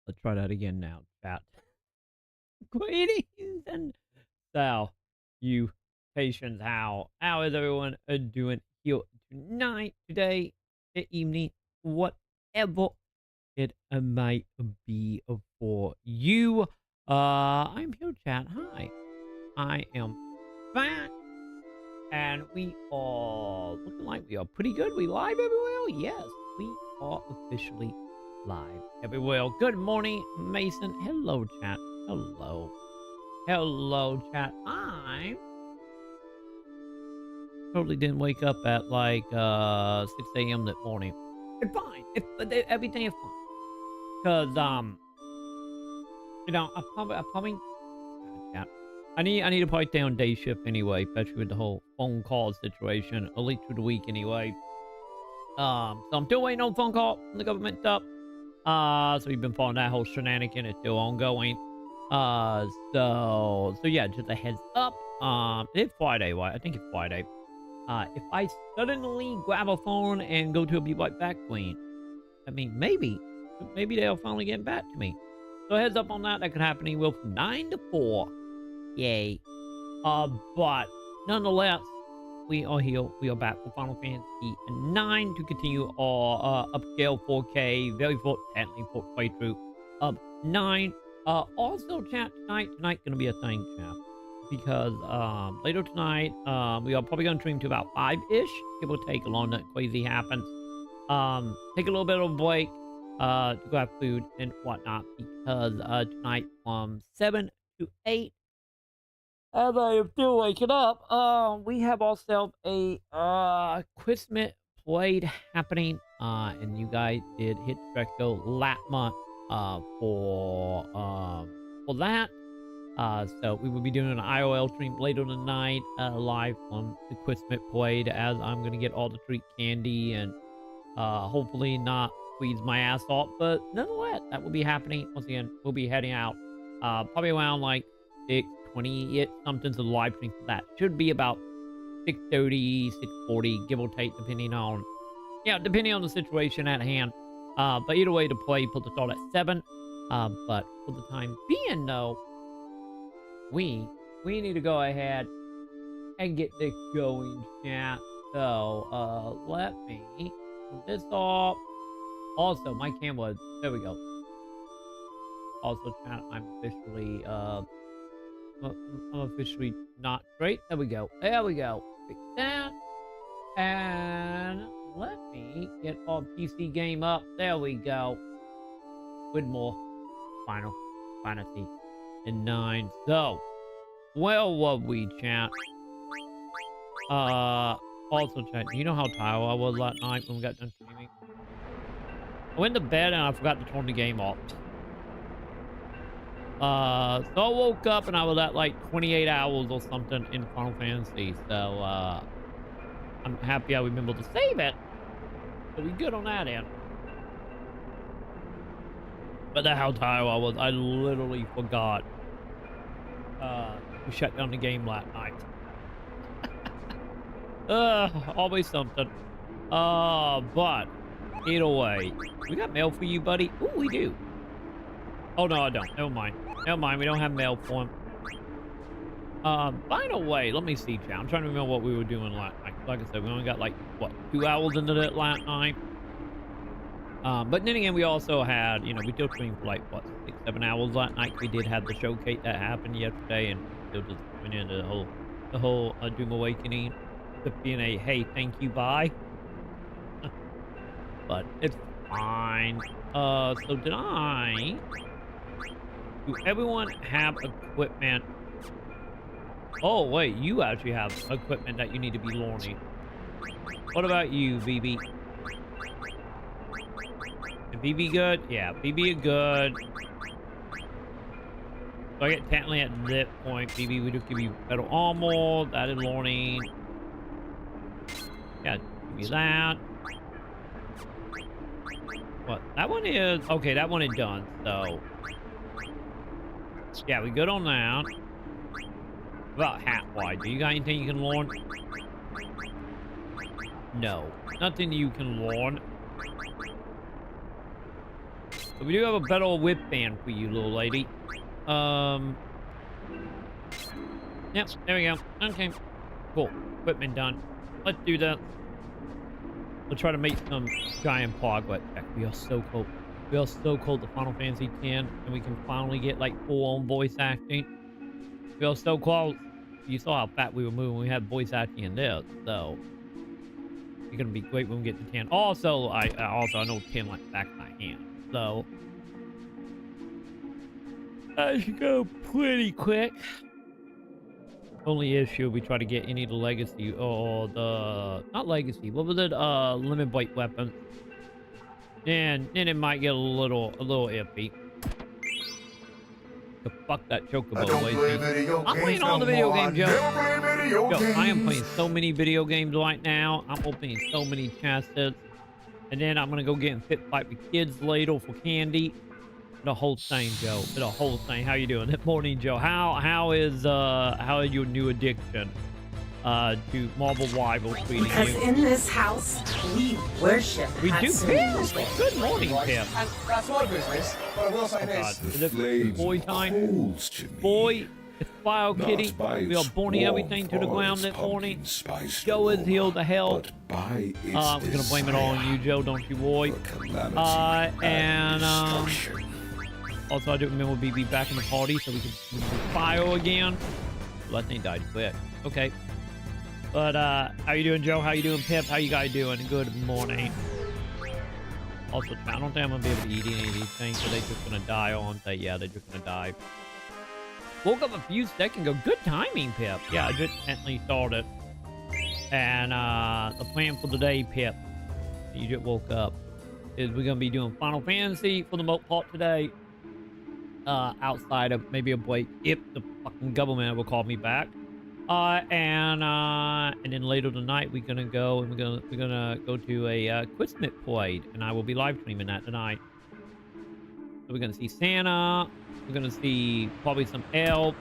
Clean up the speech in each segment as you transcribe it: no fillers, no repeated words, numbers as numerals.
Let's try that again now, chat. Greetings and so you patients, how is everyone doing here tonight, today, evening, whatever it might be for you. I'm here, chat. Hi, I am back, and we are looking like we are pretty good. We live everywhere. Yes, we are officially live everywhere. Good morning, Mason. Hello, chat. Hello. Hello, chat. I totally didn't wake up at like 6 a.m. that morning. It's fine. Everything is fine. Cause I probably chat. I need to probably stay on day shift anyway, especially with the whole phone call situation, at least through the week anyway. So I'm still waiting on phone call from the government stuff. So we've been following that whole shenanigan. It's still ongoing. So yeah, just a heads up. It's Friday, right? I think it's Friday. If I suddenly grab a phone and go to a Be Right Back Queen, I mean, maybe they'll finally get back to me. So heads up on that. That could happen anywhere from 9 to 4. Yay. But nonetheless, we are here. We are back for Final Fantasy 9 to continue our upscale 4K, very short, technically for playthrough of 9. Also, chat, tonight gonna be a thing, chat, because later tonight, we are probably gonna stream to about 5-ish, give or take, along that crazy happens. Take a little bit of a break, to grab food and whatnot, because tonight from 7 to 8, as I am still waking up, we have ourselves a Christmas parade happening, and you guys did hit stretch goal last month for that. So we will be doing an IOL stream later tonight, live on the Christmas parade, as I'm gonna get all the treat candy and hopefully not squeeze my ass off, but nonetheless, that will be happening. Once again, we'll be heading out probably around like 6:20 something, so the live stream for that should be about 6:30, 6:40, give or take, depending on the situation at hand. But either way, to play, put the start at 7. But for the time being, though, we need to go ahead and get this going, chat. So, let me put this off. Also, my camera, there we go. Also, chat, I'm officially not straight. There we go. Fix that. And let me get our PC game up. There we go. With more Final Fantasy 9. So, where were we, chat? Also, chat, do you know how tired I was last night when we got done streaming? I went to bed and I forgot to turn the game off. So I woke up and I was at like 28 hours or something in Final Fantasy. So, I'm happy I remembered to save it. So we good on that end. But that's how tired I was. I literally forgot to shut down the game last night. Always something. But either way, we got mail for you, buddy. Ooh, we do. Oh no, I don't. Never mind. We don't have mail for him. By the way, let me see, chat. I'm trying to remember what we were doing last night. Like I said, we only got like, what, 2 hours into that last night. But then again, we also had, we still streamed for like, what, 6-7 hours last night. We did have the showcase that happened yesterday, and still just went into the whole Doom Awakening, just being a, hey, thank you, bye. But it's fine. So do everyone have equipment? Oh, wait, you actually have equipment that you need to be learning. What about you, BB? Is BB good? Yeah, BB is good. So I get technically at this point, BB, we do give you better armor. That is learning. Yeah, give you that. What? That one is... Okay, that one is done, so... Yeah, we good on that. About half-wide. Do you got anything you can learn? No. Nothing you can learn. So we do have a better whip band for you, little lady. Yep, there we go. Okay, cool. Equipment done. Let's do that. We'll try to make some giant progress. We are so close. We are so close to Final Fantasy X, and we can finally get like full-on voice acting. We are so close. You saw how fat we were moving. We had voice acting in there, so it's gonna be great when we get to 10. Also, I know 10 like the back of my hand, so I should go pretty quick. Only issue we try to get any of the legacy or the not legacy. What was it? Limit break weapon. And then it might get a little iffy. The fuck that chocobo away. I'm playing all the video games, Joe. I am playing so many video games right now. I'm opening so many chests. And then I'm gonna go get in fit fight with kids later for candy. The whole thing, Joe. The whole thing. How you doing? Good morning, Joe. How is your new addiction to Marvel Rivals treating you? Because in this house, we worship. We do. Good morning, Pip. That's my business. But I will say this. Is it boy time? Boy, it's File Kitty. We are burning everything to the ground this morning. Joe is healed to hell. We're gonna blame it all on you, Joe. Don't you worry. Also, I do remember BB back in the party, so we can fire again. Well, that thing died quick. Okay. But, how you doing, Joe? How you doing, Pip? How you guys doing? Good morning. Also, I don't think I'm gonna be able to eat any of these things, so they're just gonna die, aren't they? Yeah, they're just gonna die. Woke up a few seconds ago. Good timing, Pip. Yeah, I just instantly started. And, the plan for the day, Pip, you just woke up, is we're gonna be doing Final Fantasy for the most part today. Outside of maybe a break if the fucking government will call me back. And then later tonight we're gonna go and we're gonna go to a Christmas parade, and I will be live streaming that tonight. So we're gonna see Santa, we're gonna see probably some elves,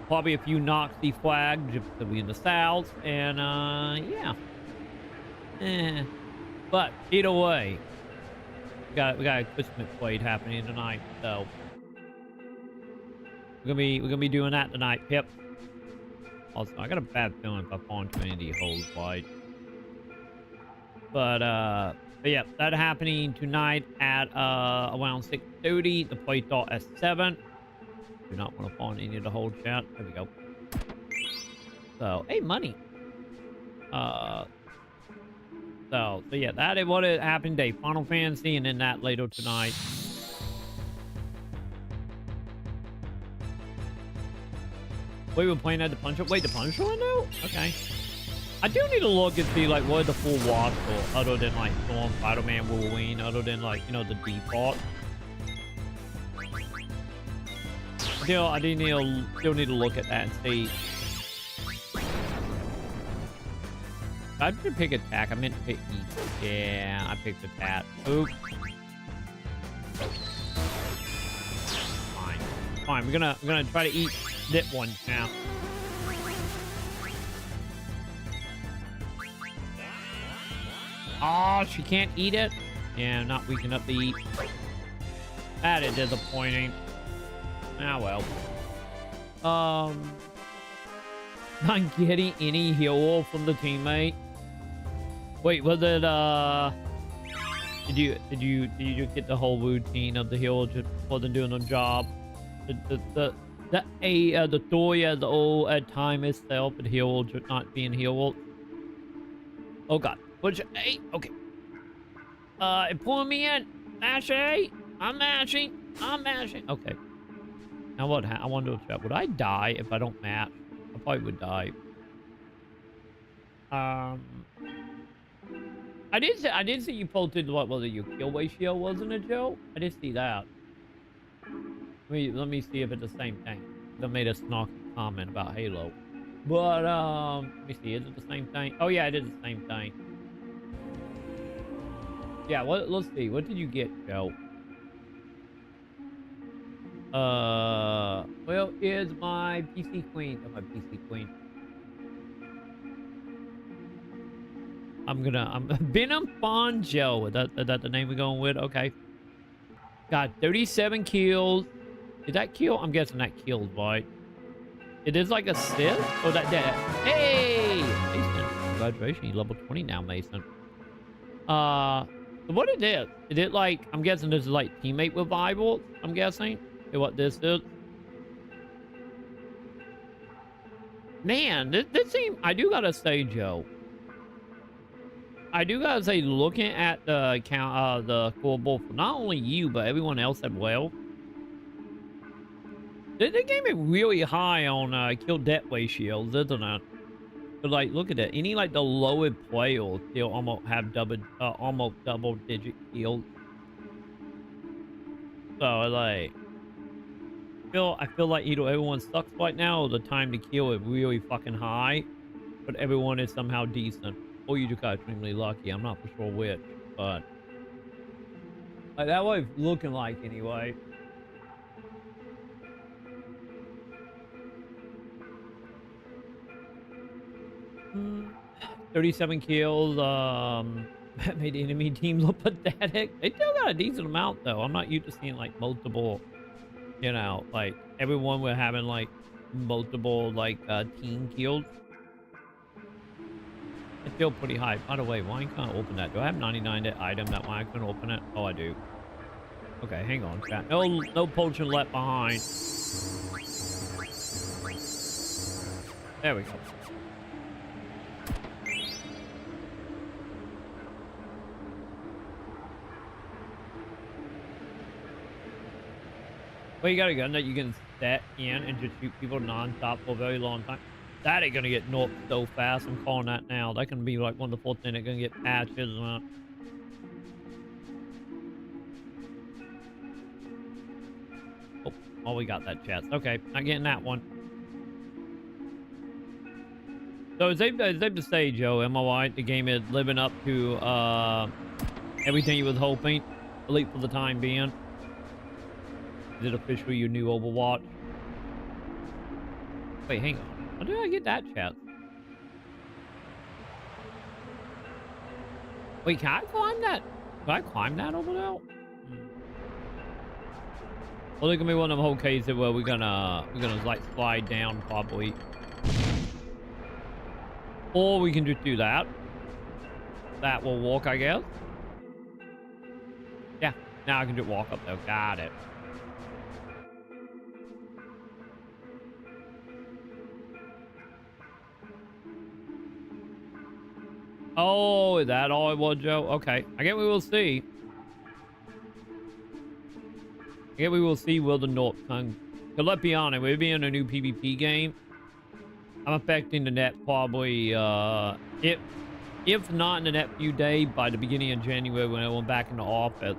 probably a few Nazi flags if we're in the South, and yeah. But either way, we got a Christmas parade happening tonight, so we're gonna be doing that tonight, Pip. Also, I got a bad feeling if I fall into any of the holes wide. But yeah, that happening tonight at around 6:30. The play start at 7. Do not want to fall into any of the holes chat. There we go. So hey, money. So yeah, that is what it happened today. Final Fantasy, and then that later tonight. Wait, we're playing at the punch up. Wait, the punch one now? Okay. I do need to look and see like what the full watch for, other than like Storm, Spider-Man, Wolverine, other than like, you know, the default. Still, I do still need to look at that and see. I didn't pick attack. I meant to pick E. Yeah, I picked attack. Oops. Fine. Fine. We're gonna try to eat that one now. Oh, she can't eat it. Yeah, not weak enough to eat. That is disappointing. Ah well. Not getting any heal from the teammate. Wait, was it did you just get the whole routine of the heal just wasn't doing the job? The story as old at time itself and heal just not being healed. Oh god. Which A? Okay. It pulling me in. Mash A. I'm mashing. Okay. Now what? I wonder if would I die if I don't match? I probably would die. I did see you posted what was it, your kill ratio, wasn't it, Joe? I did see that. Let me see if it's the same thing. They made a snarky comment about Halo. But let me see, is it the same thing? Oh yeah, it is the same thing. Yeah, let's see. What did you get, Joe? Well, is my PC queen. Oh, my PC queen. I'm Venom Bon Joe. Is that the name we're going with? Okay. Got 37 kills. Did that kill? I'm guessing that killed, right? It is like assist? Oh, that dead. Hey! Mason. Congratulations. You level 20 now, Mason. So what it is? Is it like, I'm guessing this is like teammate revival? I'm guessing. Is what this is. Man, this seems, I do gotta say, Joe. I do gotta say, looking at the account, the scoreboard for not only you, but everyone else as well. They gave me really high on kill death ratios, isn't it? But like, look at that. Any like the lowest players still almost have almost double digit kills. So like, I feel like either everyone sucks right now, or the time to kill is really fucking high, but everyone is somehow decent. Or you just got extremely lucky. I'm not for sure which, but like, that what it's looking like anyway. 37 kills. Made the enemy team look pathetic. They still got a decent amount though. I'm not used to seeing like multiple, you know, like everyone were having like multiple like team kills. It's still pretty high. By the way, why can't I open that? Do I have 99 that item? That why I couldn't open it? Oh, I do. Okay, hang on, chat. No potion left behind. There we go. Well, you got a gun that you can set in and just shoot people non-stop for a very long time. That ain't gonna get nerfed so fast. I'm calling that now. That can be like one of the 4 things that gonna get patches. Oh, we got that chest. Okay, not getting that one. So it's safe to say, Joe, am I right? The game is living up to everything you was hoping, at least for the time being. Is it officially your new Overwatch? Wait, hang on. How did I get that chest? Wait, can I climb that? Can I climb that over there? Well, there's gonna be one of them whole cases where we're gonna like slide down probably. Or we can just do that. That will walk, I guess. Yeah, now I can just walk up there. Got it. Oh, is that all it was, Joe? Okay. I guess we will see. I guess we will see where the North comes. Because let's be honest, we're being a new PvP game. I'm affecting the net probably, if not in the next few days, by the beginning of January when I went back into office.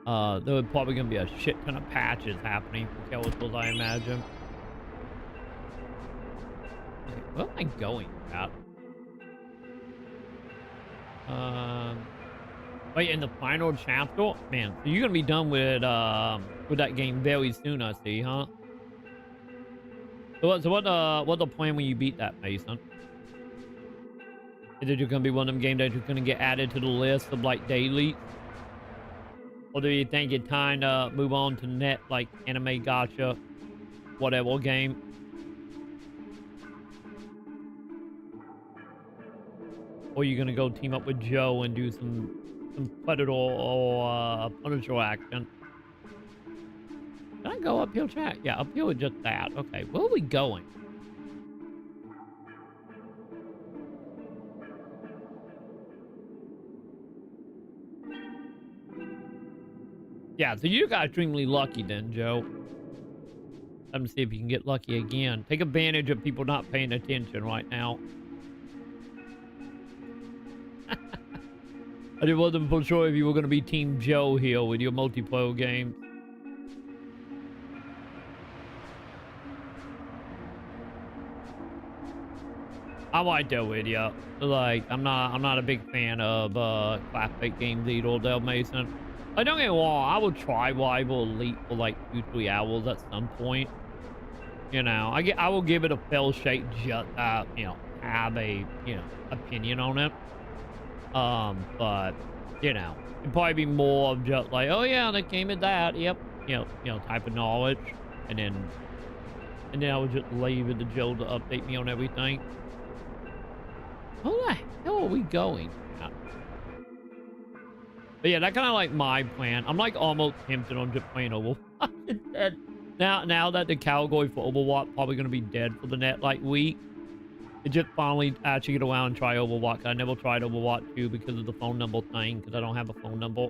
There was probably going to be a shit ton of patches happening for Kellicles, I imagine. Okay, where am I going at? Wait, in the final chapter? Man, so you're gonna be done with that game very soon, I see, huh? What's the plan when you beat that, Mason? Is it just gonna be one of them games that you're gonna get added to the list of like daily? Or do you think it's time to move on to net like anime gacha, whatever game? Or you gonna go team up with Joe and do some Predator or Punisher action? Can I go uphill, chat? Yeah, uphill with just that. Okay, where are we going? Yeah, so you got extremely lucky then, Joe. Let me see if you can get lucky again. Take advantage of people not paying attention right now. I just wasn't for sure if you were going to be Team Joe here with your multiplayer game. I'm right there with you. Like, I'm not a big fan of classic games either, Del Mason. I don't get me wrong, I will try Rival Elite for like 2-3 hours at some point. You know, I will give it a fair shake, just you know, have a opinion on it. But you know, it'd probably be more of just like, oh yeah, they came at that. Yep. Type of knowledge. And then I would just leave it to Joe to update me on everything. Where the hell are we going? But yeah, that's kind of like my plan. I'm like almost tempted on just playing Overwatch instead. Now that the category for Overwatch probably going to be dead for the next like week, it just finally actually get around and try Overwatch. I never tried Overwatch 2 because of the phone number thing, because I don't have a phone number.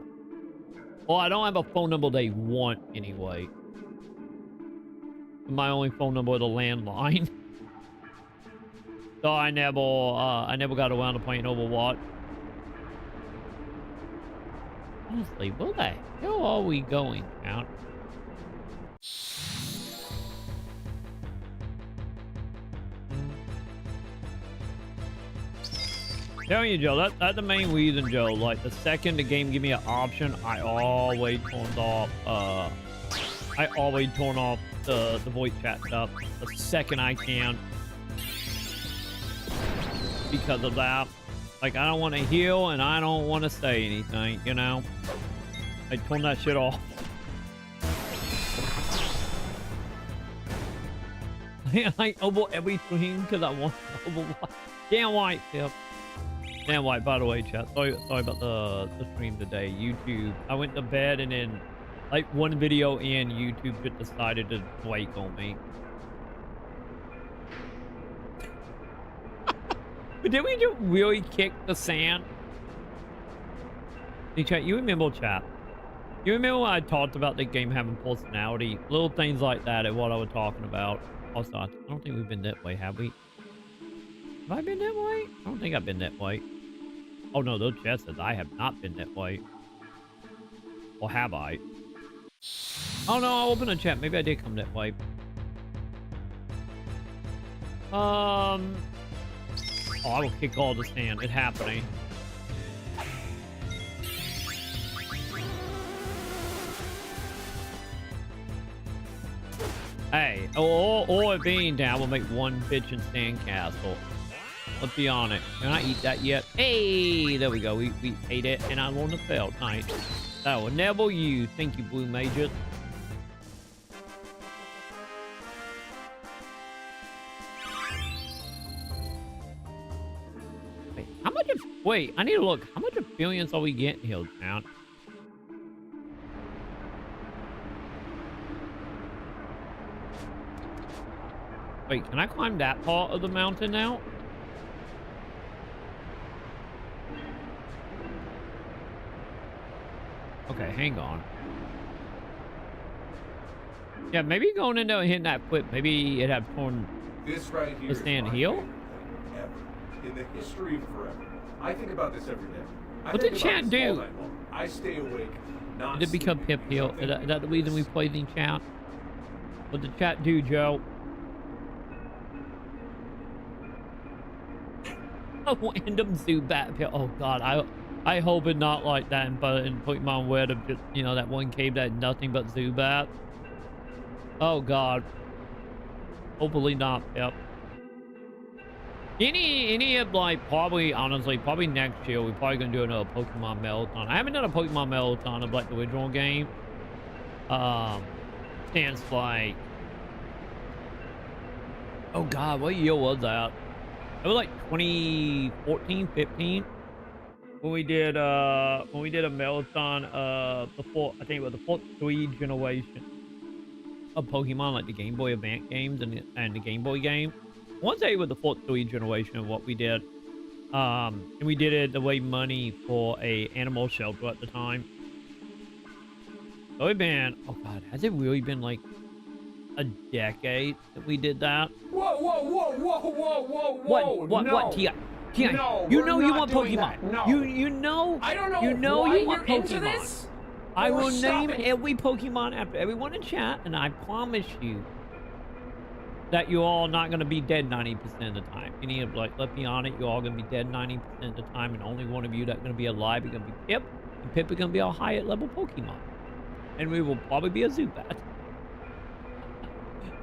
Well, I don't have a phone number they want anyway. My only phone number is a landline. So I never got around to playing Overwatch. Honestly, where the hell are we going, Count? Telling you, Joe, that's the main reason, Joe. Like, the second the game give me an option, I always turn off, the voice chat stuff the second I can. Because of that. Like, I don't want to heal and I don't want to say anything, you know? I turn that shit off. I over everything because I want to Overwatch. Damn white, yep. Damn white, by the way, chat. Sorry about the stream today. YouTube. I went to bed and then, like, one video in, YouTube just decided to wake on me. But did we just really kick the sand? Hey, chat, you remember, chat? You remember when I talked about the game having personality? Little things like that is what I was talking about. Also, I don't think we've been that way, have we? Have I been that way? I don't think I've been that way. Oh no, those chat says I have not been that way. Or have I? Oh no, I'll open a chat. Maybe I did come that way. Oh, I will kick all the sand. It's happening. Hey, or it being down will make one bitch and sand castle. Let's be honest. Can I eat that yet? Hey, there we go. We ate it, and I on the belt. Nice. That will never you. Thank you, Blue Major. Wait, how much of... Wait, I need to look. How much affiliates are we getting here, town? Wait, can I climb that part of the mountain now? Okay, hang on. Yeah, maybe going into and hitting that flip, maybe it had torn This right here the sand heel. Ever. In the history of forever. I think about this every day. What did chat do? I stay awake. Did it become Pip Heel? Is that the reason we played in chat? What did chat do, Joe? A random Zubat Pip. Oh god, I hope it's not like that in Pokemon Red of just, you know, that one cave that had nothing but Zubat. Oh god. Hopefully not, yep. Any of, like, probably, honestly, probably next year, we're probably gonna do another Pokemon Marathon. I haven't done a Pokemon Marathon of, like, the original game. Since, like... Oh god, what year was that? It was like 2014, 15. When we did a marathon before, I think it was the fourth 3 generation of Pokemon, like the Game Boy Advance games and the Game Boy game. I want to say it was the fourth 3 generation of what we did. And we did it to raise money for a animal shelter at the time. So it's been, oh god, has it really been like a decade that we did that? Whoa, whoa, whoa, whoa, whoa, whoa, whoa. What, Tia? No, you know you want doing Pokemon. That. No. You know. I don't know. You know why you want you're Pokemon. Into this? I will name it. every Pokemon after everyone in chat, and I promise you that you're all not going to be dead 90% of the time. You need to, like, let's be honest, you're all going to be dead 90% of the time, and only one of you that's going to be alive is going to be Pip, and Pip is going to be our higher level Pokemon. And we will probably be a Zubat.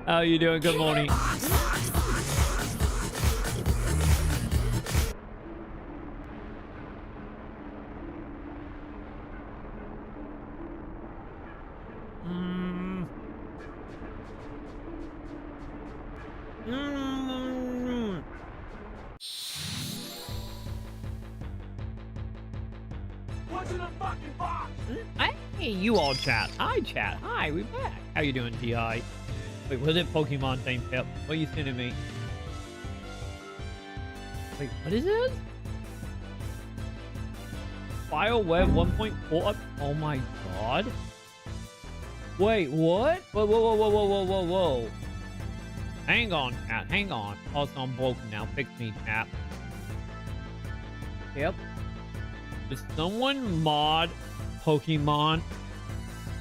How you doing? Good morning. Hey, you all chat. Hi, chat. Hi, we back. How you doing, Ti? Wait, was it Pokemon thing, Pip? What are you sending me? Wait, what is this? File web 1.4. Oh my god. Wait, what? Whoa. Hang on, chat. Hang on. Also, I'm broken now. Fix me, chat. Yep. Did someone mod Pokemon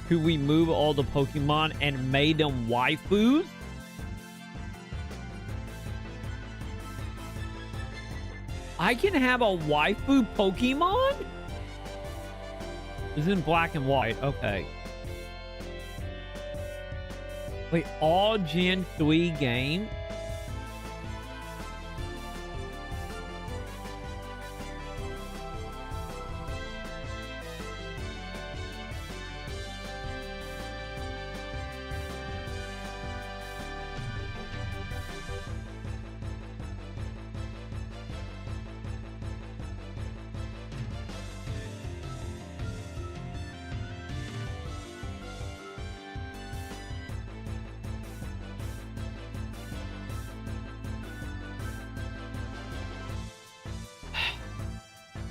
to remove all the Pokemon and made them waifus? I can have a waifu Pokemon? This is in black and white. Okay. Wait, all Gen 3 game?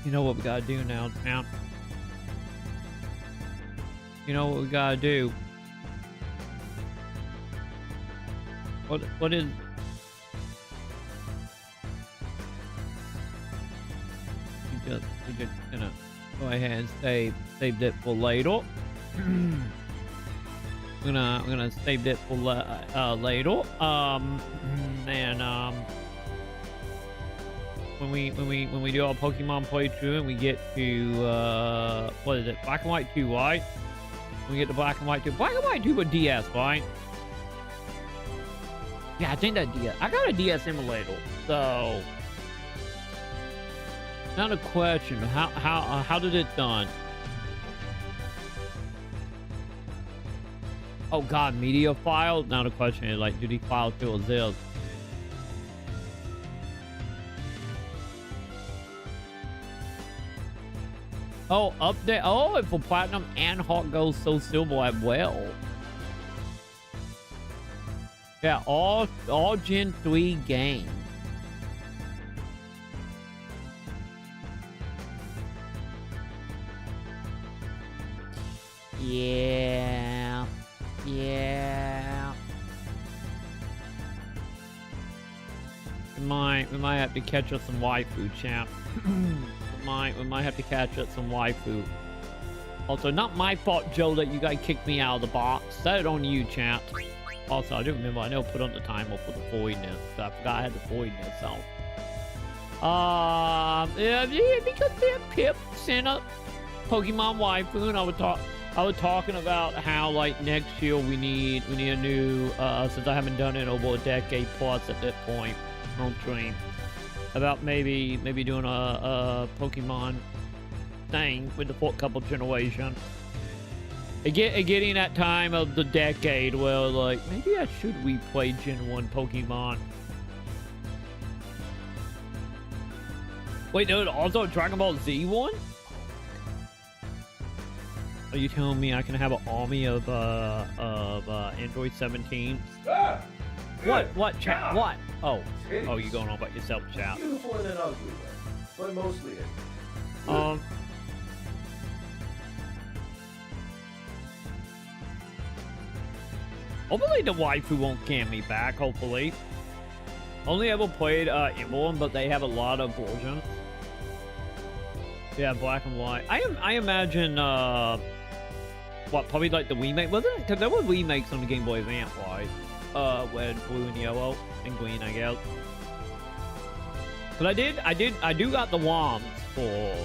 You know what we gotta do now, town? You know what we gotta do? What is... We're just gonna go ahead and save that for later. We're gonna save that for later. When we do our Pokemon playthrough and we get to what is it, Black and White 2, right? When we get to Black and White 2, Black and White 2 with DS, right? Yeah, I think that DS. I got a DS emulator, so now the question: how did it done? Oh God, media file. Now the question is like, do these files still exist? Oh, update. Oh, it's for Platinum and Hot Gold, Soul Silver as well. Yeah, all Gen 3 games. Yeah. We might have to catch us some waifu, champ. We might have to catch up some waifu. Also, not my fault, Joe, that you guys kicked me out of the box. That on you, champ. Also, I do remember I never put on the timer for the voidness. So I forgot I had the voidness on. Yeah, because Pip sent a Pokemon waifu, and I was talking about how like next year we need a new since I haven't done it over a decade plus at that point on stream. About maybe doing a Pokemon thing with the fourth couple generation. Getting that time of the decade where like maybe I should replay Gen 1 Pokemon. Wait, no, also Dragon Ball Z one? Are you telling me I can have an army of Android 17s? Ah! What, chat? What? Oh, you going on about yourself, chat? Beautiful in an ugly way, but mostly it. Hopefully the waifu won't can me back. Hopefully. Only ever played Emblem, but they have a lot of versions. Yeah, black and white. I imagine what, probably like the remake, wasn't it? Because there were remakes on the Game Boy Advance, right? Red, blue, and yellow, and green, I guess. But I do got the WOMs for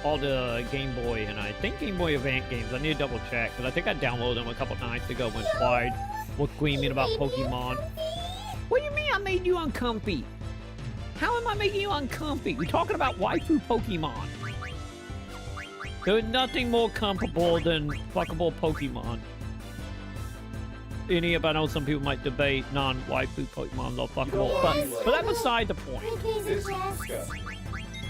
all the Game Boy, and I think Game Boy Advance games. I need to double check, because I think I downloaded them a couple nights ago when Clyde was screaming about Pokemon. What do you mean I made you uncomfy? How am I making you uncomfy? We're talking about waifu Pokemon. There's nothing more comfortable than fuckable Pokemon. But I know some people might debate non-waifu Pokemon are fuckable, but that's beside the point. This is disgusting.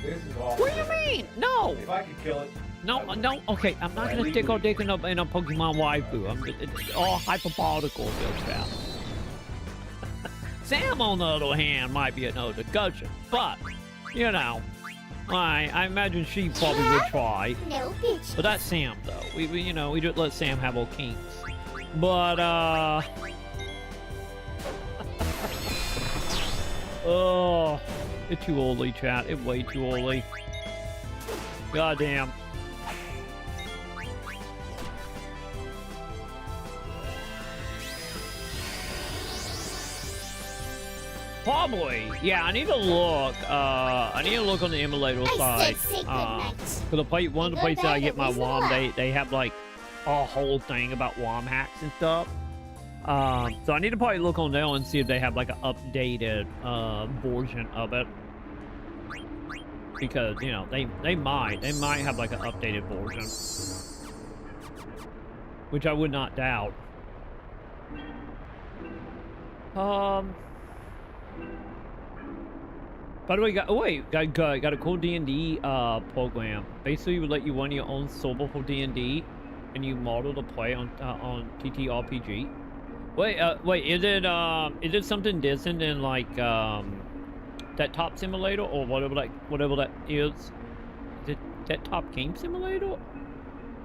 This is awful. What do you mean? No. If I could kill it, No, no, okay, I'm not gonna stick our dick in a Pokemon waifu. It's all hyperbolical, Bill Chat. Sam, on the other hand, might be another discussion, but, you know, I imagine she probably would try. No bitch. But that's Sam, though. We you know, we just let Sam have all kinks. But, oh, it's too early, chat. It's way too early. Goddamn. Probably. Yeah, I need to look. I need to look on the emulator side. Cause one of the places I get my WOM, they have like a whole thing about WOM hacks and stuff. So I need to probably look on there and see if they have like an updated version of it. Because, you know, they might have like an updated version. Which I would not doubt. By the way, got a cool D&D program. Basically, it would let you run your own server for D&D, and you model to play on TTRPG. Wait, is it something different than like that Top Simulator or whatever that is? Is it that Top Game Simulator?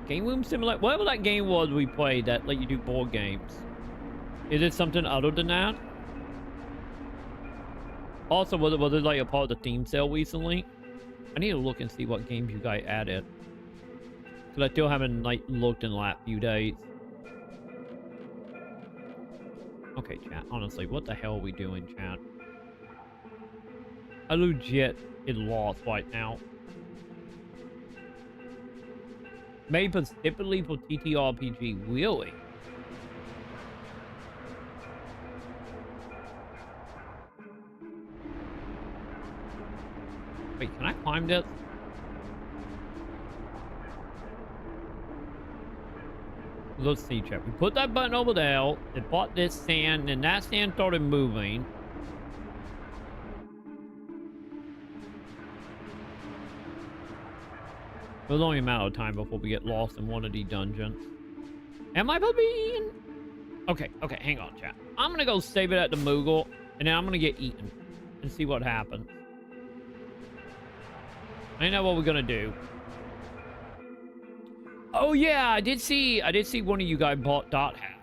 Game Room Simulator? Whatever that game was we played that let you do board games. Is it something other than that? Also, was it like a part of the theme sale recently? I need to look and see what games you guys added. Cause I still haven't like looked in the last few days. Okay, chat. Honestly, what the hell are we doing, chat? I legit is lost right now. Made specifically for TTRPG, really? Wait, can I climb this? Let's see, chat. We put that button over there. It bought this sand, and that sand started moving. It was only a matter of time before we get lost in one of these dungeons. Am I supposed to be in? Okay, hang on, chat. I'm gonna go save it at the Moogle, and then I'm gonna get eaten and see what happens. I know what we're gonna do. Oh yeah, I did see one of you guys bought Dot Hat.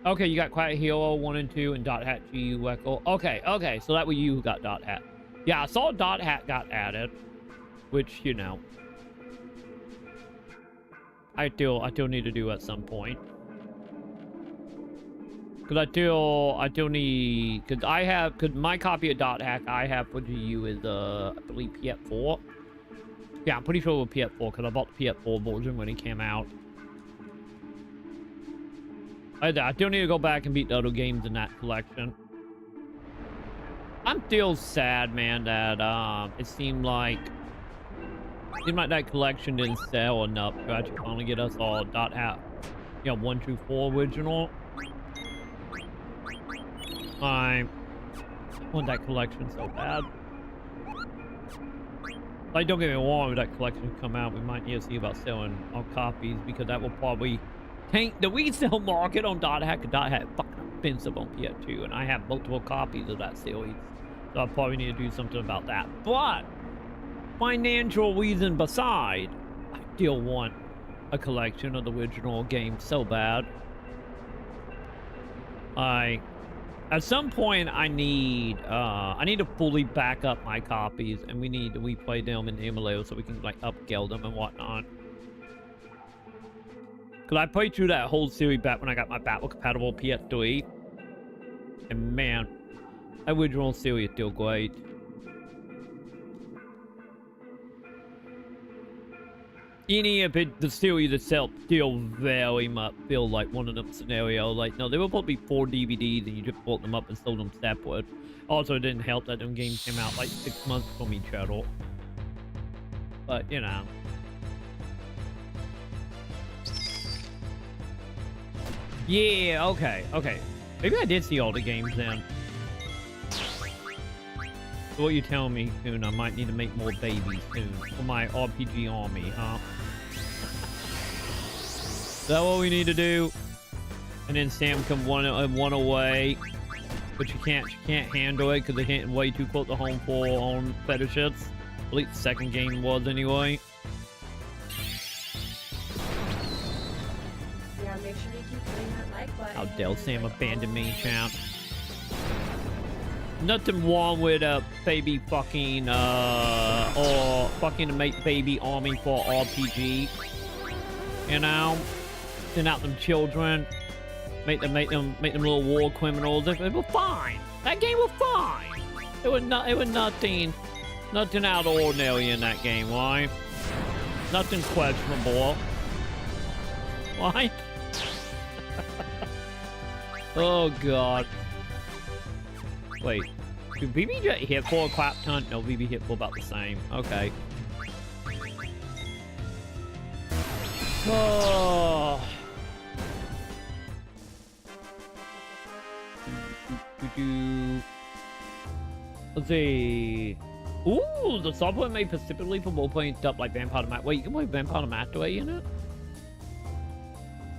Okay, you got Quiet Hero 1 and 2 and Dot Hat GU Echo. Okay, so that was you who got Dot Hat. Yeah, I saw Dot Hat got added, which, you know, I still need to do at some point. Cause I still need, cause my copy of Dot Hack I have for GU is I believe PS4. Yeah, I'm pretty sure it was PS4 because I bought the PS4 version when it came out. I still need to go back and beat the other games in that collection. I'm still sad, man, that it seemed like that collection didn't sell enough to actually finally get us all Dot Hack, 1 through 4 original. I want that collection so bad. Like, don't get me wrong, if that collection come out, we might need to see about selling our copies because that will probably tank the resale market on Dot Hack. Dot Hack fucking expensive on PS2, and I have multiple copies of that series, so I probably need to do something about that. But financial reason beside, I still want a collection of the original games so bad. At some point, I need to fully back up my copies, and we need to replay them in the emulator so we can like upscale them and whatnot. Cause I played through that whole series back when I got my battle compatible PS3, and man, that original series is still great. Any of it, the series itself still very much feel like one of them scenarios. Like, no, they were supposed to be 4 DVDs and you just bought them up and sold them separate. Also, it didn't help that them games came out like 6 months from each other. But, you know. Yeah, okay. Maybe I did see all the games then. So what you telling me, Coon? I might need to make more babies soon for my RPG army, huh? Is that what we need to do? And then Sam can one away, but she can't handle it because they hit way too close to home for her own fetishes. At least the second game was anyway. Yeah, make sure you keep hitting that like button. How dare Sam abandon me, champ? Nothing wrong with a baby fucking or fucking to make baby army for RPG. You know, send out them children, make them little war criminals. It was fine. That game was fine. It was nothing out of ordinary in that game, right? Nothing questionable. Why? Oh god. Wait, do BB hit for a crap ton? No, BB hit for about the same. Okay. Oh. Let's see. Ooh, the software made specifically for role-playing stuff like Vampire the Mat. Wait, you can play Vampire the Masquerade in it?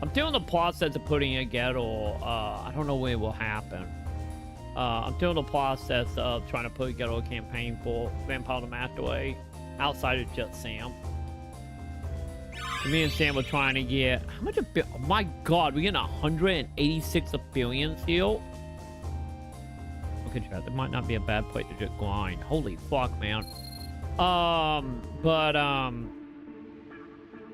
I'm still in the process of putting it together. I don't know when it will happen. I'm still in the process of trying to put together a campaign for Vampire the Masquerade outside of just Sam. Me and Sam were trying to get how much? Oh my god, we're getting 186 billion still. Okay, chat. It might not be a bad place to just grind. Holy fuck, man.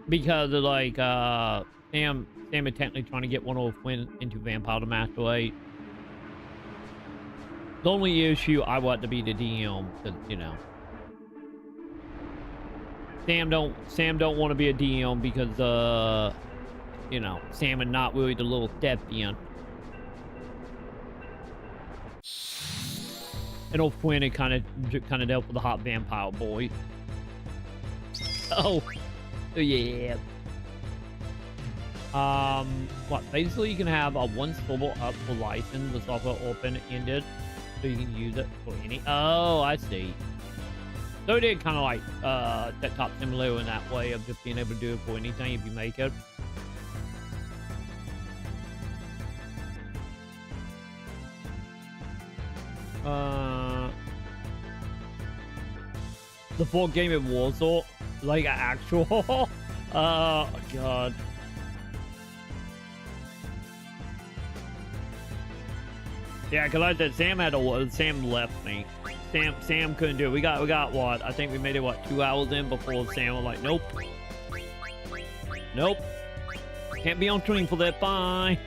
Because of like Sam is technically trying to get one of Flynn into Vampire the Masquerade. The only issue I want to be the DM, because you know. Sam don't want to be a DM because you know, Sam is not really the little deviant. And old Quinn kind of dealt with the hot vampire boy. Oh yeah. What? Basically, you can have a one silver up for license. The software open-ended, so you can use it for any. Oh, I see. So it did kind of like Desktop Simulator in that way of just being able to do it for anything if you make it. The full game in Warsaw, like actual. Oh god. Yeah, cause like I said, Sam left me. Sam couldn't do it. We got what? I think we made it what 2 hours in before Sam was like, nope. Nope. Can't be on stream for that. Bye.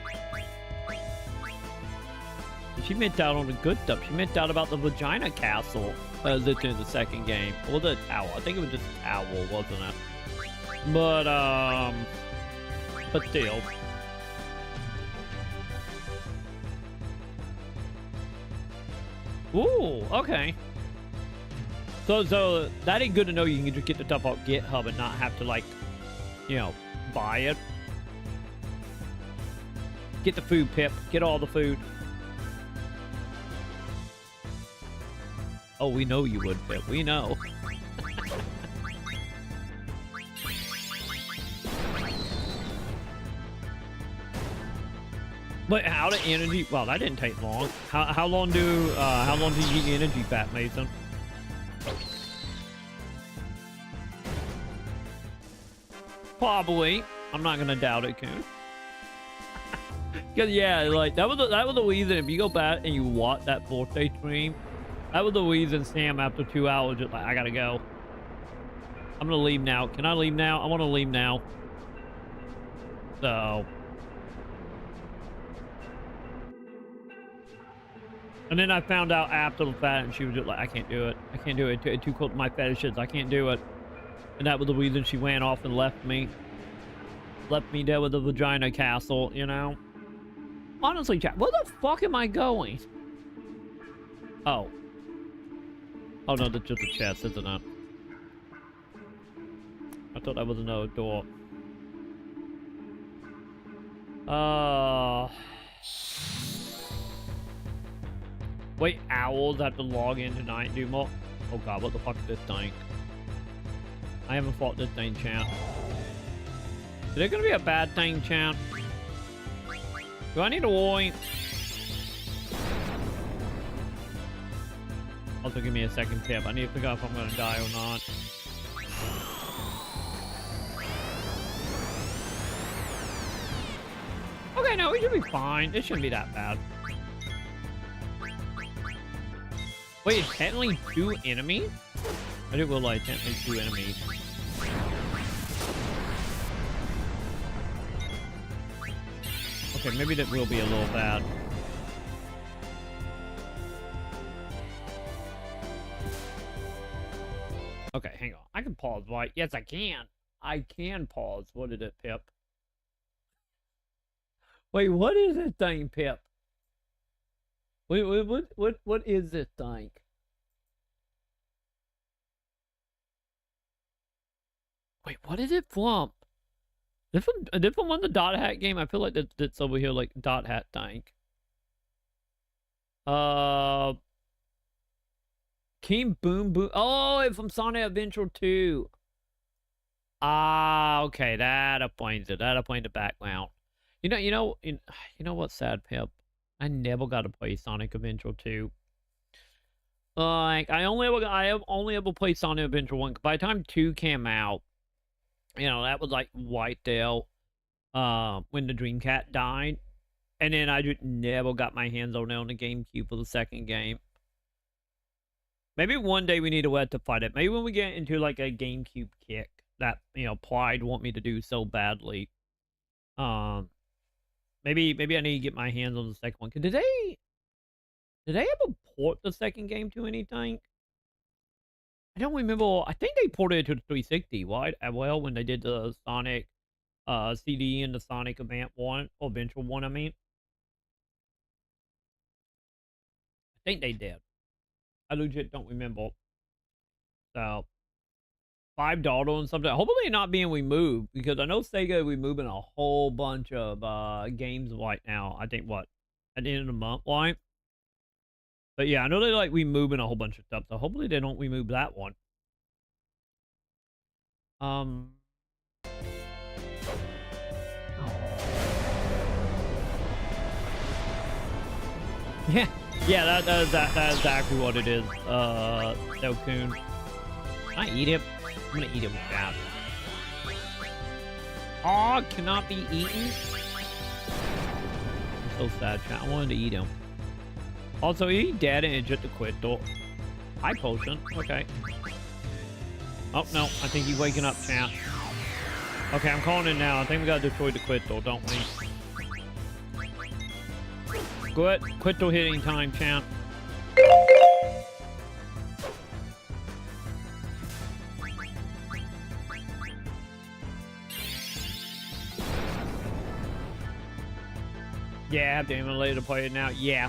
She missed out on the good stuff. She missed out about the vagina castle. That's in the second game. Or the tower. I think it was just a tower, wasn't it? But still. Ooh, okay. So that ain't good to know. You can just get the stuff off GitHub and not have to, like, you know, buy it. Get the food, Pip. Get all the food. Oh, we know you would, Pip. We know. But how to energy? Well, that didn't take long. How long do you get energy fat, Mason? Probably. I'm not gonna doubt it, Coon. Cause yeah, like that was the reason. If you go back and you watch that 4th-day stream, that was the reason Sam after 2 hours just like, I gotta go. I'm gonna leave now. Can I leave now? I want to leave now. So. And then I found out after the fact, and she was just like, I can't do it. I can't do it. It's too close to my fetishes. I can't do it. And that was the reason she ran off and left me. Left me there with the vagina castle, you know? Honestly, chat, where the fuck am I going? Oh. Oh no, that's just a chest, isn't it? I thought that was another door. Wait, owls have to log in tonight and do more. Oh god, what the fuck is this thing? I haven't fought this thing, champ. Is it gonna be a bad thing, champ? Do I need a warning? Also, give me a second tip. I need to figure out if I'm gonna die or not. Okay, no, we should be fine. It shouldn't be that bad. Wait, it's technically 2 enemies? I didn't realize technically 2 enemies. Okay, maybe that will be a little bad. Okay, hang on. I can pause, right? Yes, I can. I can pause. What is it, Pip? Wait, what is this thing, Pip? Wait, what is this thing? Wait, what is it from? This from one of the Dot Hat game? I feel like that's over here, like Dot Hat thing. King Boom Boom. Oh, it's from Sonic Adventure 2. Ah, okay, that explains it. That explains the background. You know what's sad, Pip? I never got to play Sonic Adventure 2. Like, I have only ever played Sonic Adventure 1. By the time 2 came out, you know, that was like right there, when the Dreamcat died. And then I just never got my hands on it on the GameCube for the second game. Maybe one day we need to rectify it. Maybe when we get into like a GameCube kick that, you know, Pride want me to do so badly. Maybe I need to get my hands on the second one. Did they ever port the second game to anything? I don't remember. I think they ported it to the 360, right? Well, when they did the Sonic CD and the Sonic Advance 1, or Adventure 1, I mean. I think they did. I legit don't remember. So, $5 and something. Hopefully not being removed, because I know Sega is removing a whole bunch of games right now. I think, what, at the end of the month, right? But yeah, I know they're like removing a whole bunch of stuff, so hopefully they don't remove that one. Yeah, that's exactly what it is. Dokun. Can I eat it? I'm gonna eat it with that. Oh, cannot be eaten. I'm so sad, chat. I wanted to eat him. Also, he dead and it's just a quit door. High potion. Okay. Oh, no. I think he's waking up, champ. Okay, I'm calling it now. I think we gotta destroy the quit door, don't we? Good. Quit door hitting time, champ. Yeah, I have to emulate to play it now. Yeah.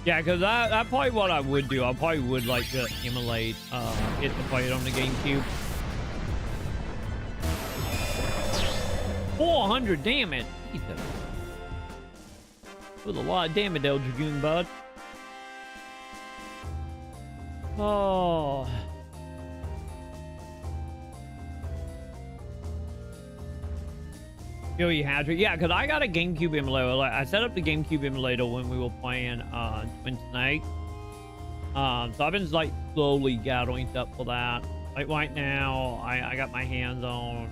Yeah, because that's probably what I would do. I probably would like to emulate it to play it on the GameCube. 400 damage. Jesus. With a lot of damage, El Dragoon, bud. Oh. Yo, you had to. Yeah, because I got a GameCube emulator. Like, I set up the GameCube emulator when we were playing Twin Snake. So I've been like slowly gathering stuff for that. Like right now, I got my hands on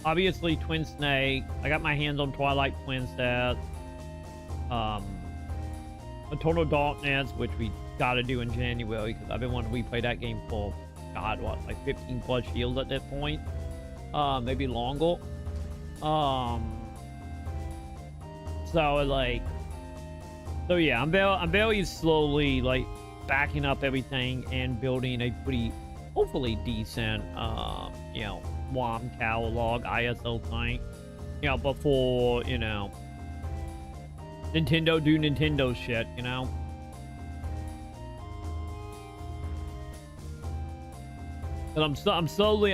obviously Twin Snake. I got my hands on Twilight Princess. Eternal Darkness, which we gotta do in January because I've been wanting to replay that game for God, what, like 15 plus years at this point. Maybe longer. So yeah, I'm very slowly like backing up everything and building a pretty, hopefully decent, you know, WOM catalog, ISO thing, you know, before, you know, Nintendo do Nintendo shit, you know. But I'm slowly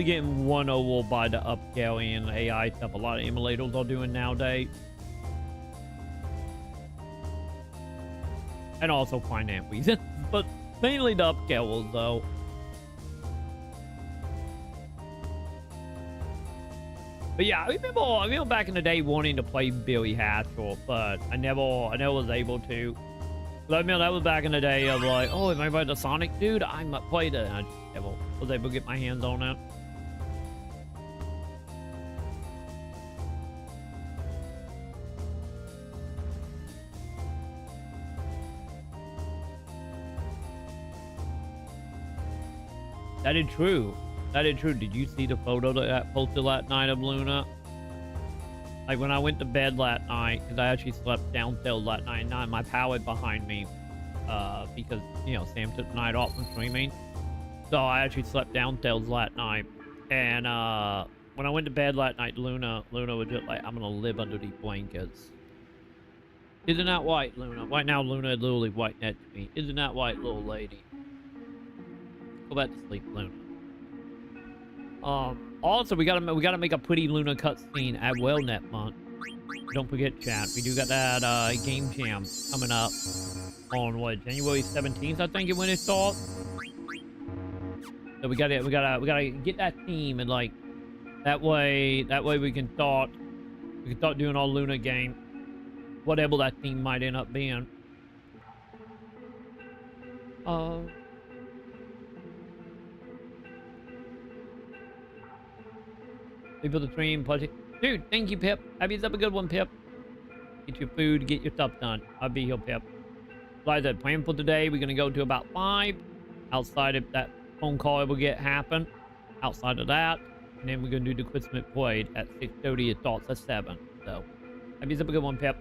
getting won over by the upscaling and AI stuff a lot of emulators are doing nowadays. And also finance reasons. But mainly the upscalers, though. But yeah, I remember back in the day wanting to play Billy Hatchell, but I never was able to. But I remember that was back in the day of like, oh, am I about the Sonic dude? I might play that. I just never was able to get my hands on it. That is true. That is true. Did you see the photo that I posted last night of Luna? Like when I went to bed last night, because I actually slept downstairs last night, and not my power behind me, because, you know, Sam took the night off from streaming. So I actually slept downstairs last night. And when I went to bed last night, Luna was just like, I'm going to live under these blankets. Isn't that white, Luna? Right now, Luna is literally right next to me. Isn't that white, little lady? Go back to sleep, Luna. Also, we gotta make a pretty Luna cutscene as well next month. Don't forget, chat. We do got that game jam coming up on what, January 17th, I think, when it starts. So we gotta get that theme, and like that way we can start doing our Luna game, whatever that theme might end up being. Thank you for the stream, Pudgy. Dude, thank you, Pip. Have yourself a good one, Pip. Get your food, get your stuff done. I'll be here, Pip. Like that plan for today, we're gonna go to about 5. Outside of that phone call will get happen. Outside of that, and then we're gonna do the Christmas parade at 6:30. It starts at 7. So, have yourself a good one, Pip.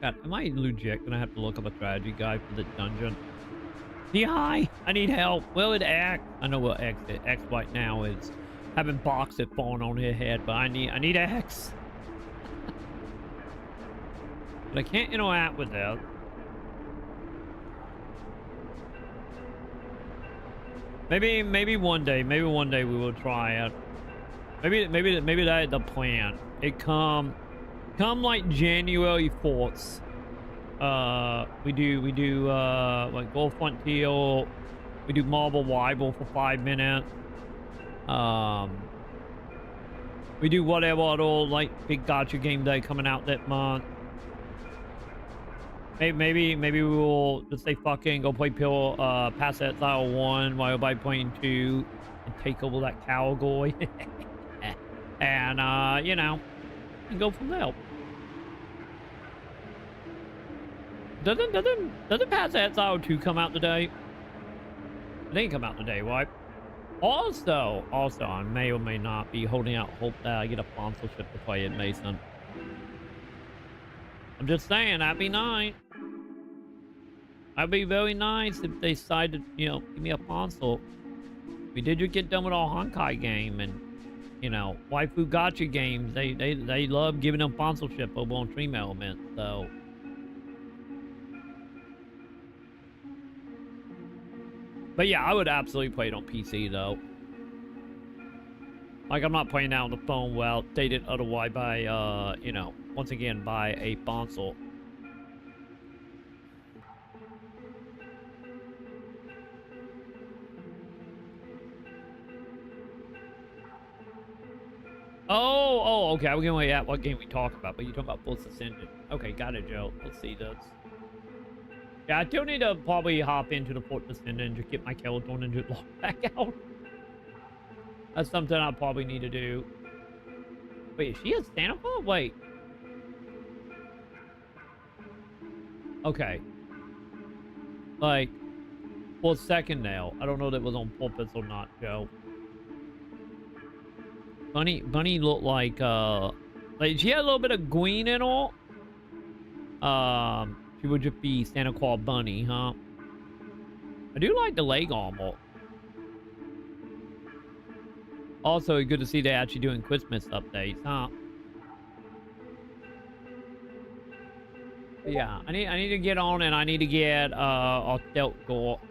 God, am I legit gonna have to look up a strategy guide for the dungeon? DI, I need help. Will it X? I know what X is. X right now is having boxes falling on her head, but I need X. But I can't interact with that. Maybe one day we will try it. Maybe that's the plan. It come like January 4th. We do like Gold Frontier. We do Marble Rival for 5 minutes. We do whatever other like big gotcha game day coming out that month. Maybe we will just say fucking go play Pass that Style 1 while everybody playing 2 and take over that category. And you know, and go from there. Doesn't Pass that Style 2 come out today? It didn't come out today, right? Also, I may or may not be holding out hope that I get a sponsorship to play it, Mason. I'm just saying, that'd be nice. That'd be very nice if they decided, you know, give me a sponsor. We did just get done with our Honkai game, and you know, Waifu Gacha games. They love giving them sponsorship over on Stream Element. So, but yeah, I would absolutely play it on PC though. Like, I'm not playing that on the phone well stated otherwise by you know, once again by a sponsor. Oh, okay. I was gonna at what game we talked about, but you talking about Full Ascendant. Okay, got it, Joe. Let's see this. Yeah, I do need to probably hop into the Fort Ascendant and just get my Skeleton and just log back out. That's something I'll probably need to do. Wait, is she a Santa Claus? Wait. Okay. Like, for a second now. I don't know if that was on purpose or not, Joe. Bunny looked like she had a little bit of green in her. She would just be Santa Claus Bunny, huh? I do like the leg armor. Also, good to see they're actually doing Christmas updates, huh? But yeah, I need to get on, and I need to get our stealth gore.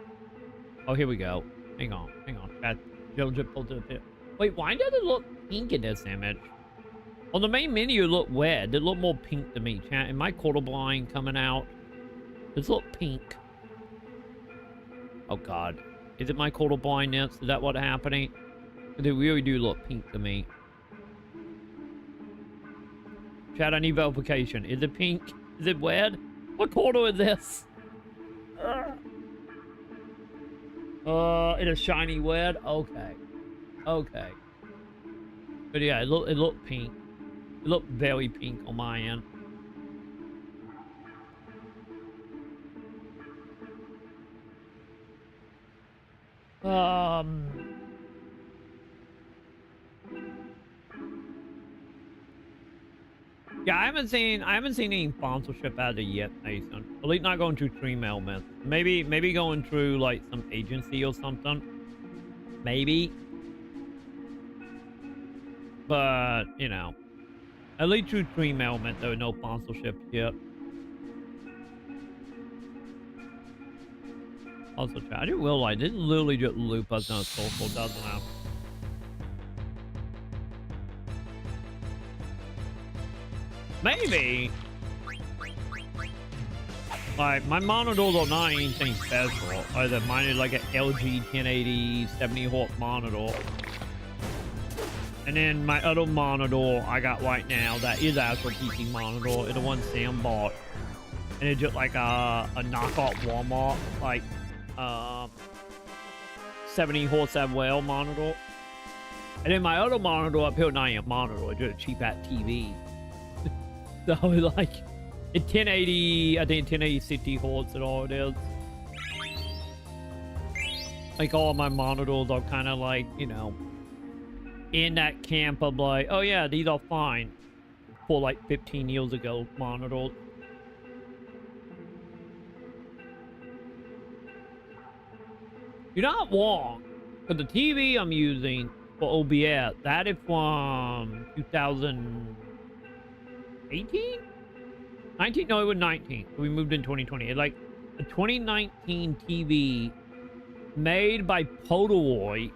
Oh, here we go. Hang on. Joe just pulled to the pit. Wait, why does it look pink in this image? On the main menu, it looked red. It looked more pink to me, chat. Am I colorblind coming out? Does it look pink? Oh, God. Is it my colorblindness? Is that what's happening? They really do look pink to me. Chat, I need verification. Is it pink? Is it red? What color is this? It is shiny red? Okay. Okay. But yeah, it looked pink. It looked very pink on my end. Yeah, I haven't seen any sponsorship out of it yet, Nathan. At least not going through Stream Elements. Maybe going through like some agency or something. Maybe. But, you know. At least through Stream Element, there were no sponsorship yet. Also, chat, I didn't realize this literally just loop us in a circle, doesn't it? Maybe. Like, my monitors are not anything special. Either mine is like an LG 1080 70 Hz monitor. And then my other monitor I got right now that is actual PC monitor is the one Sam bought. And it's just like a knockoff Walmart, like 70 Hz as well monitor. And then my other monitor up here, not even a monitor, it's just a cheap at TV. So like it's 1080, I think 1080 60 Hz and all it is. Like all my monitors are kind of like, you know, in that camp of like, oh yeah, these are fine for like 15 years ago monitors. You're not wrong, but the TV I'm using for OBS, that is from 2018? 19? No, it was 19. We moved in 2020. It's like a 2019 TV made by Polaroid.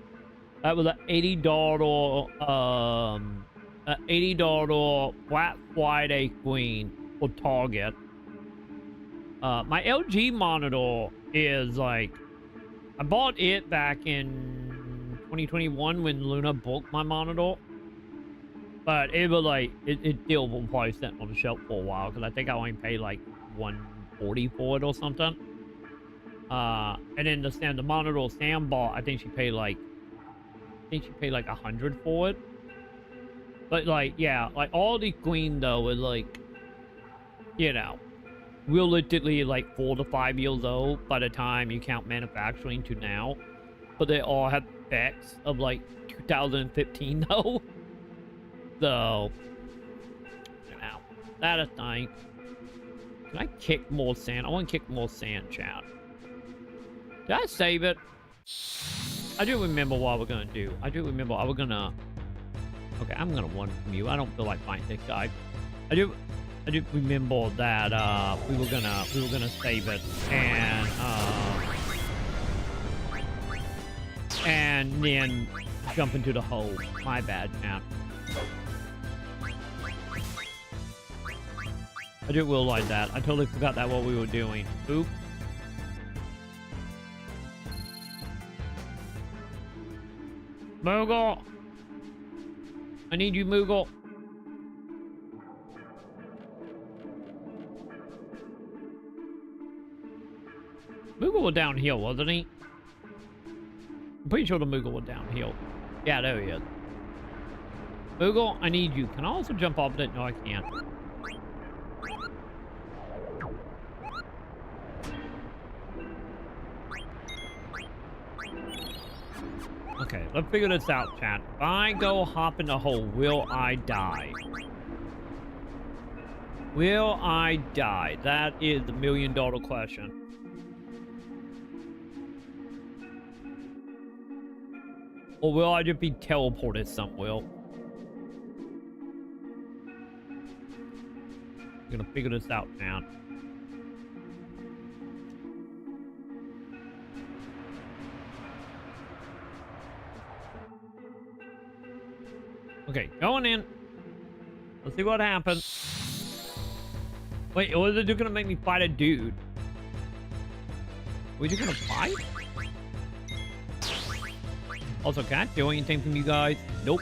That was an $80 Black Friday screen for Target. My LG monitor is like, I bought it back in 2021 when Luna booked my monitor. But it was like, it still will probably sit on the shelf for a while because I think I only paid like $140 for it or something. And then the monitor Sam bought, I think she paid like $100 for it. But like, yeah, like all the screen though is like, you know, realistically like 4 to 5 years old by the time you count manufacturing to now. But they all have specs of like 2015 though. So, you know, that is nice. Can I kick more sand? I want to kick more sand, chat. Did I save it? I do remember what we're gonna do. I do remember I was gonna. Okay, I'm gonna run from you. I don't feel like fighting this guy. I do remember that we were gonna save it and then jump into the hole. My bad, man. I didn't realize that. I totally forgot that what we were doing. Oop. Moogle! I need you, Moogle. Moogle was downhill, wasn't he? I'm pretty sure the Moogle was downhill. Yeah, there he is. Moogle, I need you. Can I also jump off it? No, I can't. Okay, let's figure this out, chat. If I go hop in the hole, will I die? Will I die? That is the $1 million question. Or will I just be teleported somewhere? I'm gonna figure this out, chat. Okay, going in. Let's see what happens. Wait, or is it gonna make me fight a dude? Are we just gonna fight? Also, can't do anything from you guys. Nope.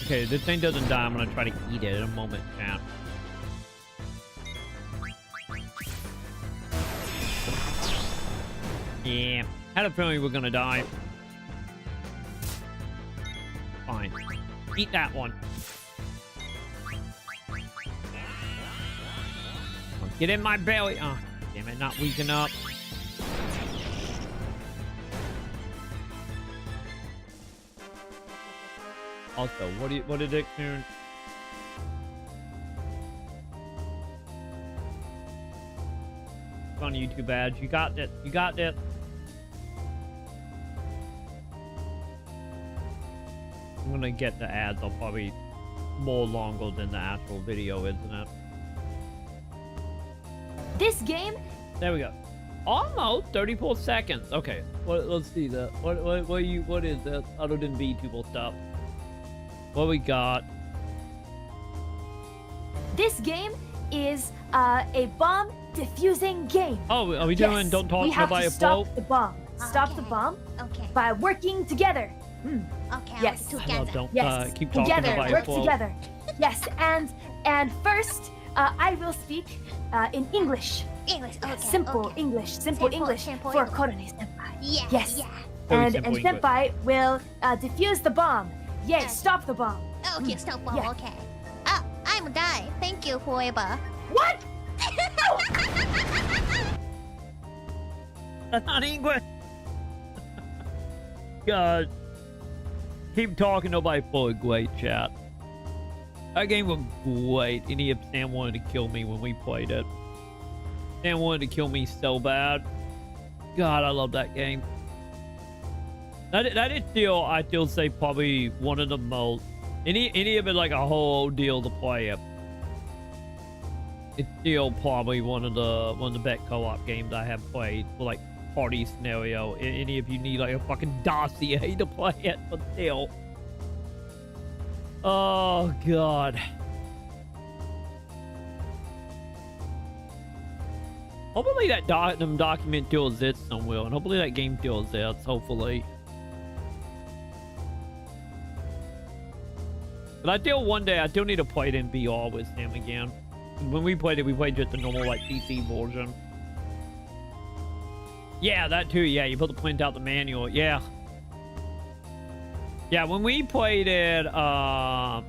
Okay, this thing doesn't die. I'm gonna try to eat it in a moment, chat. Yeah, had a feeling we were gonna die. Fine. Eat that one. Oh, get in my belly. Oh, damn it, not weaken up. Also, what did it turn? On YouTube ads. You got this. You got this. I'm gonna get the ads. I'll probably more longer than the actual video, isn't it? This game. There we go. Almost 34 seconds. Okay. Let's see that. What is this? Other than VTuber stuff. What we got? This game is a bomb defusing game. Oh, are we doing? Yes, Don't talk we have nobody to stop afloat? the bomb. Stop the Okay. bomb Okay. by working together. Okay. Yes. Together. Don't Yes, keep talking together. nobody Work afloat. together. Yes, and first, I will speak in English. English. Okay. Simple okay. English. Simple English simple for English. Korone senpai. Yeah. Yes. Yeah. Very And simple English. senpai will defuse the bomb. Yay! Yes. Stop the bomb. Okay. Stop. Yeah. Okay. Oh, I'm die. Thank you forever. What? That's not English. God. Keep talking nobody for a great chat. That game was great. Any of Sam wanted to kill me when we played it. Sam wanted to kill me so bad. God, I love that game. That is still, I still say, probably one of the most. Any of it like a whole deal to play it. It's still probably one of the best co-op games I have played for like party scenario. Any of you need like a fucking dossier to play it, but still. Oh god. Hopefully that them document still exists somewhere, and hopefully that game still exists. Hopefully. But I still one day I still need to play it in VR with Sam again. When we played it, we played just the normal like PC version. Yeah, that too. Yeah, you put the print out the manual. Yeah. Yeah, when we played it, I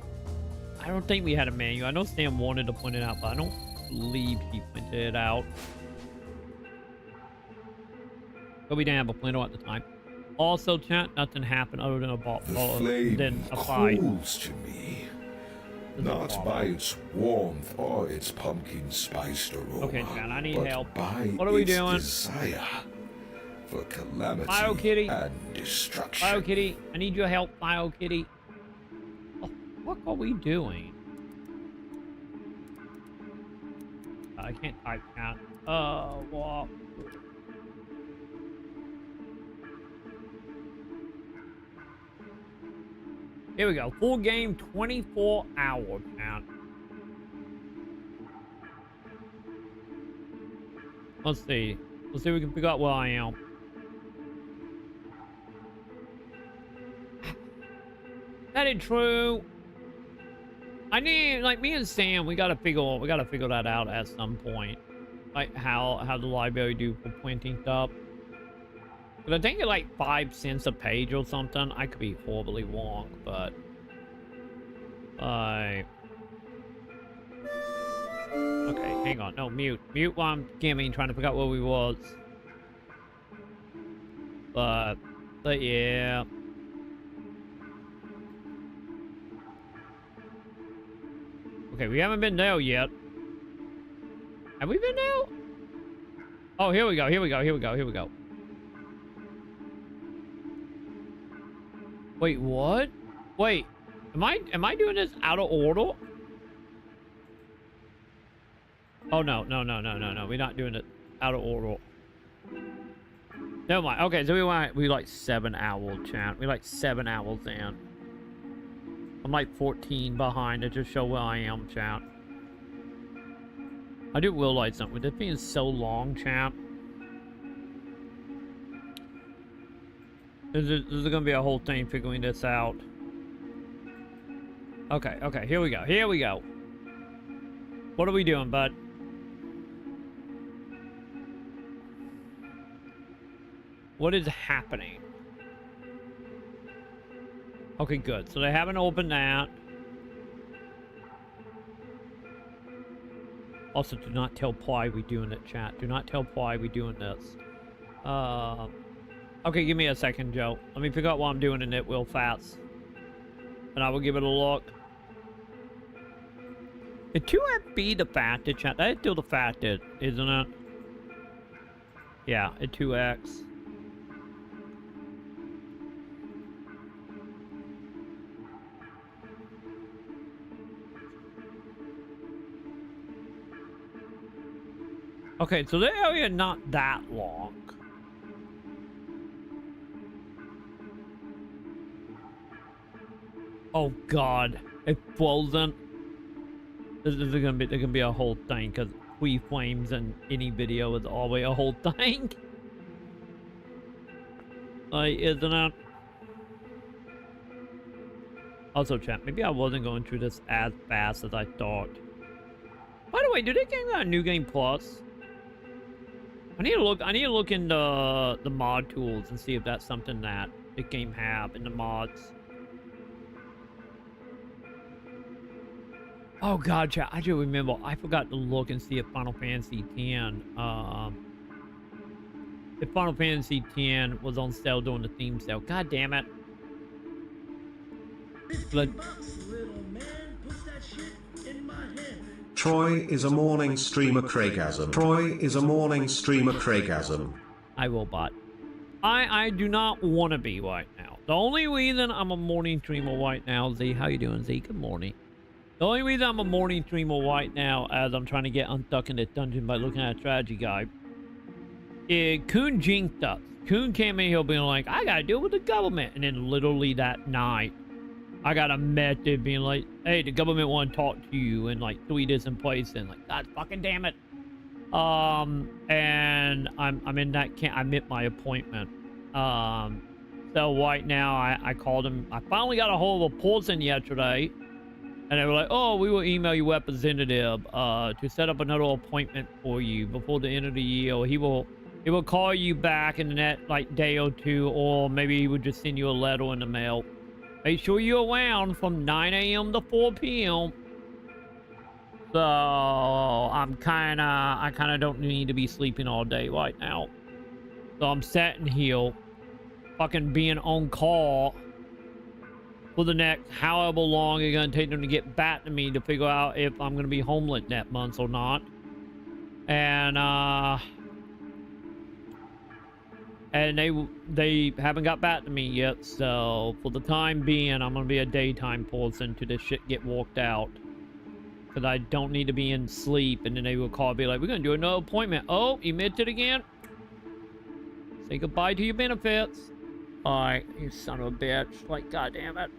don't think we had a manual. I know Sam wanted to print it out, but I don't believe he printed it out. But we didn't have a printer at the time. Also, chat, nothing happened other than a ball, The flame than a fight. calls to me, not by its warmth or its pumpkin spiced aroma, Okay, chat, I need but help. by What are we its doing? desire for calamity Bio Kitty. and destruction. Bio Kitty, I need your help, Bio Kitty. Oh, what are we doing? I can't type chat. What? Here we go. Full game, 24 hour count. Let's see. Let's see if we can figure out where I am. That ain't true. I need, like, me and Sam, we gotta figure that out at some point. Like how the library do for printing stuff. But I think it's like 5 cents a page or something. I could be horribly wrong, but okay, hang on. No, mute while I'm skimming, trying to figure out where we was. But yeah. Okay, we haven't been there yet. Have we been there? Oh, here we go. Wait, what? Wait, am I doing this out of order? Oh no, we're not doing it out of order. Never mind. Okay, so we like 7 hours, chat. We like 7 hours in. I'm like 14 behind to just show where I am, chat. I do realize something. With this being so long, chat. This is gonna be a whole thing figuring this out. Okay, okay, here we go. Here we go. What are we doing, bud? What is happening? Okay, good. So they haven't opened that. Also, do not tell Ply we doing it, chat. Do not tell Ply we doing this. Okay, give me a second, Joe. Let me figure out what I'm doing in it real fast. And I will give it a look. It 2FB the fastest, chat. That is still the fastest, isn't it? Yeah, it 2X. Okay, so the area not that long. Oh God, it's frozen. This is gonna be a whole thing because free flames in any video is always a whole thing. Like, isn't it? Also, chat, maybe I wasn't going through this as fast as I thought. By the way, do they game got a new game plus? I need to look in the mod tools and see if that's something that the game have in the mods. Oh God, chat, I do remember. I forgot to look and see if Final Fantasy X, if Final Fantasy X was on sale during the theme sale. God damn it. Troy is a morning streamer Craigasm. Troy is a morning streamer Craigasm. I will bot. I do not want to be right now. The only reason I'm a morning streamer right now, Z, how you doing, Z? Good morning. The only reason I'm a morning streamer right now, as I'm trying to get unstuck in this dungeon by looking at a strategy guide, is Coon jinxed us. Coon came in here being like, I gotta deal with the government. And then literally that night, I got a message being like, hey, the government want to talk to you in like 3 different places. And like, God fucking damn it. And I'm in that camp. I missed my appointment. So right now I called him. I finally got a hold of a person yesterday. And they were like, oh, we will email you representative to set up another appointment for you before the end of the year. Or he will call you back in the next like day or two, or maybe he would just send you a letter in the mail. Make sure you're around from 9 a.m. to 4 p.m. So I kind of don't need to be sleeping all day right now. So I'm sitting here, fucking being on call for the next however long it's gonna take them to get back to me to figure out if I'm gonna be homeless that month or not. And they haven't got back to me yet, so for the time being I'm gonna be a daytime person till this shit get walked out, because I don't need to be in sleep. And then they will call, be like, we're gonna do another appointment. Oh, you missed it again. Say goodbye to your benefits. Alright, you son of a bitch. Like, god damn it.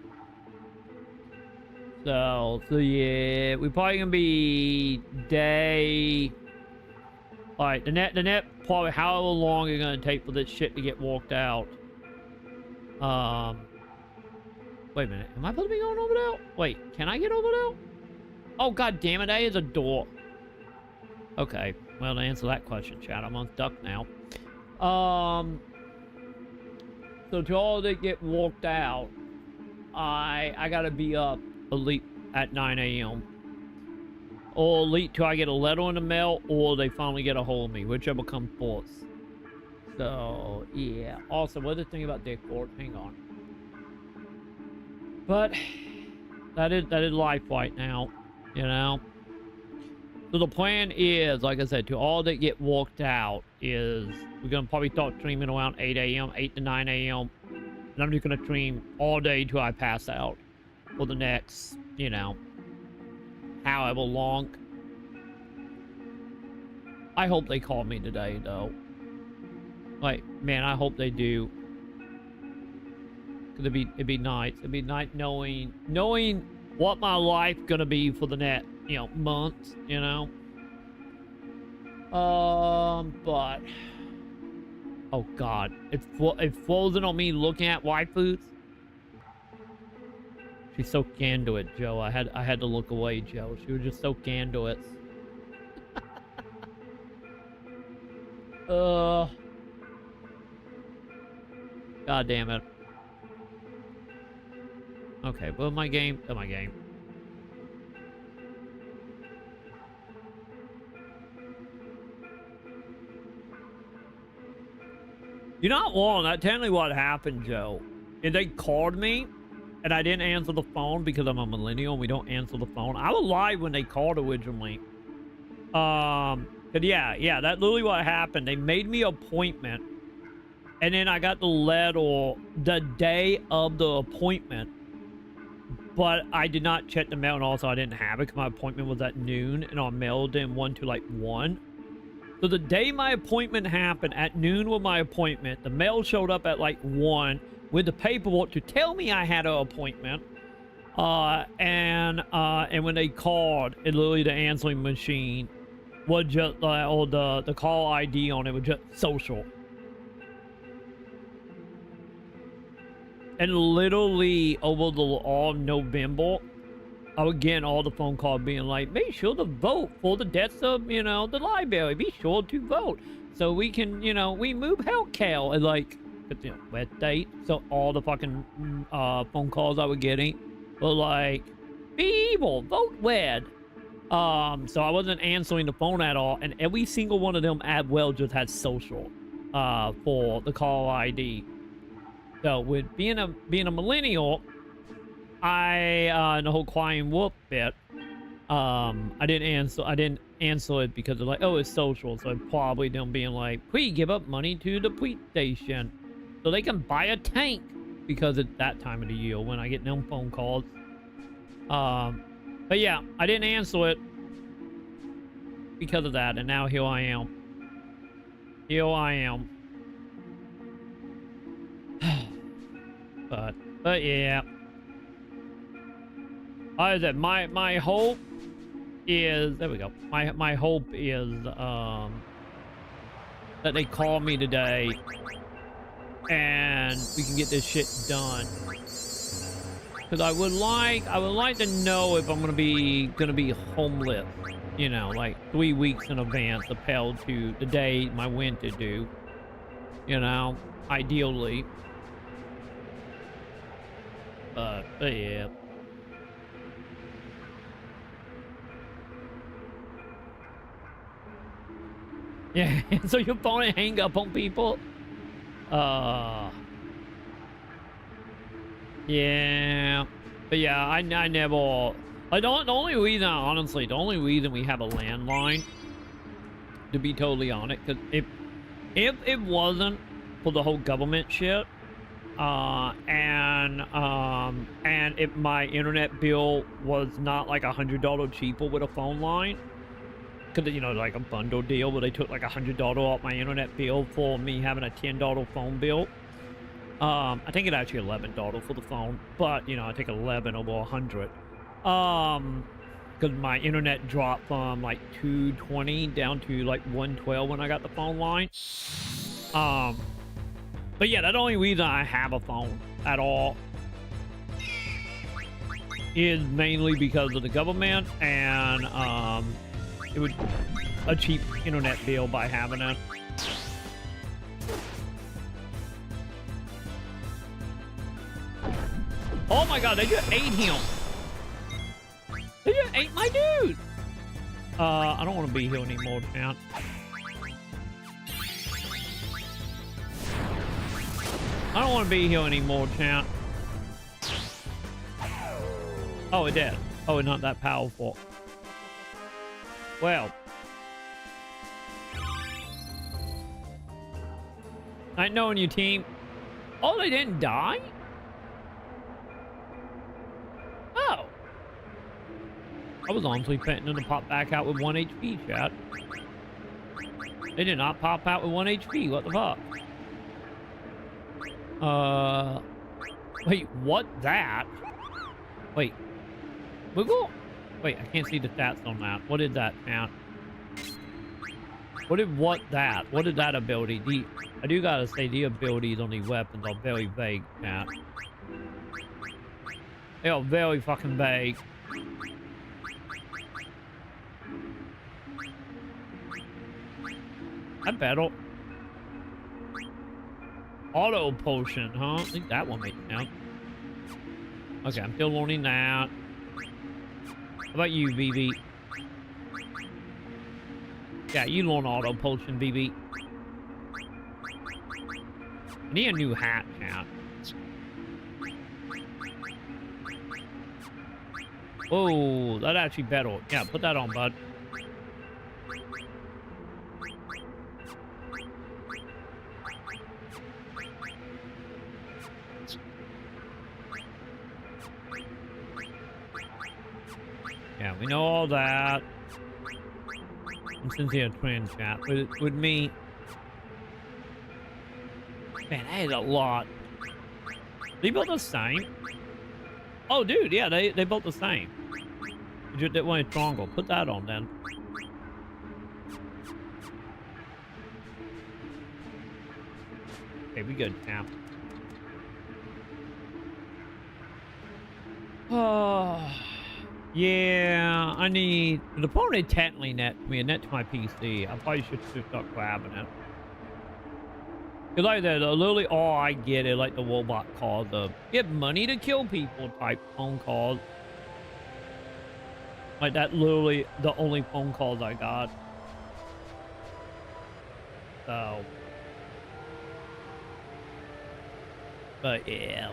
So yeah, we're probably gonna be day. Alright, the net probably however long it's gonna take for this shit to get walked out. Wait a minute, am I supposed to be going over there? Wait, can I get over there? Oh god damn it, that is a door. Okay, well, to answer that question, chat, I'm unstuck now. So to all that get walked out, I gotta be up elite at 9 a.m. or elite till I get a letter in the mail, or they finally get a hold of me, whichever comes first. So yeah. Also, what is the thing about Discord? Hang on. But that is life right now, you know. So the plan is, like I said, to all that get walked out is we're gonna probably start streaming around 8 a.m., 8 to 9 a.m. And I'm just gonna stream all day till I pass out for the next, you know, however long. I hope they call me today, though. Like, man, I hope they do. Cause it'd be nice. It'd be nice knowing what my life gonna be for the next, you know, months, you know. But oh god, it's frozen on me looking at waifus. She's so into it, Joe. I had to look away, Joe. She was just so into it. God damn it. Okay, well, my game. Oh, my game. You're not wrong. That's technically what happened, Joe. And they called me, and I didn't answer the phone because I'm a millennial and we don't answer the phone. I was live when they called originally. But yeah, that's literally what happened. They made me an appointment, and then I got the letter the day of the appointment. But I did not check the mail, and also I didn't have it because my appointment was at noon, and I mailed in one to like 1. So the day my appointment happened, at noon was my appointment. The mail showed up at like 1 with the paperwork to tell me I had an appointment. And when they called, it literally the answering machine was just or the call ID on it was just social. And literally over all of November, I was getting all the phone calls being like, make sure to vote for the debts of, you know, the library. Be sure to vote so we can, you know, we move healthcare. And like, you know, wet date. So all the fucking phone calls I was getting were like, be evil, vote wed. So I wasn't answering the phone at all. And every single one of them as well just had social for the call ID. So with being a millennial, the whole crying wolf bit, I didn't answer it because they're like, oh, it's social. So probably them being like, please give up money to the police station so they can buy a tank, because it's that time of the year when I get them phone calls. But yeah, I didn't answer it because of that, and now here I am. But yeah. I said my hope is, there we go. My hope is that they call me today and we can get this shit done. Cause I would like to know if I'm gonna be homeless, you know, like 3 weeks in advance, appelled to the day my winter due. You know, ideally. But yeah. Yeah, so your phone hang up on people? Yeah. But yeah, I never... the only reason, honestly, the only reason we have a landline, to be totally honest, because if it wasn't for the whole government shit, and if my internet bill was not like $100 cheaper with a phone line, because, you know, like a bundle deal where they took like $100 off my internet bill for me having a $10 phone bill. I think it's actually $11 for the phone, but, you know, I take 11 over 100. Because my internet dropped from like 220 down to like 112 when I got the phone line. But yeah, that's the only reason I have a phone at all is mainly because of the government, and it was a cheap internet bill by having it. Oh my god, they just ate him. They just ate my dude. I don't want to be here anymore, man. I don't want to be here anymore, chat. Oh, it did. Oh, it's not that powerful. Well. Nice knowing you, team. Oh, they didn't die? Oh. I was honestly expecting them to pop back out with 1 HP, chat. They did not pop out with 1 HP. What the fuck? Wait, what that? Wait. Wiggle? Wait, I can't see the stats on that. What did that count? What did that ability? I do gotta say, the abilities on these weapons are very vague, chat. They are very fucking vague. That battle. Auto potion, huh? I think that one makes sense. Okay, I'm still learning that. How about you, BB? Yeah, you learn auto potion, BB. I need a new hat, chat. Oh, that actually better. Yeah, put that on, bud. Yeah, we know all that. I'm sincere twin chat. With me. Man, that is a lot. They built the same. Oh, dude, yeah, they built the same. That one is stronger. Put that on then. Okay, we good, champ. Oh, yeah, I need... The phone is technically net to me, a net to my PC. I probably should just start grabbing it. Because like that, literally all I get is like the robot calls, get money to kill people type phone calls. Like that literally the only phone calls I got. So. But yeah.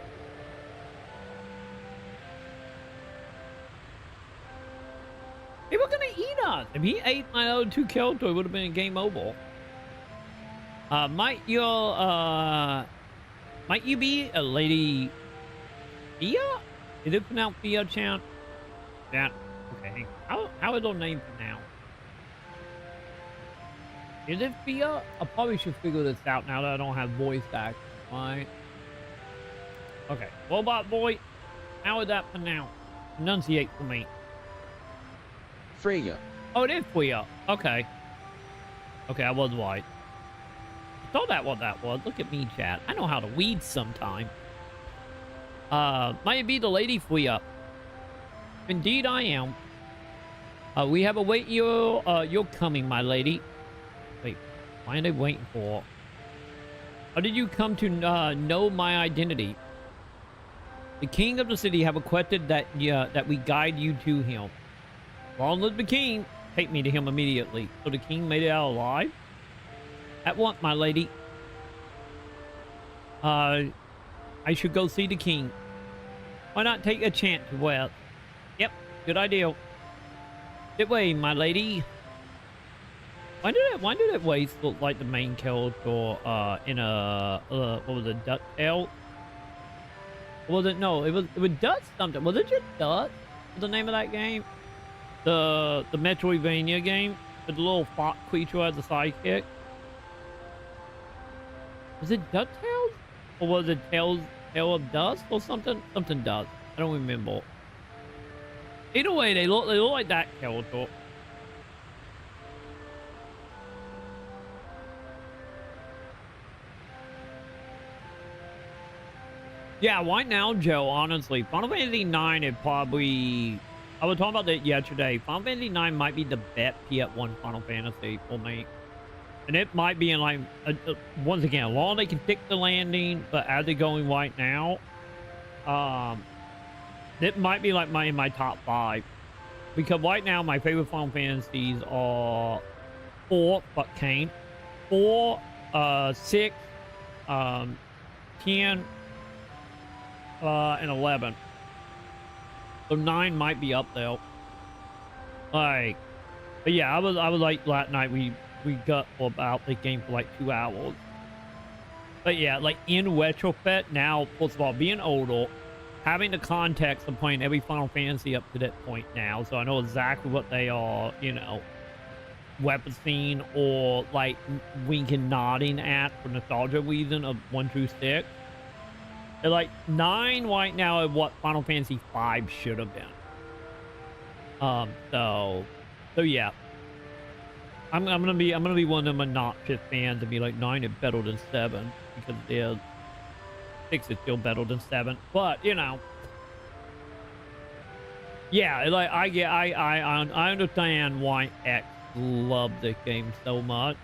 They were gonna eat us. If he ate my other two characters, it would have been a game over. Might you be a lady Fia? Is it pronounced Fia, chat? That okay. How is her name pronounced? Is it Fia? I probably should figure this out now that I don't have voice acting, right? Okay, robot boy, how is that pronounced? Enunciate for me. Freya. Oh, it is Freya. Okay. Okay, I was right. I thought that what that was. Look at me, chat. I know how to weed sometime. Might it be the lady Freya? Indeed, I am. We have await your coming, my lady. Wait, why are they waiting for? How did you come to know my identity? The king of the city have requested that that we guide you to him. Long live the king. Take me to him immediately. So the king made it out alive? At once, my lady. I should go see the king. Why not take a chance? Well, yep, good idea. That way, my lady. Why did it waste look like the main character in a what was it, DuckTales? Was it no? It was Dust something. Was it just Dust? Was the name of that game? The Metroidvania game with the little fox creature as a sidekick. Was it DuckTales? Or was it Tale of Dust or something? Something Dust. I don't remember. Either way, they look like that character. Yeah, why now, Joe? Honestly, Final Fantasy 9 is probably... I was talking about that yesterday. Final Fantasy 9 might be the best PS1 Final Fantasy for me. And it might be in like, once again, long they can stick the landing, but as they're going right now, it might be like in my top 5. Because right now, my favorite Final Fantasies are 4, but Kane, 4, 6, 10, and 11. So 9 might be up there. Like, but yeah, I was like last night we got about the game for like 2 hours. But yeah, like in retrospect now, first of all, being older, having the context of playing every Final Fantasy up to that point now, so I know exactly what they are, you know, referencing or like winking, nodding at for nostalgia reason of 1 through 6. And, like 9 right now is what Final Fantasy 5 should have been. So yeah. I'm gonna be one of them obnoxious fans and be like 9 is better than 7 because they're 6 is still better than 7. But you know, yeah, like I understand why X loved this game so much.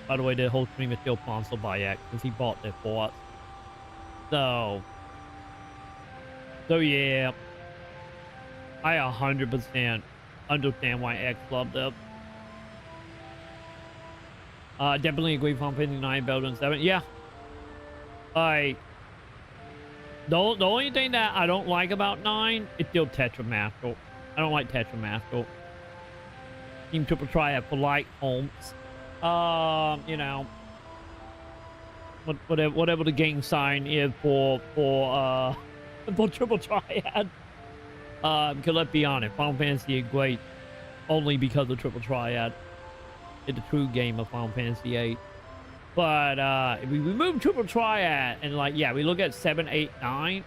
By the way, the whole stream is still sponsored by X because he bought it for us. So yeah, I 100% understand why X loved it. Definitely agree. Final Fantasy 9 better than 7. Yeah. Like, the only thing that I don't like about 9 is still Tetramaster. I don't like Tetramaster. Team Triple Triad for like Holmes. You know, whatever the game sign is for Triple Triad. Because let's be honest, Final Fantasy is great only because of Triple Triad. It's the true game of Final Fantasy VIII. But if we remove Triple Triad and like, yeah, we look at 7, 8, 9.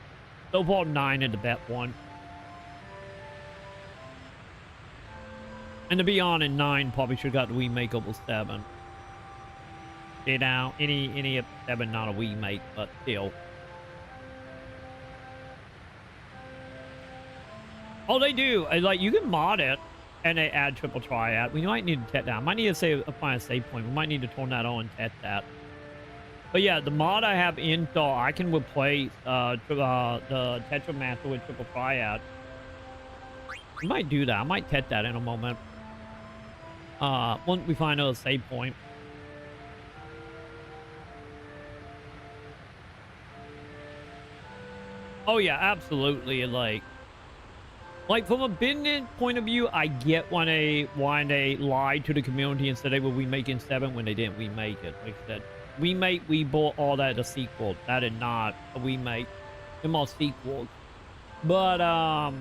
So far 9 is the best one. And to be honest, 9 probably should have got the remake over 7. You know, any of 7 not a remake, but still. Oh, they do. Like, you can mod it, and they add Triple Triad. We might need to test that. I might need to find a save point. We might need to turn that on and test that. But yeah, the mod I have installed, I can replace the Tetramaster with Triple Triad. We might do that. I might test that in a moment. Once we find a save point. Oh yeah, absolutely. Like from a business point of view, I get why they lied to the community and said they were remaking 7 when they didn't remake it. Like I said, we bought all that as a sequel. That is not a remake. They're more sequels. But I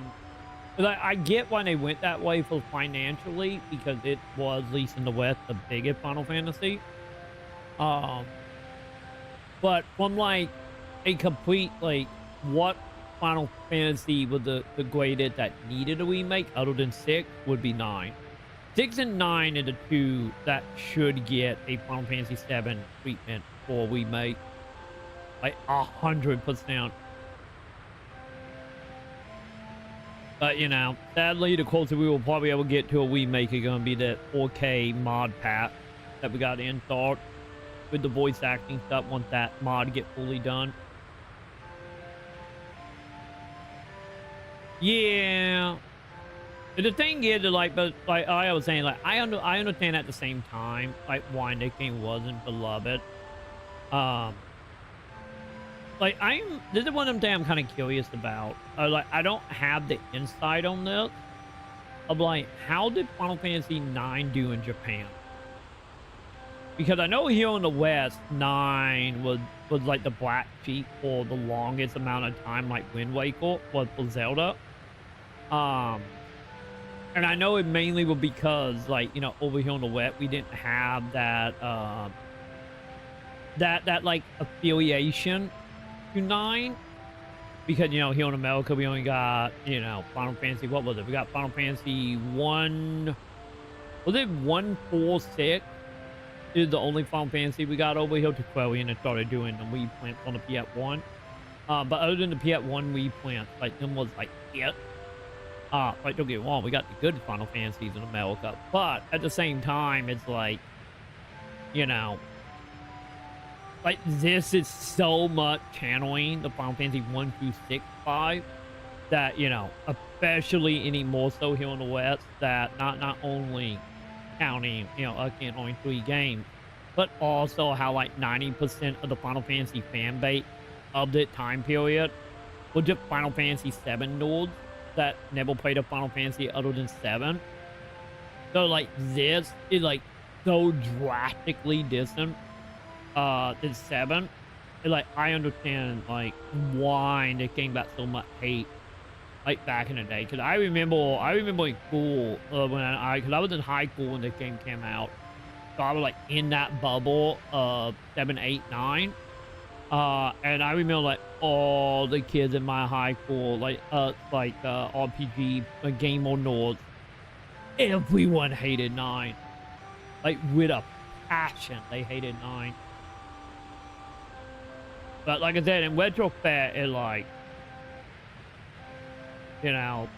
get why they went that way for financially, because it was, at least in the West, the biggest Final Fantasy. But from like a complete like what Final Fantasy was the greatest that needed a remake other than 6 would be 9. 6 and 9 are the 2 that should get a Final Fantasy 7 treatment for remake. Like 100%. But you know, sadly, the closer we will probably ever get to a remake is gonna be the 4K mod pack that we got installed with the voice acting stuff once that mod get fully done. Yeah, the thing is, but I was saying, like I understand at the same time, like why this game wasn't beloved. Like this is one of them things I'm kind of curious about. Like I don't have the insight on this. Of like, how did Final Fantasy 9 do in Japan? Because I know here in the West, 9 was like the black sheep for the longest amount of time, like Wind Waker was for Zelda. And I know it mainly was because, like, you know, over here in the West, we didn't have that, that like affiliation to 9. Because, you know, here in America, we only got, you know, Final Fantasy, what was it? We got Final Fantasy 1, was it 146? Is the only Final Fantasy we got over here to Quellion and started doing the Wii plants on the PS1. But other than the PS1 Wii plants, like, them was like it. Like, don't get me wrong, we got the good Final Fantasies in America. But at the same time, it's like, you know, like, this is so much channeling the Final Fantasy 1 through 6, 5 that, you know, especially any more so here in the West, that not only counting, you know, again, only 3 games, but also how like 90% of the Final Fantasy fan base of that time period were just Final Fantasy 7 nerds that never played a Final Fantasy other than 7. So like this is like so drastically different than 7. And, like, I understand like why this game got so much hate like back in the day, because I remember in school because I was in high school when this game came out, so I was like in that bubble of 7, 8, 9, And I remember like all the kids in my high school, like RPG game or nerds, everyone hated 9. Like with a passion, they hated 9. But like I said, in retrospect, it like, you know,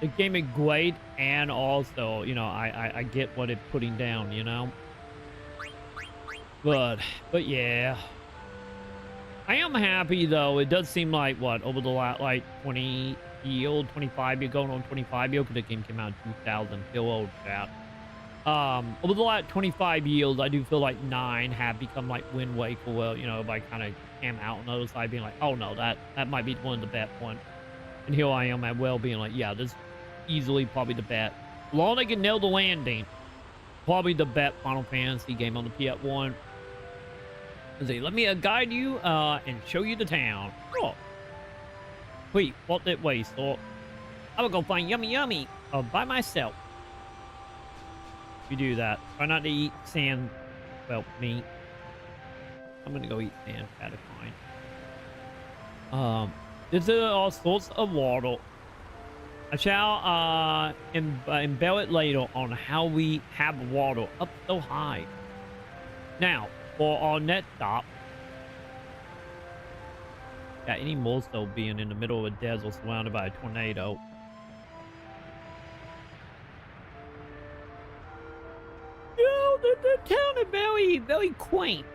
the game is great, and also, you know, I get what it's putting down, you know. But yeah. I am happy though. It does seem like what over the last like 20 years, 25 years, going on 25 years, because the game came out in 2000. Still old chat. Over the last 25 years, I do feel like 9 have become like Wind Waker. Well, you know, by kind of came out on the other side, being like, oh no, that might be one of the best ones. And here I am at well being like, yeah, this is easily probably the best. Long as I can nail the landing, probably the best Final Fantasy game on the PS1. Let's see, let me guide you and show you the town. Oh. Wait, what that way, so I will go find yummy by myself. You do that. Try not to eat sand, well, meat. I'm gonna go eat sand, that'll be fine. This is all sorts of water. I shall embell it later on how we have water up so high. Now, for our next stop, got any more so being in the middle of a desert surrounded by a tornado. You know, the town is very quaint.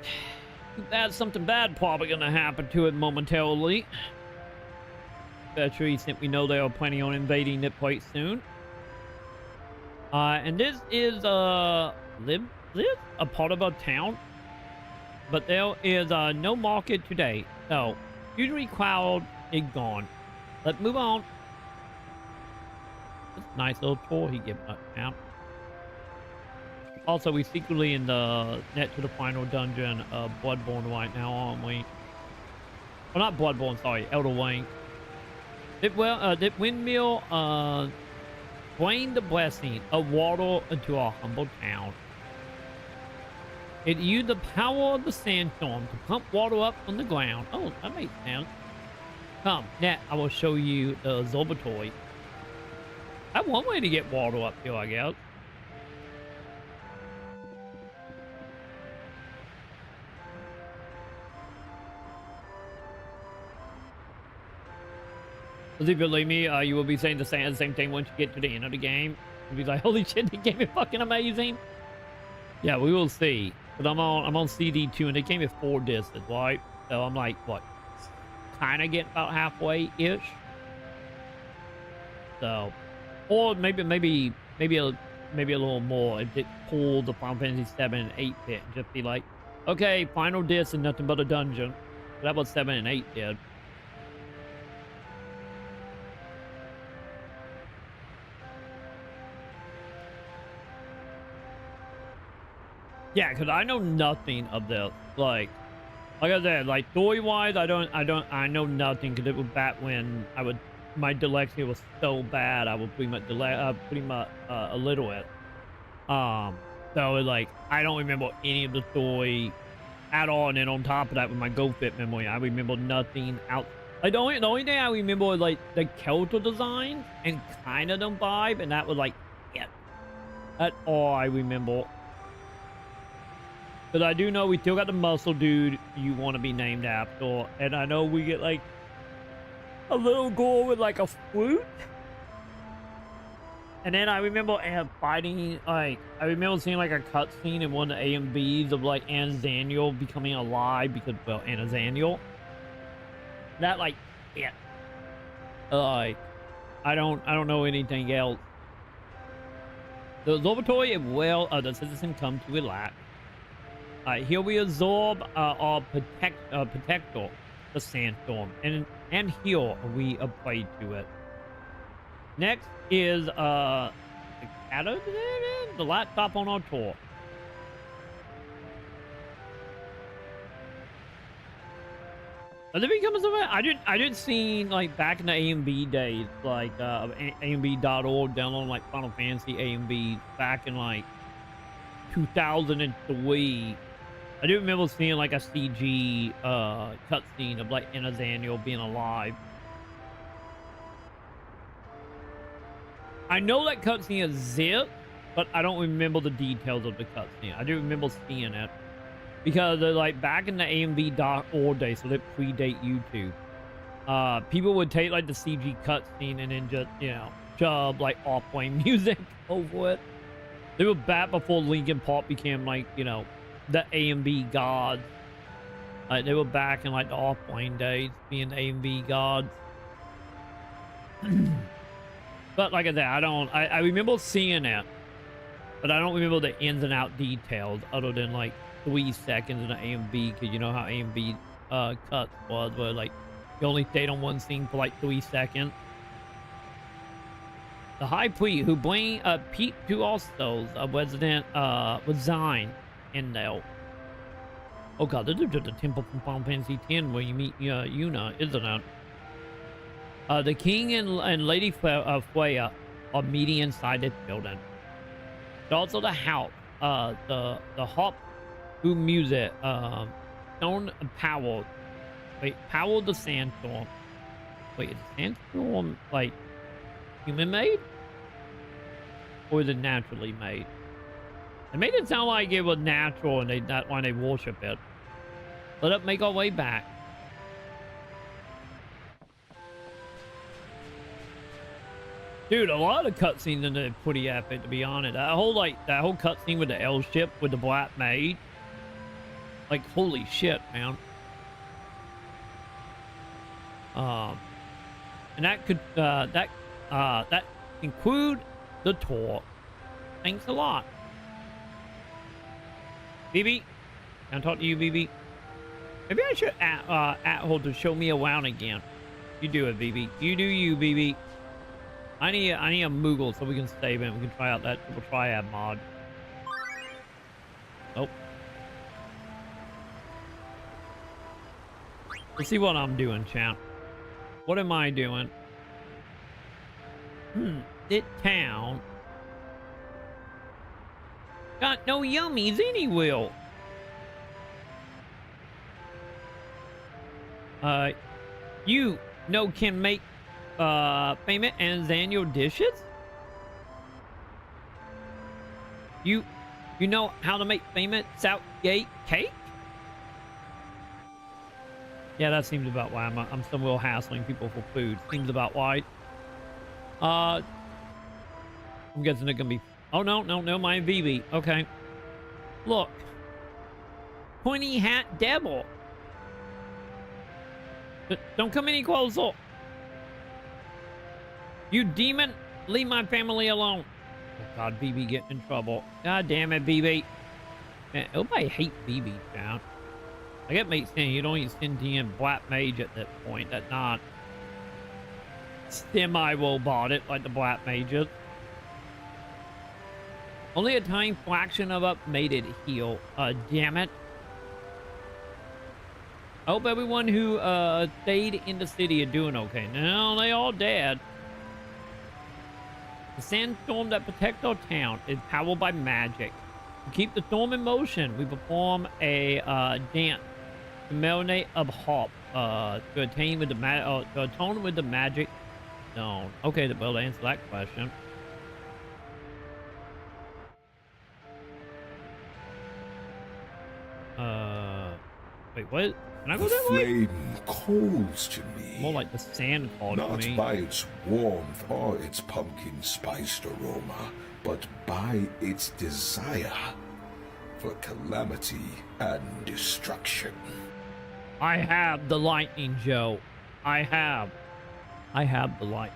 That's something bad probably gonna happen to it momentarily. Especially since we know they are planning on invading it quite soon. And this is a part of a town, but there is no market today. So usually crowd is gone. Let's move on. That's a nice little tour he gave us now. Also, we secretly in the net to the final dungeon of Bloodborne right now, aren't we? Well, not Bloodborne, sorry, Elder Wing. That windmill bring the blessing of water into our humble town. It used the power of the sandstorm to pump water up from the ground. Oh, that makes sense. Come, now I will show you the observatory. That's one way to get water up here, I guess. If you believe me, you will be saying the same thing once you get to the end of the game. You'll be like, holy shit, the game is fucking amazing. Yeah, we will see. But I'm on CD2 and the game is 4 discs, right? So I'm like, what? Kind of getting about halfway-ish. So, or maybe a little more if it pulled the Final Fantasy 7 and 8-bit and just be like, okay, final disc and nothing but a dungeon. But that was 7 and 8 did. Yeah, because I know nothing of this. Like I said, like story-wise, I know nothing because it was back when my dyslexia was so bad, I was pretty much illiterate. So like I don't remember any of the story at all, and then on top of that, with my GoFit memory, I remember nothing out. Like the only thing I remember was like the character design and kind of the vibe, and that was like it. That's all I remember. But I do know we still got the muscle dude you want to be named after. And I know we get like a little girl with like a flute. And then I remember fighting, like, I remember seeing like a cutscene in one of the AMVs of like Anazaniel becoming alive because, well, Anazaniel. That like, yeah. Like, I don't know anything else. The observatory, well, the citizen come to relax. Here we absorb our protector, the sandstorm, and here we apply to it. Next is the laptop on our tour. Has it become something? I didn't see like back in the AMV days, like AMV.org downloading like Final Fantasy AMV back in like 2003. I do remember seeing like a CG cutscene of like Nathaniel being alive. I know that cutscene exists, but I don't remember the details of the cutscene. I do remember seeing it because they're like back in the AMV Dark Order days, so they predate YouTube. People would take like the CG cutscene and then just, you know, shove like off-playing music over it. They were back before Linkin Park became like, you know, the AMV gods. They were back in like the off-playing days, being the AMV gods. But like I said, I remember seeing it, but I don't remember the ins and out details other than like 3 seconds in the AMV, because you know how AMV cuts was, where like you only stayed on one scene for like 3 seconds. The high priest who bring Pete to all souls, a resident resigned in there. Oh god, this is just the temple from Final Fantasy X where you meet Yuna, isn't it? The king and Lady Freya are meeting inside this building. It's also the house, the hop who music, stone power. Wait, power the sandstorm. Wait, is the sandstorm like human made? Or is it naturally made? It made it sound like it was natural and that's why they worship it. Let us make our way back. Dude, a lot of cutscenes in there are pretty epic, to be honest. That whole cutscene with the L ship with the black maid. Like, holy shit, man. And that could that include the tour. Thanks a lot. BB, can I talk to you, BB? Maybe I should at hold to show me around again. You do it, BB. You do you, BB. I need a Moogle so we can save it. We can try out that triple triad mod. Nope. Let's see what I'm doing, champ. What am I doing? This town got no yummies anywhere. You know can make payment and Daniel dishes? You know how to make payment Southgate cake? Yeah, that seems about why I'm somewhere hassling people for food. Seems about right. I'm guessing it can be. Oh no, my BB. Okay. Look. Pointy hat devil. Don't come any closer. You demon, leave my family alone. Oh god, BB getting in trouble. God damn it, BB. Man, everybody hates BB, man. I get me saying you don't even sentient black mage at that point. That's not semi-robotic like the black mages. Only a tiny fraction of up made it heal. Damn it. I hope everyone who stayed in the city are doing okay. No, they all dead. The sandstorm that protects our town is powered by magic. To keep the storm in motion, we perform a dance to marinate of hop to atone with the magic zone. Okay, to well answer that question. Wait, what? Can I go that way? The flame calls to me. More like the sand called to me. Not by its warmth or its pumpkin spiced aroma, but by its desire for calamity and destruction. I have the lightning, Joe. I have the light.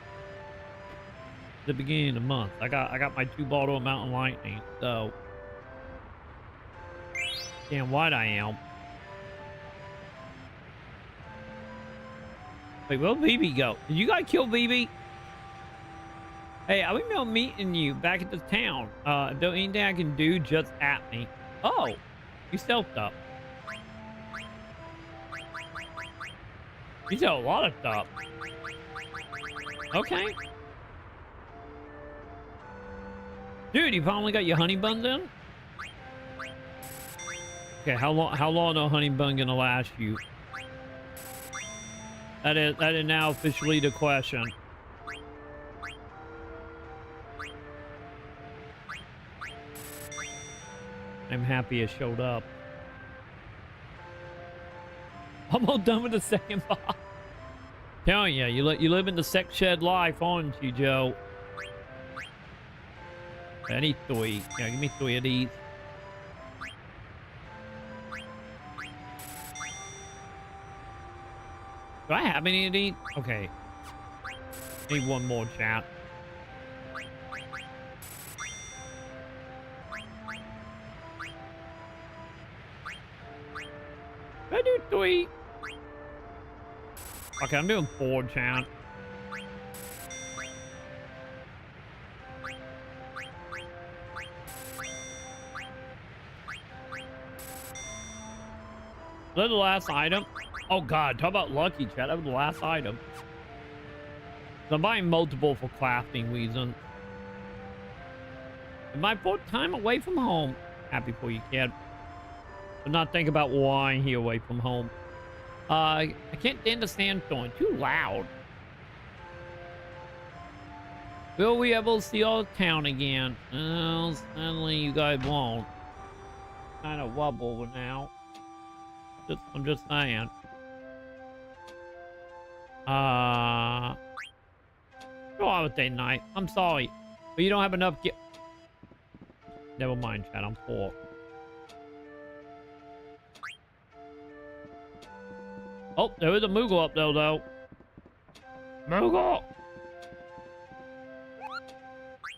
The beginning of the month, I got my 2-bottle of mountain lightning. So, damn white I am. Wait, where'd BB go? Did you guys kill BB? Hey, I remember meeting you back at the town. If there's anything I can do, just at me. Oh, you stealthed up. You did a lot of stuff. Okay. Dude, you finally got your honey buns in? Okay, how long the honey bun gonna last you? That is now officially the question. I'm happy it showed up. Almost done with the second box. Telling you, you live in the sex shed life, aren't you, Joe? I need 3. Yeah, give me 3 of these. Do I have any of these? Okay. Need one more, chat. I do 3. Okay, I'm doing 4, chat. Is that the last item? Oh god, talk about lucky, chat. That was the last item. So I'm buying multiple for crafting reasons. And my 4th time away from home. Happy for you, kid. But not think about why he away from home. I can't stand the sandstorm. Too loud. Will we ever see our town again? Well, sadly you guys won't. Kind of wobble now. I'm just saying. Go out with day night. I'm sorry. But you don't have enough Never mind, chat. I'm poor. Oh, there is a Moogle up there, though. Moogle!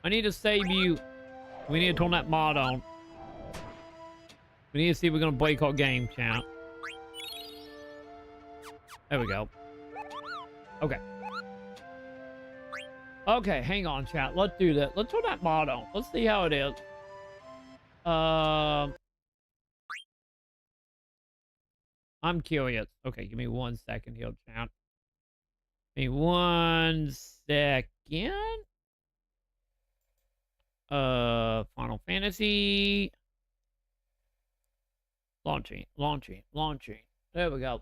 I need to save you. We need to turn that mod on. We need to see if we're going to break our game, chat. There we go. Okay. Okay, hang on, chat. Let's do that. Let's turn that mod on. Let's see how it is. I'm curious. Okay, give me 1 second here, chat. Give me 1 second. Final Fantasy. Launching. There we go.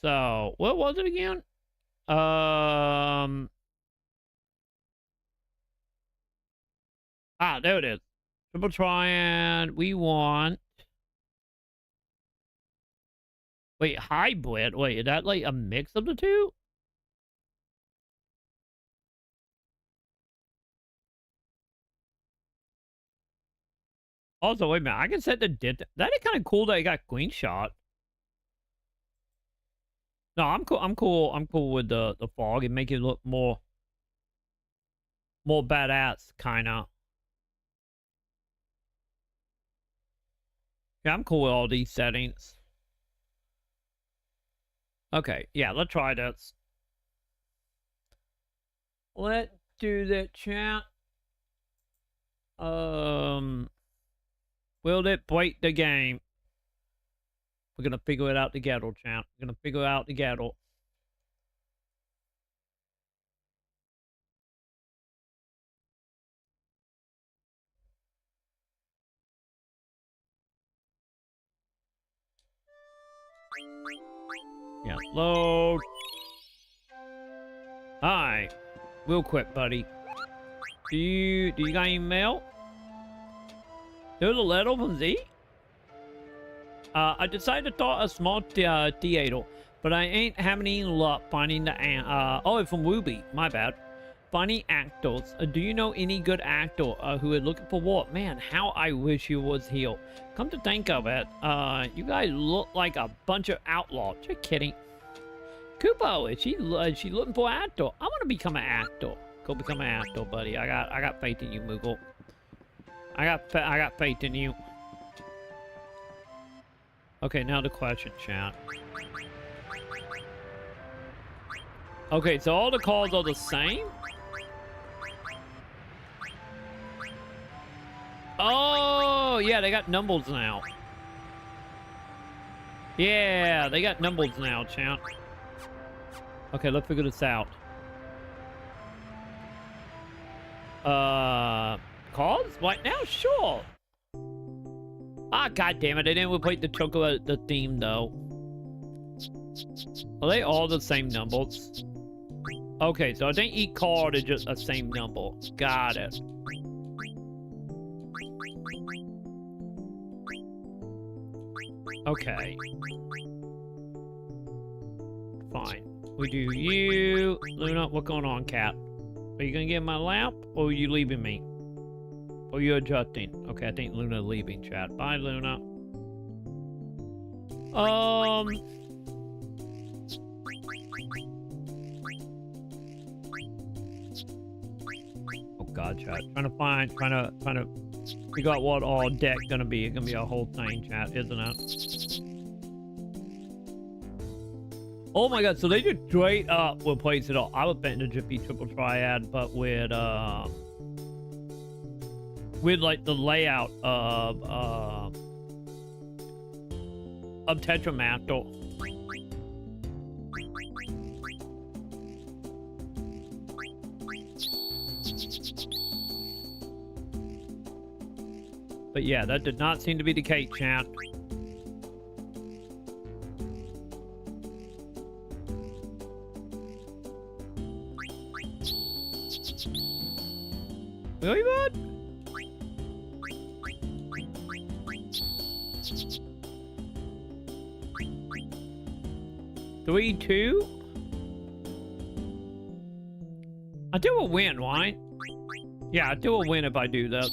So, what was it again? There it is. Triple Triad. We want... Wait, hybrid? Wait, is that like a mix of the two? Also, wait a minute. I can set the distance. That is kind of cool that I got green shot. No, I'm cool. I'm cool with the fog and make it look more badass, kind of. Yeah, I'm cool with all these settings. Okay, yeah, let's try this. Let's do that, chat. Will it break the game? We're gonna figure it out together, chat. We're gonna figure it out together. Yeah, load. Hi. Real quick, buddy. Do you got any mail? There's a letter from Z? I decided to start a small theater, but I ain't having any luck finding the oh, it's from Ruby. My bad. Finding actors. Do you know any good actor who is looking for work? Man, how I wish you was here. Come to think of it, you guys look like a bunch of outlaws. Just kidding. Kupo, is she looking for an actor? I want to become an actor. Go become an actor, buddy. I got faith in you, Moogle. I got faith in you. Okay, now the question, chat. Okay, so all the calls are the same? Oh, yeah, they got numbers now. Yeah, they got numbers now, chat. Okay, let's figure this out. Calls? Right now? Sure. Ah, god damn it! They didn't replace the chocolate the theme though. Are they all the same numbers? Okay, so I think each card is just the same number. Got it. Okay. Fine. We do you. Luna, what's going on, cat? Are you gonna get in my lap, or are you leaving me? Or you adjusting? Okay, I think Luna leaving, chat. Bye, Luna. Oh god, chat. Trying to figure out what our deck gonna be. It's gonna be a whole thing, chat, isn't it? Oh my god, so they just straight up replace it all. I was betting it just be triple triad, but with like the layout of Tetramaster. But yeah, that did not seem to be the case, chat. Really, bud? Three, two? I do a win, right? Yeah, I do a win if I do that.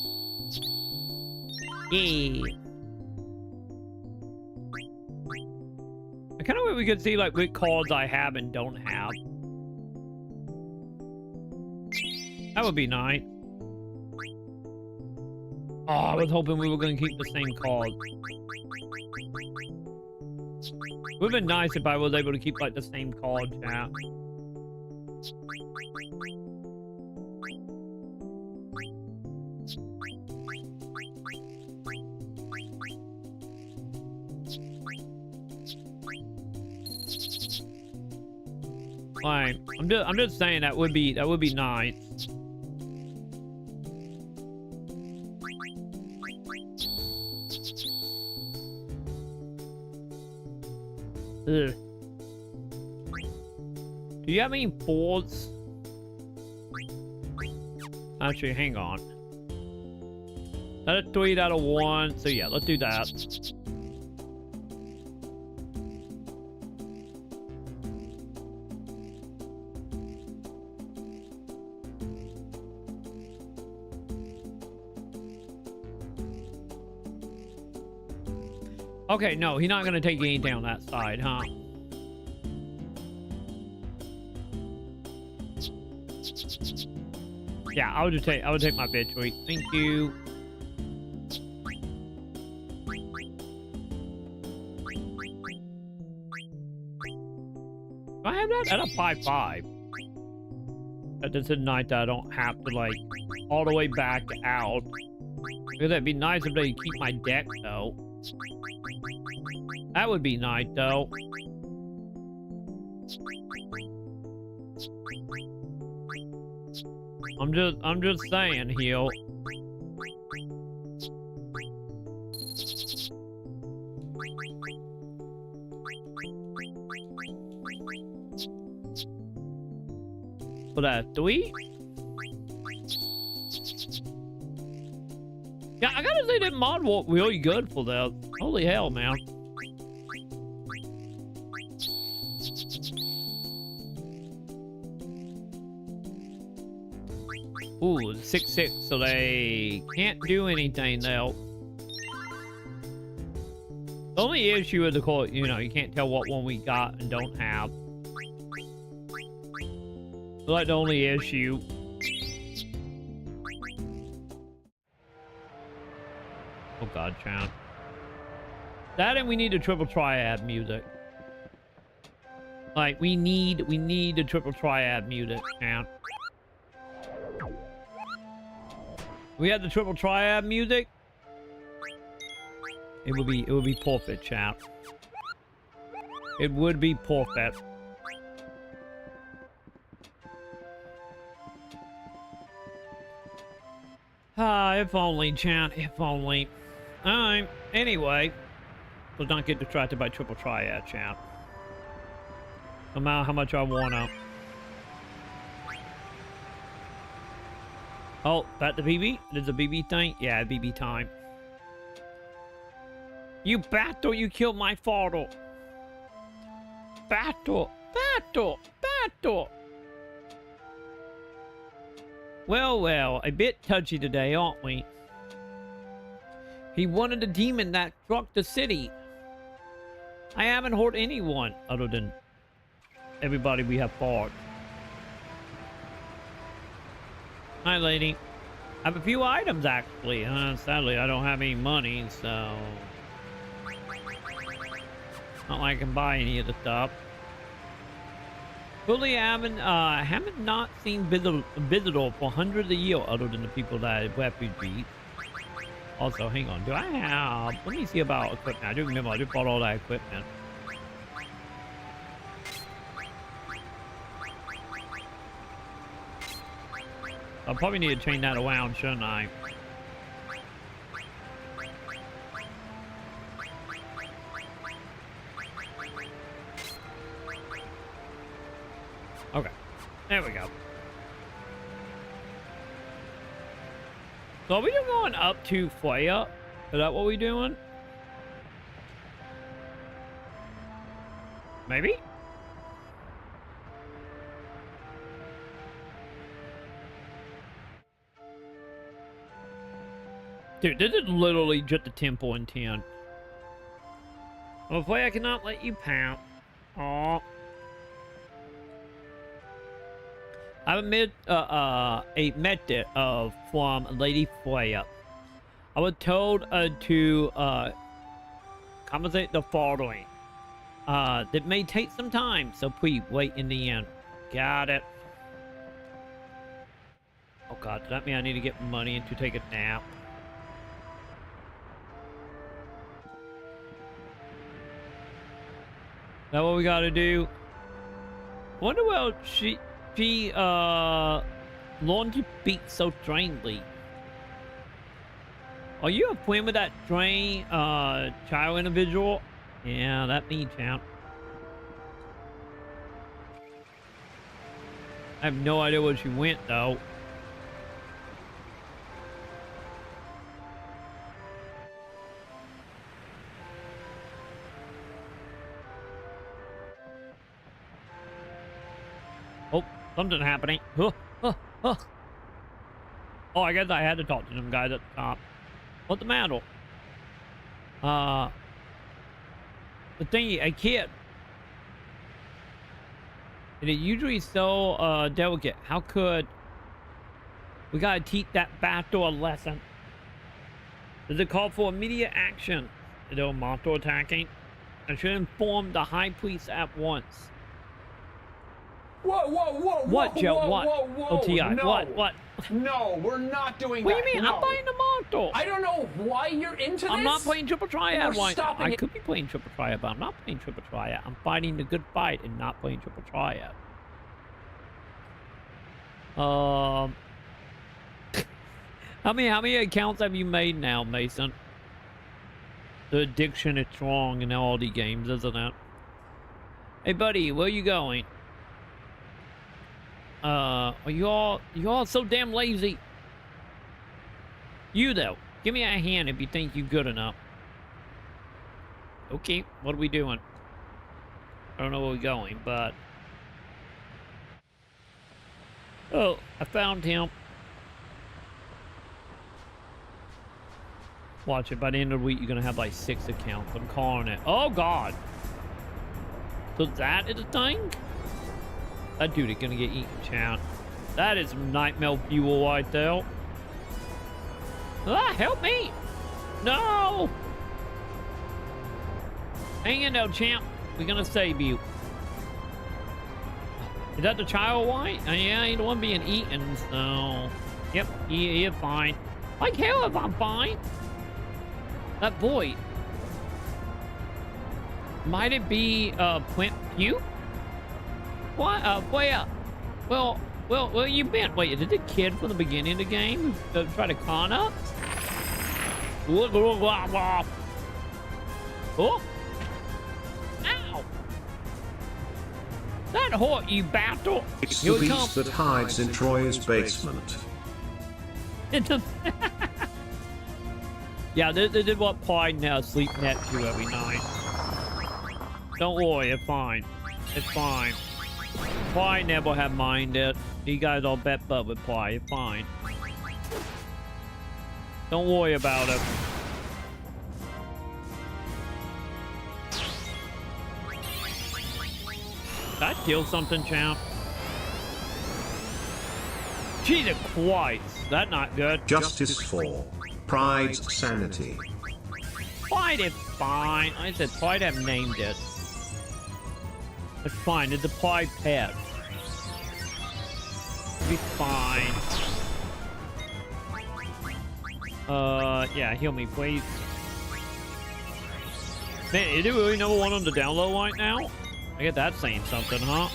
Yeah. I kind of wish we could see like what cards I have and don't have. That would be nice. Oh, I was hoping we were going to keep the same cards. It would have been nice if I was able to keep like the same card, chat. Like, I'm just saying that would be nice. Ugh. Do you have any boards? Actually, hang on. That's a 3 out of 1. So yeah, let's do that. Okay, no, he's not gonna take anything on that side, huh? Yeah, I would take my victory. Thank you. Do I have that at a 5/5? That doesn't night that I don't have to like all the way back out. Because that'd be nice if they keep my deck though. That would be nice, though. I'm just saying, heel. For that 3? Yeah, I gotta say that mod walk really good for that. Holy hell, man. Ooh, 6/6, so they can't do anything though. The only issue with the call, you know, you can't tell what one we got and don't have. Like the only issue. Oh god, chat. That and we need a triple triad music. Like we need the triple triad music, chat. We had the triple triad music. It would be perfect, chat. It would be perfect. Ah, if only, chat. If only. Alright. Anyway, let's not get distracted by triple triad, champ. No matter how much I wanna. Oh, that the BB? There's a BB thing? Yeah, BB time. You battle, you killed my father. Battle, battle, battle. Well, well, a bit touchy today, aren't we? He wanted a demon that struck the city. I haven't heard anyone other than everybody we have fought. Hi, lady. I have a few items, actually. Sadly, I don't have any money, so... not like I can buy any of the stuff. Fully haven't not seen visitor for hundreds of years other than the people that are refugees. Also, hang on. Do I have... let me see about equipment. I do remember I just bought all that equipment. I'll probably need to change that around, shouldn't I? Okay. There we go. So are we just going up to Freya? Is that what we're doing? Maybe? Dude, this is literally just a temple in 10. I'm afraid I cannot let you pout. Aww. I have a method from Lady Freya. I was told to compensate the following. That may take some time, so please wait in the end. Got it. Oh god, does that mean I need to get money and to take a nap? Is that what we gotta do? Wonder what she learned to speak so strangely. Are you a friend with that strange child individual? Yeah, that me, champ. I have no idea where she went though. Oh, something happening. Oh, I guess I had to talk to them guys at the top. What's the matter? The thing, a kid. And it usually so delicate. How could we gotta teach that battle a lesson? Does it call for immediate action? Is there a monster attacking? I should inform the high priest at once. Whoa, whoa, whoa, What, Joe? whoa, What? whoa, whoa, OTI. no. What? No, we're not doing What that. do you mean? No. I'm buying the monster. I don't know why you're into this. I'm not playing triple triad. We're Why? stopping I it. could be playing triple triad, but I'm not playing triple triad. I'm fighting the good fight and not playing triple triad. How many accounts have you made now, Mason? The addiction is strong in all the games, isn't it? Hey, buddy, where you going? Are you all so damn lazy? You though, give me a hand if you think you're good enough. Okay, what are we doing? I don't know where we're going, but... oh, I found him. Watch it, by the end of the week, you're gonna have like 6 accounts. I'm calling it. Oh, God. So that is a thing? That dude is gonna get eaten, chat. That is some nightmare fuel right there. Ah, help me! No! Hang in there, champ. We're gonna save you. Is that the child white? Yeah, he's the one being eaten, so... yep, he is fine. Like hell if I'm fine. That boy. Might it be, Plant Pew? What? Where? Well, you been? Wait, is it the kid from the beginning of the game who tried to con us? Oh! Ow! That hurt, you bastard! It's Here the we beast that hides in Troy's basement. Yeah, this is what Pride now sleep next to every night. Don't worry, it's fine. It's fine. Pride never have minded. You guys all bet but with Pride. It's fine. Don't worry about it. Did I kill something, champ? Jesus Christ. That's not good. Justice for Pride's sanity. Pride is fine. I said Pride have named it. It's fine. It's a Pride pet. It'll be fine. Yeah, heal me, please. Man, is it really number one on the download right now? I get that saying something, huh?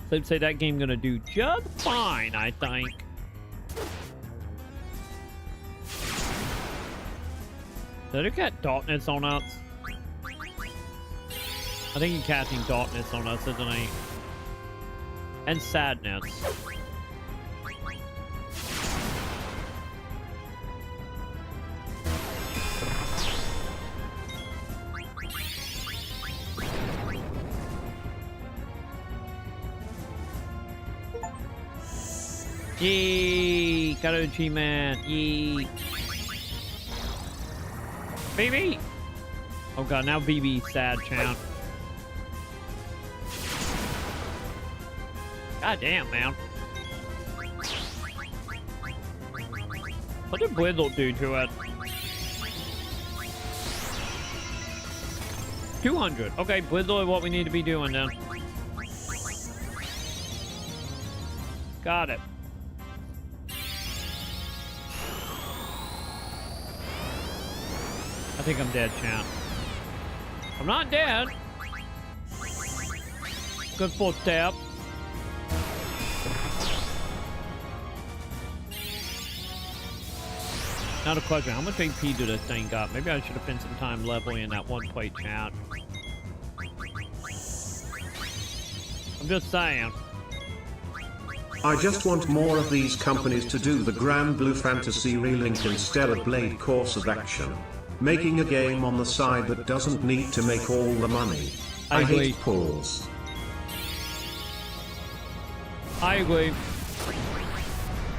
So I'd say that game gonna do just fine, I think. Did it get darkness on us? I think he's casting darkness on us, isn't he? And sadness. Yee! Got an achievement! Yee! BB! Oh god, now BB sad, champ. God damn, man. What did Blizzle do to it? 200. Okay, Blizzle is what we need to be doing then. Got it. I think I'm dead, champ. I'm not dead. Good full step. Now the question, how much AP do this thing got? Maybe I should have spent some time leveling in that one plate, chat. I'm just saying. I just want more of these companies to do the Grand Blue Fantasy relink instead of Blade Course of Action. Making a game on the side that doesn't need to make all the money. I hate pulls. I agree.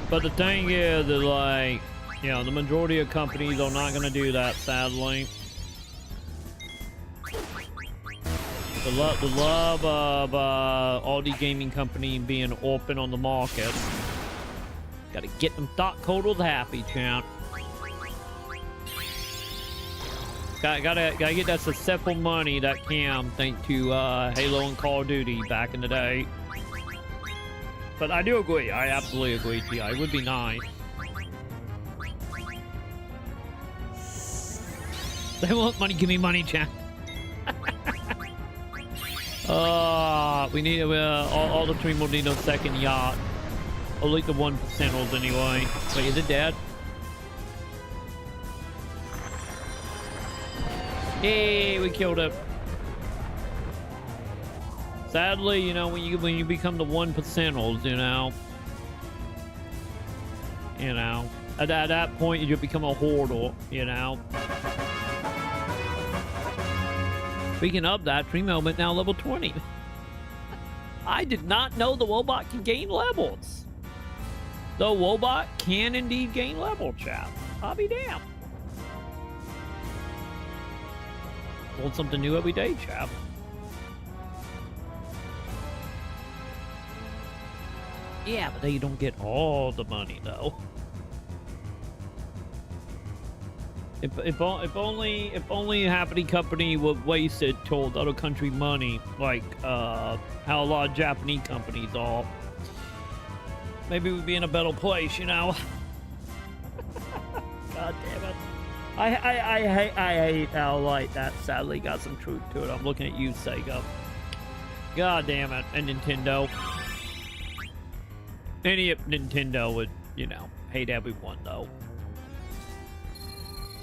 But the thing is that, like, you know, the majority of companies are not going to do that, sadly. The love of all the gaming company being open on the market. Gotta get them stockholders happy, champ. Gotta get that successful money that Cam thanks to Halo and Call of Duty back in the day. But I do agree. I absolutely agree, T.I. It would be nice. They want money, give me money, champ. We need all the team will need a second yacht. Or like the 1%ers anyway. Wait, is it dead? Hey, we killed it. Sadly, you know, when you become the 1%ers, you know, at that point you become a hoarder, you know. Speaking of that, Dream Element now level 20. I did not know the Wobot can gain levels. The Wobot can indeed gain level, chap. I'll be damned. Learn something new every day, chap. Yeah, but they don't get all the money, though. If only Happy Company would waste it toward other country money, like how a lot of Japanese companies are, maybe we'd be in a better place, you know. God damn it! I hate how like that. Sadly, got some truth to it. I'm looking at you, Sega. God damn it, and Nintendo. Any Nintendo would, you know, hate everyone though.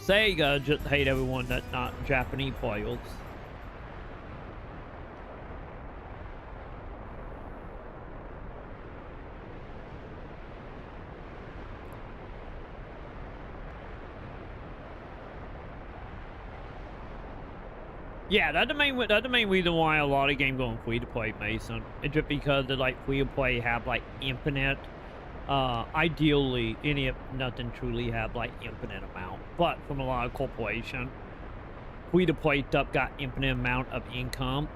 Sega just hate everyone that's not Japanese players. Yeah, that's the main reason why a lot of games going free to play, Mason. It's just because the like free to play have like infinite. Ideally, nothing truly have like infinite amount, but from a lot of corporation, free to play stuff got infinite amount of income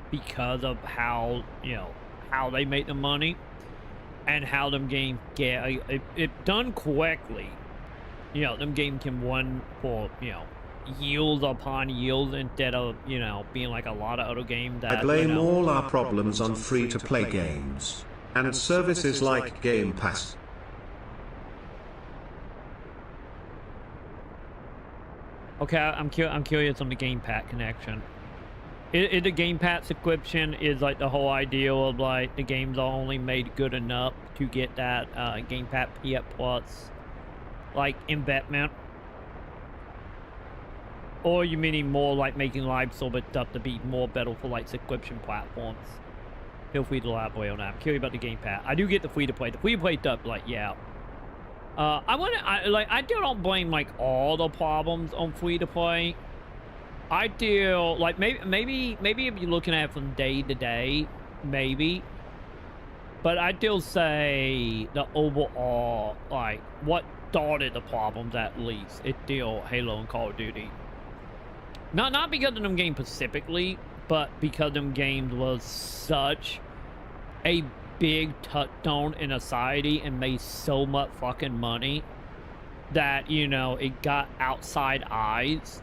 because of how how they make the money and how them games get if done correctly. Them games can run for yields upon yields instead of being like a lot of other games that I blame all our problems on free-to-play games and services like Game Pass. Okay, I'm curious on the Game Pass connection. Is the Game Pass subscription is like the whole idea of like the games are only made good enough to get that Game Pass PS Plus like investment? Or you meaning more like making live service stuff to be more better for like subscription platforms? Feel free to elaborate on that. I'm curious about the Game Pass. I do get the free to play. The free to play stuff, like yeah. I still don't blame like all the problems on free to play. I feel like maybe if you're looking at it from day to day, maybe. But I still say the overall like what started the problems at least. It's still Halo and Call of Duty. Not because of them games specifically, but because them games was such a big touchstone in society and made so much fucking money that it got outside eyes.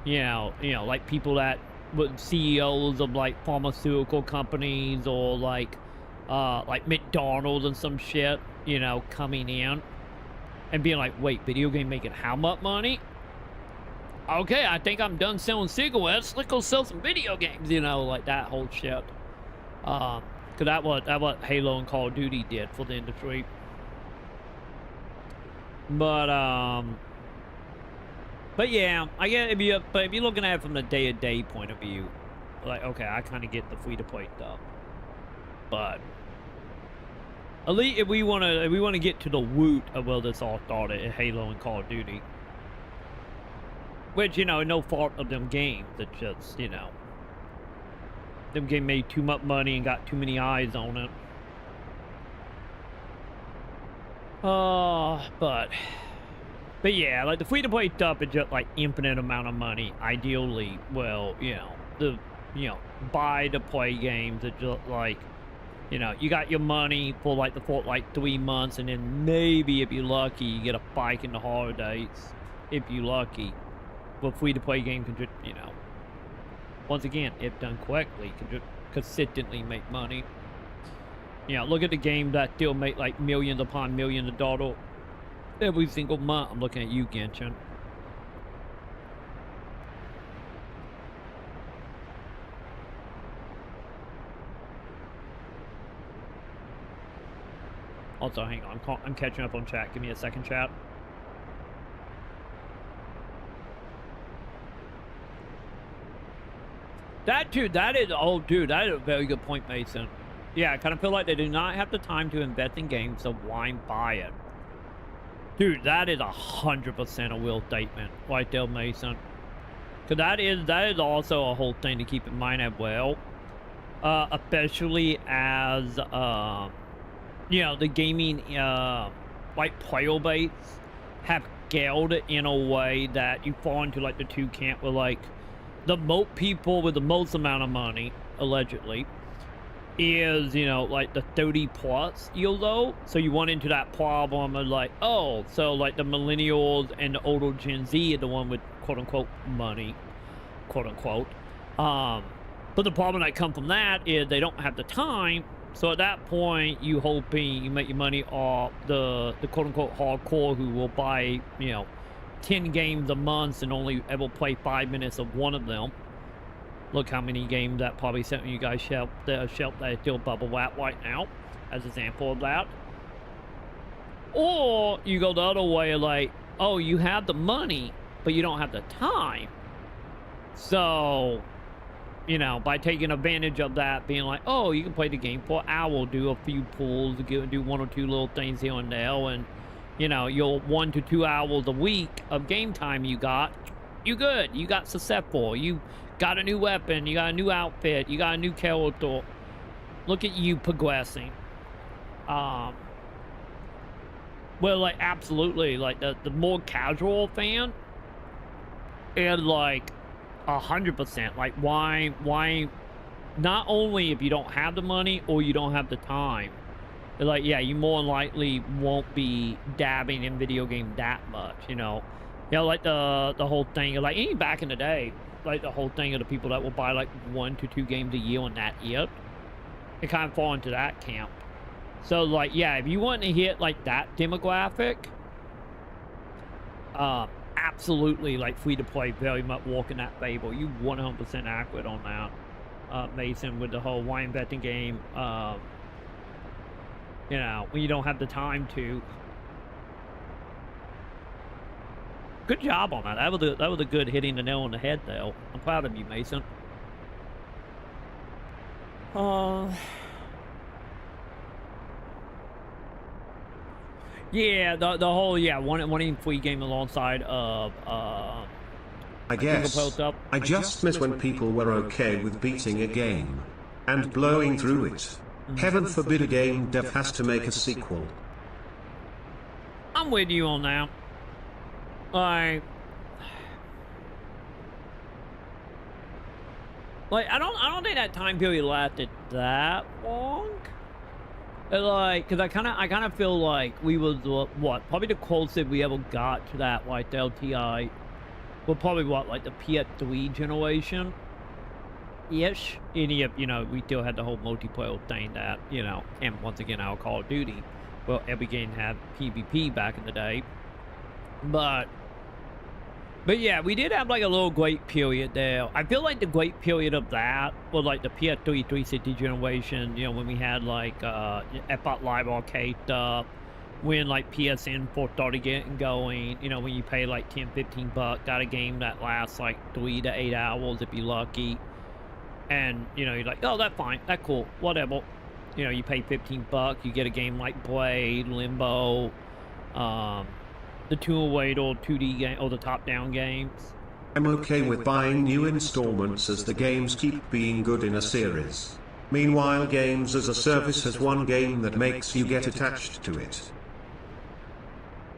Like people that were CEOs of like pharmaceutical companies or like McDonald's and some shit, coming in and being like, wait, video game making how much money? Okay, I think I'm done selling cigarettes. Let's go sell some video games, like that whole shit. Cause that what Halo and Call of Duty did for the industry. But yeah, I get if you're looking at it from the day-to-day point of view, like okay, I kind of get the free-to-play stuff. But at least if we wanna get to the root of where this all started in Halo and Call of Duty. Which, no fault of them games. It's just, them game made too much money and got too many eyes on it. But yeah, like the free-to-play stuff is just like infinite amount of money. Ideally, well, buy to play games. It's just like, you got your money for like the first like 3 months, and then maybe if you're lucky, you get a bike in the holidays. If you're lucky. Well, free-to-play game can just, once again, if done correctly, can just consistently make money. Look at the game that still make like millions upon millions of dollars every single month. I'm looking at you, Genshin. Also, hang on, I'm catching up on chat. Give me a second, chat. That is a very good point, Mason. Yeah, I kind of feel like they do not have the time to invest in games, so why buy it? Dude, that is 100% a real statement right there, Mason. Because that is also a whole thing to keep in mind as well. Especially as, the gaming, like, player base have scaled in a way that you fall into, like, the two camp where, like, the most people with the most amount of money, allegedly, is, like the 30 plus years old. So you run into that problem of like, oh, so like the millennials and the older Gen Z are the one with quote unquote money, quote unquote. But the problem that comes from that is they don't have the time. So at that point, you make your money off the quote unquote hardcore who will buy, 10 games a month and only ever play 5 minutes of one of them. Look how many games that probably sent you guys shelf that is still bubble wrap right now, as an example of that. Or you go the other way, like, oh, you have the money, but you don't have the time. So, you know, by taking advantage of that, being like, oh, you can play the game for an hour, do a few pulls, do 1 or 2 little things here and there, and, you know, your 1 to 2 hours a week of game time you got, you good. You got successful. You got a new weapon. You got a new outfit. You got a new character. Look at you progressing. Well, like, absolutely, like, the more casual fan, and, like, 100%, like, why, not only if you don't have the money or you don't have the time, like, yeah, you more than likely won't be dabbing in video game that much, you know, like, the whole thing, like, even back in the day, like, the whole thing of the people that will buy, like, 1 to 2 games a year on that it kind of fall into that camp. So, like, yeah, if you want to hit, like, that demographic, absolutely, like, free-to-play very much walking that fable. You 100% accurate on that, Mason, with the whole why invest in game, you know, when you don't have the time to. Good job on that. That was a good hitting the nail on the head, though. I'm proud of you, Mason. Yeah, the whole, yeah, wanting free game alongside of, I guess, I just miss when people were okay with beating a game and blowing through it. Heaven forbid a game dev has to make a sequel. I'm with you on that. Like, I don't think that time period lasted that long. Like, cause I kind of feel like we was what, probably the closest we ever got to that, like, the LTI, well, probably what, like, the PS3 generation ish. And yet, you know, we still had the whole multiplayer thing that, you know, and once again, our Call of Duty, well, every game had PvP back in the day, but yeah, we did have, like, a little great period there. I feel like the great period of that was, like, the PS3 360 generation, you know, when we had, like, Xbox Live Arcade stuff, when, like, PSN first started getting going, you know, when you pay, like, 10, 15 bucks, got a game that lasts, like, 3 to 8 hours if you're lucky, and, you know, you're like, oh, that's fine, that's cool, whatever. You know, you pay 15 bucks, you get a game like Blade, Limbo, the Tomb Raider 2D game, or the top-down games. I'm okay with buying new installments as the games keep being good in a series. Meanwhile, games as a service has one game that makes you get attached to it.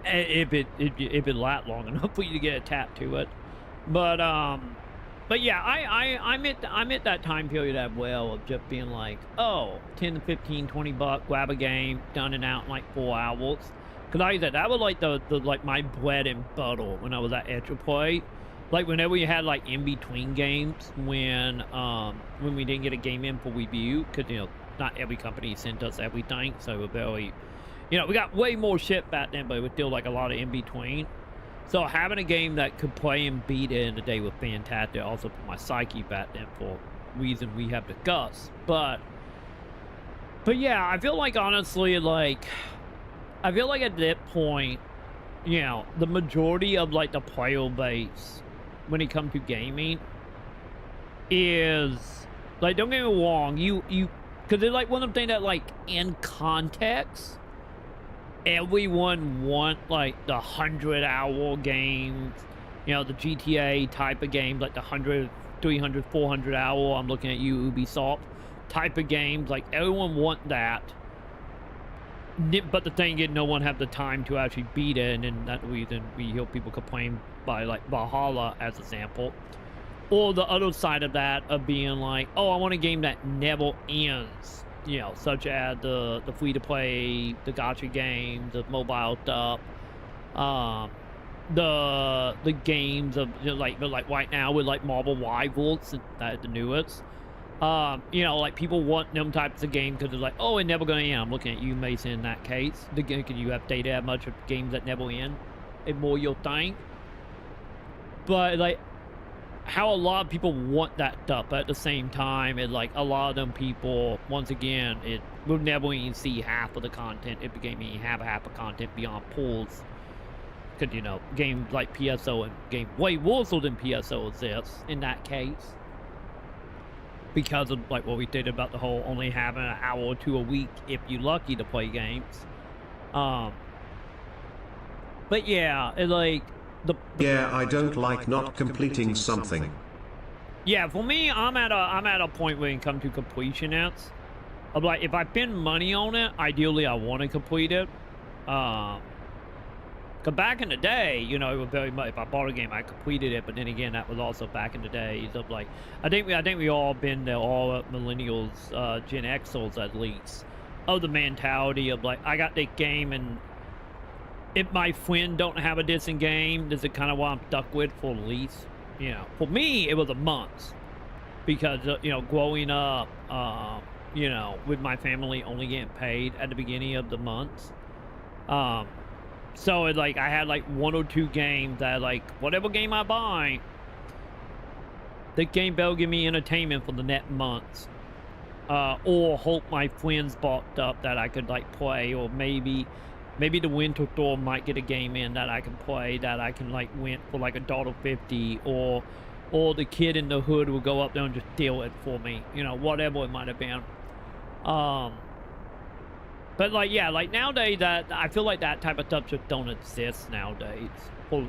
If it lasts long enough for you to get attached to it, but yeah, I'm at that time period as well of just being like, oh, 10 to 15, 20 bucks, grab a game, done and out in like 4 hours. Cause like I said, that was like the like my bread and butter when I was at Extra Play. Like whenever we had like in between games when we didn't get a game in for review, cause you know not every company sent us everything, so we're very, you know, we got way more shit back then, but it was still like a lot of in between. So having a game that could play and beat it in the day was fantastic. Also for my psyche back then for reason we have discussed. But yeah, I feel like honestly, like I feel like at that point, you know, the majority of like the player base when it comes to gaming is like, don't get me wrong, you because they're like one of the things that like in context, everyone want like the 100-hour games, you know, the GTA type of games, like the 100, 300, 400 hour, I'm looking at you, Ubisoft type of games, like everyone want that. But the thing is, no one have the time to actually beat it, and then that reason we hear people complain by like Valhalla as example. Or the other side of that of being like, oh, I want a game that never ends, you know, such as the free-to-play, the gacha games, the mobile stuff, the games of, you know, like right now with like Marvel Rivals, that the newest. You know, like people want them types of games because they're like, oh, it never gonna end. I'm looking at you, Mason, in that case. Can you update that much of games that never end? It's more your thing. But like, how a lot of people want that stuff, but at the same time, it's like a lot of them people, once again, we'll never even see half of the content. It became even half of content beyond pools. Because, you know, games like PSO and game way worse than PSO exists in that case. Because of, like, what we did about the whole only having an hour or two a week if you're lucky to play games. But yeah, it, like, yeah, I don't like not completing something. Yeah, for me, I'm at a point where it comes to completion it's. I'm like, if I spend money on it, ideally I want to complete it. Cause back in the day, you know, it was very much, if I bought a game, I completed it. But then again, that was also back in the days of like, I think we all been there, all millennials, Gen Xers at least, of the mentality of like, I got this game, and if my friend don't have a decent game, this is kind of what I'm stuck with for at least, you know. For me, it was a month because you know, growing up, you know, with my family only getting paid at the beginning of the month. So it's like I had like 1 or 2 games that like whatever game I buy, the game better give me entertainment for the next month. Or hope my friends bought up that I could like play, or maybe the winter store might get a game in that I can play, that I can like rent for like $1.50, or the kid in the hood will go up there and just deal it for me, you know, whatever it might have been. But like, yeah, like nowadays, that I feel like that type of stuff just don't exist nowadays.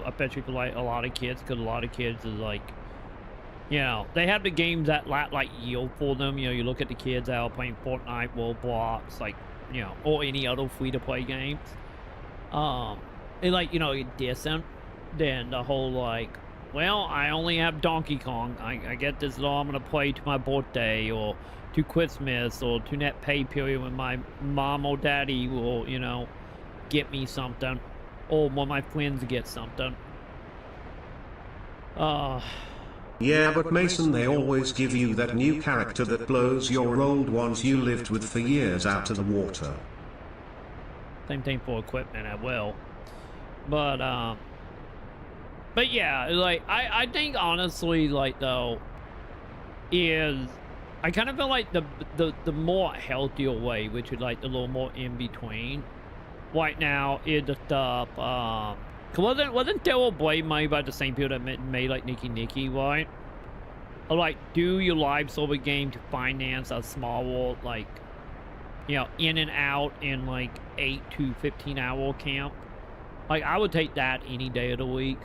Especially for like a lot of kids, because a lot of kids is like, you know, they have the games that like yield for them. You know, you look at the kids that are playing Fortnite, Roblox, like, you know, or any other free-to-play games. They like, you know, it's decent. Then the whole like, well, I only have Donkey Kong. I get this is all I'm gonna play to my birthday, or to Christmas, or to net pay period when my mom or daddy will, you know, get me something, or when my friends get something. Yeah, but Mason, they always give you that new character that blows your old ones you lived with for years out of the water. Same thing for equipment as well. But yeah, like, I think honestly, like, though, is I kind of feel like the more healthier way, which is like the little more in between right now, is the stuff, wasn't Devil Blade made by the same people that made like Nicky, right? Or like, do your live server game to finance a small, like, you know, in and out in like 8 to 15 hour camp. Like, I would take that any day of the week.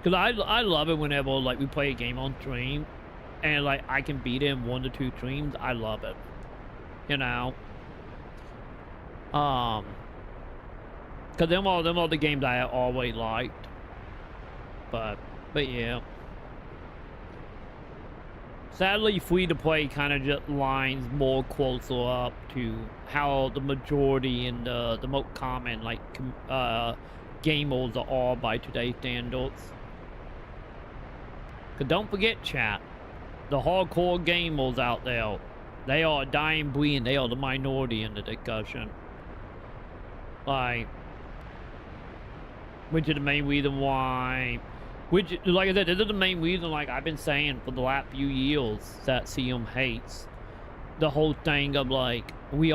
Cause I love it whenever like we play a game on stream, and like I can beat it in 1 to 2 streams. I love it. You know. Cause them are the games I always liked. But yeah. Sadly, free to play kind of just lines more closer up to how the majority and the most common like gamers are by today's standards. Cause don't forget, chat, the hardcore gamers out there, they are a dying breed, and they are the minority in the discussion. Like, which is the main reason why, which, like I said, this is the main reason, like I've been saying for the last few years, that CM hates the whole thing of like, we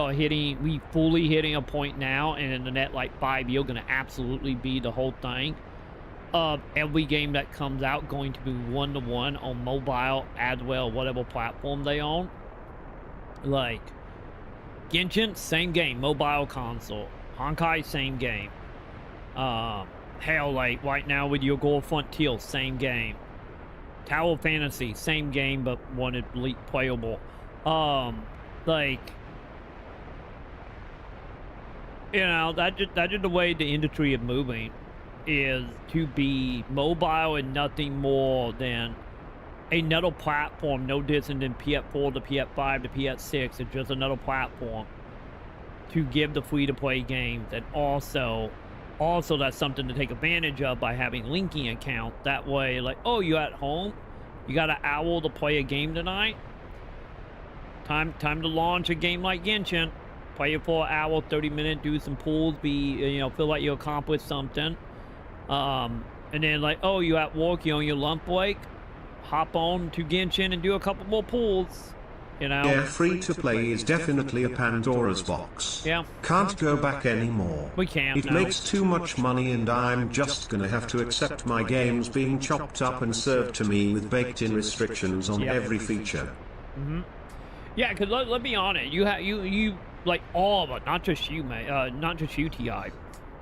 fully hitting a point now, and in the next like 5 years, gonna absolutely be the whole thing of every game that comes out going to be 1-to-1 on mobile as well, whatever platform they own. Like Genshin, same game, mobile console. Honkai, same game. Hell, like right now with your Gold Frontier, same game. Tower Fantasy, same game, but one is least playable. Like, you know, that's just the way the industry is moving, is to be mobile and nothing more than another platform, no different than PS4 to PS5 to PS6. It's just another platform to give the free-to-play games, and also that's something to take advantage of by having linking account. That way, like, oh, you're at home, you got an hour to play a game tonight, time to launch a game like Genshin, play it for an hour, 30 minutes, do some pulls, you know, feel like you accomplished something. And then like, oh, you at work, you on your lunch break, hop on to Genshin and do a couple more pulls. you know? Yeah, free to play is definitely a Pandora's box. Yeah. Can't go back anymore. We can't, It no. makes too much money and I'm just gonna have to accept my games being chopped up and served to me with baked-in restrictions on Yep. every feature. Yeah, because let me on it. You like all of it, not just you, mate. Not just you, Ti,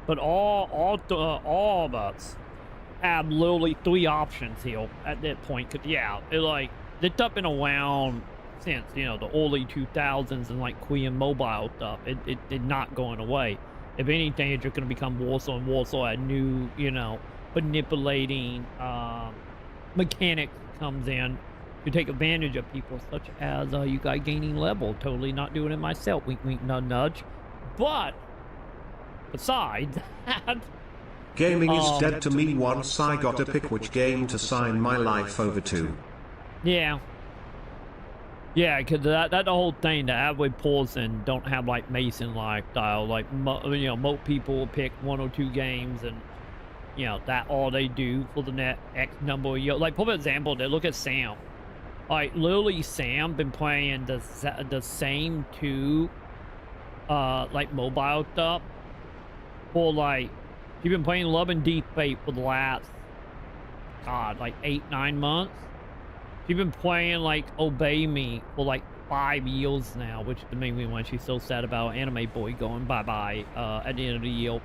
but all of us have literally 3 options here at that point. Cause yeah, it's up and around since the early 2000s and like Korean mobile stuff. It not going away. If anything, it's just gonna become more so and more so. A new manipulating mechanics comes in to take advantage of people, such as you guys gaining level. Totally not doing it myself. Wink, wink, nudge, nudge. But besides that, Gaming is dead to me once I got to pick which game to sign my life over to. yeah, because that the whole thing. The average person don't have like Mason lifestyle. Like most people will pick 1 or 2 games and. That all they do for the net X number of years. Like, for example, they look at Sam. Like, literally, Sam been playing the same 2, like, mobile stuff for, like, she's been playing Love and Deep Fate for the last, God, like, 8-9 months. She's been playing, like, Obey Me for, like, 5 years now, which is the main reason why she's so sad about Anime Boy going bye-bye, at the end of the year.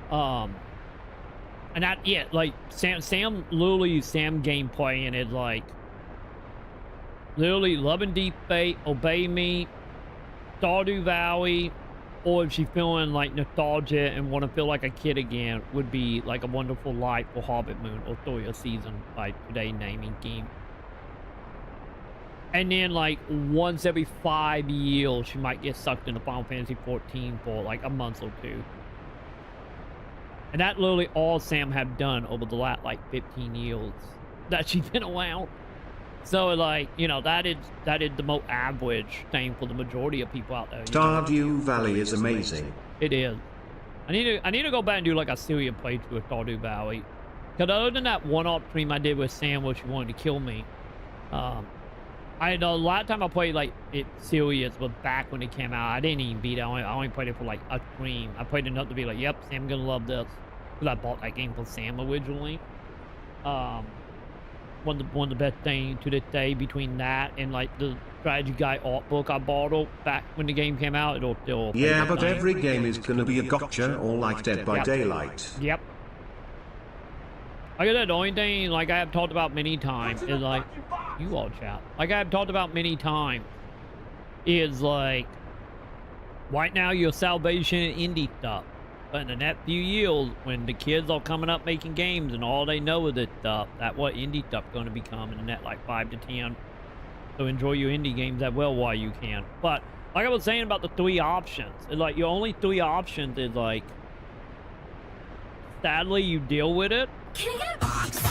And that, yeah, like, Sam gameplay, and it's like, literally, Love and Deep Fate, Obey Me, Stardew Valley, or if she's feeling, like, nostalgia and want to feel like a kid again, would be, like, A Wonderful Life or Harvest Moon, or Story of Season, by today naming game. And then, like, once every 5 years, she might get sucked into Final Fantasy 14 for, like, a month or 2. And that literally all Sam have done over the last, like, 15 years that she's been around. So, like, that is the most average thing for the majority of people out there. Stardew Valley is amazing. It is. I need to go back and do, like, a serious playthrough with Stardew Valley. Because other than that one-off stream I did with Sam where she wanted to kill me, the last time I played, like, it serious was back when it came out. I didn't even beat it. I only played it for, like, a stream. I played enough to be like, yep, Sam's gonna love this. Because I bought that game for Sam originally. One of the best things to this day between that and, like, the strategy guide art book I bought back when the game came out, it'll still... Yeah, but every game is gonna be a gotcha, or like Dead by Daylight. Yep. Like I said, the only thing, like I have talked about many times, is like... You all chat. Like I have talked about many times, is like... Right now, your salvation in indie stuff. But in the next few years, when the kids are coming up making games and all they know is this stuff, that's what indie stuff's going to become in the next, like, 5 to 10. So enjoy your indie games as well while you can. But, like I was saying about the 3 options, it's like your only 3 options is, like, sadly, you deal with it. Can I get a box?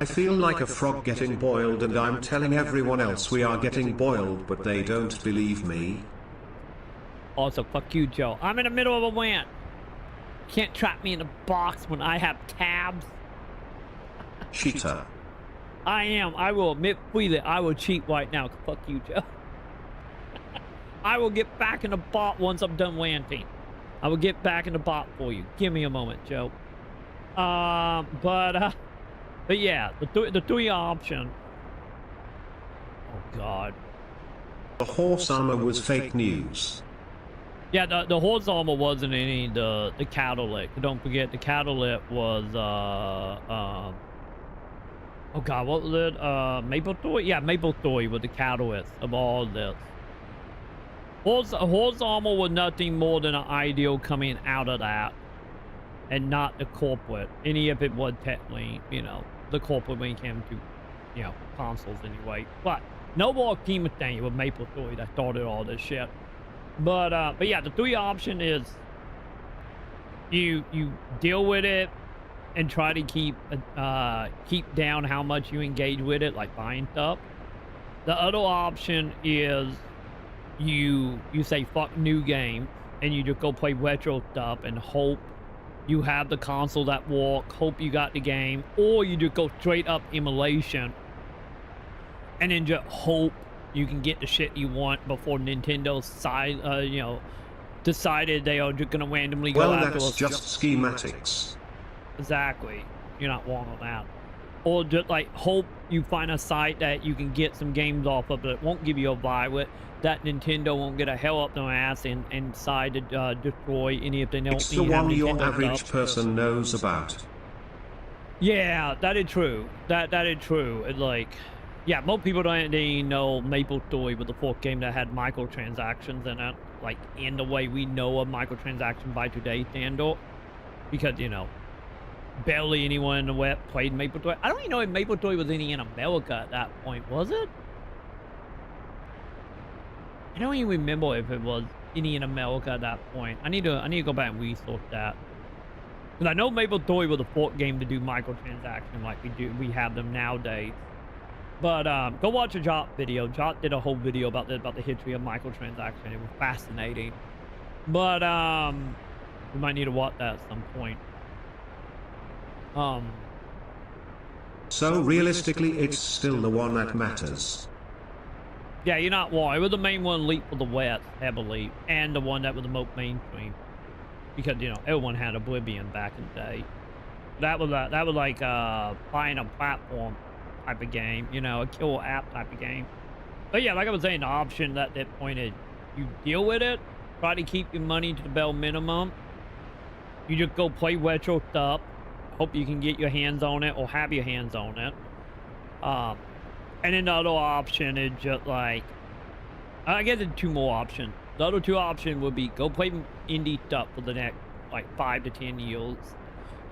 I feel like a frog getting boiled and I'm telling everyone else we are getting boiled but they don't believe me. Also, fuck you, Joe. I'm in the middle of a rant. Can't trap me in a box when I have tabs. Cheater. I am. I will admit freely I will cheat right now. Fuck you, Joe. I will get back in the bot once I'm done ranting. I will get back in the bot for you. Give me a moment, Joe. But yeah, the 3 option. Oh God. The horse armor was fake news. Yeah, the horse armor wasn't any the catalytic. Don't forget the catalytic was oh God, what was it? Maple Story? Yeah, Maple Story was the catalyst of all this. Horse armor was nothing more than an ideal coming out of that. And not the corporate. Any of it was technically, the corporate when it came to, consoles anyway. But no more Kima thing with Maple Story that started all this shit. But yeah, the 3 option is you deal with it and try to keep down how much you engage with it, like buying stuff. The other option is you say fuck new game and you just go play retro stuff and hope you have the console that work, hope you got the game, or you just go straight up emulation and then just hope you can get the shit you want before Nintendo decided they are just gonna randomly go well, after that's us. just schematics. Exactly. You're not wrong on that. Or just like hope you find a site that you can get some games off of that won't give you a virus, that Nintendo won't get a hell up their ass and decide to destroy any if they don't. It's the one your average person knows about. Yeah, that is true. That is true. It's like, yeah, most people don't even know Maple Story was the 4th game that had microtransactions in it, like in the way we know a microtransaction by today's standard, because barely anyone in the web played Maple Story. I don't even know if Maple Story was any in America at that point, was it? I don't even remember if it was any in America at that point. I need to go back and research that. Because I know Maple Story was the 4th game to do microtransactions like we have them nowadays. But go watch a Jot video. Jot did a whole video about the history of microtransactions. It was fascinating. But we might need to watch that at some point. So realistically, it's still the one that matters. Yeah, you're not wrong. It was the main one leaped for the West heavily, and the one that was the most mainstream, because everyone had Oblivion back in the day. That was like buying a platform type of game, a killer app type of game. But yeah, like I was saying, the option at that point is you deal with it, try to keep your money to the bare minimum. You just go play retro stuff, hope you can get your hands on it or have your hands on it. And then the other option is just like, I guess there's 2 more options. The other 2 options would be go play indie stuff for the next like 5 to 10 years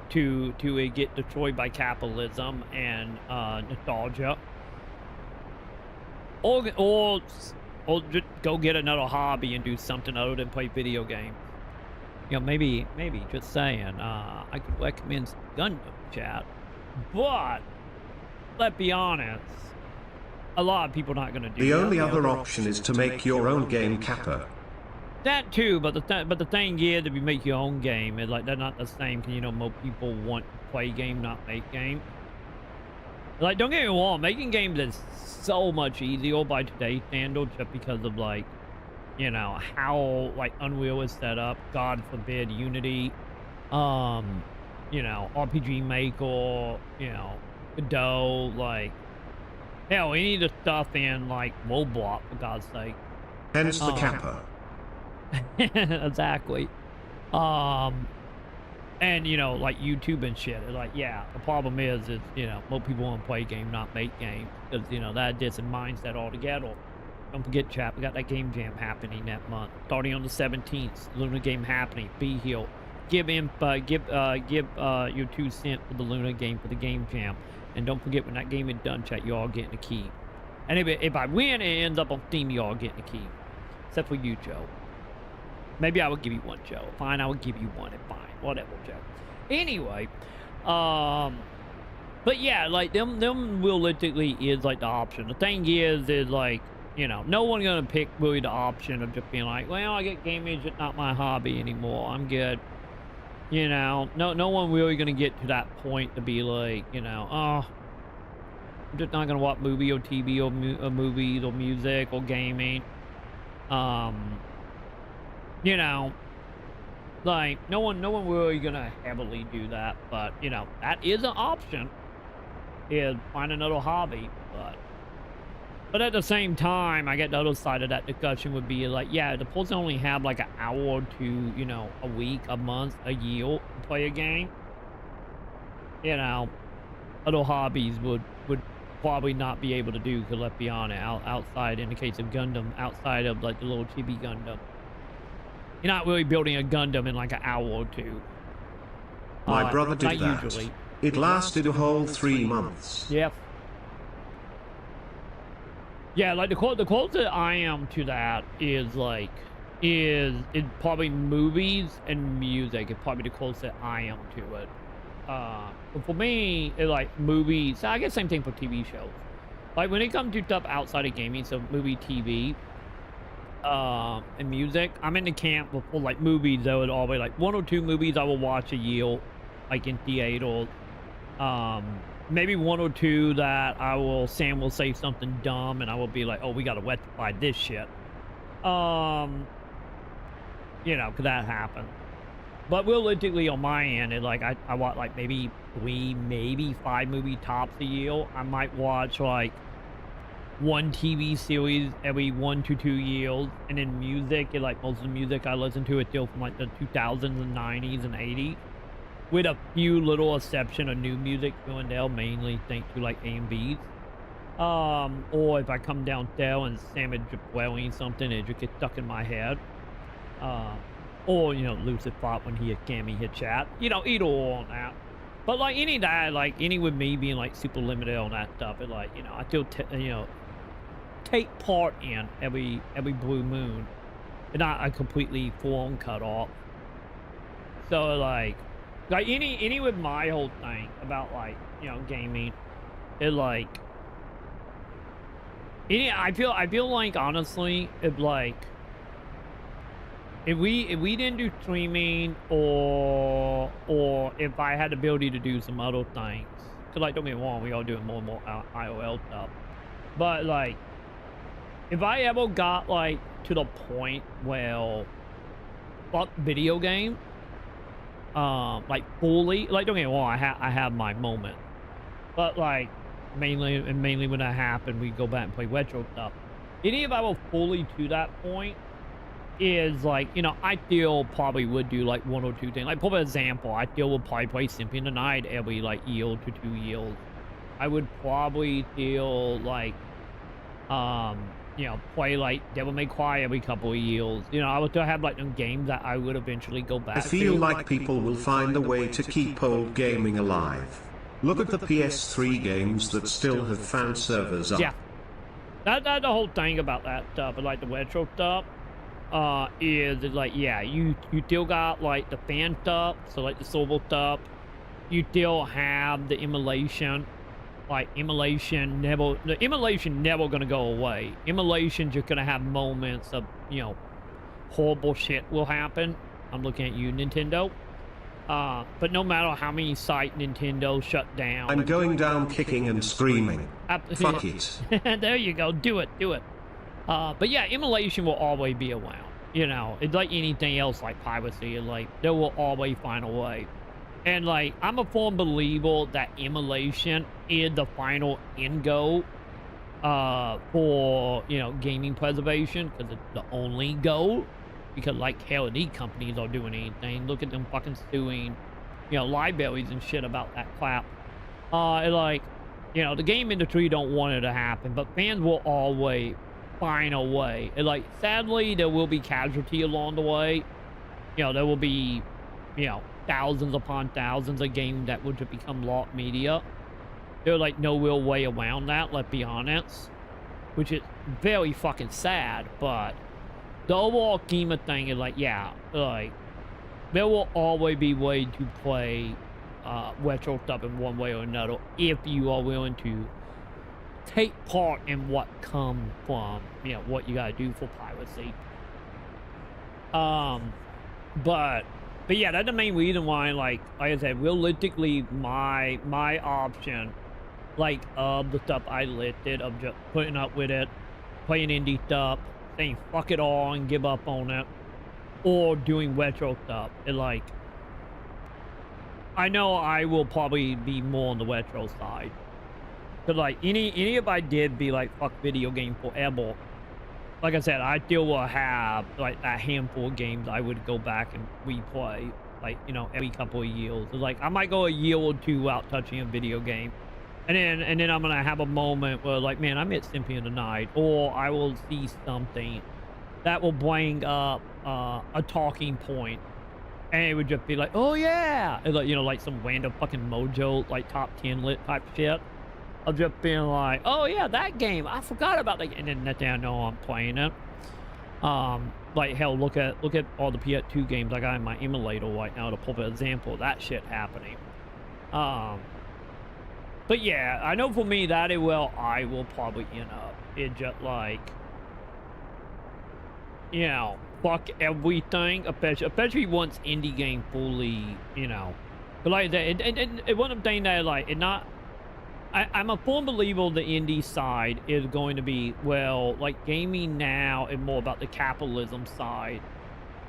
to get destroyed by capitalism and nostalgia, or just go get another hobby and do something other than play video games. Maybe just saying, I could recommend some Gundam, chat, but let's be honest, a lot of people are not going to do that. The only other option is to make your own game capper. That too, but the thing is, if you make your own game, it's like they're not the same. Because most people want to play game, not make game. Like, don't get me wrong, making games is so much easier by today's standards, just because of like, how like Unreal is set up. God forbid Unity, RPG Maker, Godot, like, hell, any of the stuff in like Roblox, for God's sake. Hence the capper. Exactly. And like YouTube and shit, it's like, yeah, the problem is most people want to play game, not make game, because that different mindset altogether. Don't forget, chat, we got that game jam happening that month, starting on the 17th. Luna game happening. Be here. Give your 2 cents for the Luna game, for the game jam, and don't forget, when that game is done, chat, you all getting a key. And if I win, it ends up on Steam, you all getting a key, except for you, Joe. Maybe I will give you one, Joe. Fine, I will give you one. And fine, whatever, Joe. Anyway, but yeah, like them realistically is like the option. The thing is like, no one gonna pick really the option of just being like, well, I get gaming, it's not my hobby anymore. I'm good. No one really gonna get to that point to be like, oh, I'm just not gonna watch movie or TV or movies or music or gaming. Like no one really gonna heavily do that, but that is an option, is find another hobby. But at the same time, I get the other side of that discussion would be like, yeah, the person only have like an hour or 2, a week, a month, a year to play a game. Other hobbies would probably not be able to do, because let's be honest, outside, in the case of Gundam, outside of like the little chibi Gundam, you're not really building a Gundam in like an hour or 2. My brother did that. Usually. It lasted a whole 3 months. Yep. Yeah, like the closest I am to that is like is probably movies and music. It's probably the closest I am to it. But for me, it's like movies. I guess same thing for TV shows. Like when it comes to stuff outside of gaming, so movie, TV, and music, I'm in the camp for like movies. Though it always like 1 or 2 movies I will watch a year, like in theater. Maybe 1 or 2 that Sam will say something dumb, and I will be like, oh, we gotta rectify this shit. You know, cause that happened. But realistically, on my end, it's like I watch like maybe 3, maybe 5 movie tops a year. I might watch like 1 TV series every 1 to 2 years, and then music, it's like most of the music I listen to is still from like the 2000s and 90s and 80s, with a few little exception of new music going down, mainly thanks to like A&Bs. Or if I come downstairs and Sam is just blowing something, it just gets stuck in my head. Or, you know, lucid thought when he scam me hit chat. You know, either or on that. But like any of that, like any with me being like super limited on that stuff, it like, you know, I still you know, take part in every blue moon, and not a completely full-on cut off. So like any with my whole thing about like, you know, gaming, it like I feel like honestly, it like if we didn't do streaming, or if I had the ability to do some other things, because like don't get me wrong, we all doing more and more IOL stuff, but like if I ever got like to the point where fuck video game, like fully, like don't get me wrong, I have my moment, but like mainly when that happened, we go back and play retro stuff. Any if I were fully to that point, is like, you know, I still probably would do like 1 or 2 things. Like for example, I still would probably play Symphony of the Night every like year to 2 years. I would probably still like you know, play like Devil May Cry every couple of years. You know, I would still have like them games that I would eventually go back to. I feel like people will find a way to keep old gaming alive. Look at the PS3 games that still have fan servers up. Yeah, that's the whole thing about that stuff. But like the retro stuff, is like, yeah, you still got like the fan stuff, so like the server stuff. You still have the emulation. Like the emulation never gonna go away. Emulation just gonna have moments of, you know, horrible shit will happen. I'm looking at you, Nintendo. But no matter how many sites Nintendo shut down, I'm going down kicking and screaming. Fuck it. There you go. Do it. But yeah, emulation will always be around. You know, it's like anything else, like piracy. Like they will always find a way. And like, I'm a firm believer that emulation is the final end goal for, you know, gaming preservation, because it's the only goal. Because like hell, these companies are doing anything. Look at them fucking suing, you know, libraries and shit about that crap. Like, you know, the game industry don't want it to happen, but fans will always find a way. And like, sadly, there will be casualty along the way. You know, there will be, you know, thousands upon thousands of games that would just become lost media. There's like no real way around that, let's be honest. Which is very fucking sad, but the overall scheme of thing is like, yeah, like, there will always be ways to play retro stuff in one way or another if you are willing to take part in what comes from, you know, what you gotta do for piracy. But yeah, that's the main reason why, like I said, realistically, my option, like, of the stuff I listed, of just putting up with it, playing indie stuff, saying fuck it all and give up on it, or doing retro stuff. It like, I know I will probably be more on the retro side. Cause like, any if I did be like, fuck video game forever, like I said, I still will have like a handful of games I would go back and replay, like, you know, every couple of years. It's like, I might go a year or 2 without touching a video game, and then I'm gonna have a moment where like, man, I missed Symphony of the Night, or I will see something that will bring up a talking point, and it would just be like, oh yeah, and like, you know, like some random fucking Mojo like top 10 lit type shit. I'll just being like, oh yeah, that game, I forgot about that, and then next thing I know, I'm playing it. Like, hell, look at all the PS2 games I got in my emulator right now to pull an example of that shit happening. But yeah, I know for me that I will probably end up in just like, you know, fuck everything, especially once indie game fully, you know. But like that, it one of the things that like, I'm a firm believer the indie side is going to be, well, like gaming now is more about the capitalism side.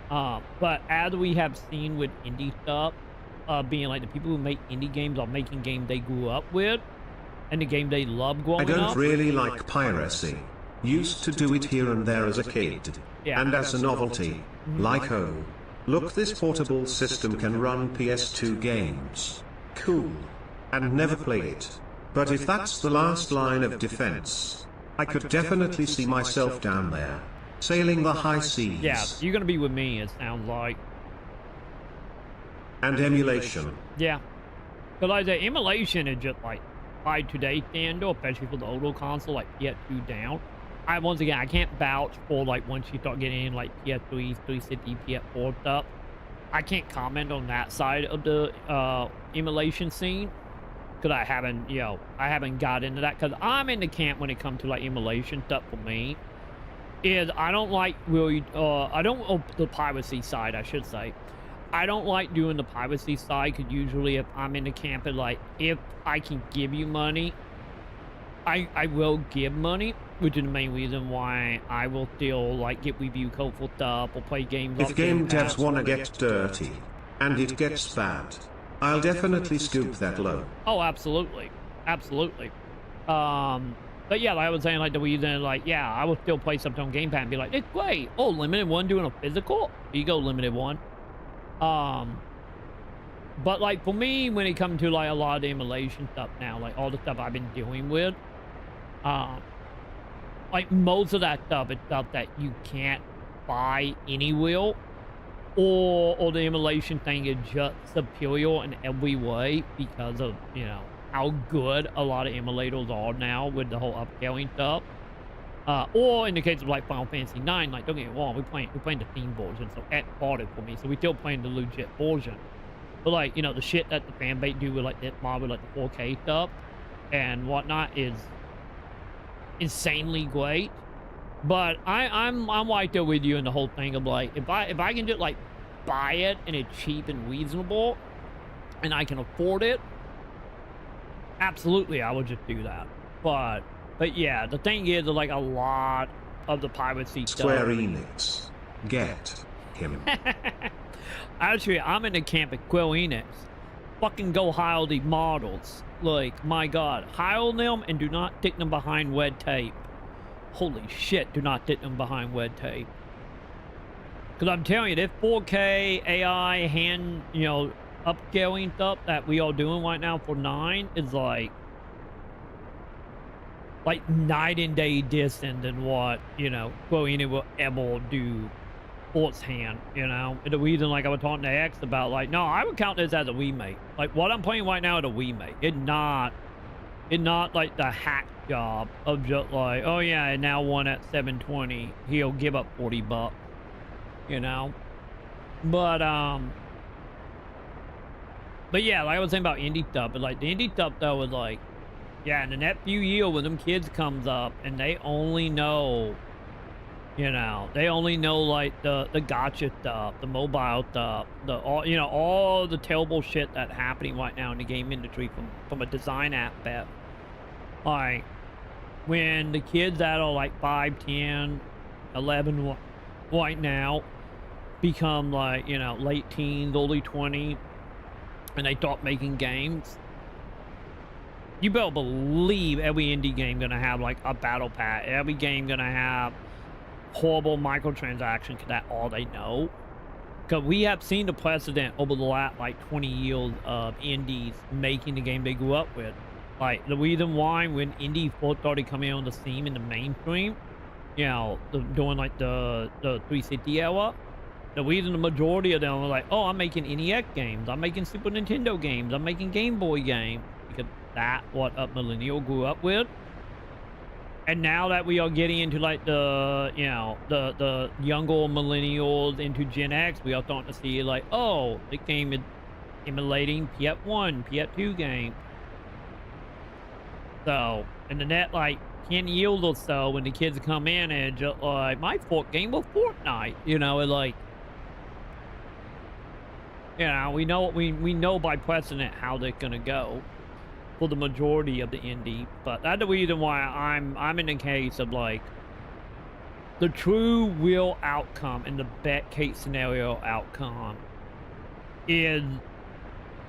But as we have seen with indie stuff, being like the people who make indie games are making games they grew up with and the game they love growing up. I don't really like piracy. Used to do it here and there as a kid. Yeah. And as a novelty. Like, oh, look, this portable system can run PS2 games. Cool. And never play it. But if that's the last line of defense, I could definitely see myself down there, sailing the high seas. Yeah, you're gonna be with me, it sounds like. And emulation. Yeah. But like the emulation is just like, by today's standard, especially for the older console, like PS2 down. Once again, I can't vouch for like once you start getting in like PS3, 360, PS4 stuff. I can't comment on that side of the emulation scene. Because I haven't got into that. Because I'm in the camp when it comes to like emulation stuff for me. Is I don't like really, the piracy side, I should say. I don't like doing the piracy side because usually if I'm in the camp and like, if I can give you money, I will give money, which is the main reason why I will still like get review code for stuff or play games. If game devs want to get dirty, and it gets bad, I'll definitely scoop that low. Oh, absolutely. Absolutely. But yeah, like I was saying, like the reason, like, yeah, I will still play something on Game Pass and be like, it's great. Oh, limited one doing a physical? Here you go, limited one. But like for me, when it comes to like a lot of the emulation stuff now, like all the stuff I've been dealing with, like most of that stuff is stuff that you can't buy anywhere. Or the emulation thing is just superior in every way because of, you know, how good a lot of emulators are now with the whole upscaling stuff. Or in the case of like Final Fantasy 9, like don't get me wrong, we're playing the theme version, so that's part of it for me. So we're still playing the legit version. But like, you know, the shit that the fan base do with like that mod with like the 4K stuff and whatnot is insanely great. But I'm right there with you in the whole thing of like, if I can just like buy it and it's cheap and reasonable and I can afford it, absolutely I would just do that. But yeah, the thing is that like a lot of the piracy Square stuff. Enix, get him. Actually, I'm in the camp at Square Enix. Fucking go hire the models. Like, my god, hire them and do not stick them behind red tape. Holy shit, do not stick them behind red tape. Because I'm telling you, this 4K AI hand, you know, upscaling stuff that we are doing right now for 9 is like night and day distant than what, you know, Square Enix will ever do sports hand, you know. And the reason, like I was talking to X about, like, no, I would count this as a remake. Like, what I'm playing right now is a remake. It's not like the hack job of just like, oh yeah, and now one at 720, he'll give up $40, you know. But yeah, like I was saying about indie stuff, but like the indie stuff though was like, yeah, in the next few years when them kids comes up and they only know, you know, they only know like the gotcha stuff, the mobile stuff, all the terrible shit that's happening right now in the game industry from a design aspect. Like when the kids that are like 5, 10, 11 right now become like, you know, late teens, early 20s, and they start making games, you better believe every indie game gonna have like a battle pass. Every game gonna have horrible microtransactions because that's all they know. Because we have seen the precedent over the last like 20 years of indies making the game they grew up with. Like the reason why when indie first started coming on the scene in the mainstream, you know, doing like the 360 era, the reason the majority of them were like, oh, I'm making NES games, I'm making Super Nintendo games, I'm making Game Boy games, because that's what a millennial grew up with. And now that we are getting into like the, you know, the younger millennials into Gen X, we are starting to see like, oh, the game is emulating PS1, PS2 game. So, and the net like 10 years or so when the kids come in and just like, my fourth game was Fortnite, you know, and like, you know, we know by precedent how they're gonna go for the majority of the indie, but that's the reason why I'm in the case of like the true real outcome and the best case scenario outcome is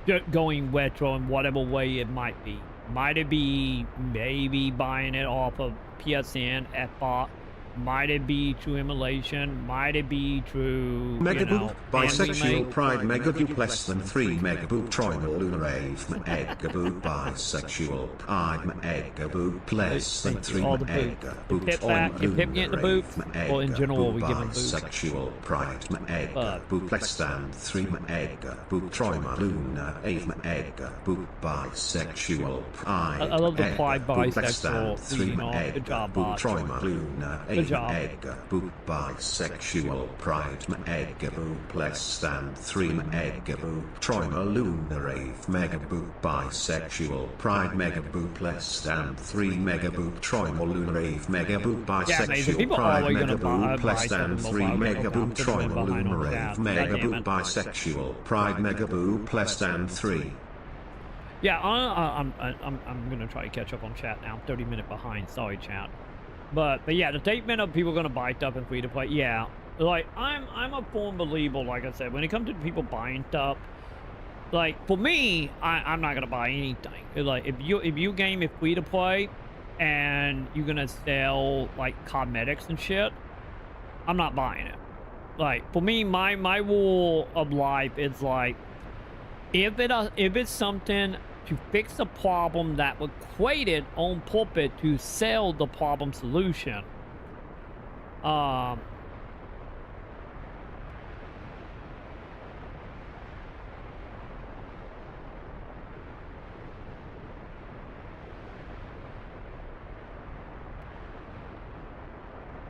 just going retro in whatever way it might be. Might it be maybe buying it off of PSN, FBOT? Might it be true emulation? Might it be true, Megaboop, bisexual remake? pride megaboop less than 3 megaboop troimal lunar rave megaboop bisexual pride megaboop less than 3 All the boop. megaboop Pip back, if Pip getting the boop, or in general we give him boop. bisexual pride megaboop less than 3 megaboop troimal lunar rave megaboop bisexual pride I love the pride megaboop less than bisexual 3 leading off. Good job, megaboop Bot. troimal lunar Good job. megaboop bisexual pride megaboop less than 3 megaboop troimal lunar rave megaboop bisexual pride megaboop less than 3 megaboop troimal lunar rave megaboop bisexual people pride always gonna megaboop buy less than stuff 3 in mobile games. megaboop I'm just running troimal behind lunar on rave that. God damn megaboop it. bisexual pride megaboop less than 3. Yeah, I'm gonna try to catch up on chat now. I'm 30 minutes behind. Sorry, chat. But yeah, the statement of people gonna buy stuff in free to play. Yeah, like I'm a firm believer. Like I said, when it comes to people buying stuff, like for me, I'm not gonna buy anything. Like if you game is free to play, and you're gonna sell like cosmetics and shit, I'm not buying it. Like for me, my rule of life is like, if it's something to fix a problem that was created on purpose to sell the problem solution.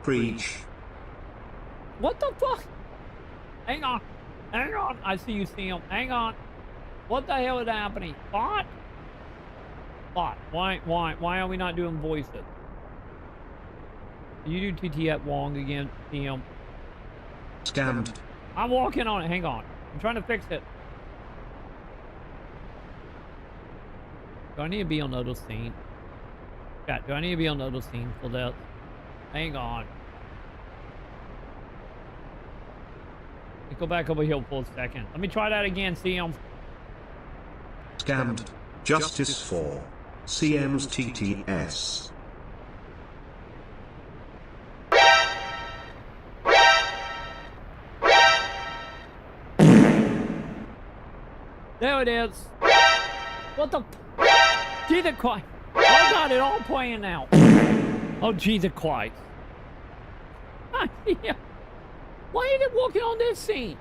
Preach. What the fuck? Hang on. I see you, Sam. Hang on. What the hell is happening? Bot? Why are we not doing voices? You do TT at Wong again, Sam. Scammed. I'm walking on it. Hang on. I'm trying to fix it. Do I need to be on the other scene? Yeah, do I need to be on the other scene for that? Hang on. Let's go back over here for a second. Let me try that again, Sam. Scammed. Justice for CM's TTS. There it is. What the? Jesus Christ. I got it all playing now. Oh, Jesus Christ. Yeah. Why is it walking on this scene?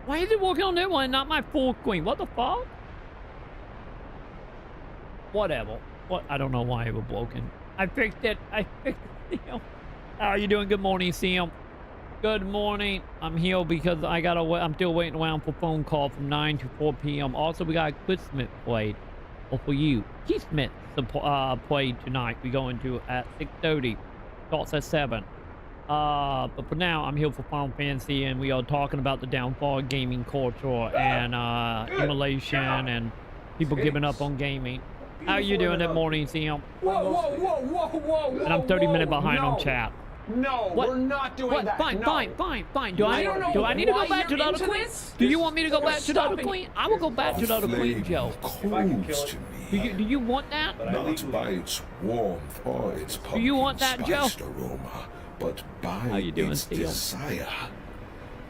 Why is it walking on that one and not my full screen? What the fuck? Whatever. What? I don't know why it was broken. I fixed it. How are you doing? Good morning, Sam. Good morning. I'm here because I'm still waiting around for phone call from 9 to 4 p.m. Also, we got a Chris Smith played. Or for you. Keith Smith played tonight. We go into at 6:30. Starts at 7. But for now, I'm here for Final Fantasy, and we are talking about the downfall of gaming culture and emulation and people giving up on gaming. How you doing that morning, Sam? Whoa. And I'm 30 minutes behind on chat. No, What? we're not doing What? that. Fine. Do I don't know I need to go why back to you're the other into queen? this. Do you want me to go back to the other Stop it. queen? I will go back to the other queen, Joe. Calls to me. Do you want that? Not by its warmth or its you want that, Joe? pumpkin-spiced aroma, but by How you doing, its Theo? desire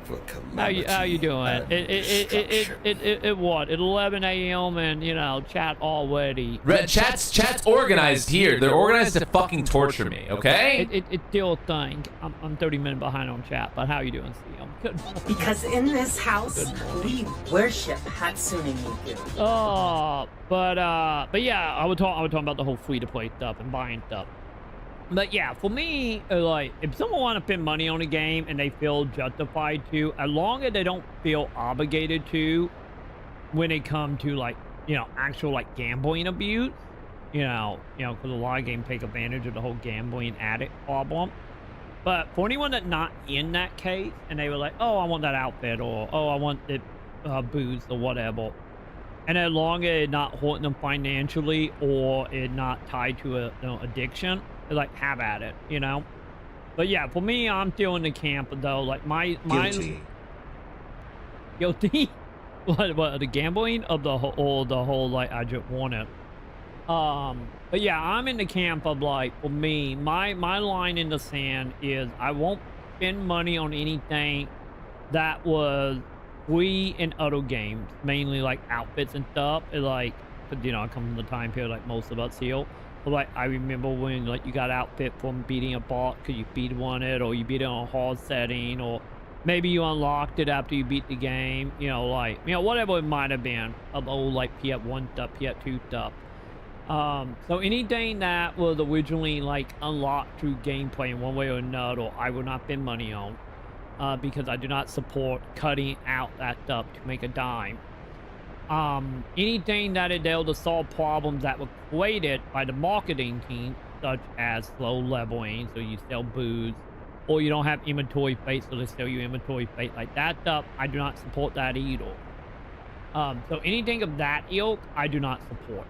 for calamity How you doing? and destruction. It what? At 11 a.m. and you know, chat already. Chat's organized here. They're organized to fucking torture me. Okay. It's still a thing. I'm 30 minutes behind on chat, but how you doing, CM? Good morning. Because in this house, we worship Hatsune Miku. Oh, but yeah, I was talking about the whole free-to-play stuff and buying stuff. But yeah, for me, like, if someone want to spend money on a game and they feel justified to, as long as they don't feel obligated to, when it comes to, like, you know, actual, like, gambling abuse, you know, because a lot of games take advantage of the whole gambling addict problem. But for anyone that's not in that case, and they were like, oh, I want that outfit, or, oh, I want the booze, or whatever, and as long as it's not hurting them financially, or it's not tied to a addiction, like, have at it, you know. But yeah, for me, I'm still in the camp though. Like my guilty. What the gambling of the whole like I just want it. But yeah, I'm in the camp of like, for me, my line in the sand is I won't spend money on anything that was free in other games, mainly like outfits and stuff. Like, you know, I come from the time period like most of us here. Like, I remember when, like, you got outfit from beating a bot because you beat one it, or you beat it on a hard setting, or maybe you unlocked it after you beat the game, you know, like, you know, whatever it might have been of old, like, PS1 stuff, PS2 stuff. So anything that was originally, like, unlocked through gameplay in one way or another, I will not spend money on, because I do not support cutting out that stuff to make a dime. Anything that is able to solve problems that were created by the marketing team, such as slow leveling, so you sell booze, or you don't have inventory fate, so they sell you inventory fate, like that stuff, I do not support that either. So anything of that ilk, I do not support.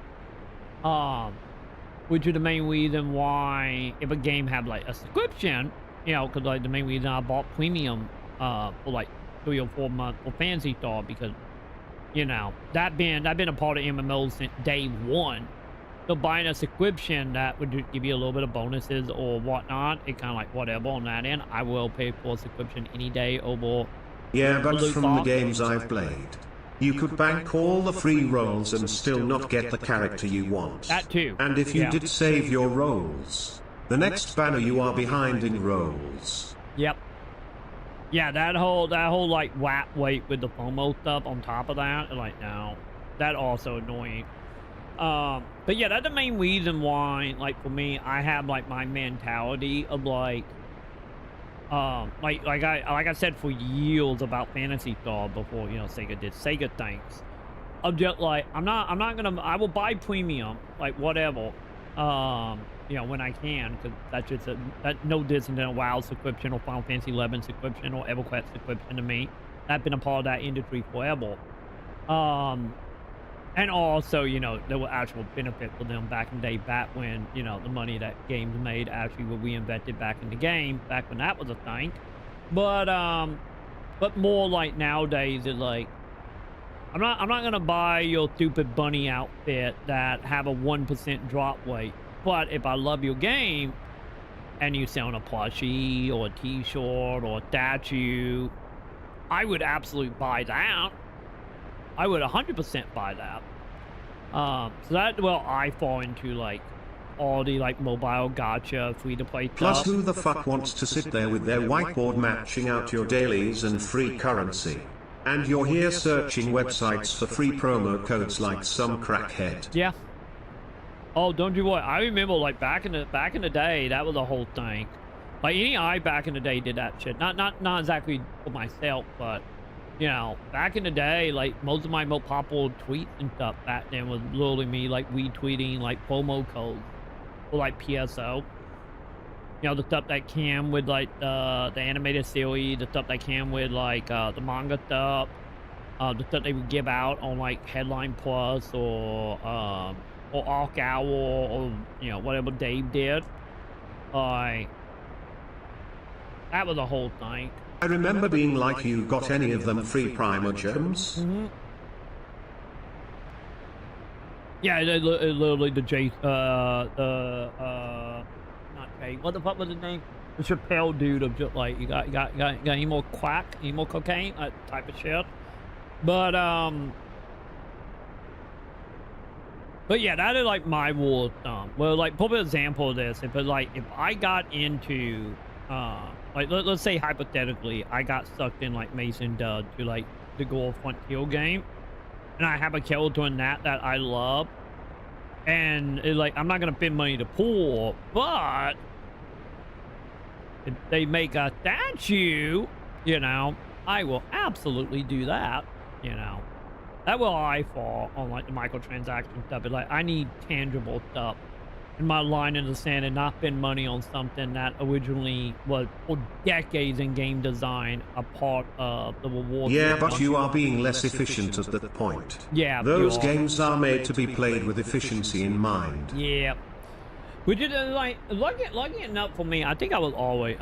Which is the main reason why, if a game had like a subscription, you know, because like the main reason I bought premium for like 3 or 4 months for Fantasy Star, because, you know, that been a part of MMOs since day one. So buying a subscription that would give you a little bit of bonuses or whatnot, it kind of like whatever on that end. I will pay for a subscription any day over. Yeah, but from the games I've played, you could bank all the free rolls and still not get the character you want. That too. And if you did save your rolls, the next banner you are behind in rolls. Yep. Yeah, that whole like wait with the FOMO stuff on top of that, like, no, that also annoying. But yeah, that's the main reason why, like, for me, I have like my mentality of like I said for years about Fantasy Star before, you know, Sega did Sega things. I'm just like, I will buy premium, like whatever, you know, when I can, because that's just no different than a WoW subscription or Final Fantasy 11 subscription or EverQuest subscription to me. That's been a part of that industry forever. And also, you know, there were actual benefit for them back in the day, back when, you know, the money that games made actually were reinvested back in the game, back when that was a thing. But more like nowadays, it's like, I'm not gonna buy your stupid bunny outfit that have a 1% drop rate. But if I love your game, and you selling a plushie or a t-shirt or a statue, I would absolutely buy that. I would 100% buy that. So that, well, I fall into like all the like mobile gacha free-to-play stuff. Plus, who the fuck wants to sit there with their whiteboard matching out your dailies and free currency? And you're here searching websites for free promo codes like some crackhead. Yeah. Oh, don't you worry. I remember like back in the day, that was a whole thing. Like I back in the day did that shit. Not exactly for myself, but you know, back in the day, like most of my most popular tweets and stuff back then was literally me like retweeting like promo codes for like PSO. You know, the stuff that came with like the animated series, the stuff that came with like the manga stuff, the stuff they would give out on like Headline Plus or Arc Hour or you know whatever Dave did. That was a whole thing. I remember being like, you got any of them free primer gems? Mm-hmm. Yeah, literally the J, not J, what the fuck was his name? the Chappelle dude of just like, you got any more quack, any more cocaine, type of shit. But yeah, that is like my rule of thumb. Well, like, put an example of this. If I got into, like, let's say hypothetically, I got sucked in like Mason Dud to like the Gore Frontier game, and I have a character in that I love, and like, I'm not gonna spend money to pull, but if they make a statue, you know, I will absolutely do that, you know. That will I fall on like the microtransaction stuff. But like, I need tangible stuff in my line in the sand and not spend money on something that originally was for decades in game design a part of the reward. Yeah, but you are being less efficient at that point. Yeah, those games are made to be played with efficiency in mind. Yeah. Which is like, lucky enough for me, I think I was always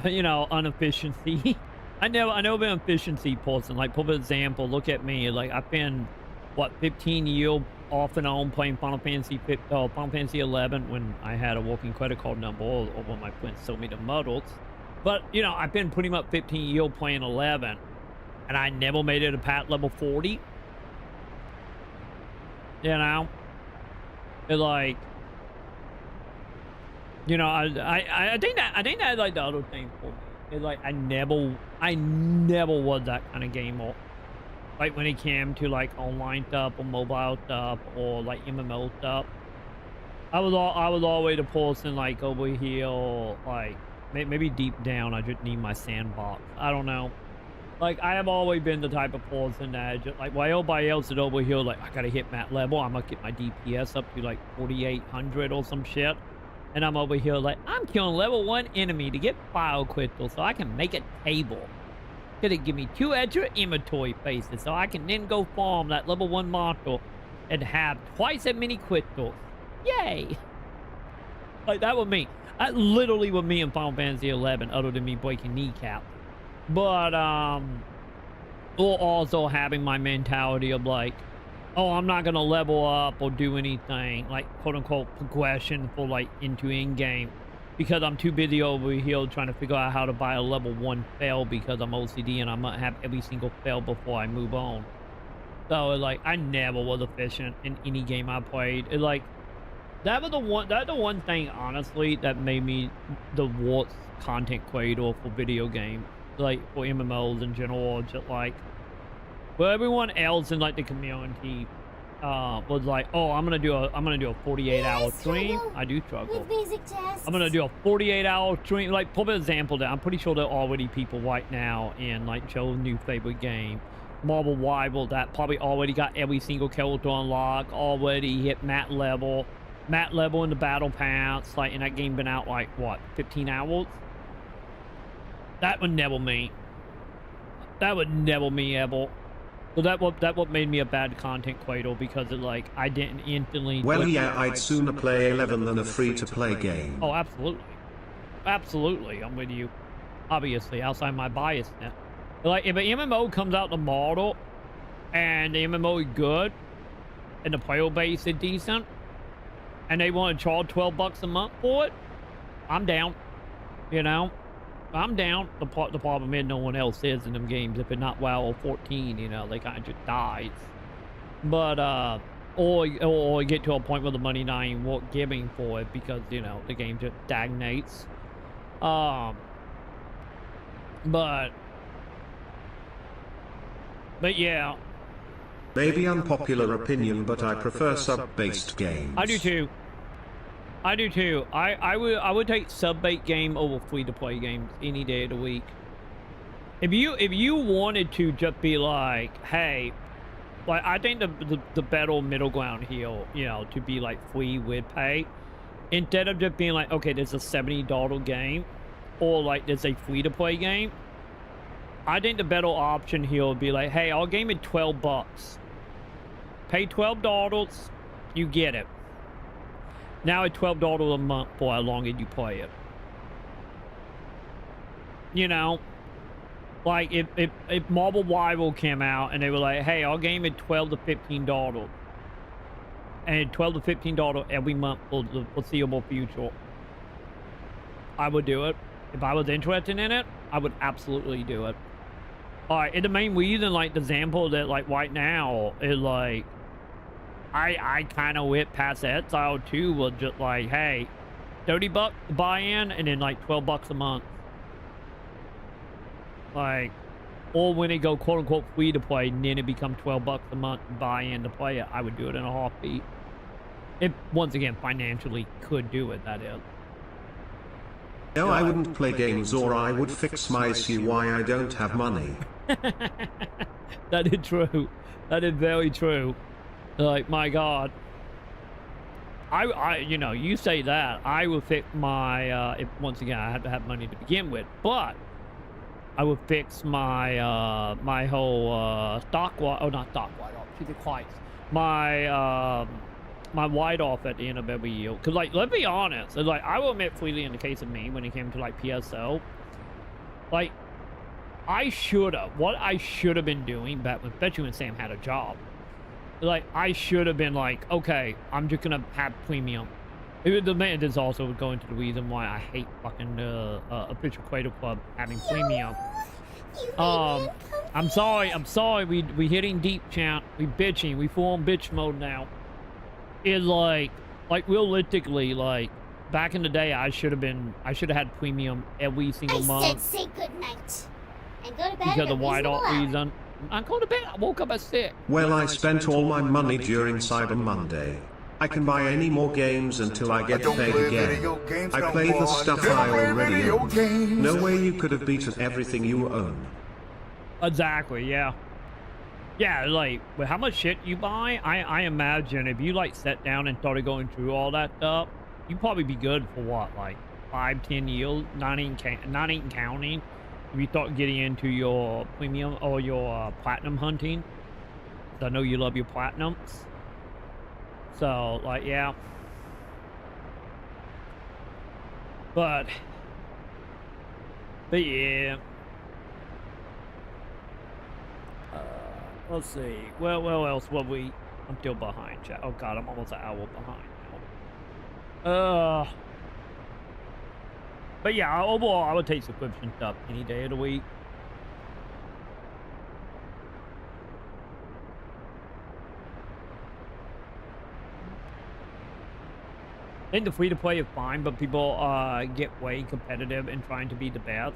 inefficiency. I never been an efficiency person. Like, for example, look at me. Like, I've been, what, 15 years off and on playing Final Fantasy 11 when I had a working credit card number, or when my friends sold me the models. But, you know, I've been pretty much 15 years playing 11, and I never made it to pat level 40. You know? It's like, you know, I think that's like the other thing for me. It's like, I never was that kind of gamer. Like, when it came to like online stuff or mobile stuff or like MMO stuff, I was always the person like over here, like maybe deep down I just need my sandbox. I don't know. Like, I have always been the type of person that just like, while everybody else is over here like, I gotta hit that level, I'm gonna get my DPS up to like 4,800 or some shit. And I'm over here like, I'm killing level 1 enemy to get file crystals so I can make a table. Gonna give me 2 extra inventory spaces so I can then go farm that level 1 monster and have twice as many crystals. Yay! Like, that was me. That literally was me in Final Fantasy 11, other than me breaking kneecaps. But, or also having my mentality of like, oh, I'm not gonna level up or do anything like quote-unquote progression for like into in-game because I'm too busy over here trying to figure out how to buy a level 1 fail because I'm OCD and I'm gonna have every single fail before I move on. So like, I never was efficient in any game I played. It like, that's the one thing honestly that made me the worst content creator for video games, like for MMOs in general. Just like, well, everyone else in like the community was like, oh, I'm gonna do a 48-hour stream. I do struggle. With basic tests. I'm gonna do a 48-hour stream. Like, for example, that I'm pretty sure there are already people right now in like Joe's new favorite game, Marvel Rival, that probably already got every single character unlocked, already hit mat level in the battle pass. Like, and that game been out like what, 15 hours? That would never me. That would never me ever. So that what made me a bad content creator, because it like, I didn't instantly. Well, yeah, I'd sooner play 11 than a free-to-play game. Oh, absolutely, absolutely, I'm with you. Obviously, outside my bias net. Like, if an MMO comes out tomorrow, and the MMO is good, and the player base is decent, and they want to charge $12 a month for it, I'm down. You know. I'm down. The problem is no one else is in them games. If it's not WoW or 14, you know, they kind of just dies. But, or get to a point where the money not even worth giving for it because, you know, the game just stagnates. But yeah. Maybe unpopular opinion, but I prefer sub-based games. I do too. I do too. I would take sub-bait game over free-to-play games any day of the week. If you wanted to just be like, hey, like, I think the better middle ground here, you know, to be like free with pay, instead of just being like, okay, there's a $70 game, or like there's a free-to-play game. I think the better option here would be like, hey, I'll game it $12. Pay $12, you get it. Now it's $12 a month for how long did you play it. You know, like if Marvel Rival came out and they were like, hey, I'll game it $12 to $15, and $12 to $15 every month for the foreseeable future, I would do it. if I was interested in it, I would absolutely do it. All right, and the main reason, like, the example that, like, right now is, like, I kind of went past that style, too, was just, like, hey, $30 to buy in, and then, like, $12 a month. Like, or when it go, quote-unquote, free to play, and then it become $12 a month to buy in to play it, I would do it in a heartbeat. If, once again, financially could do it, that is. No, I wouldn't play games, or I would fix my issue why I don't have money. That is true. That is very true. Like, my God. I you know, you say that, I will fix my, if, once again, I have to have money to begin with, but I would fix my, my whole, stock, oh, not stock write-off, Jesus Christ. My, my write-off at the end of every year. Because, like, let's be honest, it's like, I will admit freely in the case of me, when it came to, like, PSO, like, what I should have been doing back when, especially when Sam had a job, like, I should have been like, okay, I'm just gonna have premium. The man is also going to the reason why I hate fucking official Cradle Club having premium. I'm sorry, we hitting deep, chant, we bitching, we full on bitch mode now. It's like realistically, like, back in the day, I should have had premium every single month. I said say goodnight and go to bed. Because of wide-off reason. I go to bed. I woke up at 6. Well, I spent all my money during Cyber Monday. I can buy any more games until I get paid again. I play the stuff I already own. No way you could have beaten everything you own. Exactly, yeah. Yeah, like, with how much shit you buy, I imagine if you, like, sat down and started going through all that stuff, you'd probably be good for, what, like, 5-10 years, not even counting. If you start getting into your premium or your platinum hunting. I know you love your platinums. So, like, yeah. But yeah. Let's see. Well, else will we? I'm still behind, chat. Oh God, I'm almost an hour behind now. But yeah, overall, I would take subscription stuff any day of the week. I think the free-to-play is fine, but people get way competitive in trying to be the best.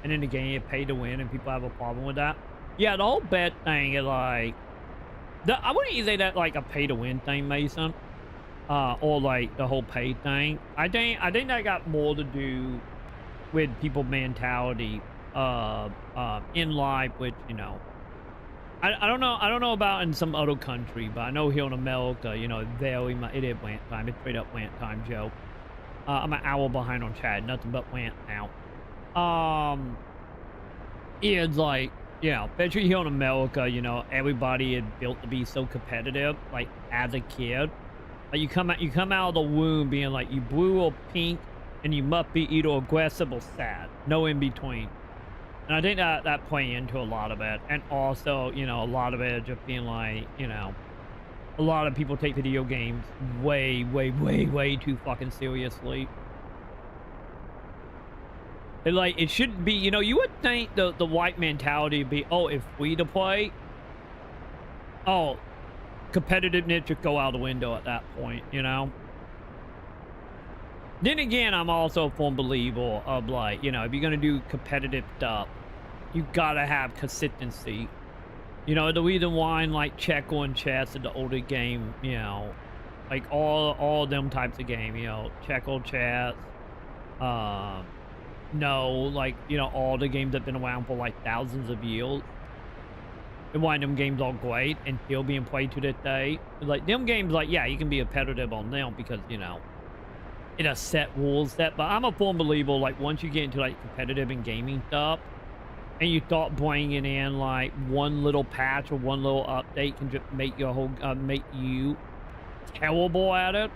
And in the game, you pay to win, and people have a problem with that. Yeah, the whole bet thing is like... I wouldn't even say that like a pay-to-win thing, Mason. Or like the whole pay thing. I think that got more to do with people mentality in life, which, you know, I don't know about in some other country, but I know here in America, you know, it is rant time. It's straight up rant time, Joe. I'm an hour behind on chat, nothing but rant now. It's like, you know, especially here in America, you know, everybody is built to be so competitive, like as a kid. Like you come out of the womb being like you blue or pink, and you must be either aggressive or sad, no in between. And I think that play into a lot of it, and also, you know, a lot of it just being like, you know, a lot of people take video games way too fucking seriously. And like, it shouldn't be, you know, you would think the white mentality would be, oh, if free to play, oh, competitiveness should go out the window at that point, you know? Then again, I'm also a firm believer of, like, you know, if you're gonna do competitive stuff, you gotta have consistency. You know, the reason why in, like, checker and chess and the older game, you know, like all them types of game, you know, checker, chess, no, like, you know, all the games that have been around for like thousands of years. And why them games are great and still being played to this day. Like, them games, like, yeah, you can be competitive on them because, you know, it has set rules set. But I'm a firm believer, like, once you get into, like, competitive and gaming stuff, and you start bringing in, like, one little patch or one little update can just make your whole, make you terrible at it,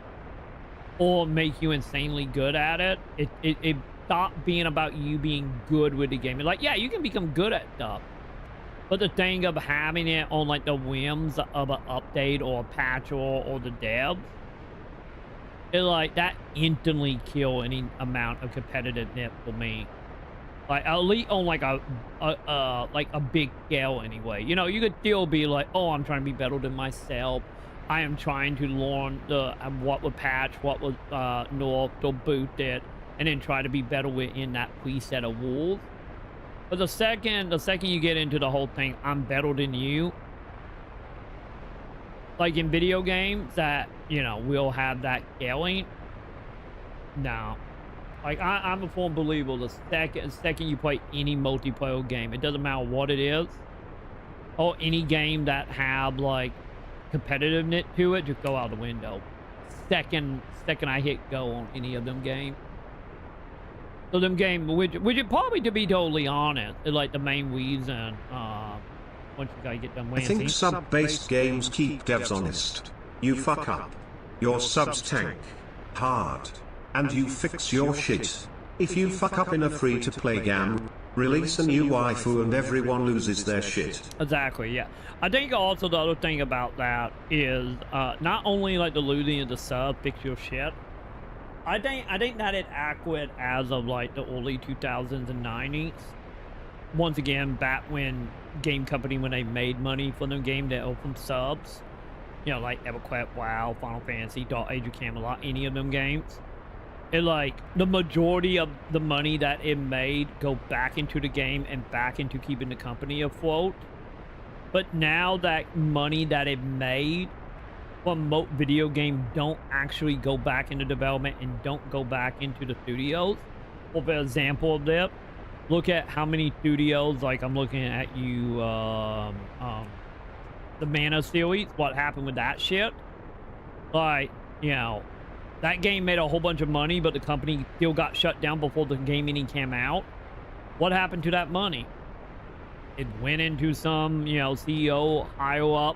or make you insanely good at it. It stopped being about you being good with the game. Like, yeah, you can become good at stuff. But the thing of having it on, like, the whims of an update or a patch or the devs, it, like, that instantly kill any amount of competitiveness for me. Like at least on like a big scale anyway. You know, you could still be like, oh, I'm trying to be better than myself. I am trying to learn what would patch, what would nerfed or boosted, and then try to be better within that preset of rules. But the second you get into the whole thing, I'm better than you. Like in video games that, you know, will have that scaling. No. Like, I'm a firm believer the second you play any multiplayer game, it doesn't matter what it is, or any game that have, like, competitiveness to it, just go out the window. Second I hit go on any of them games. So them games, which is probably, to be totally honest, is like the main reason, once you gotta get done I winning. think sub-based games keep devs honest. You fuck up, your subs tank hard, and you fix your shit. If you fuck up in a free-to-play game, release a new waifu and everyone loses their shit. Exactly, yeah. I think also the other thing about that is not only like the losing of the sub, fix your shit. I think that it accurate as of like the early 2000s and 90s. Once again, back when game company, when they made money for the game, they opened subs. You know, like EverQuest, WoW, Final Fantasy, Dark Age of Camelot, any of them games. It like the majority of the money that it made go back into the game and back into keeping the company afloat. But now that money that it made from most video games don't actually go back into development and don't go back into the studios. For example of that, look at how many studios, like I'm looking at you, the Mana series, what happened with that shit. Like, you know, that game made a whole bunch of money, but the company still got shut down before the game even came out. What happened to that money? It went into some, you know, CEO higher up,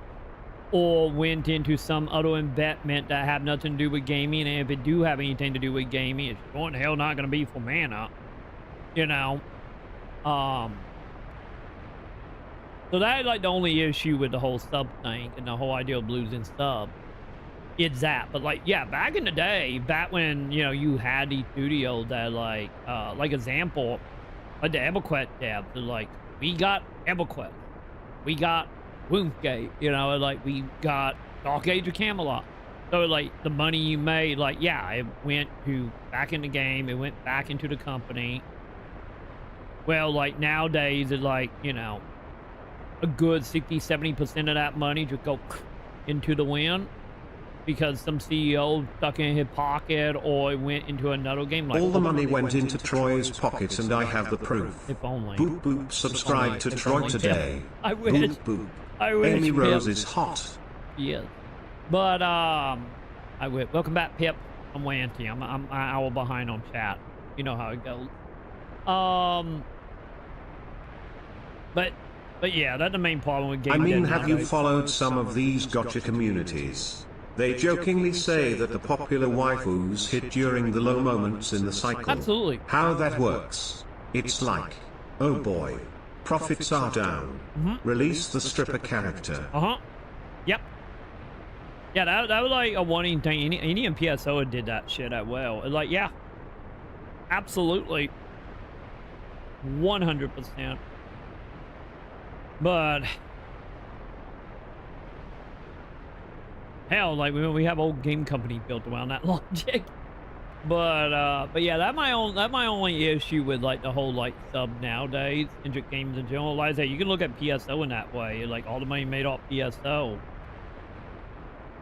or went into some other investment that have nothing to do with gaming. And if it do have anything to do with gaming, it's going to hell not going to be for Mana, you know. So that is like the only issue with the whole sub thing and the whole idea of losing sub. It's that. But like, yeah, back in the day, back when, you know, you had these studios that like example, like the EverQuest devs, they're like, we got EverQuest, we got RuneScape, you know, like we got Dark Age of Camelot. So like the money you made, like, yeah, it went to back in the game, it went back into the company. Well, like nowadays, it's like, you know, a good 60-70% of that money just go into the wind because some CEO stuck in his pocket, or it went into another game. Like, all the money went into Troy's pocket, and I have the proof. If only. Boop boop, subscribe to Troy today. I wish. Boop boop. I wish. Amy Pip. Rose is hot. Yes. But I will. Welcome back, Pip. I'm Wanty. I'm an hour behind on chat. You know how it goes. But yeah, that's the main problem with gaming. I mean, have you followed some of these gotcha communities? They jokingly say that the popular waifus hit during the low moments in the cycle. Absolutely. How that works? It's like, oh boy, profits are down. Release the stripper character. Yep. Yeah, that was like a wanting thing. Any PSO did that shit as well. It's like, yeah, absolutely, 100%. But hell, like we have old game company built around that logic. But yeah, that's my only issue with like the whole like sub nowadays in games in general. Like that, you can look at PSO in that way. Like all the money made off PSO,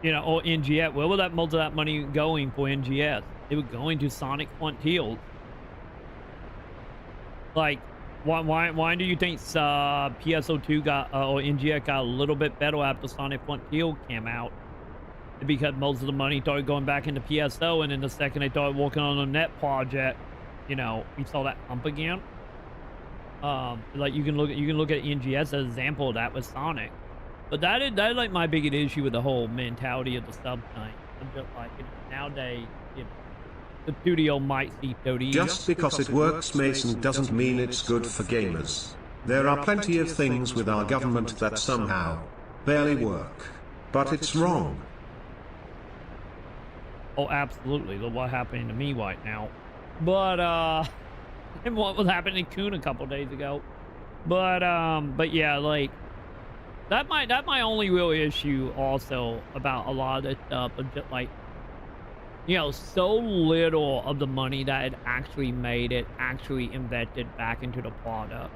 you know, or NGS. Where was that most of that money going for NGS? It was going to Sonic Frontiers. Like, why do you think PSO2 got or NGS got a little bit better after Sonic Frontier came out? Because most of the money started going back into PSO, and then the second they started working on a net project, you know, we saw that pump again. Like you can look at NGS as an example of that with Sonic. But that is like my biggest issue with the whole mentality of the sub thing. I'm just like, you know, nowadays, you know, the studio might see 30. Just because it works, Mason, doesn't mean it's good for gamers. There are plenty of things with our government that somehow barely work, but it's wrong. Oh, absolutely. Look what happening to me right now. But and what was happening in Coon a couple days ago. But yeah, like that my only real issue also about a lot of this stuff is just like, you know, so little of the money that it actually made it actually invested back into the product.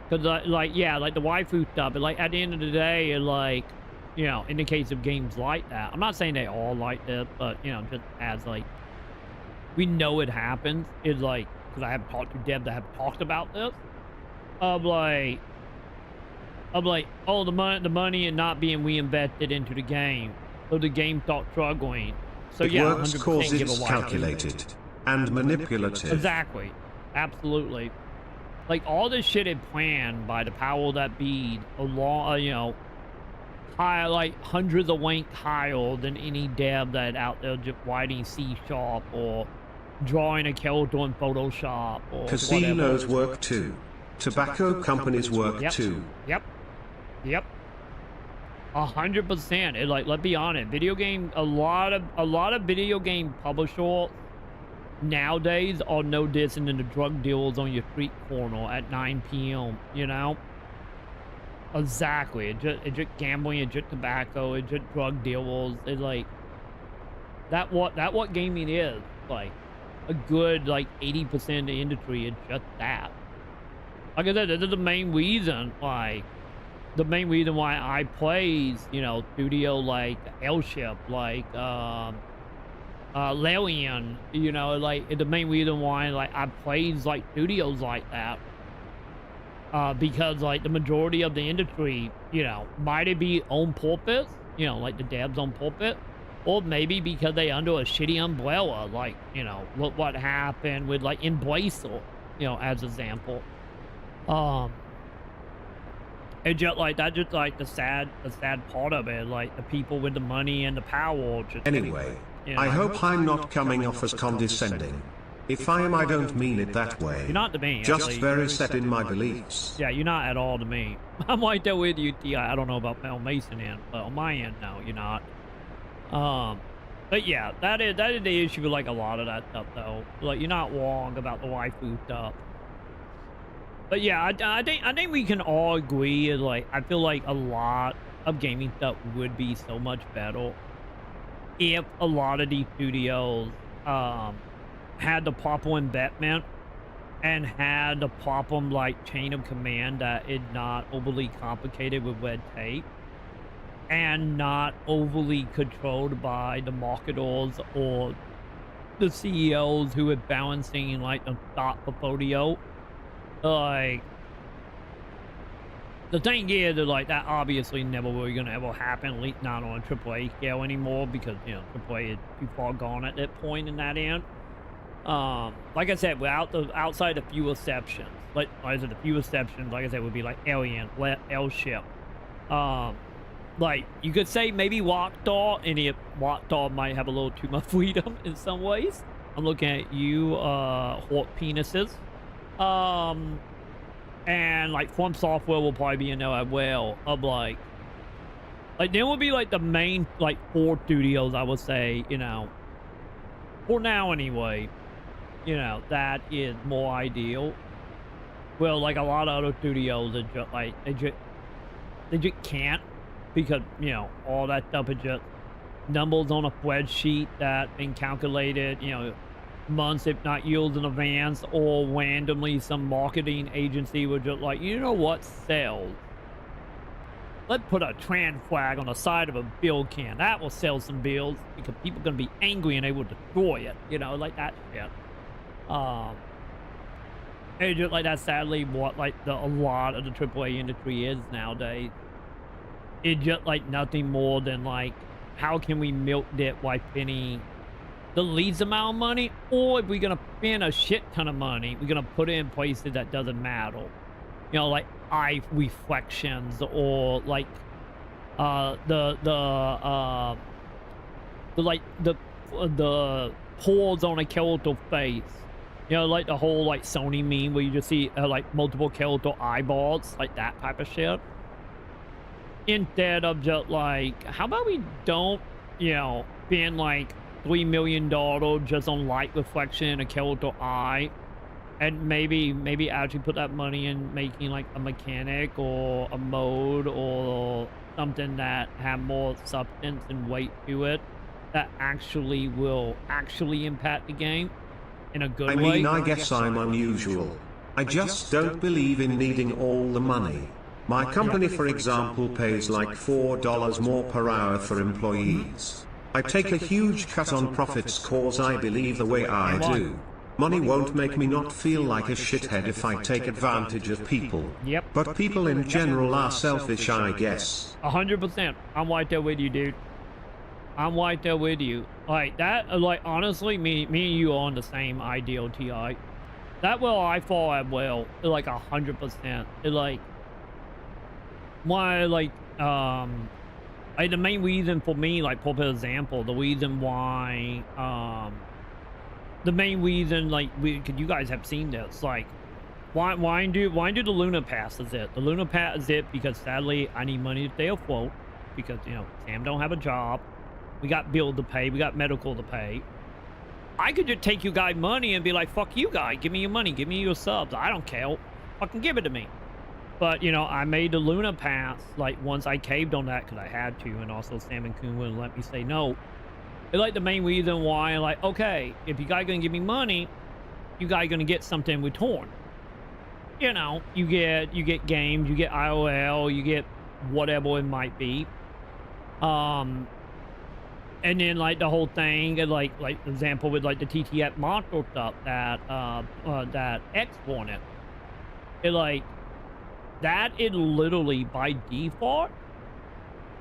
Because like yeah, like the waifu stuff, but like at the end of the day, it like, you know, in the case of games like that, I'm not saying they all like this, but you know, just as like we know it happens, is like, because I have talked to devs that have talked about this, of like, oh, the money and not being reinvested into the game, so the game starts struggling. So it yeah, works 100% cause give it's a calculated and manipulative. Exactly, absolutely. Like all this shit is planned by the power that be along, you know, high, like hundreds of rank higher than any dev that out there just writing C# or drawing a character in Photoshop or Casinos whatever. work too. Tobacco companies work too. Yep. 100%. Like, let's be honest, a lot of video game publishers nowadays are no different than the drug dealers on your street corner at 9 p.m. You know. Exactly. It's just gambling, it's just tobacco, it's just drug dealers. It's like that what gaming is. Like a good like 80% of the industry is just that. Like I said, this is the main reason why I plays, you know, studio like Airship, like Larian, you know, like the main reason why like I plays like studios like that. Because like the majority of the industry, you know, might it be on purpose, you know, like the devs on purpose, or maybe because they under a shitty umbrella, like, you know, look what happened with like Embracer, you know, as example. It's just like that, just like the sad part of it, like the people with the money and the power. Just, anyway, you know, I hope I'm not coming off as condescending. If I am, I don't mean it that way. You're not to me. Just actually. very set in my beliefs. Yeah, you're not at all to me. I'm right there with you, T. I don't know about Mel Mason end, but on my end, no, you're not. But yeah, that is the issue with like a lot of that stuff, though. Like you're not wrong about the waifu stuff. But yeah, I think we can all agree. Is like I feel like a lot of gaming stuff would be so much better if a lot of these studios had the proper investment and had the proper like chain of command that is not overly complicated with red tape and not overly controlled by the marketers or the CEOs who are balancing like the stock portfolio. Like the thing is that like that obviously never really gonna ever happen, at least not on a AAA scale anymore, because you know AAA is too far gone at that point in that end. Like I said, outside a few exceptions, like I said, the few exceptions, like I said, would be like Alien, Airship. Like you could say maybe Rockstar, and if Rockstar might have a little too much freedom in some ways. I'm looking at you, Hawk Penises. And like From Software will probably be in there as well. Of like there will be like the main like 4 studios, I would say, you know, for now anyway. You know, that is more ideal. Well, like a lot of other studios are just like they just can't, because you know all that stuff is just numbers on a spreadsheet that been calculated, you know, months if not years in advance, or randomly some marketing agency would just like, you know what sells? Let's put a trans flag on the side of a bill can. That will sell some bills because people are gonna be angry and they will destroy it. You know, like that shit. It's just like that. Sadly, what like a lot of the AAA industry is nowadays. It's just like nothing more than like, how can we milk that while spending the least amount of money, or if we're gonna spend a shit ton of money, we're gonna put it in places that doesn't matter. You know, like eye reflections, or like the pores on a character face. You know, like the whole like Sony meme where you just see like multiple character eyeballs, like that type of shit. Instead of just like, how about we don't, you know, spend like $3 million just on light reflection in a character eye, and maybe actually put that money in making like a mechanic or a mode or something that have more substance and weight to it that actually will actually impact the game in a good way. I mean, I guess I'm unusual. I just don't believe in needing all the money. My company, for example, pays like $4 more per hour for employees. I take a huge cut on profits cause I believe the way I do. Money won't make me not feel like a shithead if I take advantage of people. Yep. But people in general are selfish, I guess. 100%. I'm right there with you, dude. I'm right there with you. Like that, like honestly, me and you are on the same ideal, Ti. That will I fall at well, like 100%. It like why like the main reason for me, like for example, the reason why the main reason like cause you guys have seen this, like why do the Luna Pass is it? The Luna Pass is it because sadly I need money to stay afloat because you know Sam don't have a job. We got bills to pay. We got medical to pay. I could just take you guys money and be like, fuck you guys. Give me your money. Give me your subs. I don't care. Fucking give it to me. But, you know, I made the Luna Pass, like, once I caved on that because I had to. And also Sam and Coon wouldn't let me say no. It's like the main reason why, like, okay, if you guys going to give me money, you guys going to get something in return. You know, you get games, you get IOL, you get whatever it might be. And then like the whole thing, and like example with like the TTF monster stuff that that X wanted, it like that it literally by default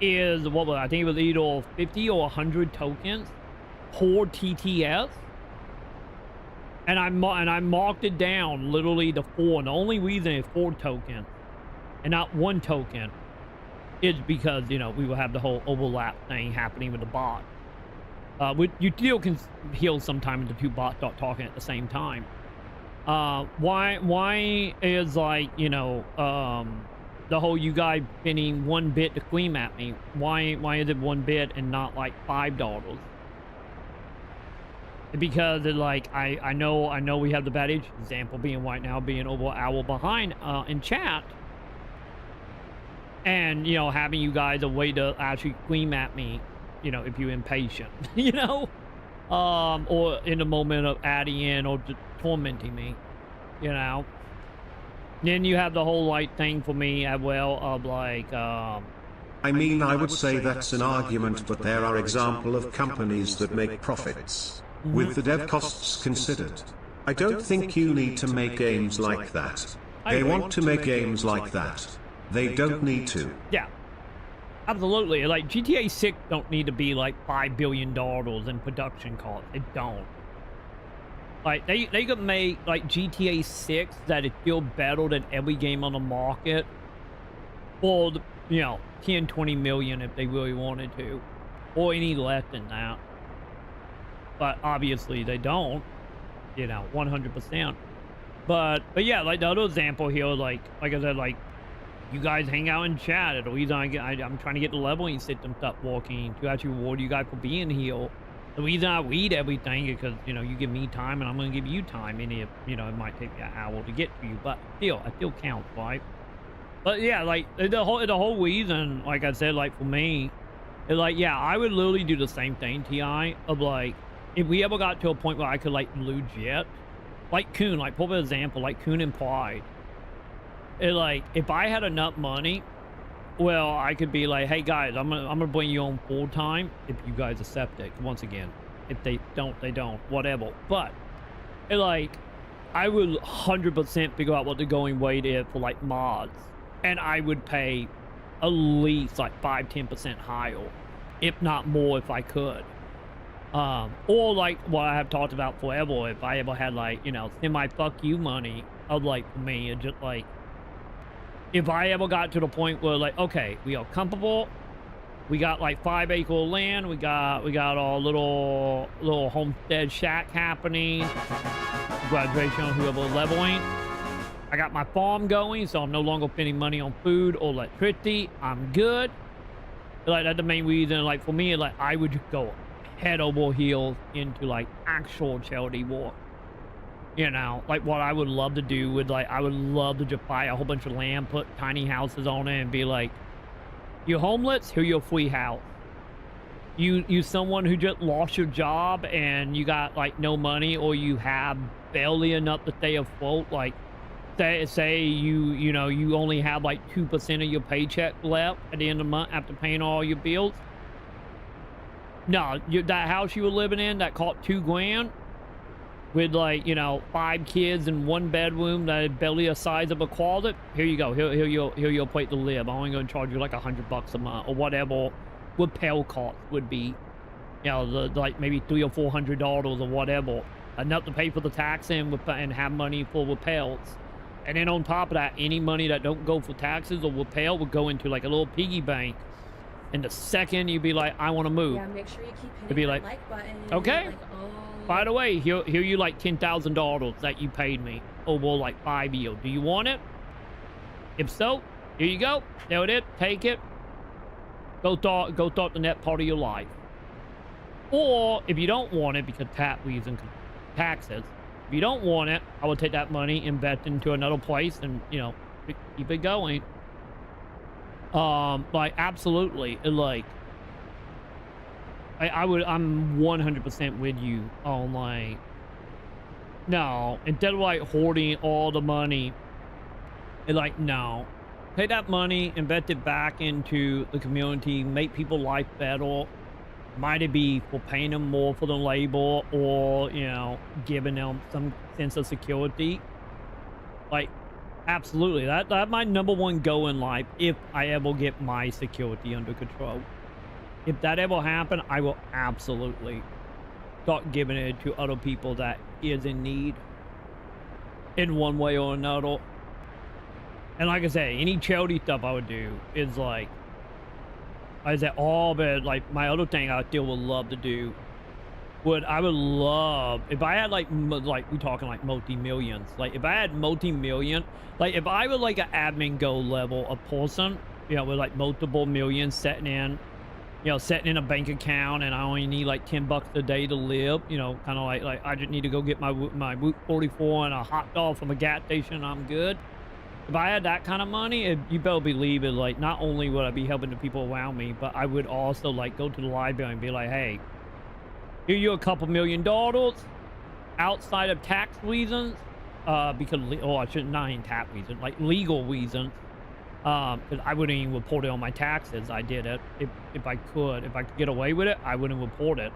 is what was I think it was either 50 or 100 tokens per TTS, and I marked it down literally to 4. And the only reason it's 4 tokens and not 1 token is because you know we will have the whole overlap thing happening with the bot. You still can heal sometimes the 2 bots start talking at the same time. Why is like, you know, the whole you guys spending 1 bit to scream at me? Why is it 1 bit and not like $5? Because it like, I know we have the bad age example being right now being over an hour behind in chat. And, you know, having you guys a way to actually scream at me, you know, if you're impatient, you know, or in the moment of adding in or tormenting me, you know. Then you have the whole like thing for me as well of like, I mean, I would say that's an argument, but there are examples of companies that make profits with the dev costs considered. I don't think you need to make games like that. They want to make games like that. They don't need to. Yeah. Absolutely. Like GTA 6 don't need to be like $5 billion in production costs. It don't. Like they could make like GTA 6 that is still better than every game on the market for you know 10-20 million if they really wanted to, or any less than that. But obviously they don't. You know, 100%. But yeah, like the other example here, like I said, like. You guys hang out in chat. The reason I'm trying to get the leveling system stuff working to actually reward you guys for being here. The reason I read everything is because, you know, you give me time and I'm going to give you time. And if, you know, it might take me an hour to get to you, but still, I still count, right? But yeah, like the whole reason, like I said, like for me, it's like, yeah, I would literally do the same thing, Ti, of like, if we ever got to a point where I could like legit, like Coon, like for example, like Coon implied, it like if I had enough money, well, I could be like, hey guys, I'm gonna bring you on full time if you guys accept it. Once again, if they don't, they don't, whatever. But it like I would 100% figure out what the going rate is for like mods, and I would pay at least like 5-10% higher, if not more, if I could. Or like what I have talked about forever, if I ever had like, you know, semi fuck you money, of like for me, it just like. If I ever got to the point where like, okay, we are comfortable, we got like 5 acres of land, we got our little homestead shack happening, graduation on whoever leveling. I got my farm going, so I'm no longer spending money on food or electricity. I'm good. Like that's the main reason. Like for me, like I would just go head over heels into like actual charity work. You know, like what I would love to do would like, I would love to just buy a whole bunch of land, put tiny houses on it and be like, you homeless, here's your free house. You someone who just lost your job and you got like no money, or you have barely enough to stay afloat, like say you know, you only have like 2% of your paycheck left at the end of the month after paying all your bills. No, that house you were living in that cost $2,000 with like, you know, 5 kids in 1 bedroom that had barely the size of a closet. Here you go. Here your place to live. I'm only going to charge you like $100 a month or whatever repair cost would be. You know, like maybe $300 or $400 or whatever, enough to pay for the tax and have money for repairs. And then on top of that, any money that don't go for taxes or repair would go into like a little piggy bank. And the second you'd be like, I want to move. Yeah, make sure you keep hitting it'd be that like button. okay. Like, oh. By the way, here you like $10,000 that you paid me over like 5 years. Do you want it? If so, here you go. There it is. Take it. Go start the net part of your life. Or if you don't want it because taxes, if you don't want it, I will take that money, invest into another place, and you know, keep it going. Like absolutely, like I'm 100% with you on like, no, instead of like hoarding all the money, and like, no, take that money, invest it back into the community, make people's life better. Might it be for paying them more for the labor, or, you know, giving them some sense of security. Like, absolutely, that's my #1 goal in life if I ever get my security under control. If that ever happen, I will absolutely start giving it to other people that is in need in one way or another. And like I say, any charity stuff I would do is like, I said, oh, but like my other thing I still would love to do, I would love, if I had like we talking like multi-millions, like if I had multi-million, like if I was like an admin goal level of person, you know, with like multiple millions setting in a bank account, and I only need like $10 a day to live, you know, kind of like I just need to go get my Route 44 and a hot dog from a gas station and I'm good. If I had that kind of money, you better believe it, like not only would I be helping the people around me, but I would also like go to the library and be like, hey, here you a couple $1 million outside of tax reasons, because I shouldn't, not in tax reasons, like legal reasons, because I wouldn't even report it on my taxes. I did it if I could get away with it, I wouldn't report it,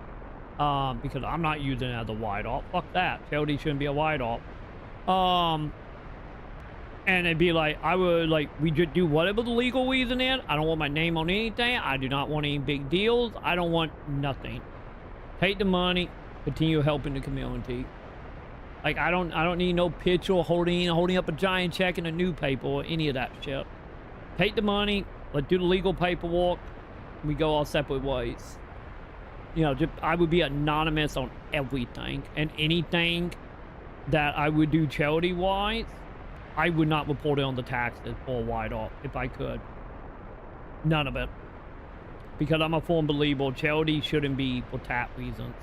because I'm not using it as a write-off. Fuck that, charity shouldn't be a write-off. And it'd be like, I would like, we just do whatever the legal reason is. I don't want my name on anything. I do not want any big deals. I don't want nothing. Take the money, continue helping the community. Like I don't need no picture holding up a giant check in a newspaper or any of that shit. Take the money, let's do the legal paperwork. We go all separate ways. You know, I would be anonymous on everything, and anything that I would do charity wise, I would not report it on the taxes or write-off if I could. None of it. Because I'm a firm believer, charity shouldn't be for tax reasons.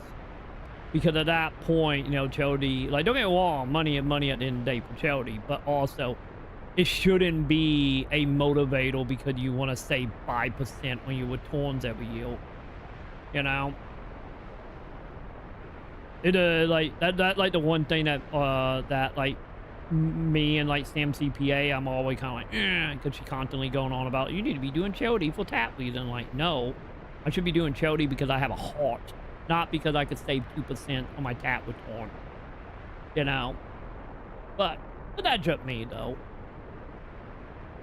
Because at that point, you know, charity, like don't get me wrong, money at the end of the day for charity, but also it shouldn't be a motivator because you want to save 5% on your returns every year. You know? It like that like the one thing that like me and like Sam CPA, I'm always kind of like, because she's constantly going on about, you need to be doing charity for tax reasons. Like, no, I should be doing charity because I have a heart, not because I could save 2% on my tax return. You know, but that's just me though.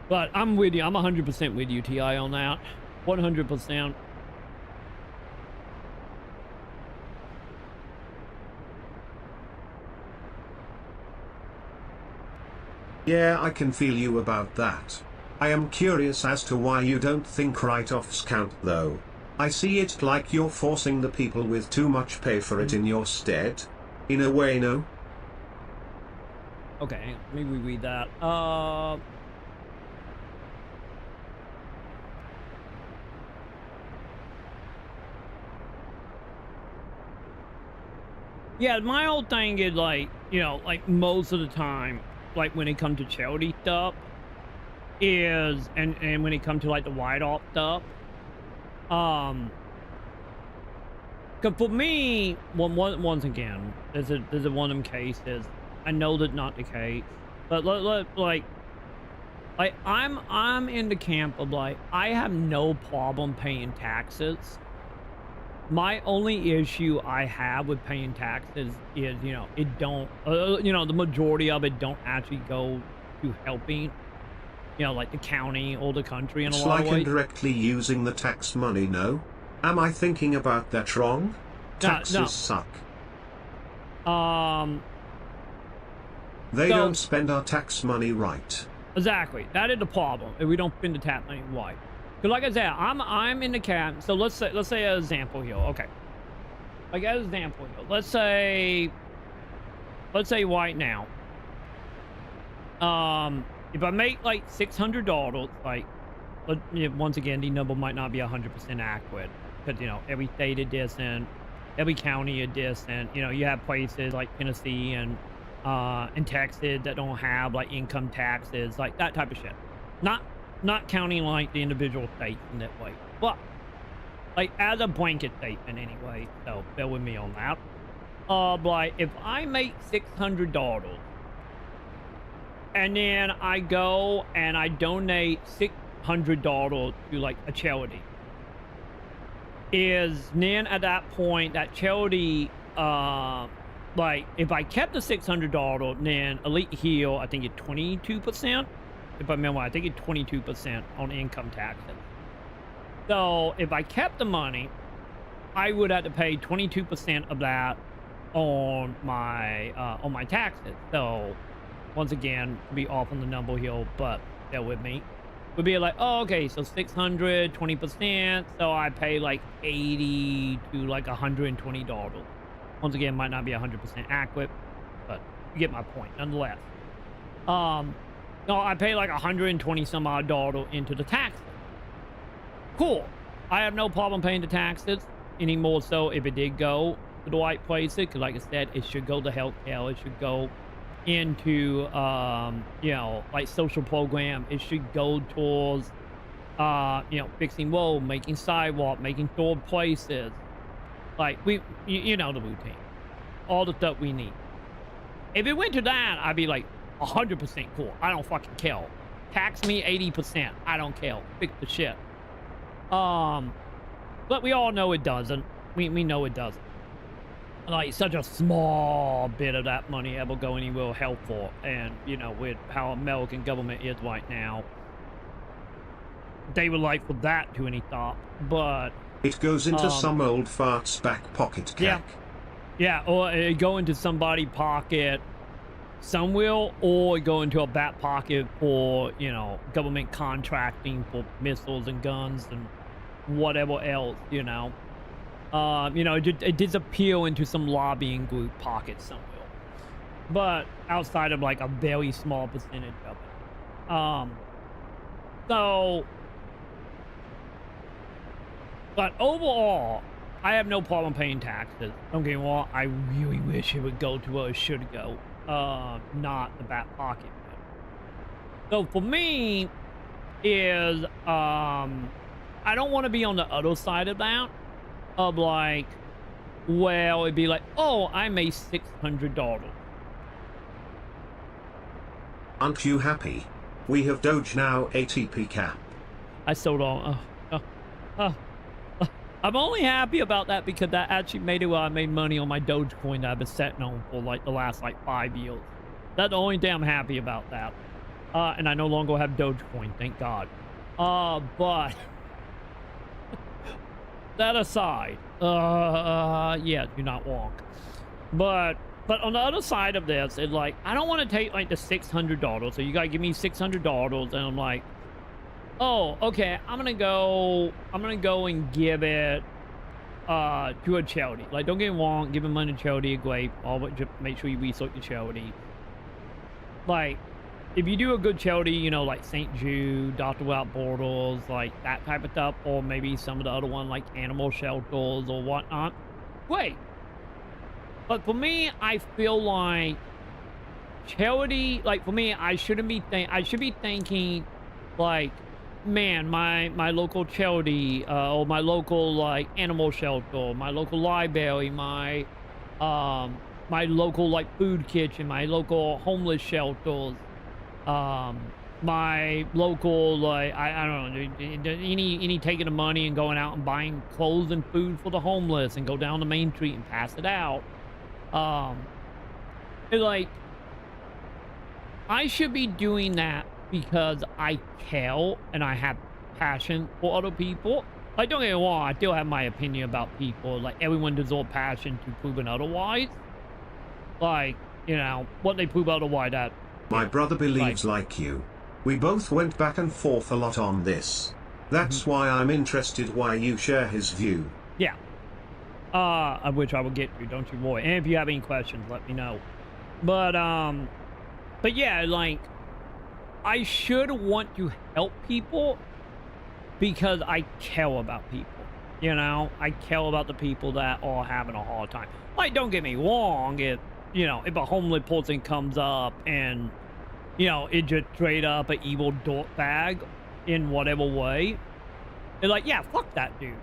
But I'm with you. I'm 100% with you, Ti, on that. 100%. Yeah, I can feel you about that. I am curious as to why you don't think write-offs count though. I see it like you're forcing the people with too much pay for it in your stead. In a way, no? Okay, let me reread that. Yeah, my whole thing is like, you know, like most of the time, like when it comes to charity stuff, is and when it comes to like the write-off stuff, cause for me, once again, there's a one of them cases. I know that's not the case, but like I'm in the camp of like I have no problem paying taxes. My only issue I have with paying taxes is, you know, it don't, you know, the majority of it don't actually go to helping, you know, like the county or the country in a lot of ways. It's like indirectly using the tax money, no? Am I thinking about that wrong? Taxes suck. They don't spend our tax money right. Exactly. That is the problem. If we don't spend the tax money right. Because like I said, I'm in the camp. So let's say an example here. Okay. Like an example here. Let's say right now. If I make like $600, like, once again, the number might not be 100% accurate. Because, you know, every state is different. Every county is different. You know, you have places like Tennessee and Texas that don't have like income taxes, like that type of shit. Not counting like the individual states in that way, but like as a blanket statement anyway, so bear with me on that. Like if I make $600 and then I go and I donate $600 to like a charity, is then at that point that charity, like if I kept the $600, then Elite Heal, I think it's 22%. If I remember, I think it's 22% on income taxes. So if I kept the money, I would have to pay 22% of that on my taxes. So once again, be off on the number here, but bear with me. Would be like, oh, okay, so 600, 20%. So I pay like $80 to like $120. Once again, might not be 100% accurate, but you get my point nonetheless. No, I pay like 120 some odd dollars into the taxes. Cool. I have no problem paying the taxes anymore. So if it did go to the right places, because like I said, it should go to healthcare. It should go into, you know, like social program. It should go towards, you know, fixing road, making sidewalk, making stored places. Like you know the routine. All the stuff we need. If it went to that, I'd be like, 100% cool. I don't fucking care. Tax me 80%. I don't care. Fix the shit. But we all know it doesn't. We know it doesn't. Like such a small bit of that money ever go anywhere helpful. And you know, with how American government is right now, they would like for that to any stop. But it goes into some old fart's back pocket, cack. Yeah, or it go into somebody's pocket somewhere, or go into a back pocket for, you know, government contracting for missiles and guns and whatever else, you know. You know, it disappear into some lobbying group pocket somewhere. But outside of like a very small percentage of it. So, but overall, I have no problem paying taxes. Don't get me wrong, I really wish it would go to where it should go. Not the back pocket. So for me is I don't want to be on the other side of that, of like, well, it'd be like, oh, I made $600. Aren't you happy? We have Doge now, ATP cap. I still don't. I'm only happy about that because that actually made it where I made money on my Dogecoin that I've been sitting on for like the last like 5 years. That's the only thing I'm happy about that. And I no longer have Dogecoin, thank God. But that aside, yeah, do not walk. But on the other side of this, it's like, I don't want to take like the $600. So you gotta give me $600, and I'm like, oh, okay, I'm gonna go and give it to a charity. Like, don't get me wrong, giving money to charity is great. Always just make sure you research your charity. Like, if you do a good charity, you know, like St. Jude, Dr. Without Borders, like that type of stuff, or maybe some of the other ones like animal shelters or whatnot, great. But for me, I feel like charity, like for me, I should be thinking like, man, my local charity, or my local like animal shelter, my local library, my local like food kitchen, my local homeless shelters, my local like I don't know, any taking the money and going out and buying clothes and food for the homeless and go down the main street and pass it out. Like, I should be doing that because I care and I have passion for other people. Like, don't get me wrong, I still have my opinion about people. Like, everyone deserves passion to proven otherwise. Like, you know, what they prove otherwise, that... My brother believes like you. We both went back and forth a lot on this. That's why I'm interested why you share his view. Yeah. Which I will get to, don't you worry. And if you have any questions, let me know. But yeah, like, I should want to help people because I care about people. You know, I care about the people that are having a hard time. Like, don't get me wrong, if a homeless person comes up and, you know, it just straight up an evil dirtbag in whatever way, they're like, yeah, fuck that dude.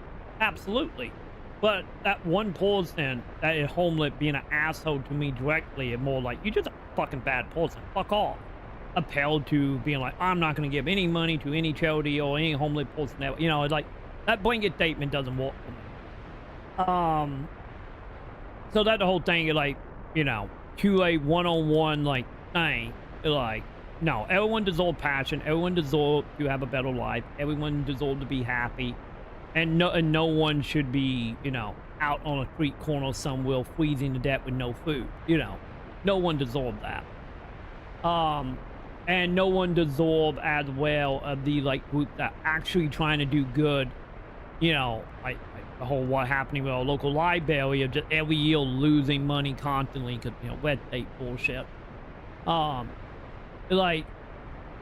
Absolutely. But that one person that is homeless being an asshole to me directly and more like, you're just a fucking bad person. Fuck off. Appealed to being like, I'm not going to give any money to any charity or any homeless person that, you know, it's like, that blanket statement doesn't work for me. So that the whole thing is like, you know, to a one-on-one like thing, like, no, everyone deserves passion, everyone deserves to have a better life, everyone deserves to be happy, and no one should be, you know, out on a street corner somewhere freezing to death with no food. You know, no one deserves that. And no one deserves as well of the like group that actually trying to do good. You know, like the whole what happening with our local library of just every year losing money constantly because, you know, red tape bullshit. Like,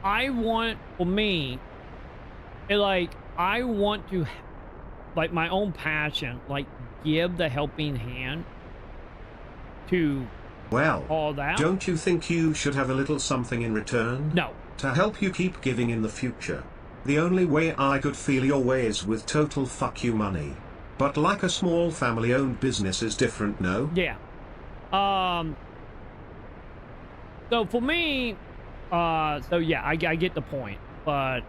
I want, for me, like, I want to, like, my own passion, like, give the helping hand to all that. Don't you think you should have a little something in return? No. To help you keep giving in the future. The only way I could feel your way is with total fuck you money. But like a small family-owned business is different, no? Yeah. So for me, so yeah, I get the point. But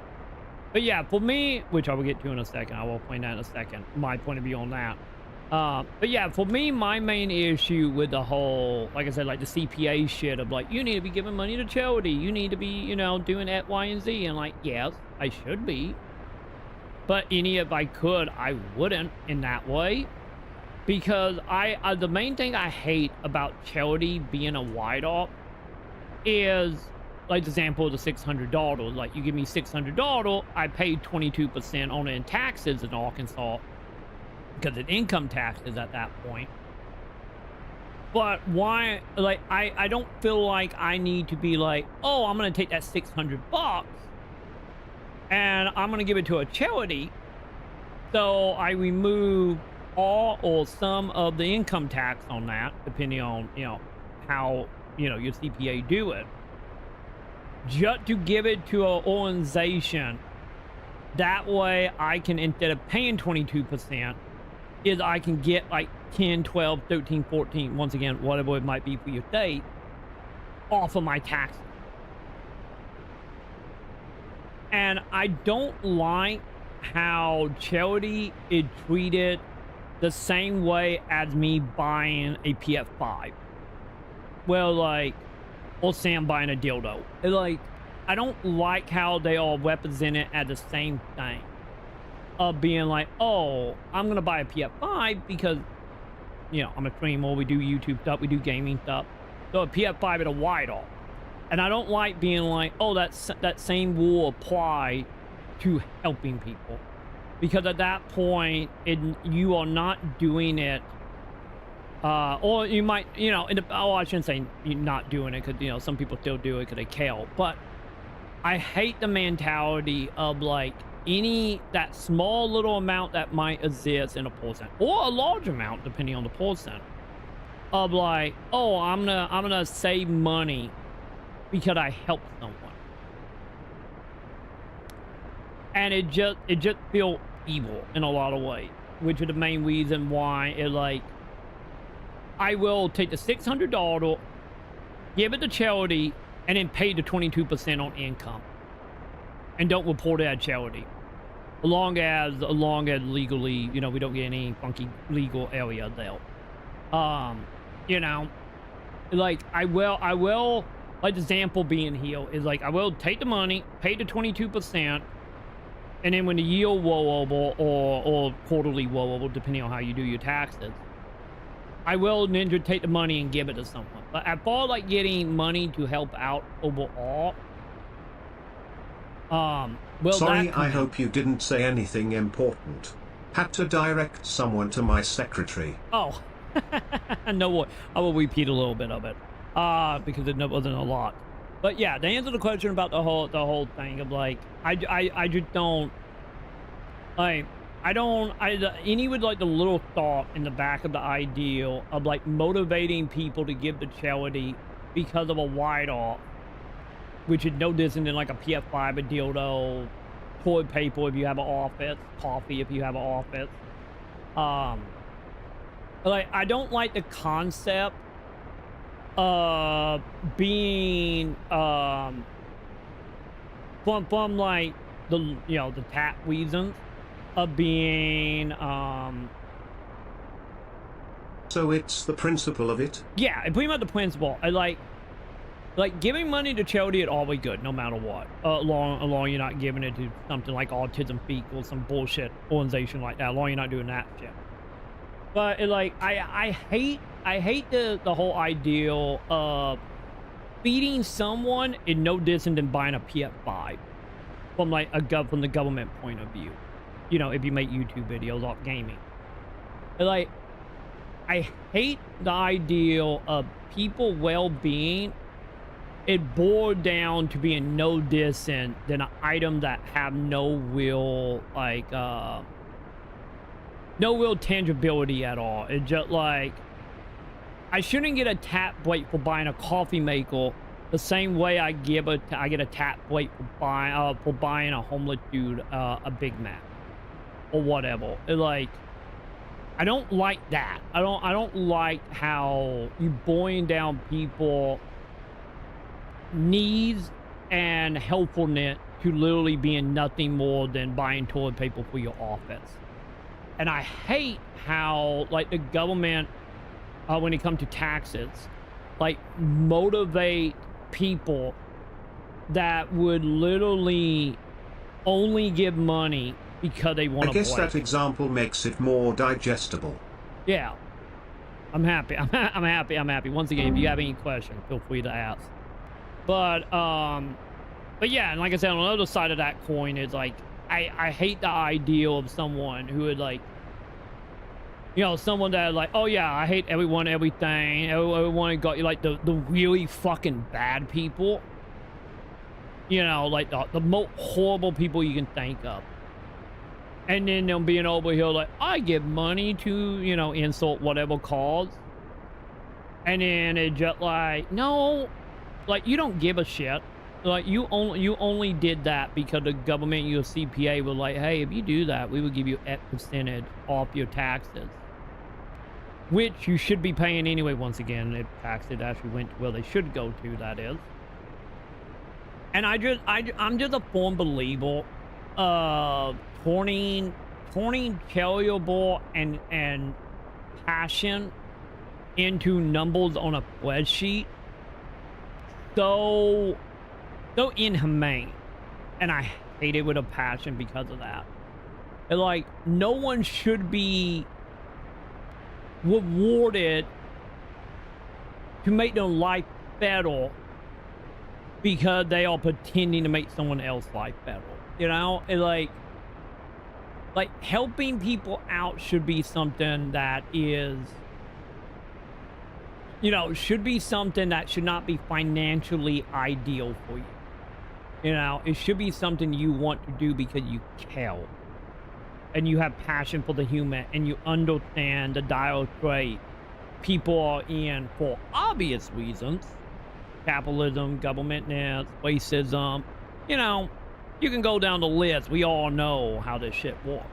yeah, for me, which I will get to in a second, I will point out in a second, my point of view on that. But yeah, for me, my main issue with the whole, like I said, like the CPA shit of like, you need to be giving money to charity, you need to be, you know, doing X, Y, and Z, and like, yes, I should be. But if I could, I wouldn't in that way. Because the main thing I hate about charity being a write-off is, like the example of the $600. Like, you give me $600, I pay 22% on it in taxes in Arkansas. Because it's income taxes at that point. But why, like, I don't feel like I need to be like, oh, I'm going to take that $600 and I'm going to give it to a charity. So I remove all or some of the income tax on that, depending on, you know, how, you know, your CPA do it. Just to give it to an organization. That way I can, instead of paying 22%, is I can get like 10, 12, 13, 14, once again, whatever it might be for your state, off of my taxes. And I don't like how charity is treated the same way as me buying a PS5. Well, like, or Sam buying a dildo. Like, I don't like how they all represent it as the same thing. Of being like, oh, I'm gonna buy a PS5 because, you know, I'm a streamer, we do YouTube stuff, we do gaming stuff. So a PS5 is a write-off. And I don't like being like, oh, that same rule apply to helping people. Because at that point, you are not doing it, or you might, you know, I shouldn't say you're not doing it because, you know, some people still do it because they care. But I hate the mentality of like, that small little amount that might exist in a person, or a large amount depending on the person, of like, oh, I'm gonna save money because I helped someone. And it just feels evil in a lot of ways, which is the main reason why it like, I will take the $600, give it to charity, and then pay the 22% on income. And don't report it at charity. As long as legally, you know, we don't get any funky legal area there. You know, like I will, like the example being here is like, I will take the money, pay the 22%, and then when the yield rollable or quarterly rollable, depending on how you do your taxes, I will then just take the money and give it to someone. But as far as like getting money to help out overall, well, sorry, I hope you didn't say anything important. Had to direct someone to my secretary. Oh, no, I will repeat a little bit of it, because it wasn't a lot. But yeah, to answer the question about the whole thing of like, I just don't, like, any with like the little thought in the back of the ideal of like motivating people to give to charity because of a write-off, which is no different than like a PF5, a dildo, toilet paper if you have an office, coffee if you have an office. Like, I don't like the concept being from like the, you know, the tap reasons of being so it's the principle of it? Yeah, pretty much the principle. I like giving money to charity is always good, no matter what. Long you're not giving it to something like Autism Feet or some bullshit organization like that. Long you're not doing that shit. But it, like, I hate the whole ideal of feeding someone in no different than buying a PS5 from like from the government point of view. You know, if you make YouTube videos off gaming. Like, I hate the ideal of people well-being. It boiled down to being no different than an item that have no real like no real tangibility at all. It's just like, I shouldn't get a tap break for buying a coffee maker the same way I get a tap break for buying a homeless dude a Big Mac or whatever. It's like, I don't like that. I don't like how you boiling down people needs and helpfulness to literally being nothing more than buying toilet paper for your office. And I hate how, like, the government, when it comes to taxes, like, motivate people that would literally only give money because they want to. I guess that example makes it more digestible. Yeah. I'm happy. I'm happy. Once again, if you have any questions, feel free to ask. But yeah, and like I said, on the other side of that coin is like, I hate the ideal of someone who would like, you know, someone that like, oh yeah, I hate everyone, everything. Everyone got you, like the really fucking bad people. You know, like the most horrible people you can think of. And then them being over here like, I give money to, you know, insult whatever cause. And then it just like, no, like, you don't give a shit. Like, you only did that because the government, your CPA, were like, hey, if you do that, we will give you X percentage off your taxes, which you should be paying anyway. Once again, if taxes actually went to where they should go to, that is. And I'm just a firm believer of turning charitable and passion into numbers on a spreadsheet so inhumane, and I hate it with a passion because of that. And like, no one should be rewarded to make their life better because they are pretending to make someone else's life better. You know, and like helping people out should be something that is, you know, should be something that should not be financially ideal for you. You know, it should be something you want to do because you care. And you have passion for the human, and you understand the dire strait people are in for obvious reasons. capitalism, government nets, racism. You know, you can go down the list. We all know how this shit works.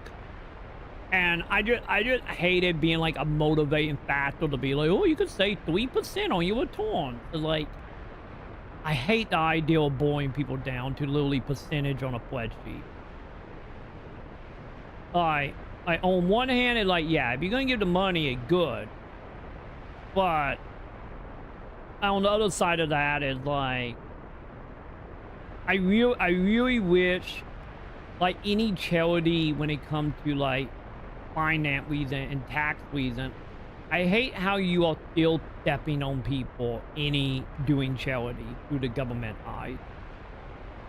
And I just hated being like a motivating factor to be like, oh, you could save 3% on your return. It's like, I hate the idea of boring people down to literally percentage on a spreadsheet. Like on one hand, it's like, yeah, if you're gonna give the money, it's good. But on the other side of that is like, I really wish, like any charity, when it comes to like finance reason and tax reason, I hate how you are still stepping on people doing charity through the government eyes.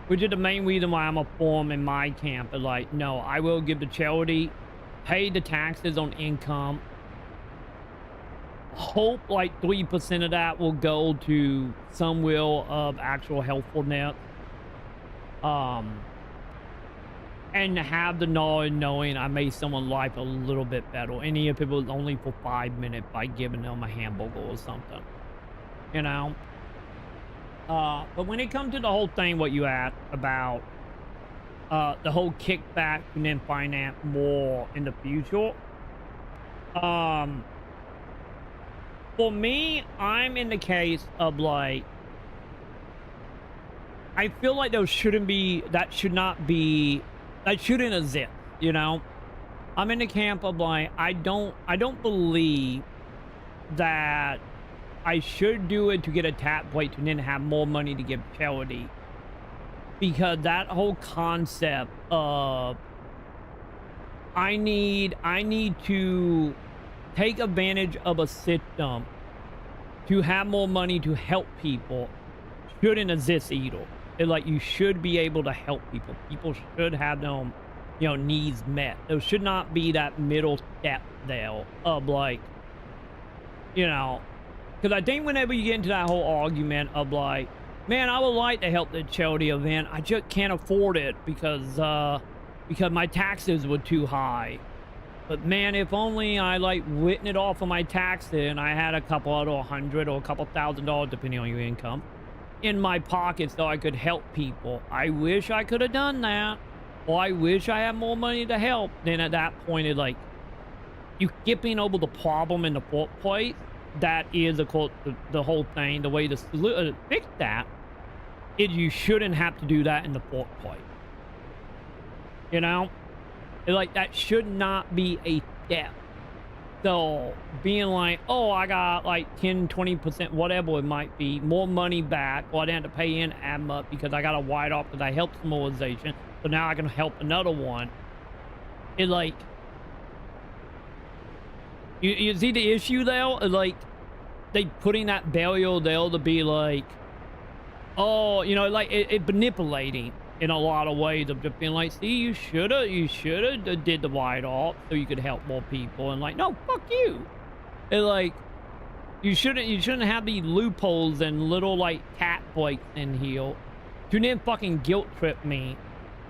Which is the main reason why I'm a form in my camp. Is like, no, I will give the charity, pay the taxes on income, hope like 3% of that will go to some will of actual helpfulness. And have the knowledge knowing I made someone's life a little bit better. And even if it was only for 5 minutes by giving them a hamburger or something. You know? But when it comes to the whole thing, what you asked about the whole kickback and then finance more in the future. For me, I'm in the case of like, I feel like that shouldn't exist, you know? I'm in the camp of like, I don't believe that I should do it to get a tap plate and then have more money to give charity. Because that whole concept of I need to take advantage of a system to have more money to help people shouldn't exist either. It's like, you should be able to help people. People should have them, you know, needs met. There should not be that middle step there of like, you know, because I think whenever you get into that whole argument of like, man, I would like to help the charity event, I just can't afford it because my taxes were too high. But man, if only I like written it off of my taxes and I had a couple other $100 or a couple $1,000, depending on your income, in my pocket so I could help people. I wish I could have done that. Or I wish I had more money to help. Then at that point, it's like, you skipping over the problem in the first place. That is, of course, the whole thing. The way to fix that is you shouldn't have to do that in the first place. You know? It's like, that should not be a step. So, being like, oh, I got like 10, 20%, whatever it might be, more money back, or I didn't have to pay in as much because I got a write-off because I helped some organization, so now I can help another one. It's like, you see the issue there? It's like, they putting that barrier there to be like, oh, you know, like, it manipulating in a lot of ways of just being like, see, you shoulda did the write-off so you could help more people, and like, no, fuck you. It's like, you shouldn't have these loopholes and little like cat breaks in here to then fucking guilt trip me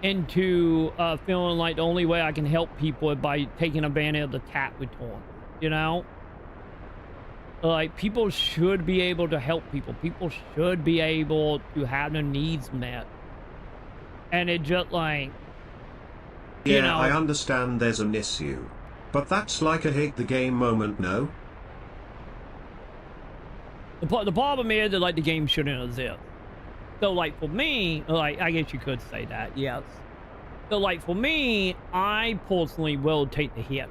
into feeling like the only way I can help people is by taking advantage of the tax return, you know? Like, people should be able to help people. People should be able to have their needs met. And it just like, you know, I understand there's an issue, but that's like a hate the game moment, no? The problem is that like the game shouldn't exist. So like for me, like, I guess you could say that, yes. So like for me, I personally will take the hit,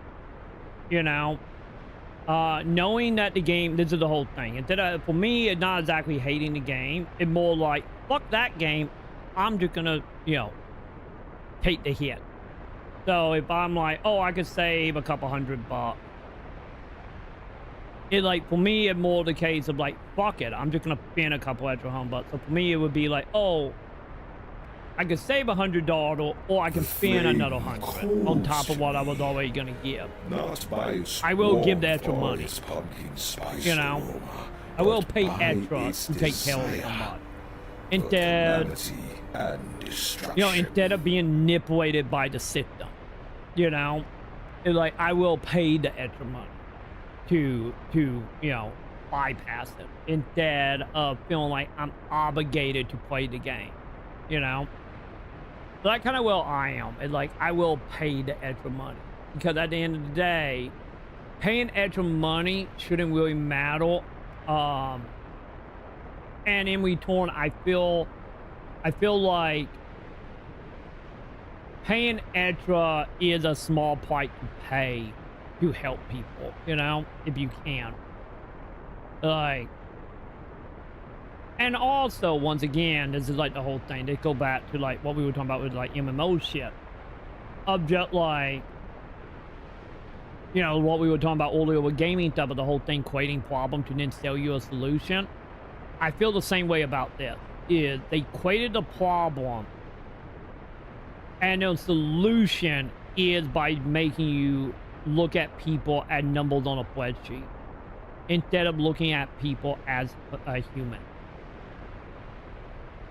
you know, knowing that the game, this is the whole thing. Instead of, for me, it's not exactly hating the game. It's more like, fuck that game. I'm just gonna, you know, take the hit. So if I'm like, oh, I could save a couple $100, it like, for me, it's more the case of like, fuck it, I'm just gonna spend a couple extra $100. So for me, it would be like, oh, I could save $100, or I can spend another $100 on top of what I was already gonna give. I will give the extra money. You know, I will pay extra to take care of somebody. Instead, you know, instead of being manipulated by the system, you know, it's like, I will pay the extra money to you know, bypass it instead of feeling like I'm obligated to play the game, you know? So that's kind of where I am. It's like, I will pay the extra money. Because at the end of the day, paying extra money shouldn't really matter. And in return, I feel like paying extra is a small price to pay to help people, you know, if you can. Like, and also, once again, this is like the whole thing. They go back to like what we were talking about with like MMO shit. Of just like, you know, what we were talking about earlier with gaming stuff, but the whole thing creating problem to then sell you a solution. I feel the same way about this. Is they created the problem, and the solution is by making you look at people as numbers on a spreadsheet instead of looking at people as a human.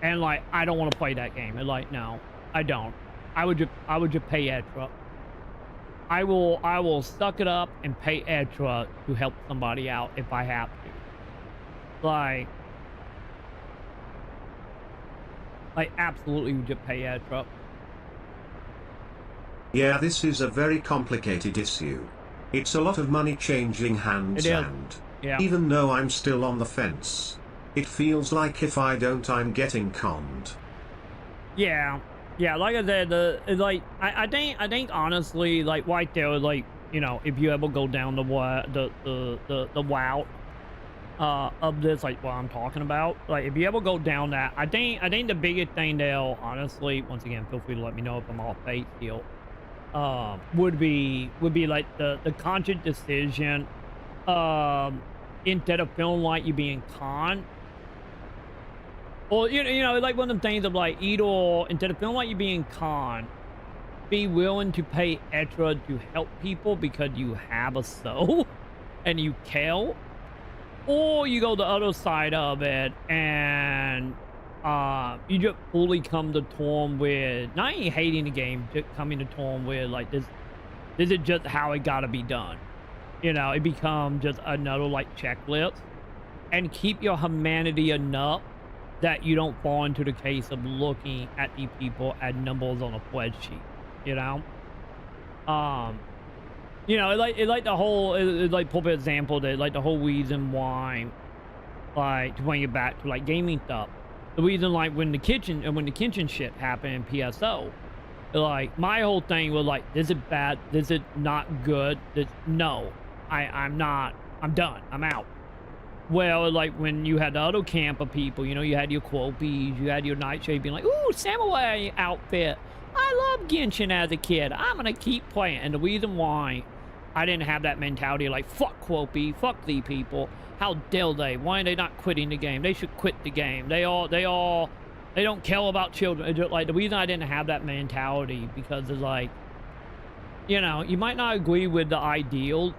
And like, I don't want to play that game. And like, no, I don't. I would just pay extra. I will suck it up and pay extra to help somebody out if I have to. Like absolutely would just pay extra. Yeah, this is a very complicated issue. It's a lot of money changing hands, and yeah. Even though I'm still on the fence, it feels like if I don't, I'm getting conned. Yeah, like I said, it's like I think honestly, like right there, like, you know, if you ever go down the route of this, like what I'm talking about, like if you ever go down that, I think the biggest thing there, honestly, once again, feel free to let me know if I'm off base still, would be like the conscious decision, instead of feeling like you're being conned. Or, you know, like one of the things of like, either instead of feeling like you're being conned, be willing to pay extra to help people because you have a soul and you care. Or you go the other side of it and you just fully come to terms with, not even hating the game, just coming to terms with like, this is just how it gotta be done. You know, it becomes just another like checklist, and keep your humanity enough that you don't fall into the case of looking at these people as numbers on a spreadsheet, you know? You know, it like the whole, it like, for example, that like the whole reason why, like, to bring it back to like gaming stuff, the reason like when the kitchen shit happened in PSO, like my whole thing was like, this is bad, this is not good, no, I'm done, I'm out. Well, like when you had the other camp of people, you know, you had your Quopies, you had your Nightshade being like, ooh, samurai outfit. I love Genshin as a kid. I'm going to keep playing. And the reason why I didn't have that mentality of like, fuck Quopie, fuck these people. How dare they? Why are they not quitting the game? They should quit the game. They don't care about children. It's just like the reason I didn't have that mentality, because it's like, you know, you might not agree with the ideal,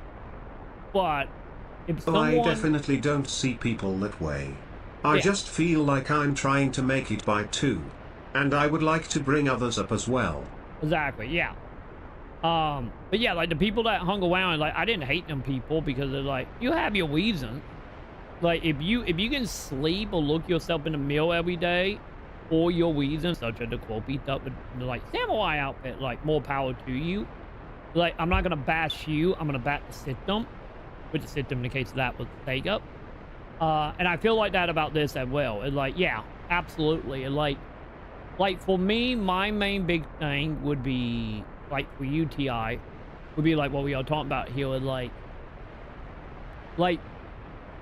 but if someone... I definitely don't see people that way. I just feel like I'm trying to make it by two, and I would like to bring others up as well. Exactly, yeah. But yeah, like the people that hung around, like I didn't hate them people, because they're like, you have your reasons. Like if you can sleep or look yourself in the mirror every day for your reasons, such as the Quopie stuff with like samurai outfit, like more power to you. Like I'm not gonna bash you, I'm gonna bash the system. Which the system indicates that was Sega. And I feel like that about this as well. It's like, yeah, absolutely. And like for me, my main big thing would be, like for you, TI, would be like what we are talking about here. Is like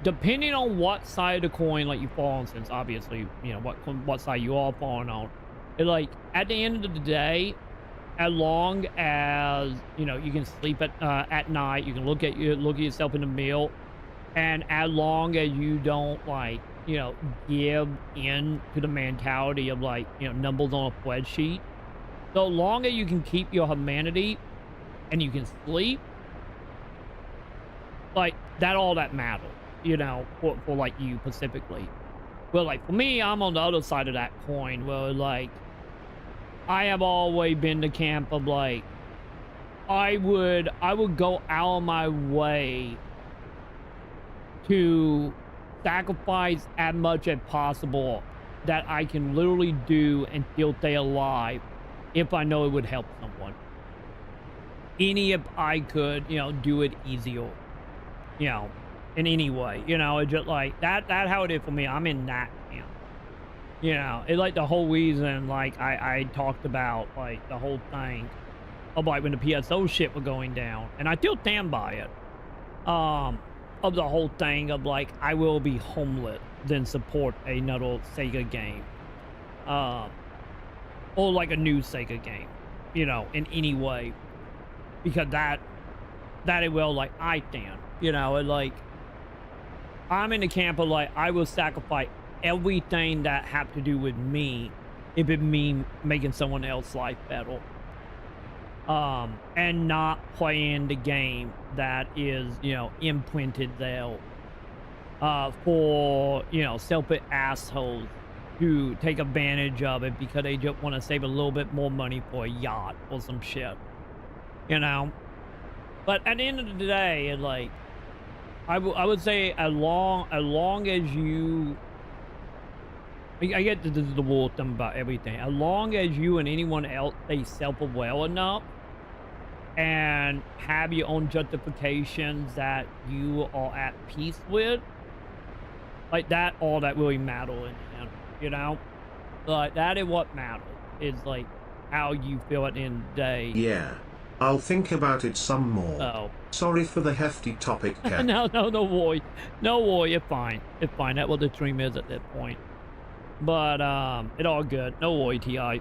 depending on what side of the coin like you fall on, since obviously, you know, what side you are falling on. It's like at the end of the day, as long as, you know, you can sleep at night, you can look at yourself in the mirror, and as long as you don't, like, you know, give in to the mentality of like, you know, numbers on a spreadsheet, so long as you can keep your humanity and you can sleep, like that, all that matters, you know, for like you specifically. Well, like for me, I'm on the other side of that coin, where like I have always been the camp of like, I would go out of my way to sacrifice as much as possible that I can literally do and still stay alive if I know it would help someone. Any if I could, you know, do it easier, you know, in any way, you know, it's just like that how it is for me. I'm in that camp, you know. It's like the whole reason, like I talked about, like the whole thing of like when the PSO shit was going down, and I still stand by it, of the whole thing of like I will be homeless than support another Sega game, or like a new Sega game, you know, in any way, because that it will, like, I stand, you know. And like I'm in the camp of like I will sacrifice everything that have to do with me if it means making someone else's life better, and not playing the game that is, you know, imprinted there for, you know, selfish assholes who take advantage of it because they just want to save a little bit more money for a yacht or some shit, you know. But at the end of the day, it, like, I would say as long as you, I get this is the rule of thumb about everything, as long as you and anyone else stay self-aware enough and have your own justifications that you are at peace with, like that, all that really matters in the end, you know. Like that is what matters, is like how you feel at the end of the day. Yeah, I'll think about it some more. Oh, sorry for the hefty topic, Ken. no worry, it's fine, that's what the stream is at that point. But it all good, no worry, Ti.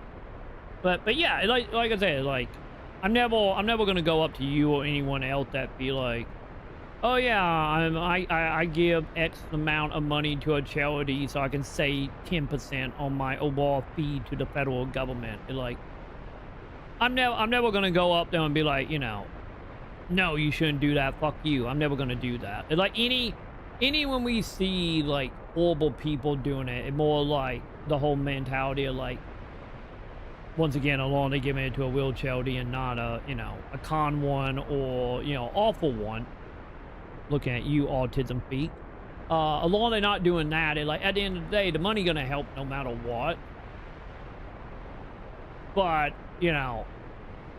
But yeah, like I said, like I'm never gonna go up to you or anyone else that be like, oh yeah, I give X amount of money to a charity so I can save 10% on my overall fee to the federal government. And like, I'm never gonna go up there and be like, you know, no, you shouldn't do that. Fuck you. I'm never gonna do that. And like any when we see like horrible people doing it, it's more like the whole mentality of like, once again, along they giving it to a real charity and not a, you know, a con one or, you know, awful one. Looking at you, autism feet. Along they're not doing that, it, like, at the end of the day, the money gonna help no matter what. But, you know,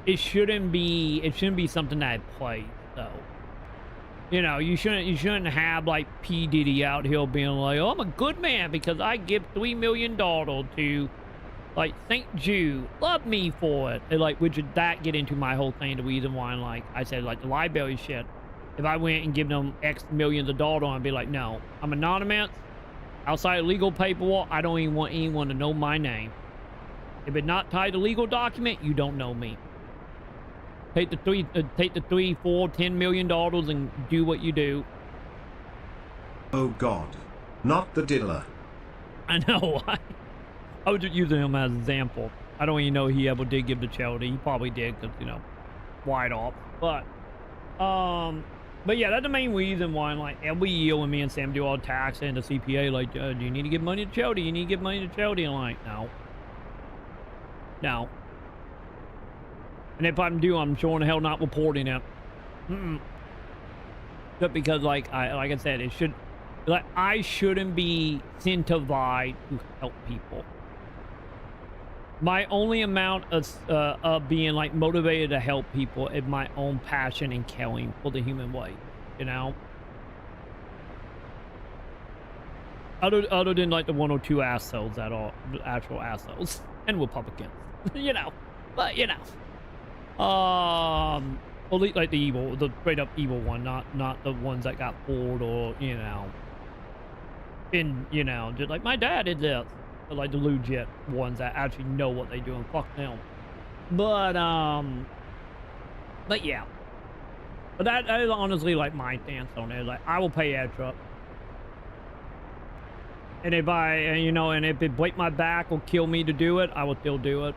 it shouldn't be something that plays, though. You know, you shouldn't have like P. Diddy out here being like, oh, I'm a good man because I give $3 million to like St. Jude, love me for it. And like, would that get into my whole thing, the reason why, like I said, like the library shit. If I went and give them X millions of dollars, I'd be like, no, I'm anonymous. Outside of legal paperwork, I don't even want anyone to know my name. If it's not tied to legal document, you don't know me. Take the $3, $4, $10 million and do what you do. Oh God, not the dealer. I know. I was just using him as an example. I don't even know he ever did give to charity. He probably did, because, you know, wide off. But yeah, that's the main reason why, like, every year when me and Sam do our tax and the CPA, like, do you need to give money to charity? You need to give money to charity? And I'm like, no. And if I'm due, I'm sure in the hell not reporting it. Just because, like I said, it should, like, I shouldn't be incentivized to help people. My only amount of being like motivated to help people is my own passion and caring for the human race, you know. Other than like the 1 or 2 assholes that are actual assholes and Republicans, you know. But you know, at least like the straight up evil one, not the ones that got fooled or, you know, just like my dad did this. Like the legit ones that actually know what they're doing. Fuck them. But yeah. But that is honestly like my stance on it. Like, I will pay extra. And if if it break my back or kill me to do it, I will still do it.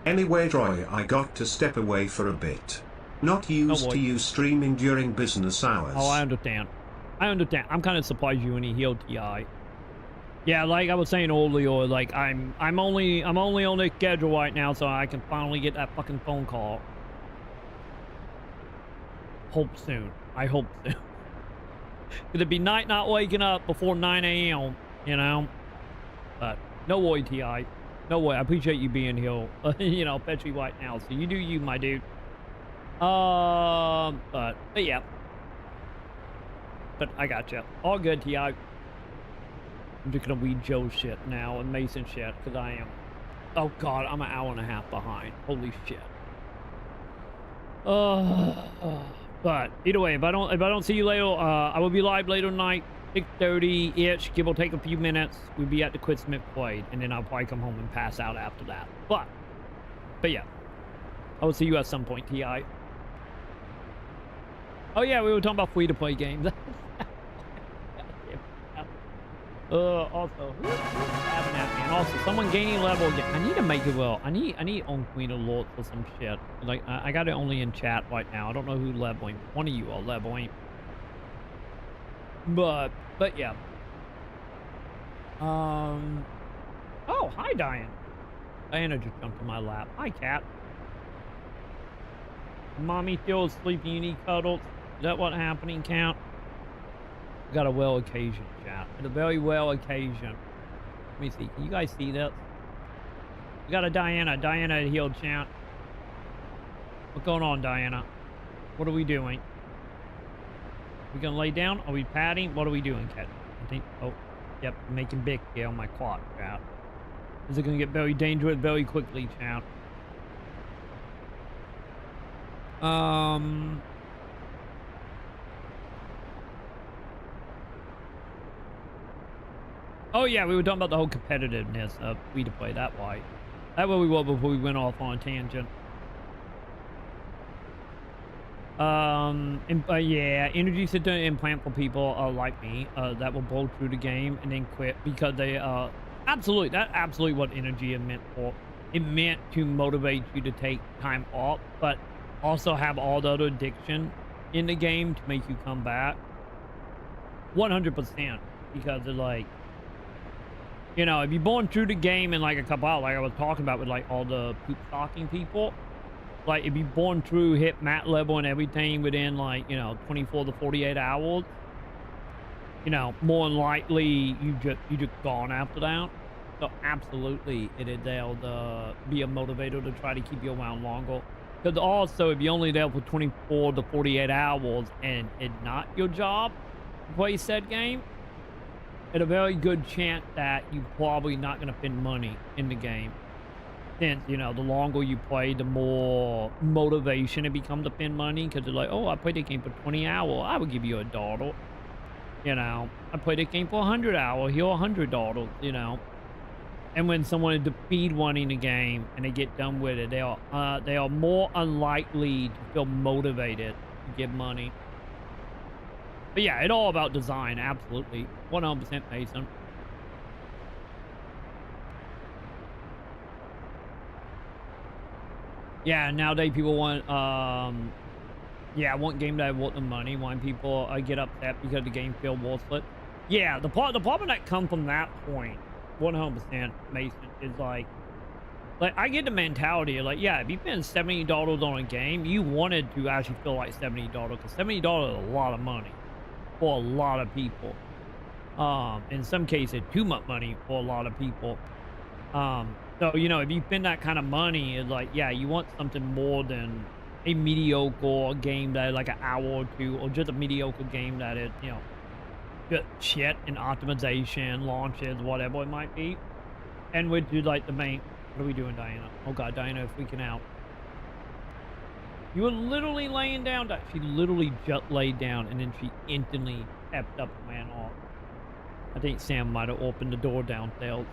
Anyway, Troy, I got to step away for a bit. Not used to you streaming during business hours. Oh, I understand. I'm kind of surprised you any healed TI. Yeah, like I was saying earlier, like I'm only on the schedule right now, so I can finally get that fucking phone call. Hope soon. I hope soon. It'd be night not waking up before 9 a.m., you know? But no worry, T.I. No way. I appreciate you being here, you know, especially right now. So you do you, my dude. But yeah. But I got you. All good, T.I. I'm just gonna read Joe's shit now and Mason shit, because I am. Oh God, I'm an hour and a half behind. Holy shit. But either way, if I don't see you later, I will be live later tonight, 6:30-ish, give or take a few minutes. We'll be at the Quit Smith Parade, and then I'll probably come home and pass out after that. But yeah, I will see you at some point, T.I. Oh yeah, we were talking about free-to-play games. Also, who's having that, man? Also, someone gaining level again. I need to make it well. I need on Queen Alert for some shit. Like, I got it only in chat right now. I don't know who leveling. One of you are leveling. But yeah. Oh, hi, Diane. Diana just jumped in my lap. Hi, cat. Mommy still asleep. You need cuddles. Is that what happening, Count? Got a well occasion, chat. And a very well occasion. Let me see. Can you guys see this? We got a Diana. Diana healed, chat. What's going on, Diana? What are we doing? We gonna lay down? Are we padding? What are we doing, cat? I think. Oh, yep. Making big here on my clock, chat. This is gonna get very dangerous very quickly, chat. Oh yeah, we were talking about the whole competitiveness of free-to-play that way. That's where we were before we went off on a tangent. Yeah, energy center implant for people like me that will blow through the game and then quit because they absolutely, that's absolutely what energy is meant for. It meant to motivate you to take time off, but also have all the other addiction in the game to make you come back. 100%, because they're like, you know, if you're born through the game in like a couple hours, like I was talking about with like all the poop stalking people, like if you're born through, hit mat level and everything within like, you know, 24 to 48 hours, you know, more than likely you just gone after that. So absolutely it is there to be a motivator to try to keep you around longer. Because also if you're only there for 24 to 48 hours and it's not your job to play said game, it's a very good chance that you're probably not going to spend money in the game. Since, you know, the longer you play, the more motivation it becomes to spend money. Because they're like, oh, I played the game for 20 hours. I would give you $1. You know, I played the game for 100 hours. Here, $100, you know. And when someone is speed running the game and they get done with it, they are more unlikely to feel motivated to give money. But yeah, it's all about design, absolutely. 100% Mason. Yeah, nowadays people want, want game that want the money. Want people get upset because the game feels worthless. Yeah, the problem that comes from that point, 100% Mason, is like I get the mentality of like, yeah, if you spend $70 on a game, you wanted to actually feel like $70 because $70 is a lot of money for a lot of people. In some cases, too much money for a lot of people. So, you know, if you spend that kind of money, it's like, yeah, you want something more than a mediocre game that is like an hour or two, or just a mediocre game that is, you know, just shit in optimization, launches, whatever it might be. And we do like the main. What are we doing, Diana? Oh God, Diana is freaking out. You were literally laying down. She literally just laid down and then she instantly stepped up and ran off. I think Sam might have opened the door downstairs.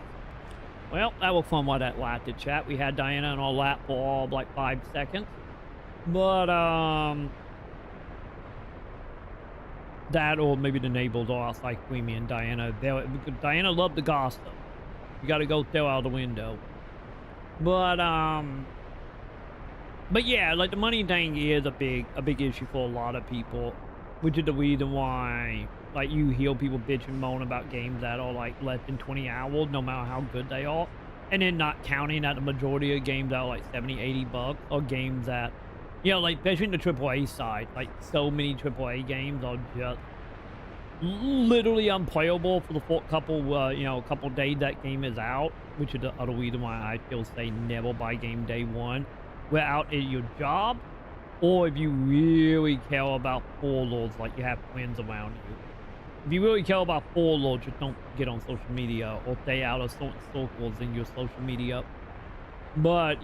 Well, that was fun while that lasted, chat. We had Diana in our lap for all like 5 seconds. But, that or maybe the neighbors are outside screaming and Diana. Diana loved the gossip. You gotta go throw out the window. But yeah, like the money thing is a big issue for a lot of people, which is the reason why like you hear people bitch and moan about games that are like less than 20 hours, no matter how good they are, and then not counting that the majority of games that are like 70, 80 bucks, or games that, you know, like especially in the AAA side, like so many AAA games are just literally unplayable for the couple, couple days that game is out, which is the other reason why I still say never buy game day one. We're out at your job, or if you really care about followers, like you have friends around you. If you really care about followers, just don't get on social media or stay out of certain circles in your social media. But,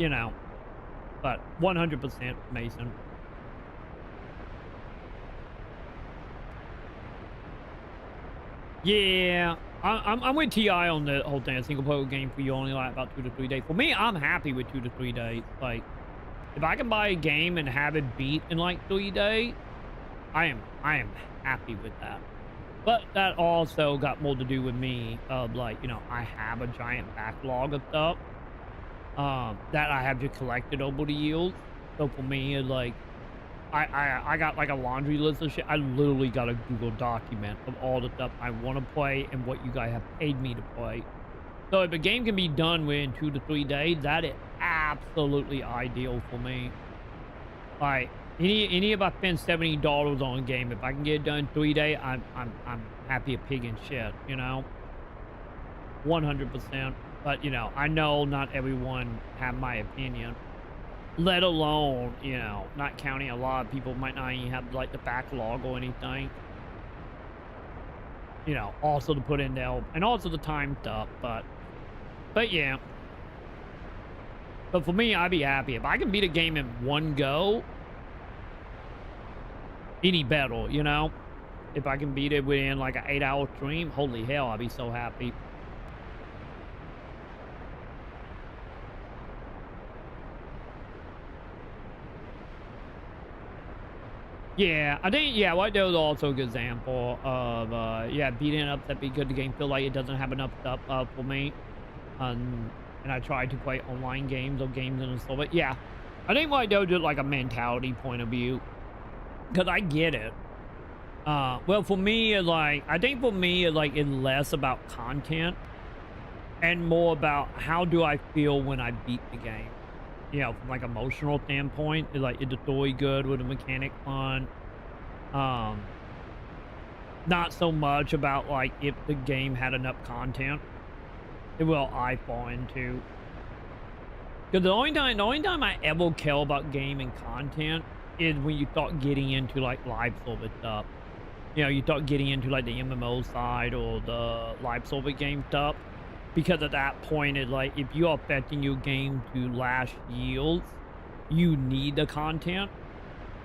but 100% Mason. Yeah, I'm with TI on the whole thing. A single player game for you only like about 2 to 3 days. For me, I'm happy with 2 to 3 days. Like, if I can buy a game and have it beat in like 3 days, I am happy with that. But that also got more to do with me of like, I have a giant backlog of stuff that I have just collected over the years. So for me, it's like, I got like a laundry list of shit. I literally got a Google document of all the stuff I want to play and what you guys have paid me to play. So if a game can be done within 2 to 3 days, that is absolutely ideal for me. Like, any if I spend $70 on a game, if I can get it done in 3 days, I'm happy a pig in shit, 100%. But I know not everyone have my opinion. Let alone, not counting a lot of people might not even have like the backlog or anything. Also to put in there, and also the time stuff, but yeah. But for me, I'd be happy if I can beat a game in one go. Any better, if I can beat it within like an 8-hour stream, holy hell, I'd be so happy. Yeah, I think, White Dead was also a good example of, beating it up that because the game feel like it doesn't have enough stuff for me. And I tried to play online games or games and stuff, but yeah, I think White Dead just like a mentality point of view. Because I get it. Well, for me, I think for me, it's less about content and more about how do I feel when I beat the game. From like emotional standpoint, is the story good, with the mechanic fun? Not so much about like if the game had enough content. It will I fall into. Because the only time I ever care about game and content is when you start getting into like live service stuff. You start getting into like the MMO side or the live service game stuff. Because at that point, it's like, if you're affecting your game to last yields, you need the content.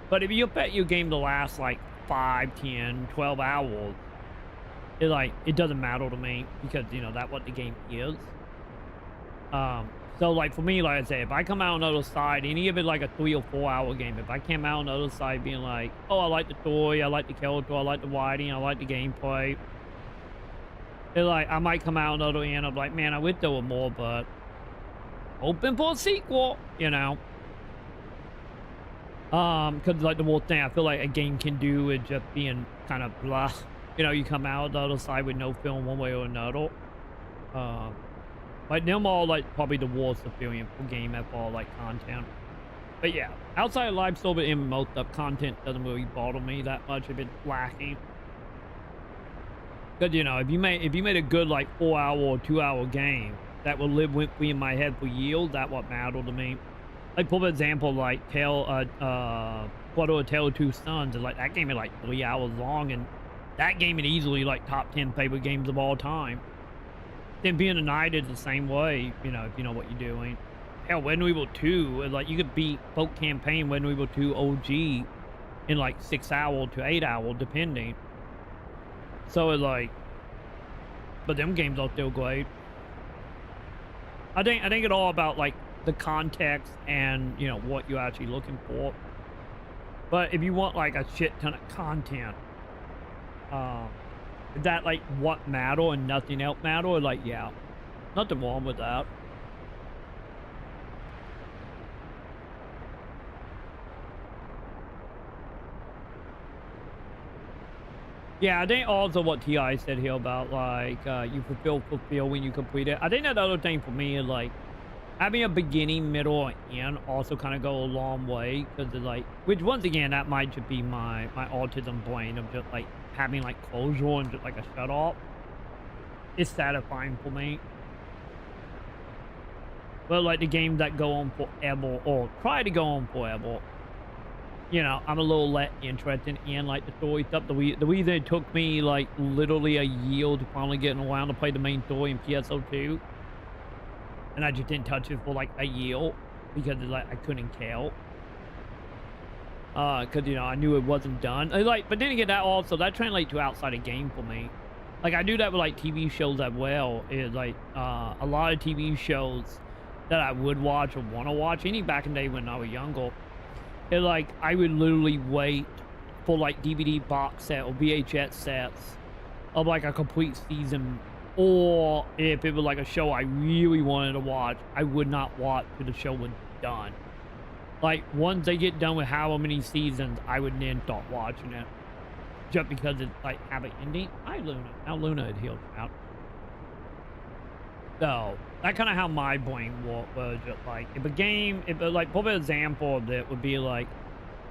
But if you affect your game to last like 5, 10, 12 hours, it's like, it doesn't matter to me because, that's what the game is. So like for me, like I say, if I come out on the other side, any of it like a 3 or 4 hour game, if I came out on the other side being like, oh, I like the story, I like the character, I like the writing, I like the gameplay. It's like, I might come out on the other end of like, man, I wish there were more, but open for a sequel, because like the whole thing I feel like a game can do is just being kind of blah. You come out the other side with no film one way or another. Like them all like probably the worst experience for game at all, like content. But yeah, outside of live service MMO stuff, content doesn't really bother me that much if it's lacking. Because, if you made a good, like, 4-hour or 2-hour game that will live with me in my head for years, that's what mattered to me. Like, for example, like, Blood or Tale of Two Sons, is like, that game is, like, 3 hours long, and that game is easily, like, top 10 favorite games of all time. Then Being a Night is the same way, if you know what you're doing. Hell, Resident Evil 2, is like, you could beat folk campaign Resident Evil 2 OG in, like, 6 hours to 8 hours, depending. So it's like, but them games are still great. I think it's all about like the context and what you're actually looking for. But if you want like a shit ton of content, that like what matter and nothing else matter, like yeah, nothing wrong with that. Yeah, I think also what T.I. said here about, like, you fulfill when you complete it. I think that other thing for me is, like, having a beginning, middle, and end also kind of go a long way, because like, which once again, that might just be my autism brain of just like having like closure and just like a shut off. It's satisfying for me. But like the games that go on forever, or try to go on forever, you know, I'm a little less interested in, like the story stuff. The reason it took me like literally a year to finally get around to play the main story in PSO2, and I just didn't touch it for like a year because like I couldn't tell. Cause you know, I knew it wasn't done. Like, but then again, that translates to outside of game for me. Like I do that with like TV shows as well. Is like a lot of TV shows that I would watch or want to watch, any back in the day when I was younger. It like I would literally wait for like DVD box set or VHS sets of like a complete season, or if it was like a show I really wanted to watch, I would not watch till the show was done. Like once they get done with however many seasons, I would then start watching it, just because it's like have an ending. Hi Luna. Now Luna had healed out. So that's kind of how my brain worked. Was just like if a game, if like probably an example of it would be like,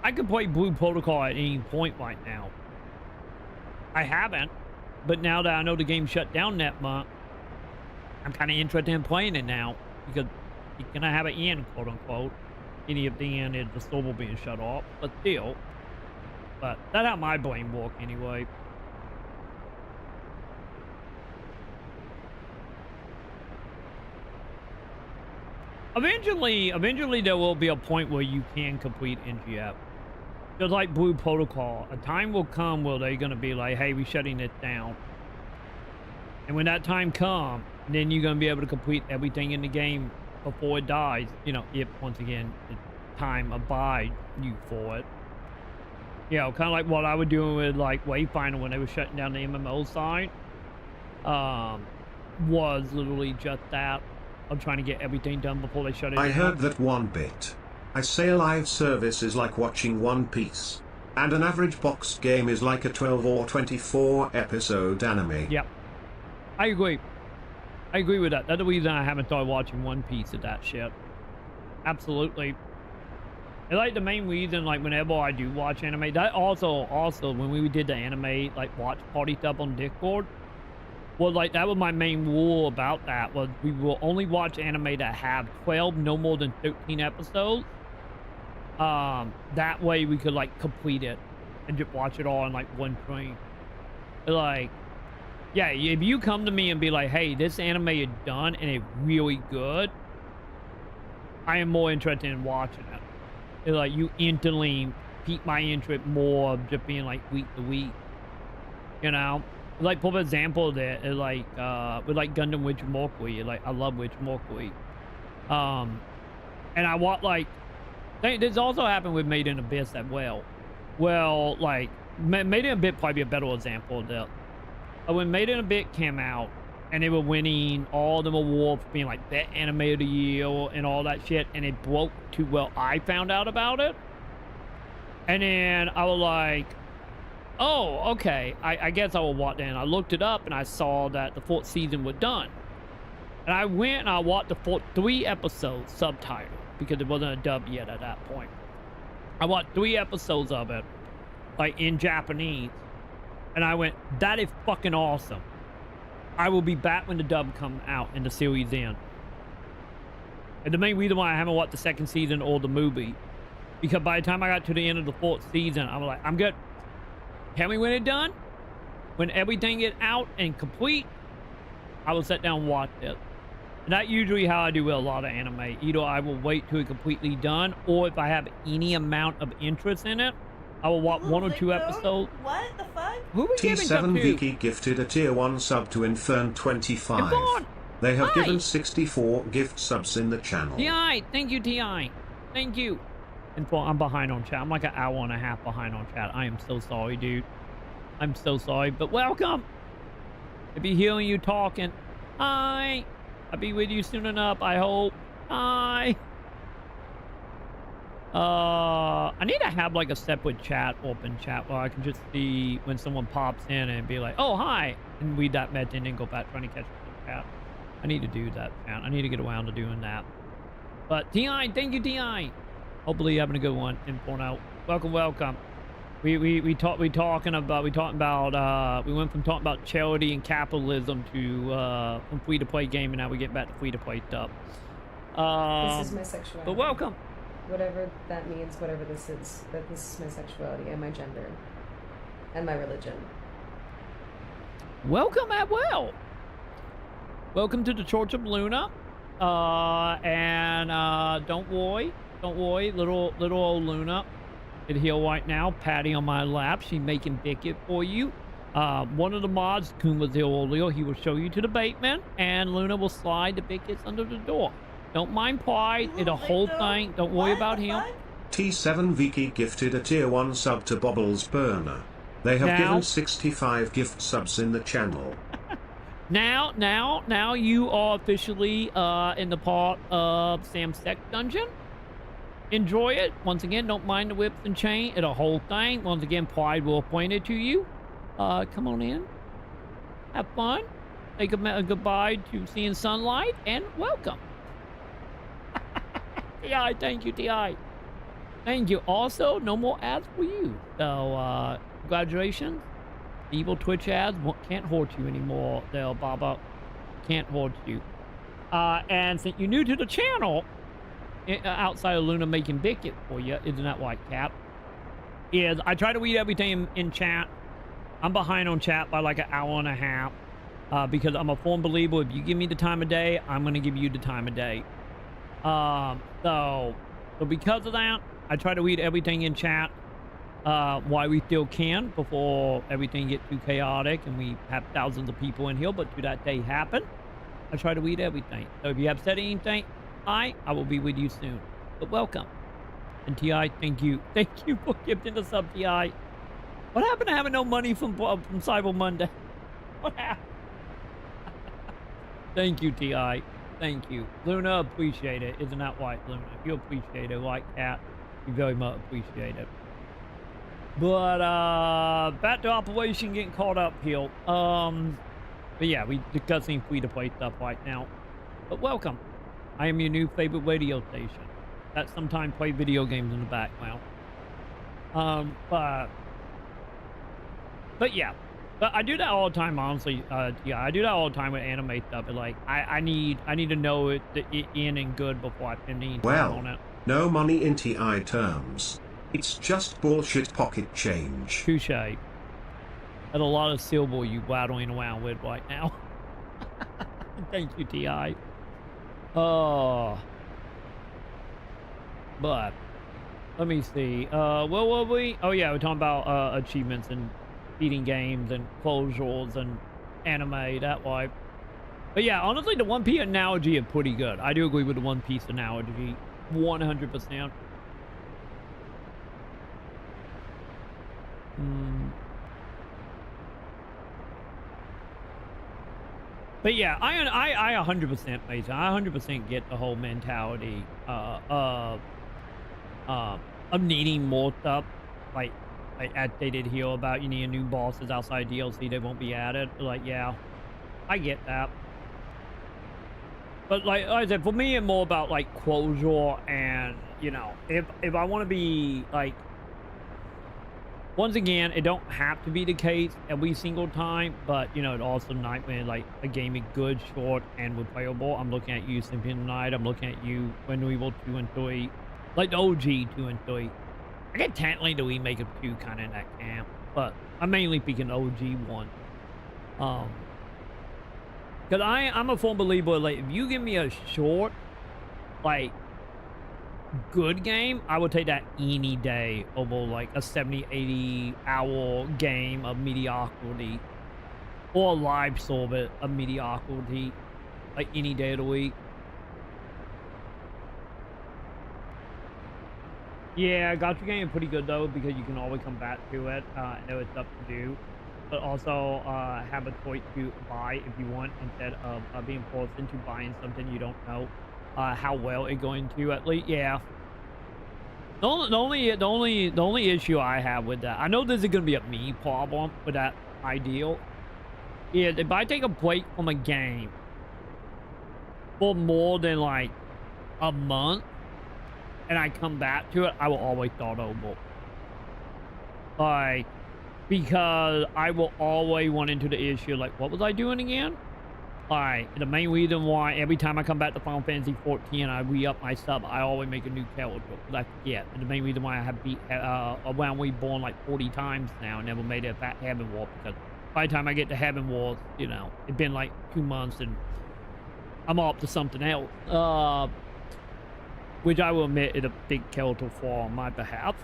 I could play Blue Protocol at any point right now. I haven't, but now that I know the game shut down that month, I'm kind of interested in playing it now, because it's gonna have an end, quote unquote. Any of the end is the server being shut off, but still. But that's how my brain works anyway. Eventually there will be a point where you can complete NGF. Just like Blue Protocol, a time will come where they're gonna be like, hey, we're shutting it down. And when that time comes, then you're gonna be able to complete everything in the game before it dies. You know, if once again, the time abides you for it. You know, kind of like what I was doing with like Wayfinder when they were shutting down the MMO side. Was literally just that. I'm trying to get everything done before they shut it down. I heard that one bit. I say a live service is like watching One Piece, and an average box game is like a 12 or 24 episode anime. Yep. I agree. I agree with that. That's the reason I haven't started watching One Piece of that shit. Absolutely. And like the main reason, like whenever I do watch anime, that also when we did the anime like watch party stuff on Discord, well, like that was my main rule about that, was we will only watch anime that have 12, no more than 13 episodes. That way we could like complete it and just watch it all in like one stream. Like, yeah, if you come to me and be like, hey, this anime is done and it's really good, I am more interested in watching it. It's like you instantly pique my interest more of just being like week to week, you know? Like, for example, that like with like Gundam Witch Mercury, like I love Witch Mercury, and I want like this also happened with Made in Abyss as well. Well, like Made in Abyss probably be a better example of that. When Made in Abyss came out and they were winning all the awards for being like Best Anime of the Year and all that shit, and it broke too well, I found out about it, and then I was like, oh, okay, I guess I will watch that. And I looked it up and I saw that the 4th season was done. And I went and I watched the 3 episodes subtitled, because it wasn't a dub yet at that point. I watched 3 episodes of it, like in Japanese. And I went, that is fucking awesome. I will be back when the dub comes out and the series ends. And the main reason why I haven't watched the 2nd season or the movie, because by the time I got to the end of the 4th season, I was like, I'm good. Tell me when it's done. When everything is out and complete, I will sit down and watch it. And that's usually how I do with a lot of anime. Either I will wait till it's completely done, or if I have any amount of interest in it, I will watch 1 or 2 episodes. What the fuck? Who we giving stuff T7 to? Vicky gifted a tier 1 sub to Infern25. They have given 64 gift subs in the channel. Ti, thank you, Ti. Thank you. And I'm behind on chat. I'm like an hour and a half behind on chat. I am so sorry, dude. I'm so sorry, but welcome. I'll be hearing you talking. Hi. I'll be with you soon enough, I hope. Hi. I need to have like a separate chat, open chat, where I can just see when someone pops in and be like, oh, hi. And read that message and then go back trying to catch the chat. I need to do that, man. I need to get around to doing that. But Ti, thank you, Ti. Hopefully you're having a good one in Porno. Welcome, welcome. We went from talking about charity and capitalism to from free to play game, and now we get back to free to play stuff. This is my sexuality. But welcome. Whatever that means, whatever this is, that this is my sexuality and my gender and my religion. Welcome as well. Welcome to the Church of Luna. Don't worry, little old Luna is here right now, patting on my lap. She's making biscuit for you. One of the mods, Coon was here earlier, he will show you to the basement, and Luna will slide the biscuits under the door. Don't mind Pride, it's a whole thing. Don't worry about him. T7 Viki gifted a tier 1 sub to Bobbles Burner. They have given 65 gift subs in the channel. Now you are officially in the part of Sam's Sex Dungeon. Enjoy it. Once again, don't mind the whips and chain. It's a whole thing. Once again, Pride will point it to you. Come on in. Have fun. Say goodbye to seeing sunlight, and welcome. Ti, thank you, Ti. Thank you. Also, no more ads for you. So, congratulations. Evil Twitch ads can't hurt you anymore, there, Baba. Can't hurt you. And since you're new to the channel, outside of Luna making biscuit for you, isn't that right, Cap? Is I try to read everything in chat. I'm behind on chat by like an hour and a half because I'm a firm believer. If you give me the time of day, I'm going to give you the time of day. So because of that, I try to read everything in chat while we still can before everything gets too chaotic and we have thousands of people in here. But to that day happen, I try to read everything. So if you have said anything, I will be with you soon. But welcome. And Ti, thank you for gifting the sub, Ti. What happened to having no money from Cyber Monday? What happened? Thank you, Ti. Thank you. Luna, appreciate it. Isn't that right, Luna? If you appreciate it, like Cat, you very much appreciate it. But, back to Operation getting caught up here. But yeah, we discussing free-to-play stuff right now. But welcome. I am your new favorite radio station. That sometimes play video games in the background. But yeah. But I do that all the time, honestly. Yeah, I do that all the time with anime stuff. But like, I need to know it in and good before I spend any time on it. No money in TI terms. It's just bullshit pocket change. Touche. That's a lot of silver you rattling around with right now. Thank you, Ti. Oh. But let me see. What were we? Oh yeah, we're talking about achievements and beating games and closures and anime that way. But yeah, honestly, the One Piece analogy is pretty good. I do agree with the One Piece analogy, 100%. But yeah, I 100%, Mason. I 100% get the whole mentality of needing more stuff, like as they did here about you need new bosses outside DLC they won't be added. Like, yeah, I get that. But like I said, for me, it's more about like closure, and you know, if I want to be like. Once again, it don't have to be the case every single time, but you know, it also night when like a game is good, short, and replayable. I'm looking at you, Symphony Night. I'm looking at you, When Evil 2 and 3, like the OG 2 and 3. I get technically the remake of 2 kind of in that camp, but I'm mainly picking OG 1. Cause I'm a firm believer. Like, if you give me a short, like, good game, I would take that any day over like a 70-80 hour game of mediocrity or a live service of mediocrity, like any day of the week. Yeah, Gacha game is pretty good though, because you can always come back to it. I know it's stuff to do, but also have a choice to buy if you want, instead of being forced into buying something you don't know how well it's going to. At least, yeah. The only issue I have with that, I know this is gonna be a me problem with that ideal, is if I take a break from a game for more than like a month and I come back to it, I will always start over. Like, because I will always run into the issue, like, what was I doing again? Like, the main reason why every time I come back to Final Fantasy 14, I re-up my sub, I always make a new character. Because I forget. And the main reason why I have beat Around Reborn like 40 times now and never made it back Heaven War, because by the time I get to Heaven War, you know, it's been like 2 months and I'm up to something else. Which I will admit is a big character flaw on my behalf.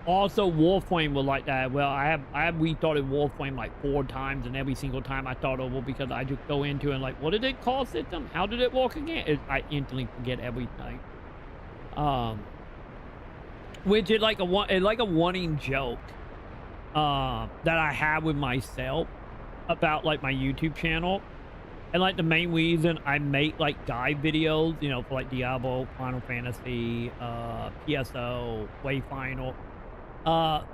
Also, Warframe was like that. Well, I have restarted Warframe like 4 times, and every single time I start over because I just go into it and like, what did it call system? How did it work again? I instantly forget everything. Which is like a running joke that I have with myself about like my YouTube channel. And like the main reason I make like guide videos, you know, for like Diablo, Final Fantasy, PSO, Wayfinder.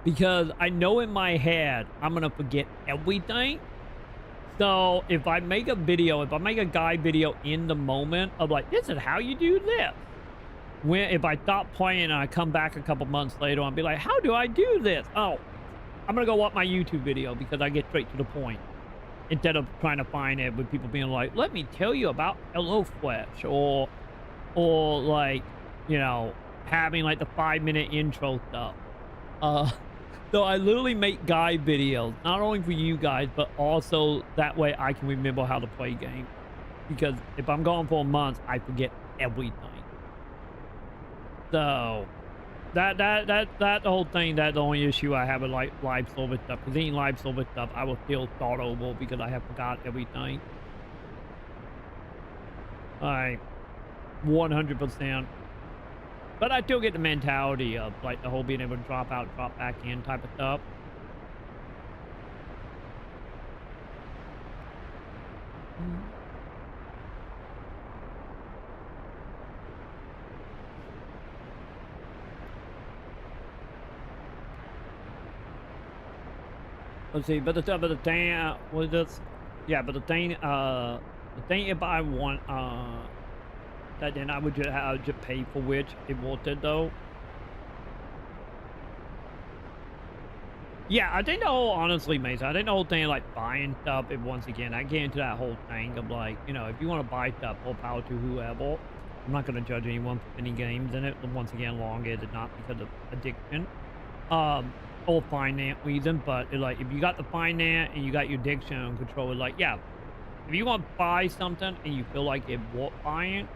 Because I know in my head I'm gonna forget everything. So if I make a video, if I make a guide video in the moment of like, this is how you do this. If I stop playing and I come back a couple months later and be like, how do I do this? Oh, I'm gonna go watch my YouTube video because I get straight to the point. Instead of trying to find it with people being like, let me tell you about HelloFresh, or like, you know, having like the 5-minute intro stuff. So I literally make guide videos, not only for you guys, but also that way I can remember how to play games. Because if I'm gone for a month, I forget everything. So that whole thing, that's the only issue I have with like live service stuff. Because any live service stuff, I will still start over because I have forgot everything. Alright, 100%. But I still get the mentality of like the whole being able to drop out, drop back in type of stuff. Let's see, but the thing, what is this? Yeah, but the thing if I want, that then I would just pay for which it worth it though. Yeah, I think the whole, honestly, Mason, I think the whole thing like buying stuff, it once again, I get into that whole thing of like, you know, if you want to buy stuff, all power to whoever. I'm not going to judge anyone for any games in it. But once again, long as it's not because of addiction. Or finance reason, but it, like if you got the finance and you got your addiction and control, it, like, yeah, if you want to buy something and you feel like it worth buying,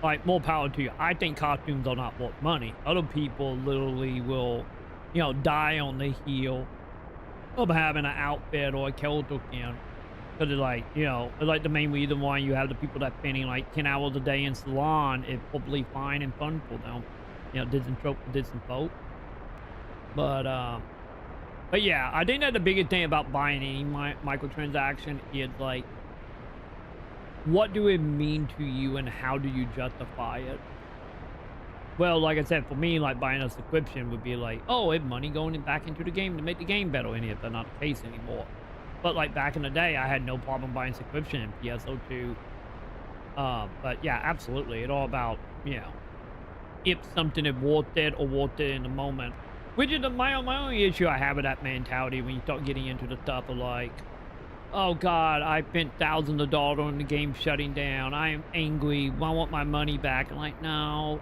like, more power to you. I think costumes are not worth money. Other people literally will, you know, die on the heel of having an outfit or a character skin. Because it's like, you know, it's like the main reason why you have the people that spending like 10 hours a day in salon is probably fine and fun for them. You know, Disney folk. But yeah, I think that the biggest thing about buying any microtransaction is like, what do it mean to you and how do you justify it? Well, like I said, for me, like buying a subscription would be like, oh, it's money going back into the game to make the game better, and if that's not the case anymore. But like back in the day, I had no problem buying subscription in PSO2. But yeah, absolutely, it's all about, you know, if something is worth it or worth it in the moment. Which is my only issue I have with that mentality when you start getting into the stuff of like, oh God, I spent thousands of dollars on the game shutting down. I am angry. I want my money back. I'm like, no.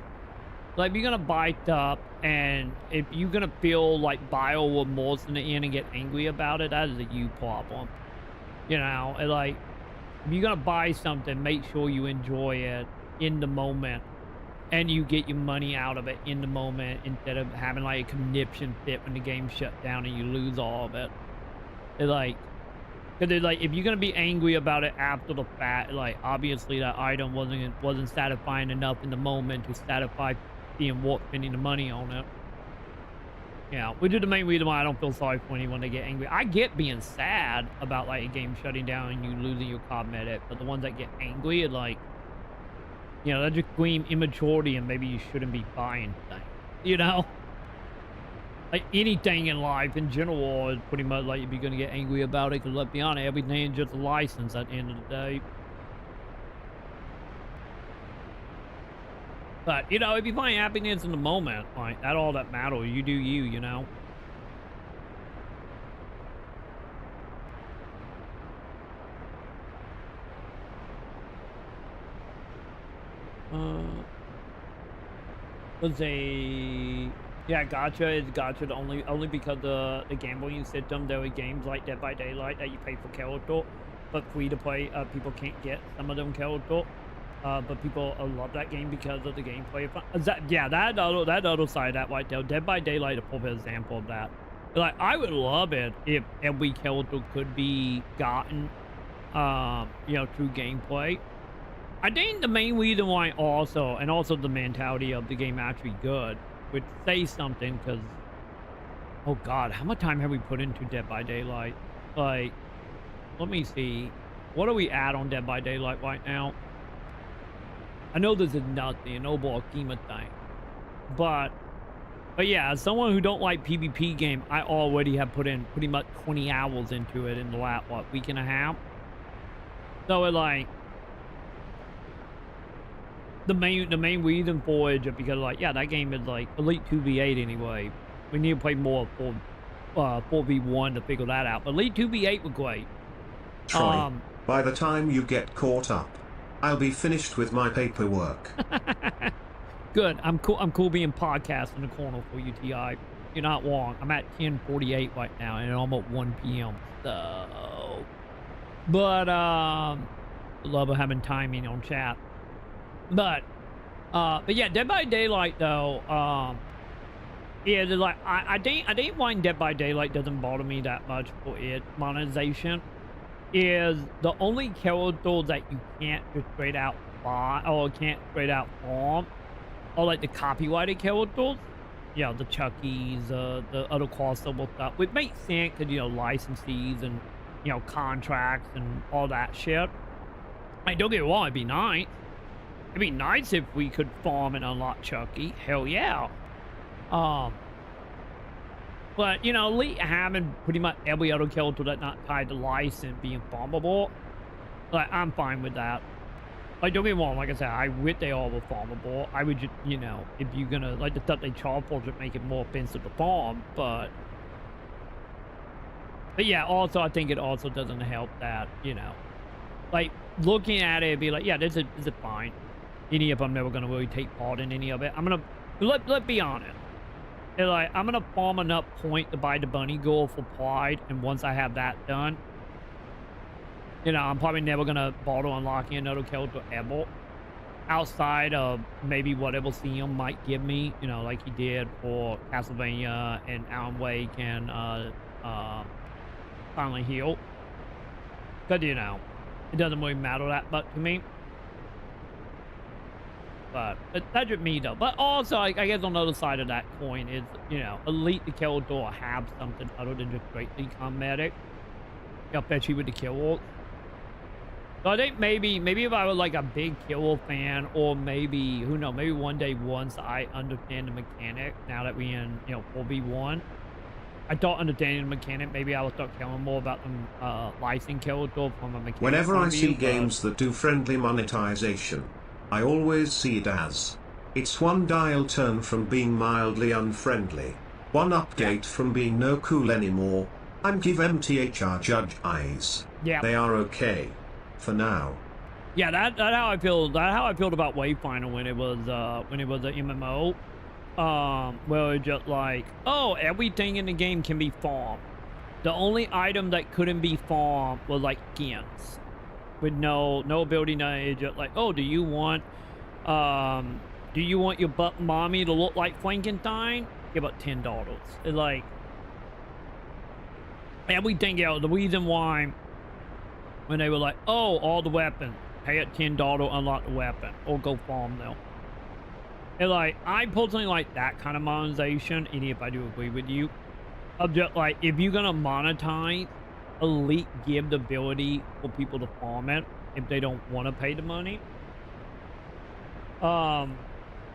Like, if you're going to buy stuff and if you're going to feel like bile remorse in the end and get angry about it, that is a you problem. You know, and like, if you're going to buy something, make sure you enjoy it in the moment. And you get your money out of it in the moment instead of having like a conniption fit when the game shut down and you lose all of it. It's like, because it's like, if you're gonna be angry about it after the fact, like obviously that item wasn't satisfying enough in the moment to satisfy being worth spending the money on it. Yeah, which is the main reason why I don't feel sorry for anyone when they get angry. I get being sad about like a game shutting down and you losing your cosmetic, but the ones that get angry are like, you know, that just scream immaturity and maybe you shouldn't be buying things, you know? Like anything in life in general is pretty much like if you're gonna get angry about it, because let's be honest, everything is just a license at the end of the day. But, you know, if you find happiness in the moment, like, that all that matters. You do you, you know? Let's say, yeah, gotcha is gotcha only because the gambling system. There are games like Dead by Daylight that you pay for character, but free to play. People can't get some of them character. But people love that game because of the gameplay. That other side of that right there. Dead by Daylight is a perfect example of that. Like, I would love it if every character could be gotten, you know, through gameplay. I think the main reason why also the mentality of the game actually good would say something, because, oh God, how much time have we put into Dead by Daylight? Like, let me see. What are we at on Dead by Daylight right now? I know this is nothing, an overall scheme of thing. But yeah, as someone who don't like PvP game, I already have put in pretty much 20 hours into it in the last, what, week and a half? So it like, the main reason for it is because, like, yeah, that game is like Elite 2v8 anyway. We need to play more 4v1 to figure that out. But Elite 2v8 was great. Troy, by the time you get caught up, I'll be finished with my paperwork. Good. I'm cool being podcast in the corner for you, TI. You're not wrong. I'm at 10:48 right now, and I'm at 1 p.m. So, but love having timing on chat. But yeah, Dead by Daylight though, yeah, like I think why Dead by Daylight doesn't bother me that much for it monetization is the only characters that you can't just straight out buy or can't straight out farm are like the copyrighted characters. You know, the Chuckies, the other crossover stuff, which makes sense because, you know, licensees and, you know, contracts and all that shit. Like, don't get me wrong, it'd be nice. It'd be nice if we could farm and unlock Chucky. Hell yeah. But, you know, Elite having pretty much every other character that's not tied to license being farmable, like, I'm fine with that. Like, don't get me wrong, like I said, I wish they all were farmable. I would just, you know, if you're gonna, like, the stuff they charge for should make it more expensive to farm, but yeah, also, I think it also doesn't help that, you know, like, looking at it, it'd be like, yeah, this is fine. Any of I'm never gonna really take part in any of it. I'm gonna, let's be honest. It's like, I'm gonna farm enough point to buy the bunny girl for Pride, and once I have that done, you know, I'm probably never gonna bother unlocking another character ever. Outside of maybe whatever CM might give me, you know, like he did for Castlevania and Alan Wake and Silent Hill. Because, you know, it doesn't really matter that much to me. But that's just me though. But also, I guess on the other side of that coin is, you know, Elite the character have something other than just greatly comedic. Especially with the kills. So I think maybe if I was like a big Killer fan, or maybe, who knows, maybe one day once I understand the mechanic, now that we in, you know, 4v1, I thought understanding the mechanic, maybe I will start caring more about the licensing character from a mechanic. Whenever I see games that do friendly monetization, I always see it as, it's one dial turn from being mildly unfriendly, one update from being no cool anymore. I'm give MTHR judge eyes. Yeah. They are okay. For now. Yeah, that's how I feel. That's how I felt about Wayfinder when it was an MMO. Where it's just like, oh, everything in the game can be farmed. The only item that couldn't be farmed was like skins, with no ability to, it's just like, oh, do you want your butt mommy to look like Frankenstein? Give up $10. It's like everything else. The reason why, when they were like, oh, all the weapons, pay at $10, unlock the weapon, or go farm them. And like, I personally like that kind of monetization, and if I do agree with you, of just like, if you're gonna monetize, Elite give the ability for people to farm it if they don't want to pay the money.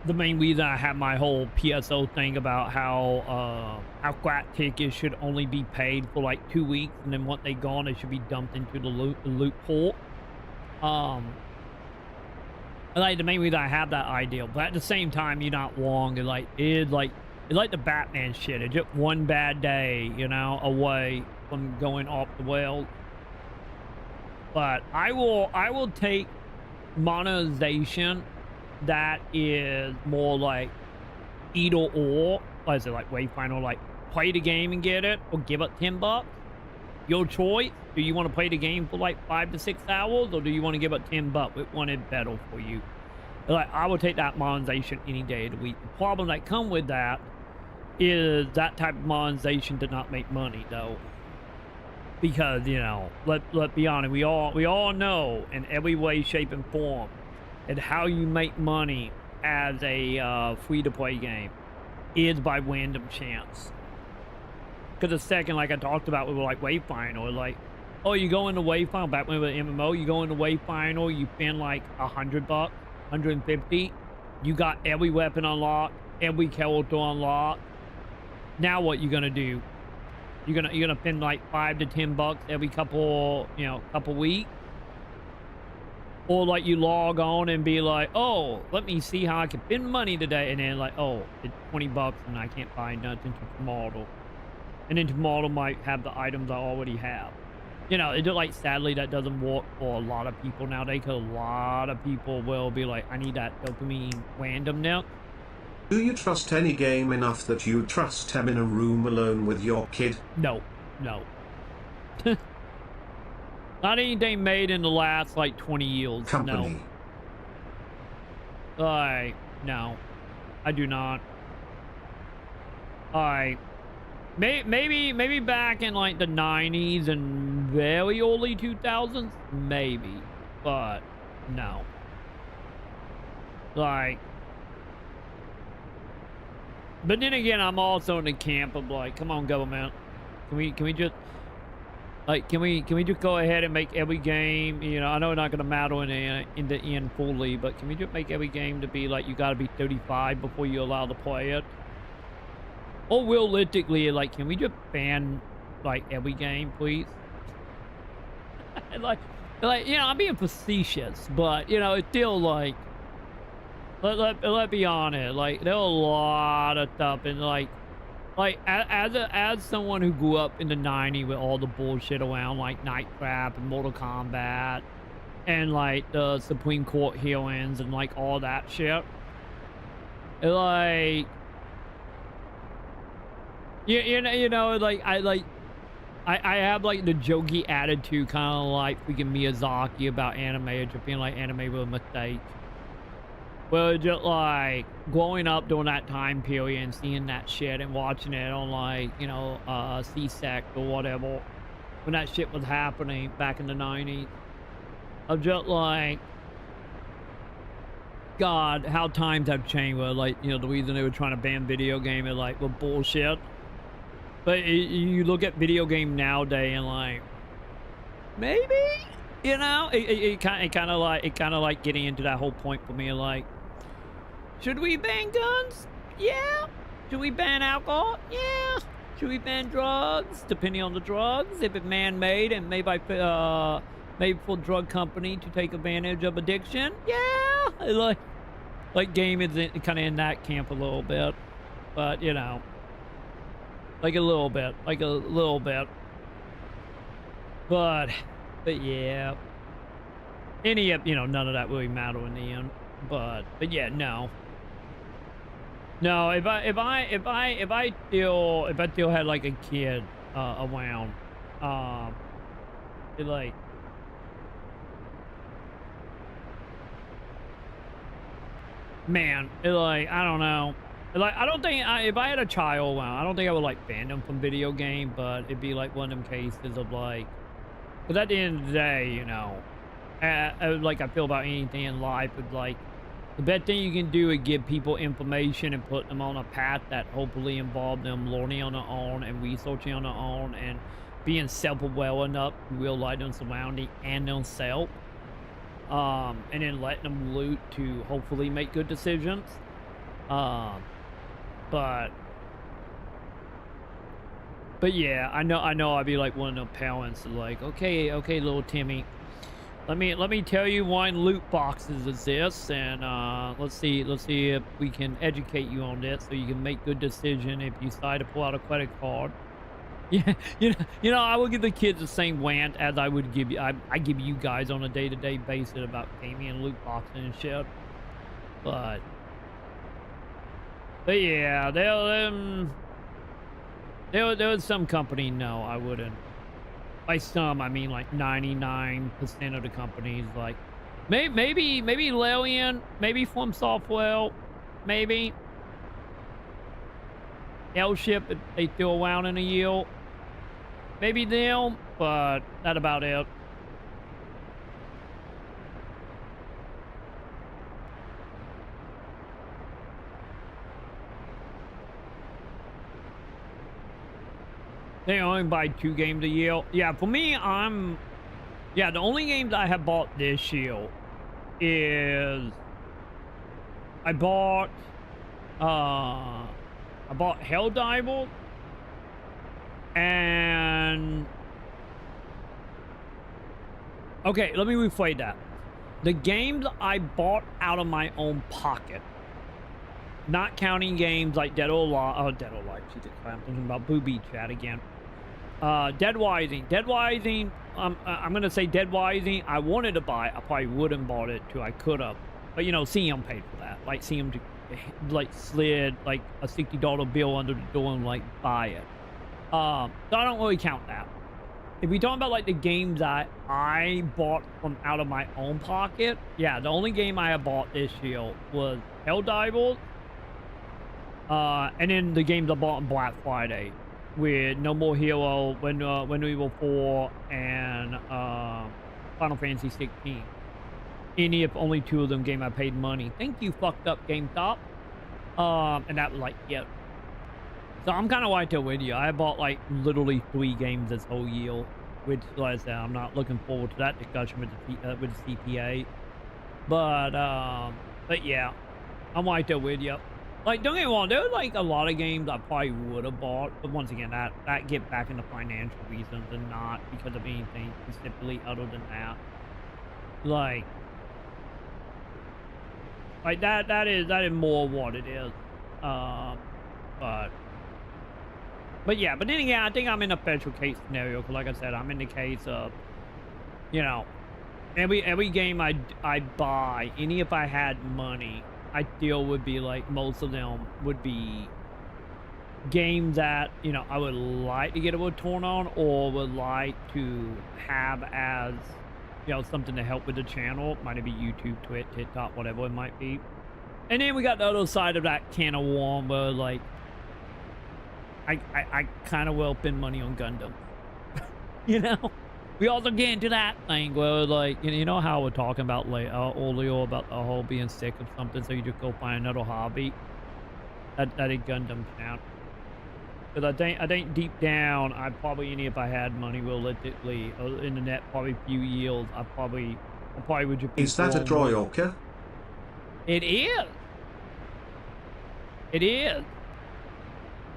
The main reason I have my whole PSO thing about how crack tickets should only be paid for like 2 weeks, and then once they're gone, they should be dumped into the loot pool. Like, the main reason I have that ideal, but at the same time, you're not wrong. It's like the Batman shit. It's just one bad day, you know, away from going off the rails. But I will take monetization that is more like either or. What is it, like Wayfinder, like play the game and get it, or give it $10? Your choice. Do you want to play the game for like 5 to 6 hours, or do you want to give it $10? Which one is better for you? Like, I would take that monetization any day of the week. The problem that come with that is that type of monetization does not make money, though. Because, you know, let's be honest, we all know in every way, shape, and form that how you make money as a free-to-play game is by random chance. Because the second, like I talked about with like Wayfinder, like, oh, you go into Wayfinder, back when it was MMO, you go into Wayfinder, you spend like $100, $150, you got every weapon unlocked, every character unlocked. Now what you gonna do? You're gonna spend like $5 to $10 every couple weeks, or like you log on and be like, oh, let me see how I can spend money today, and then like, oh, it's $20 and I can't buy nothing until tomorrow, and then tomorrow might have the items I already have. You know, it's just like, sadly, that doesn't work for a lot of people nowadays, because a lot of people will be like, I need that dopamine randomness. Do you trust any game enough that you trust him in a room alone with your kid? No. Not anything made in the last, like, 20 years. Company. No. No. I do not. Maybe back in, like, the 90s and very early 2000s? Maybe. But, no. Like... But then again, I'm also in the camp of like, come on, government, can we just like, can we just go ahead and make every game, you know, I know it's not gonna matter in the end fully, but can we just make every game to be like, you gotta be 35 before you're allowed to play it? Or realistically, like, can we just ban like every game, please? like, you know, I'm being facetious, but you know, it's still like, let's be honest, like, there are a lot of stuff, and like as someone who grew up in the 90s with all the bullshit around like Nightcrap and Mortal Kombat and like the Supreme Court hearings and like all that shit, like, you know, like I have like the jokey attitude, kind of like freaking Miyazaki about anime, just being like anime was a mistake. Well, just like growing up during that time period and seeing that shit and watching it on like, you know, C-Sec or whatever, when that shit was happening back in the 90s, I'm just like, God, how times have changed. Where, like, you know, the reason they were trying to ban video game is like, well, bullshit. But you look at video game nowadays and like, maybe, you know, it kind of like getting into that whole point for me, like, should we ban guns? Yeah. Should we ban alcohol? Yeah. Should we ban drugs? Depending on the drugs, if it's man-made and made by made for drug company to take advantage of addiction, yeah. Like game is kind of in that camp a little bit, but you know, like a little bit. But yeah. You know, none of that really matter in the end. But yeah, no. No, if I still had like a kid around, it like, man, it like, I don't know. Like, I don't think if I had a child around, I don't think I would like ban them from video game, but it'd be like one of them cases of like, because at the end of the day, you know, like I feel about anything in life, it's like, the best thing you can do is give people information and put them on a path that hopefully involve them learning on their own and researching on their own and being self-aware enough to realize their surrounding and themselves, and then letting them loot to hopefully make good decisions. But yeah, I know I'd be like one of the parents like, okay, little Timmy, Let me tell you why loot boxes exist, and let's see if we can educate you on this so you can make good decision if you decide to pull out a credit card. Yeah, you know, I will give the kids the same rant as I would give you. I give you guys on a day-to-day basis about gaming and loot boxing and shit. But yeah, there was some company. No, I wouldn't. By some, I mean like 99% of the companies. Like maybe Lillian, maybe From Software, maybe L-Ship if they still around in a year. Maybe them, but that's about it. They only buy 2 games a year. Yeah, for me, yeah, the only games I have bought this year is I bought Helldivers and okay, let me rephrase that. The games I bought out of my own pocket, not counting games like Dead or Alive. Jesus Christ, I'm thinking about Booby Chat again. Dead Rising. I'm gonna say Dead Rising. I wanted to buy. I probably wouldn't bought it too. I could have, but you know, CM paid for that. Like CM like slid like a $60 bill under the door and like buy it. So I don't really count that. If we talk about like the games that I bought from out of my own pocket, yeah, the only game I have bought this year was Helldivers. And then the games I bought on Black Friday with No More Hero, When Evil 4, and Final Fantasy 16. Any if only 2 of them game I paid money. Thank you, fucked up GameStop. And that was like, yeah. So I'm kind of right there with you. I bought like literally 3 games this whole year, which, like I said, I'm not looking forward to that discussion with the CPA. But yeah, I'm right there with you. Like, don't get me wrong, there was like a lot of games I probably would have bought, but once again, that get back into financial reasons and not because of anything specifically other than that. Like that is more what it is. But yeah, but then again, I think I'm in a special case scenario because, like I said, I'm in the case of, you know, every game I buy, any if I had money, I feel would be like most of them would be games that, you know, I would like to get a return on or would like to have as, you know, something to help with the channel. Might be YouTube, Twitch, TikTok, whatever it might be. And then we got the other side of that can of worm where, like, I kind of will spend money on Gundam. You know? We also get into that thing where, like, you know how we're talking about earlier about the whole being sick of something, so you just go find another hobby. That is Gundam count. Because I think deep down, I probably, if I had money realistically, in the next probably few years, I probably would just be. Is that a Troy Orca? It is. It is.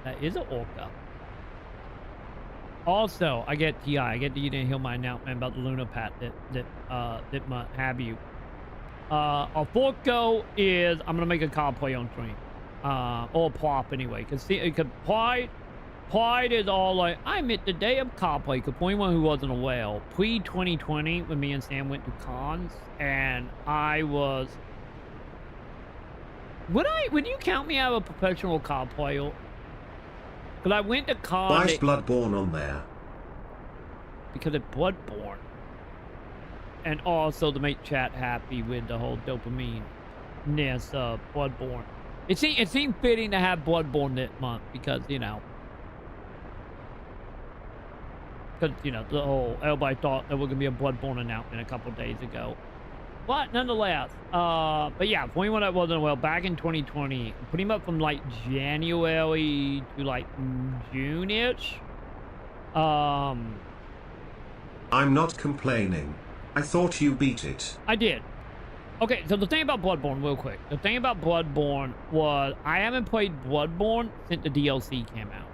That is an orca. Also, I get TI. I get that you didn't hear my announcement about the Luna Pat that might have you. A Forco is I'm gonna make a cosplay on stream, or plop anyway. Cause Pride is all like I'm at the day of cosplay. Cause for anyone who wasn't aware, pre-2020 when me and Sam went to cons, and I was. Would you count me as a professional cosplayer? Because I went to con. Why is Bloodborne on there? Because it's Bloodborne. And also to make chat happy with the whole dopamine-ness of Bloodborne. It seemed fitting to have Bloodborne this month because, you know. Because, you know, everybody thought there was going to be a Bloodborne announcement a couple days ago. But nonetheless, but yeah, for anyone that wasn't well, back in 2020, pretty much from like January to like June-ish. I'm not complaining. I thought you beat it. I did. Okay, so the thing about Bloodborne, real quick. The thing about Bloodborne was I haven't played Bloodborne since the DLC came out.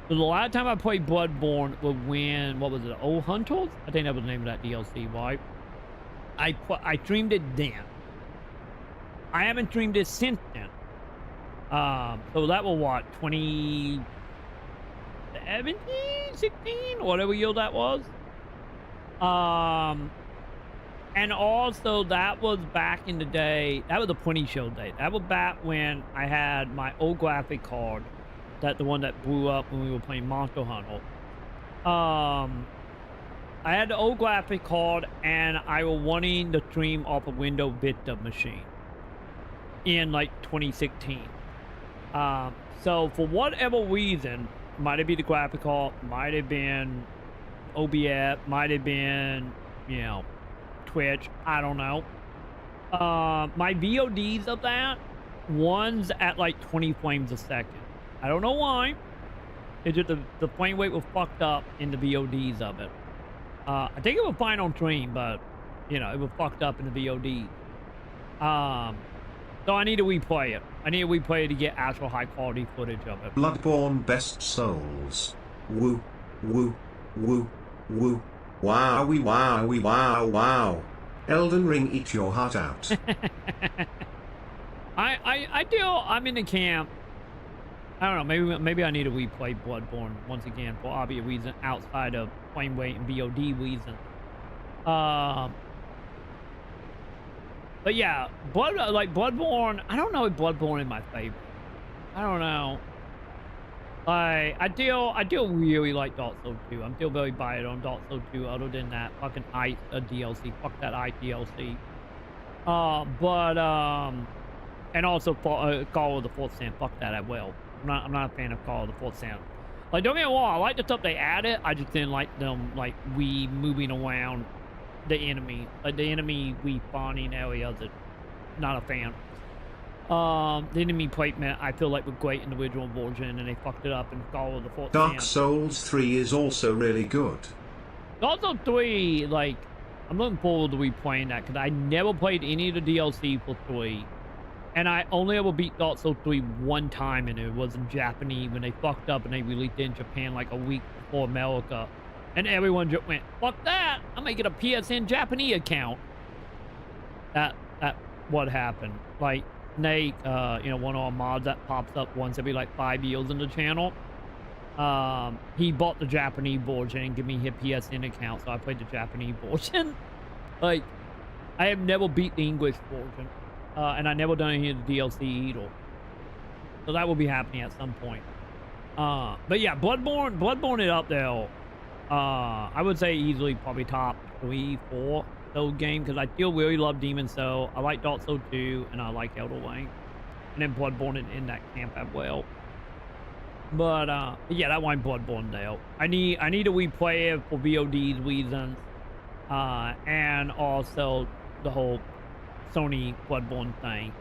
So the last time I played Bloodborne was when, what was it, Old Hunters? I think that was the name of that DLC, right? I streamed it then. I haven't streamed it since then. So that was what, 2017, 16, whatever year that was. And also that was back in the day. That was the Plenty Show day. That was back when I had my old graphic card, the one that blew up when we were playing Monster Hunter. I had the old graphic card, and I was wanting to stream off a Windows Vista machine in like 2016. So for whatever reason, might have been the graphic card, might have been OBS, might have been, you know, Twitch, I don't know. My VODs of that, one's at like 20 frames a second. I don't know why. It's just the frame rate was fucked up in the VODs of it. I think it was fine on stream, but, you know, it was fucked up in the VOD. So I need to replay it. I need to replay it to get actual high quality footage of it. Bloodborne Best Souls. Woo, woo, woo, woo. Wowie, wowie, wow, wow. Elden Ring, eat your heart out. I'm in the camp. I don't know, maybe I need to replay Bloodborne once again for obvious reason outside of frame rate and VOD reasons. But yeah, Bloodborne, I don't know if Bloodborne is my favorite. I don't know. I do really like Dark Souls 2. I'm still very biased on Dark Souls 2 other than that fucking Ice DLC. Fuck that Ice DLC. And also Call of the Fourth Sin. Fuck that as well. I'm not a fan of Call of the Fourth Sin. Like, don't get me wrong, I like the stuff they added. I just didn't like them, like, moving around the enemy. Like, the enemy respawning areas, not a fan. The enemy placement, I feel like was great in the original version, and they fucked it up in Call of the Fourth Sin. Dark Souls 3 is also really good. Dark Souls 3, like, I'm looking forward to replaying that, because I never played any of the DLC for 3. And I only ever beat Dark Souls 3 one time, and it was in Japanese when they fucked up and they released it in Japan like a week before America. And everyone just went, fuck that, I'm making a PSN Japanese account. That what happened. Like, Nate, you know, one of our mods that pops up once every like 5 years in the channel. He bought the Japanese version and gave me his PSN account, so I played the Japanese version. Like, I have never beat the English version. And I never done any of the DLC either. So that will be happening at some point. But yeah, Bloodborne is up there. I would say easily probably top 3, 4 those games, because I still really love Demon's Soul. I like Dark Souls 2, and I like Elden Ring. And then Bloodborne in that camp as well. But yeah, that one Bloodborne there. I need to replay it for VOD's reasons. And also the whole Sony Bloodborne thing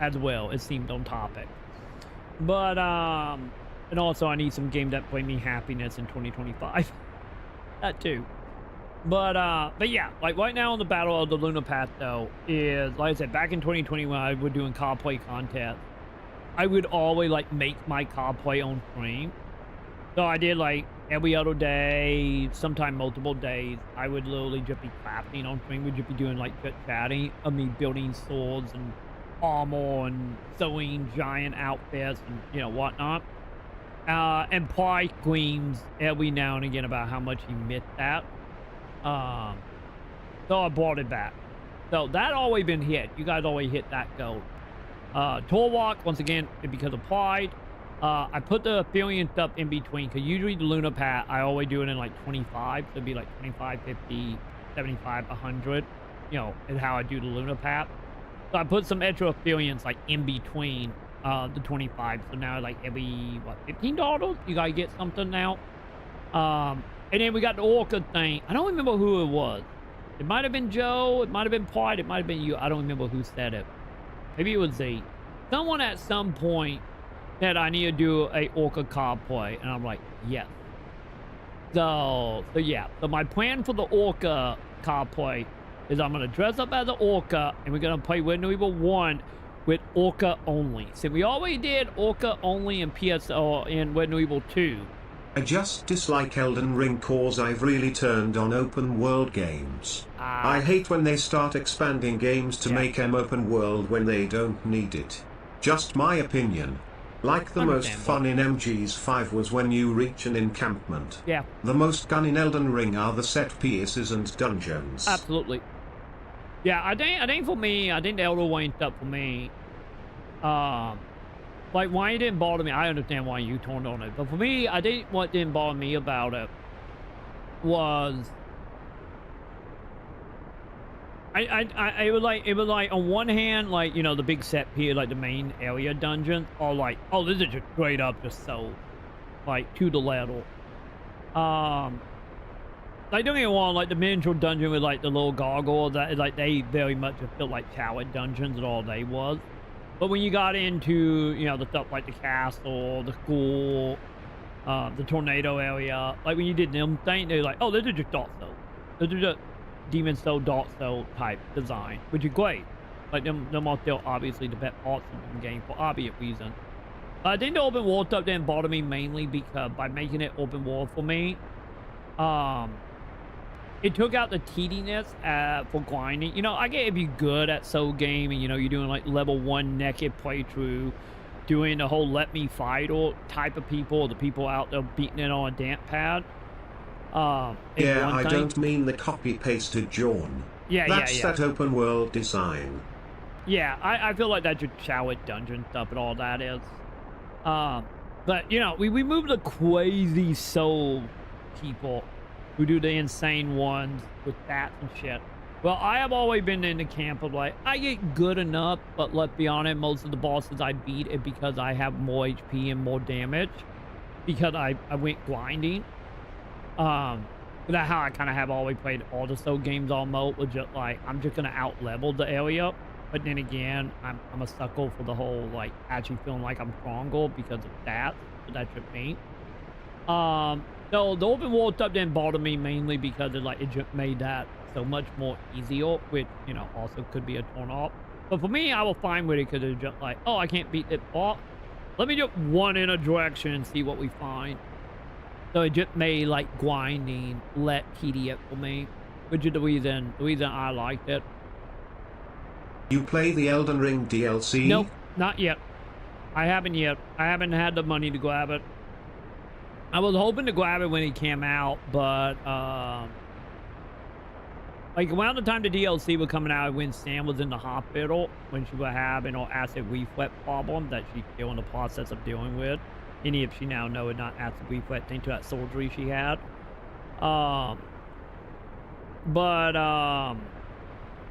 as well. It seemed on topic. But and also I need some game that bring me happiness in 2025. That too. But yeah, like right now in the Battle of the Lunar Path though is, like I said, back in 2021 I was doing cosplay contests. I would always like make my cosplay on stream. So I did like every other day, sometime multiple days. I would literally just be crafting on stream. We'd just be doing like chit chatting of me building swords and armor and sewing giant outfits and, you know, whatnot. And price screams every now and again about how much he missed that. So I brought it back. So that always been hit. You guys always hit that goal. Torwalk, once again, because of pride. I put the affiliate stuff in between, because usually the Lunar Path, I always do it in like 25. So it'd be like 25, 50, 75, 100. You know, is how I do the Lunar Path. So I put some extra affiliates like in between the 25. So now like every, what, $15? You gotta get something now. And then we got the Orca thing. I don't remember who it was. It might have been Joe. It might have been Pride. It might have been you. I don't remember who said it. Maybe it was Z. Someone at some point said I need to do a Orca cosplay. And I'm like, yes. So yeah. So my plan for the Orca cosplay is I'm going to dress up as an Orca. And we're going to play Resident Evil 1 with Orca only. So we already did Orca only in PSO in Resident Evil 2. I just dislike Elden Ring cause I've really turned on open world games. I hate when they start expanding games to make them open world when they don't need it. Just my opinion. Like the most fun in MGS5 was when you reach an encampment. Yeah. The most fun in Elden Ring are the set pieces and dungeons. Absolutely. Yeah, I think for me, I think the Elder Ring stuff for me, like, why it didn't bother me, I understand why you turned on it. But for me, I think what didn't bother me about it was... it was like, on one hand, like, you know, the big set here, like, the main area dungeons, are like, oh, this is just straight up just so, like, to the level. Like, don't get me wrong, like, the miniature dungeon with, like, the little gargoyle, that, like, they very much just felt like tower dungeons and all they was. But when you got into, you know, the stuff like the castle, the school, the tornado area, like when you did them things, they're like, oh, this is just Dark Souls. This is just Demon Soul, Dark Soul type design, which is great. Like, them are still obviously the best parts of the game for obvious reasons. I think the open world stuff didn't bother me mainly because by making it open world for me, it took out the tediness for grinding. You know, I get if you're good at soul game and, you know, you're doing like level 1 naked playthrough, doing the whole let me fight or type of people, the people out there beating it on a damp pad. Yeah, I don't mean the copy-pasted Jawn. Yeah, That's that open world design. Yeah, I feel like that's just showered dungeon stuff and all that is. But, you know, we moved the crazy soul people who do the insane ones with that and shit. Well, I have always been in the camp of like, I get good enough, but let's be honest, most of the bosses I beat it because I have more HP and more damage. Because I went grinding. That's how I kind of have always played all the soul games almost, was just like, I'm just going to out-level the area. But then again, I'm a sucker for the whole, like, actually feeling like I'm stronger because of that. So that's just me. So the open world stuff didn't bother me mainly because it just made that so much more easier, which, you know, also could be a turn off. But for me, I was fine with it because it's just like, oh, I can't beat it off. Let me just run in a direction and see what we find. So it just made like grinding less tedious for me, which is the reason I liked it. You play the Elden Ring DLC? Nope, not yet. I haven't yet. I haven't had the money to grab it. I was hoping to grab it when it came out, but like around the time the DLC was coming out, when Sam was in the hospital, when she was having an acid reflux problem that she's still in the process of dealing with, and if she now knows it's not acid reflux due to that surgery she had.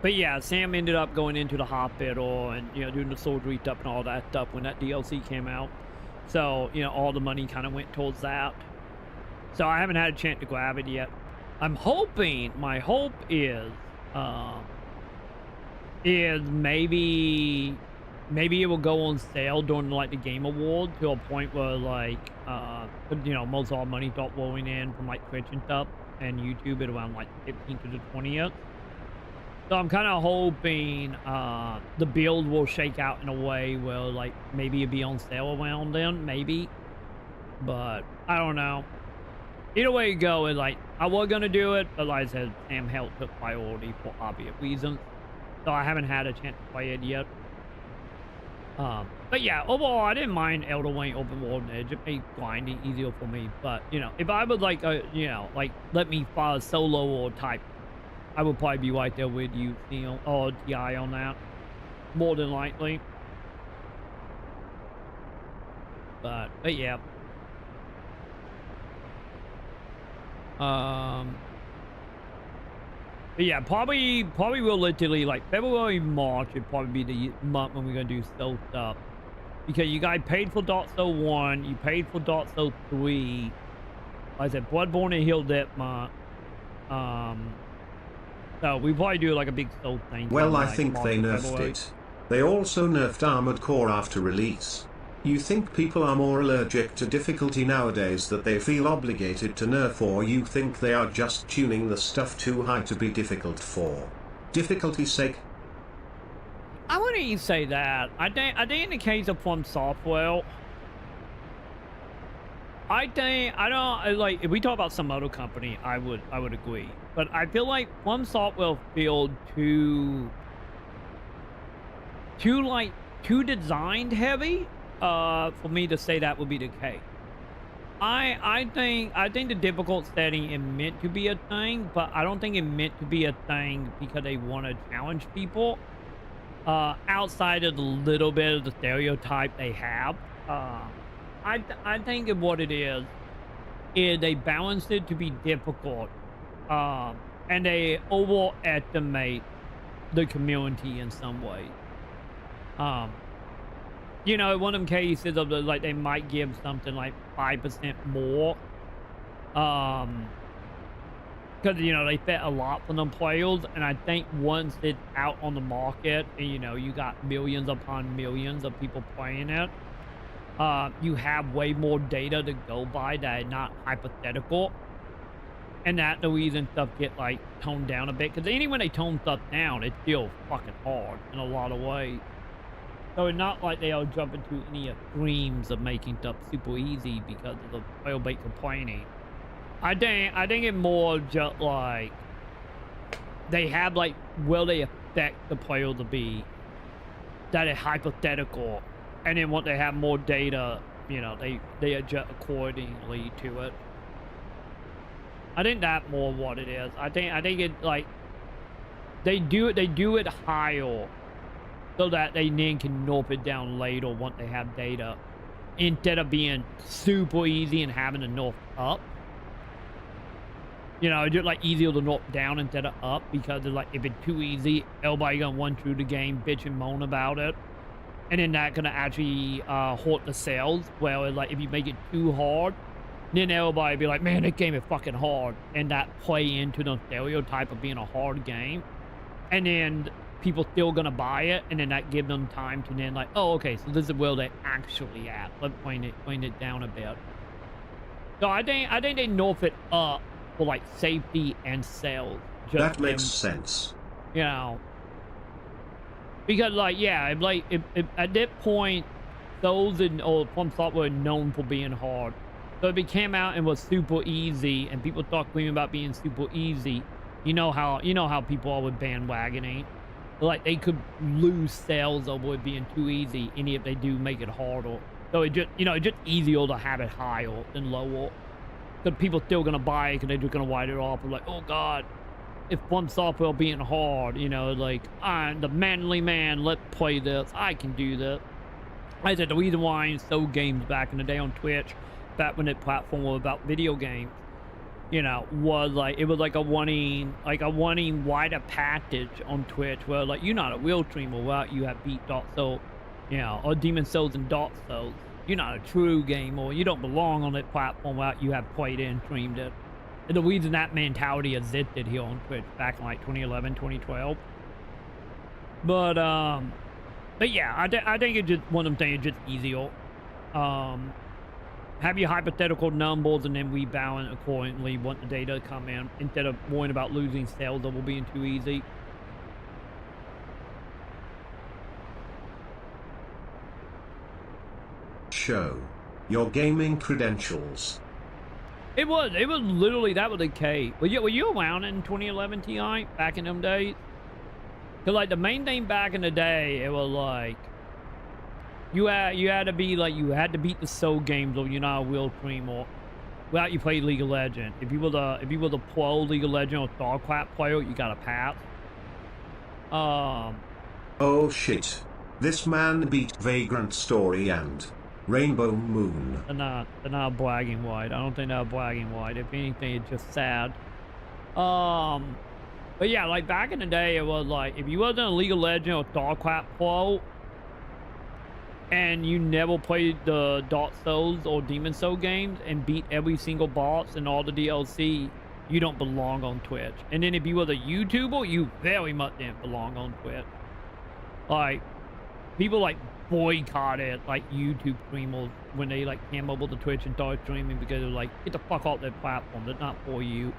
But yeah, Sam ended up going into the hospital and, you know, doing the surgery stuff and all that stuff when that DLC came out. So, you know, all the money kind of went towards that. So I haven't had a chance to grab it yet. I'm hoping, my hope is maybe it will go on sale during like the Game Awards to a point where like, you know, most of our money start rolling in from like Twitch and stuff and YouTube at around like 15th to the 20th. So I'm kind of hoping the build will shake out in a way where, like, maybe it'll be on sale around then, maybe. But I don't know. Either way you go, it's like, I was going to do it, but like I said, Sam Health took priority for obvious reasons. So I haven't had a chance to play it yet. But yeah, overall, I didn't mind Elder Ring open world. It just made grinding easier for me. But, you know, if I would, like, you know, like, let me follow solo or type, I would probably be right there with you, Neil, or TI on that. More than likely. But yeah. But yeah, probably realistically, like, February, March would probably be the month when we're going to do soul stuff. Because you guys paid for Dark Souls 1, you paid for Dark Souls 3. Like I said, Bloodborne and Healed that month. So we probably do like a big soul thing. Well, I like think March they nerfed February. it. They also nerfed Armored Core after release. You think people are more allergic to difficulty nowadays that they feel obligated to nerf, or you think they are just tuning the stuff too high to be difficult for difficulty's sake? I wouldn't even say that. I think in the case of From Software, I think I don't like if we talk about some other company, I would agree. But I feel like Plum Software feel too designed heavy for me to say that would be the case. I think the difficult setting is meant to be a thing, but I don't think it's meant to be a thing because they want to challenge people outside of the little bit of the stereotype they have. I think of what it is they balance it to be difficult, and they overestimate the community in some ways. You know, one of them cases of the, like, they might give something like 5% more, because, you know, they bet a lot from them players, and I think once it's out on the market, and, you know, you got millions upon millions of people playing it, you have way more data to go by that is not hypothetical, and that's the reason stuff get, like, toned down a bit, because even when they tone stuff down, it's still fucking hard in a lot of ways. So it's not like they all jump into any extremes of making stuff super easy because of the player base complaining. I think it's more just like they have, like, will they affect the player to be that is hypothetical, and then once they have more data, you know, they adjust accordingly to it. I think that's more what it is. I think it, like, they do it higher so that they then can nerf it down later once they have data, instead of being super easy and having to nerf up. You know, just like easier to nerf down instead of up, because it's like, if it's too easy, everybody gonna run through the game, bitch and moan about it, and then that gonna actually hurt the sales. Well, it's like, if you make it too hard, then everybody be like, man, this game is fucking hard, and that play into the stereotype of being a hard game, and then people still gonna buy it, and then that give them time to then, like, oh, okay, so this is where they actually at. Let's point it down a bit. So I think they nerf it up for, like, safety and sales. That makes sense. You know, because, like, yeah, like, if at that point, those or Plum Software were known for being hard. So if it came out and was super easy, and people start screaming about being super easy, you know how people are with bandwagoning. Like, they could lose sales over it being too easy, any if they do make it harder. So it just, you know, it's just easier to have it higher than lower. Because people still gonna buy it, because they're just gonna write it off. Like, oh god, if Plum Software being hard, you know, like, I'm the manly man, let's play this, I can do this. I said the reason why I sold games back in the day on Twitch, back when that platform was about video games, you know, was like, it was like a wanting wider package on Twitch, where, like, you're not a real streamer without you have beat Dark Souls, you know, or Demon Souls and Dark Souls. You're not a true gamer. You don't belong on that platform without you have played it and streamed it. And the reason that mentality existed here on Twitch back in, like, 2011, 2012. But yeah, I think it's just one of them things, just easier. Have your hypothetical numbers, and then we balance accordingly once the data come in, instead of worrying about losing sales over being too easy. Show your gaming credentials. It was literally, that was the case. Were you around in 2011, Ti, back in them days? Cause, like, the main thing back in the day, it was like, you had to be like, you had to beat the soul games, or you're not a real streamer without you play League of Legends. If you were the pro League of Legends or StarCraft player, you got a pass. Oh shit! This man beat Vagrant Story and Rainbow Moon. They're not bragging wide. I don't think they're bragging wide. If anything, it's just sad. But yeah, like, back in the day, it was like, if you wasn't a League of Legends or StarCraft pro, and you never played the Dark Souls or Demon Soul games and beat every single boss and all the DLC, you don't belong on Twitch. And then if you were a YouTuber, you very much didn't belong on Twitch. Like, people, like, boycotted, like, YouTube streamers when they, like, came over to Twitch and started streaming, because they're like, get the fuck off that platform, that's not for you.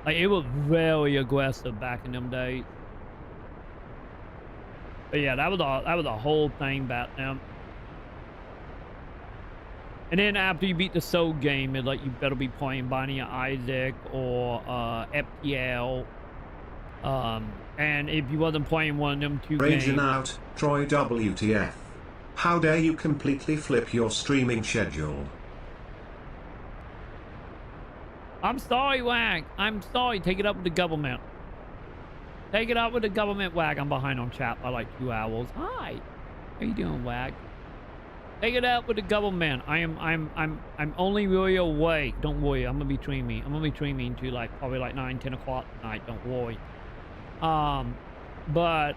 Like, it was very aggressive back in them days. But yeah, that was a whole thing back then. And then after you beat the Soul game, it's like you better be playing Binding of Isaac or FTL. And if you wasn't playing one of them two Raging games... out, Troy WTF. How dare you completely flip your streaming schedule? I'm sorry, Wag. I'm sorry. Take it up with the government. Take it up with the government, Wag. I'm behind on chat by like 2 hours. Hi. How you doing, Wag? Take it up with the government. I'm only really awake. Don't worry. I'm gonna be streaming. I'm gonna be streaming to like probably like 9, 10 o'clock tonight. Don't worry. But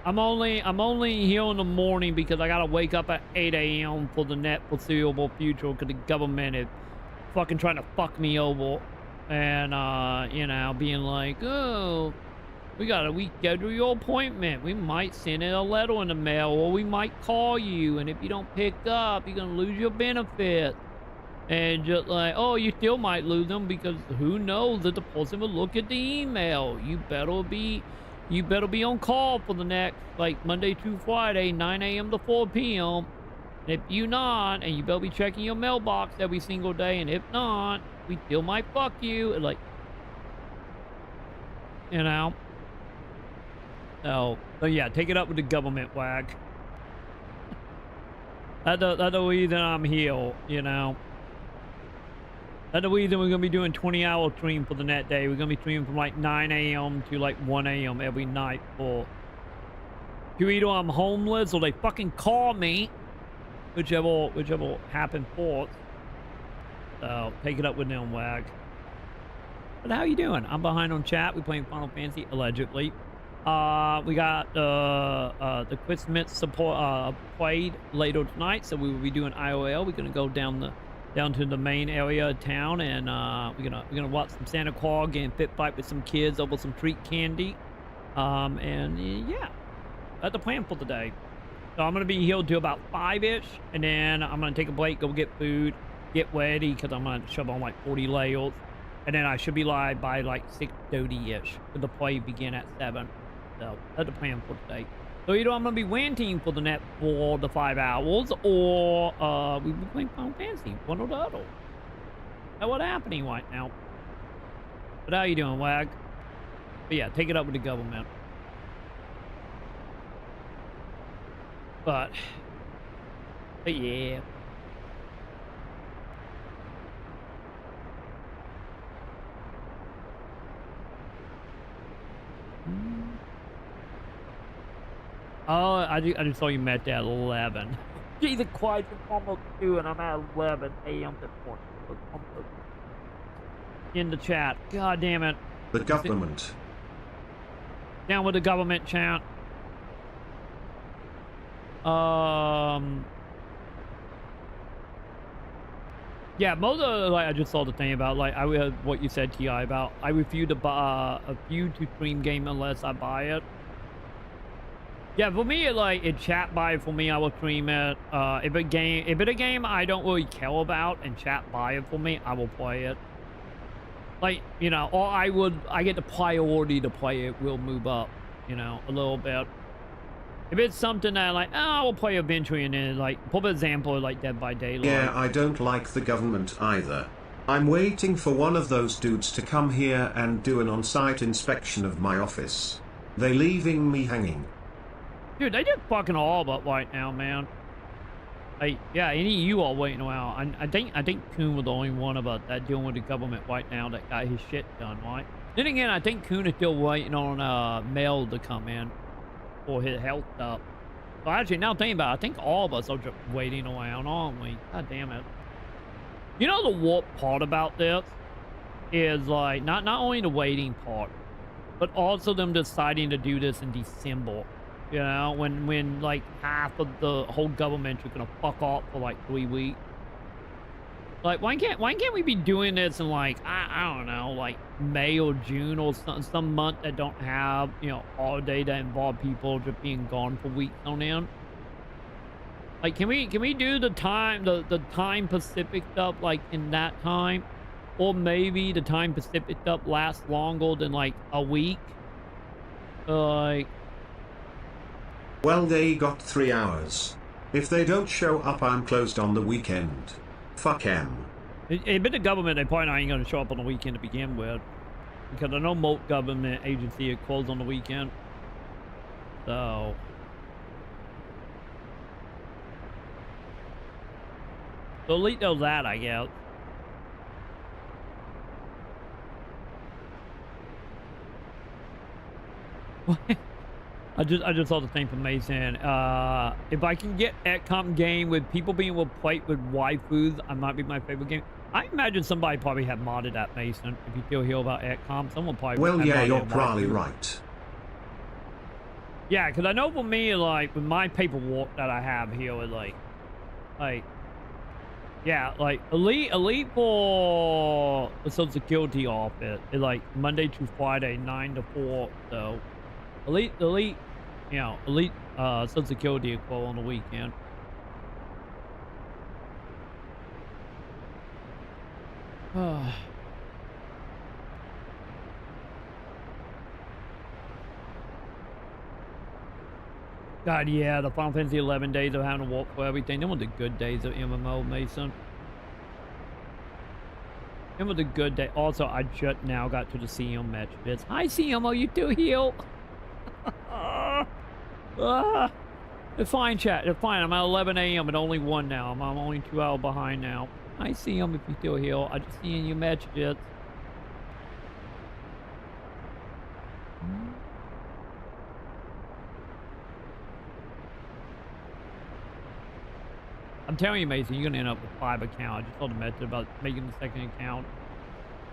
I'm only here in the morning because I gotta wake up at 8 a.m. for the net foreseeable future because the government is fucking trying to fuck me over. And you know, being like, oh, we gotta reschedule your appointment. We might send in a letter in the mail, or we might call you, and if you don't pick up, you're gonna lose your benefits. And just like, oh, you still might lose them because who knows that the person will look at the email. You better be on call for the next, like, Monday through Friday, 9 a.m. to 4 p.m. And if you not, and you better be checking your mailbox every single day, and if not, we still might fuck you. And like, you know. So yeah, take it up with the government, Wag. That's the reason I'm here, you know. That's the reason we're gonna be doing 20-hour stream for the net day. We're gonna be streaming from like 9 a.m. to like 1 a.m. every night for either I'm homeless or they fucking call me, whichever happened first. So take it up with them, Wag. But how you doing? I'm behind on chat. We're playing Final Fantasy allegedly. We got the Christmas support played later tonight, so we will be doing IOL. We're gonna go down to the main area of town, and we're gonna watch some Santa Claus getting fit fight with some kids over some treat candy. And yeah, that's the plan for the day. So I'm gonna be here till about 5-ish, and then I'm gonna take a break, go get food, get ready, because I'm gonna shove on like 40 layers, and then I should be live by like 6:30-ish. The play begin at 7. So that's the plan for today. So either I'm gonna be ranting for the net for the 5 hours, or we'll be playing Final Fantasy, one or the other. That's what's happening right now. But how you doing, Wag? But yeah, take it up with the government. But yeah. Oh, I just saw you met at 11. Jesus Christ, it's almost 2 and I'm at 11 a.m. this morning. In the chat. God damn it. The government. Down with the government chant. Yeah, most of like I just saw the thing about like what you said, Ti, about I refuse to stream game unless I buy it. Yeah, for me, it chat buy it for me, I will stream it. If it's a game I don't really care about and chat buy it for me, I will play it. Like, you know, or I get the priority to play it, will move up, you know, a little bit. If it's something that like, oh, I will play eventually, and then like, for example, like Dead by Daylight. Yeah, I don't like the government either. I'm waiting for one of those dudes to come here and do an on-site inspection of my office. They leaving me hanging. Dude, they just fucking all up right now, man. Like, yeah, any of you all waiting around. I think Coon was the only one of us that dealing with the government right now that got his shit done, right? Then again, I think Coon is still waiting on mail to come in for his health stuff. So actually, now thinking about it, I think all of us are just waiting around, aren't we? God damn it. You know the warp part about this is like not only the waiting part, but also them deciding to do this in December. You know, when like half of the whole government are gonna fuck off for like 3 weeks. Like, why can't we be doing this in like I don't know, like May or June or some month that don't have, you know, all day that involve people just being gone for weeks on end? Like, can we do the time Pacific stuff like in that time, or maybe the time Pacific stuff lasts longer than like a week? Like. Well, they got 3 hours. If they don't show up, I'm closed on the weekend. Fuck em. It been the government, they probably not ain't gonna show up on the weekend to begin with. Because I know most government agency are closed on the weekend. So at least knows that, I guess. I just saw the thing from Mason. If I can get XCOM game with people being able to play with waifus, I might be my favorite game. I imagine somebody probably have modded that, Mason. If you feel here about XCOM, someone probably. Well, yeah, you're probably waifus. right. Yeah, because I know for me, like with my paperwork that I have here, is like, yeah, like elite for the Social Security office is like Monday through Friday, 9 to 4. So elite, you know, elite Social Security is closed on the weekend. God, yeah, the Final Fantasy 11 days of having to walk for everything. Them were the good days of MMO, Mason. Them were the good days. Also, I just now got to the CM match bits. Hi, CM, you do heal? It's fine, chat. It's fine. I'm at 11 a.m. and only 1 now. I'm only 2 hours behind now. Hi, CM, if you still heal. I just seeing you match bits. I'm telling you, Mason, you're gonna end up with 5 accounts. I just told the method about making the second account.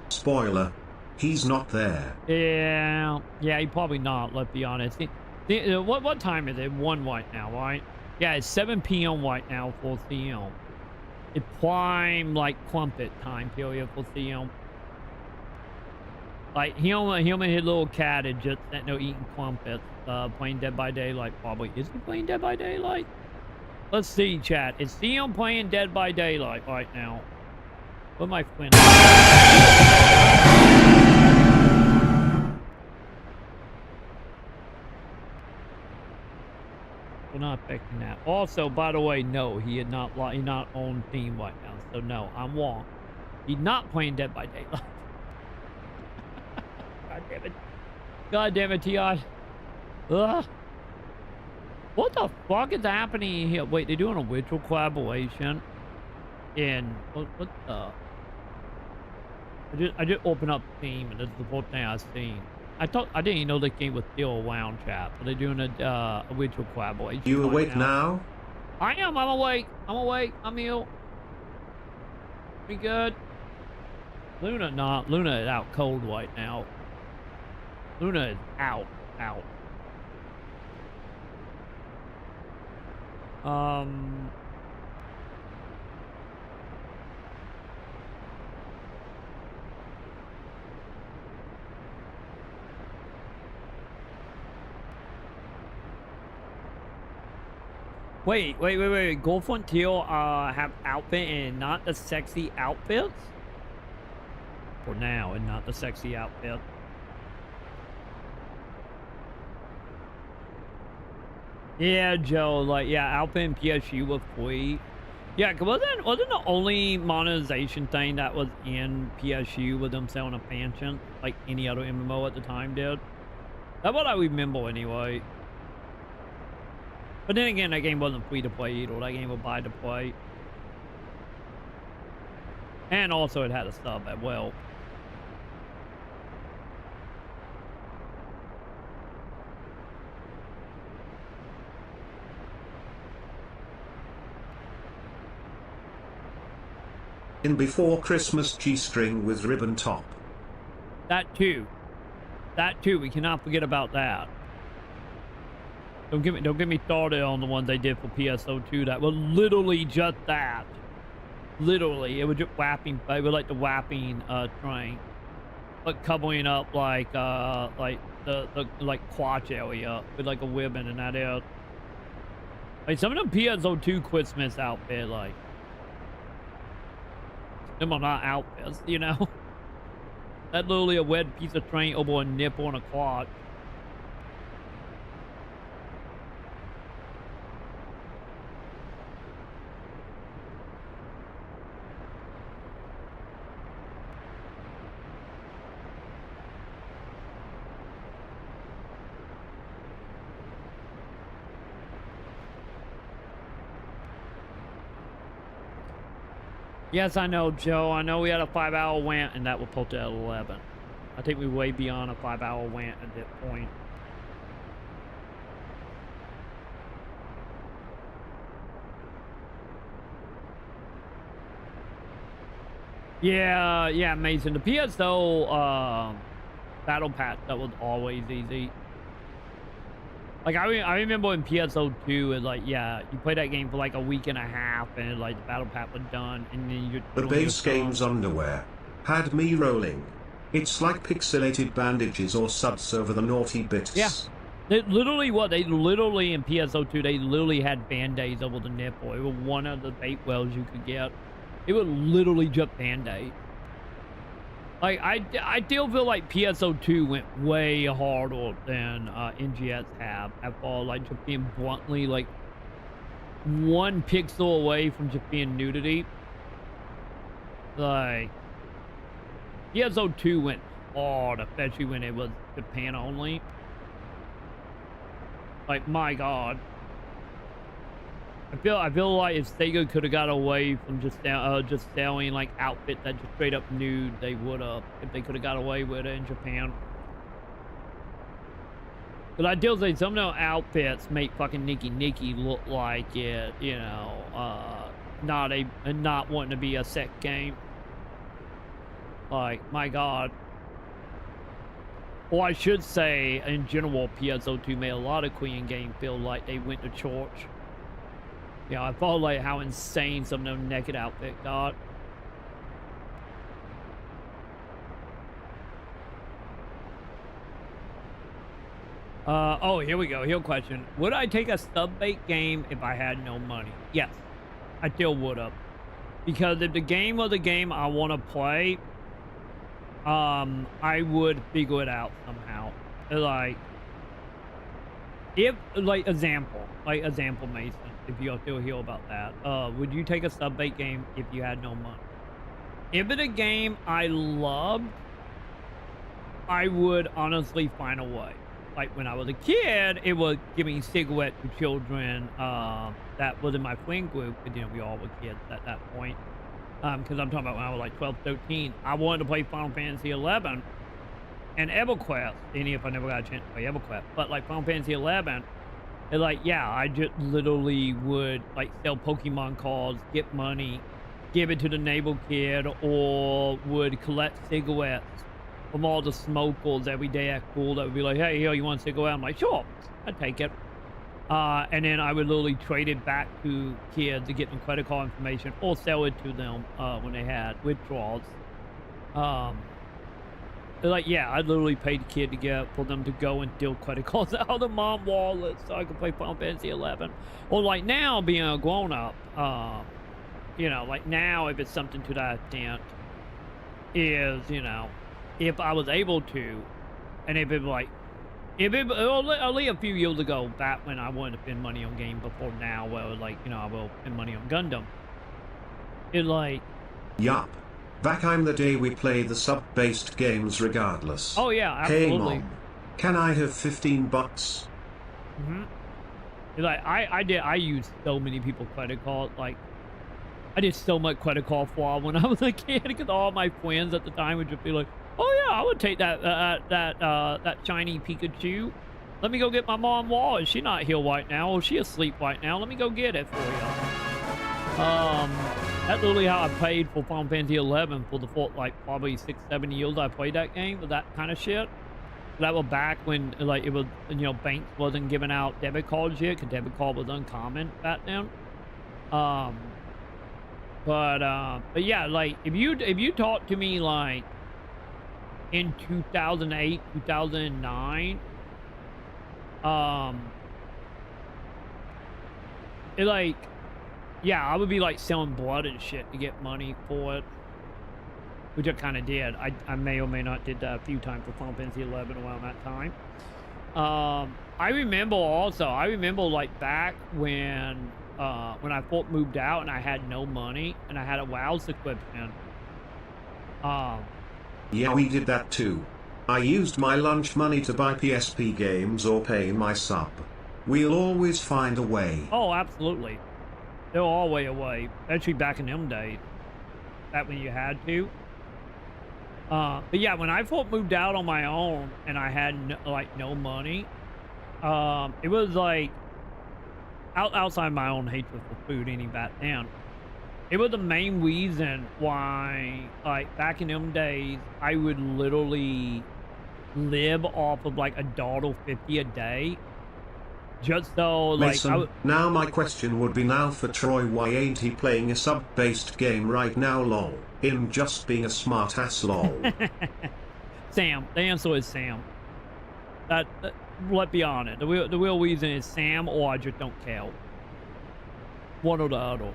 Spoiler. He's not there. Yeah, he probably not, let's be honest. What time is it? 1 right now, right? Yeah, it's 7 p.m. right now for CM. It's prime, like, crumpet time period for CM. Like, him and his little cat is just sitting there eating crumpets, playing Dead by Daylight, probably. Is he playing Dead by Daylight? Let's see, chat. Is CM playing Dead by Daylight right now? What my friend? We're not affecting that. Also, by the way, no, he's not on theme right now. So no, I'm wrong. He's not playing Dead by Daylight. God damn it. God damn it, T.I. Ugh. What the fuck is happening here? Wait, they're doing a virtual collaboration. In what the? I just opened up Steam and this is the first thing I've seen. I didn't even know the game was still around, chat. But they're doing a virtual collaboration. You right awake now? I am. I'm awake. I'm here. We good? Luna not. Luna is out cold right now. Luna is out. Wait. Gold Frontier have outfit and not the sexy outfits? For now, and not the sexy outfit. Yeah, Joe, like, yeah, outfit and PSU was free. Yeah, cause wasn't the only monetization thing that was in PSU with them selling a pension, like any other MMO at the time did? That's what I remember anyway. But then again, that game wasn't free to play either. That game was buy to play. And also it had a sub as well. In Before Christmas G-string with ribbon top. That too. We cannot forget about that. Don't get me started on the ones they did for PSO2. That was literally just that. Literally, it was just wrapping. It was like the wrapping train, but covering up like the crotch area with like a ribbon and that is. Like some of them PSO2 Christmas outfit, like them are not outfits, you know. That literally a wet piece of train over a nipple and a crotch. Yes, I know, Joe. I know we had a 5-hour wait, and that was posted at 11. I think we're way beyond a 5-hour wait at that point. Yeah, Mason. The PSO battle pass, that was always easy. Like, I remember in PSO2, it's like, yeah, you play that game for like a week and a half, and like the battle pack was done, and then you. The base game's underwear had me rolling. It's like pixelated bandages or suds over the naughty bits. Yeah. They literally in PSO2, they literally had band-aids over the nipple. It was one of the bait wells you could get. It was literally just band-aid. Like, I still feel like PSO2 went way harder than NGS have. At all, like, just being bluntly, like, 1 pixel away from just being nudity. Like, PSO2 went hard, especially when it was Japan only. Like, my God. I feel like if Sega could have got away from just selling like outfits that just straight up nude, they would have. If they could have got away with it in Japan. But I do say some of the outfits make fucking Nikki look like it, you know, not wanting to be a sex game. Like, my God. Or I should say, in general, PSO2 made a lot of Korean games feel like they went to church. You know, I felt like how insane some of them naked outfit got. Oh, here we go. Here question. Would I take a sub-bait game if I had no money? Yes, I still would have. Because if the game was a game I want to play, I would figure it out somehow. Like, example, Mason, if you're still here about that, would you take a sub-bait game if you had no money? If it's a game I loved, I would honestly find a way. Like, when I was a kid, it was giving cigarettes to children that was in my friend group, because, you know, we all were kids at that point. Because I'm talking about when I was like 12, 13. I wanted to play Final Fantasy 11 and EverQuest, even if I never got a chance to play EverQuest. But like Final Fantasy 11, it's like, yeah, I just literally would like sell Pokemon cards, get money, give it to the neighbor kid, or would collect cigarettes from all the smokers every day at school that would be like, hey, here, you want a cigarette? I'm like, sure, I'd take it. And then I would literally trade it back to kids to get them credit card information or sell it to them when they had withdrawals. Like, yeah, I literally paid the kid for them to go and steal credit cards out of the mom wallet so I could play Final Fantasy 11. Or like now, being a grown-up, you know, like now, if it's something to that extent, is, you know, if I was able to, and if it was like, only a few years ago, back when I wanted to spend money on games before now, where it was like, you know, I will spend money on Gundam. It like... Yup. Back I'm the day we played the sub-based games regardless. Oh yeah, absolutely. Hey Mom, can I have $15? Mm-hmm. Like, I used so many people's credit cards, like, I did so much credit card fraud when I was a kid, because all my friends at the time would just be like, oh yeah, I would take that shiny Pikachu. Let me go get my mom wallet. She's not here right now, or she asleep right now. Let me go get it for you. That's literally how I paid for Final Fantasy 11 for the first, like, probably 6-7 years I played that game with that kind of shit. That was back when, like, it was, you know, banks wasn't giving out debit cards yet, because debit card was uncommon back then. But yeah, like, if you talk to me, like, in 2008, 2009, it like, yeah, I would be like selling blood and shit to get money for it, which I kind of did. I may or may not did that a few times for Final Fantasy 11 around that time. I remember like back when I first moved out and I had no money and I had a WoW subscription. Yeah, we did that too. I used my lunch money to buy PSP games or pay my sub. We'll always find a way. Oh, absolutely. They're always a way. Actually, back in them days. that when you had to. But yeah, when I first moved out on my own and I had no money, it was like outside my own hatred for food any back then. It was the main reason why, like, back in them days, I would literally live off of like $1.50 a day. Just so, like, Mason, now my question would be now for Troy, why ain't he playing a sub-based game right now, lol? Him just being a smart ass, lol. Sam. The answer is Sam. Let's be honest. The real reason is Sam, or I just don't care. One or the other.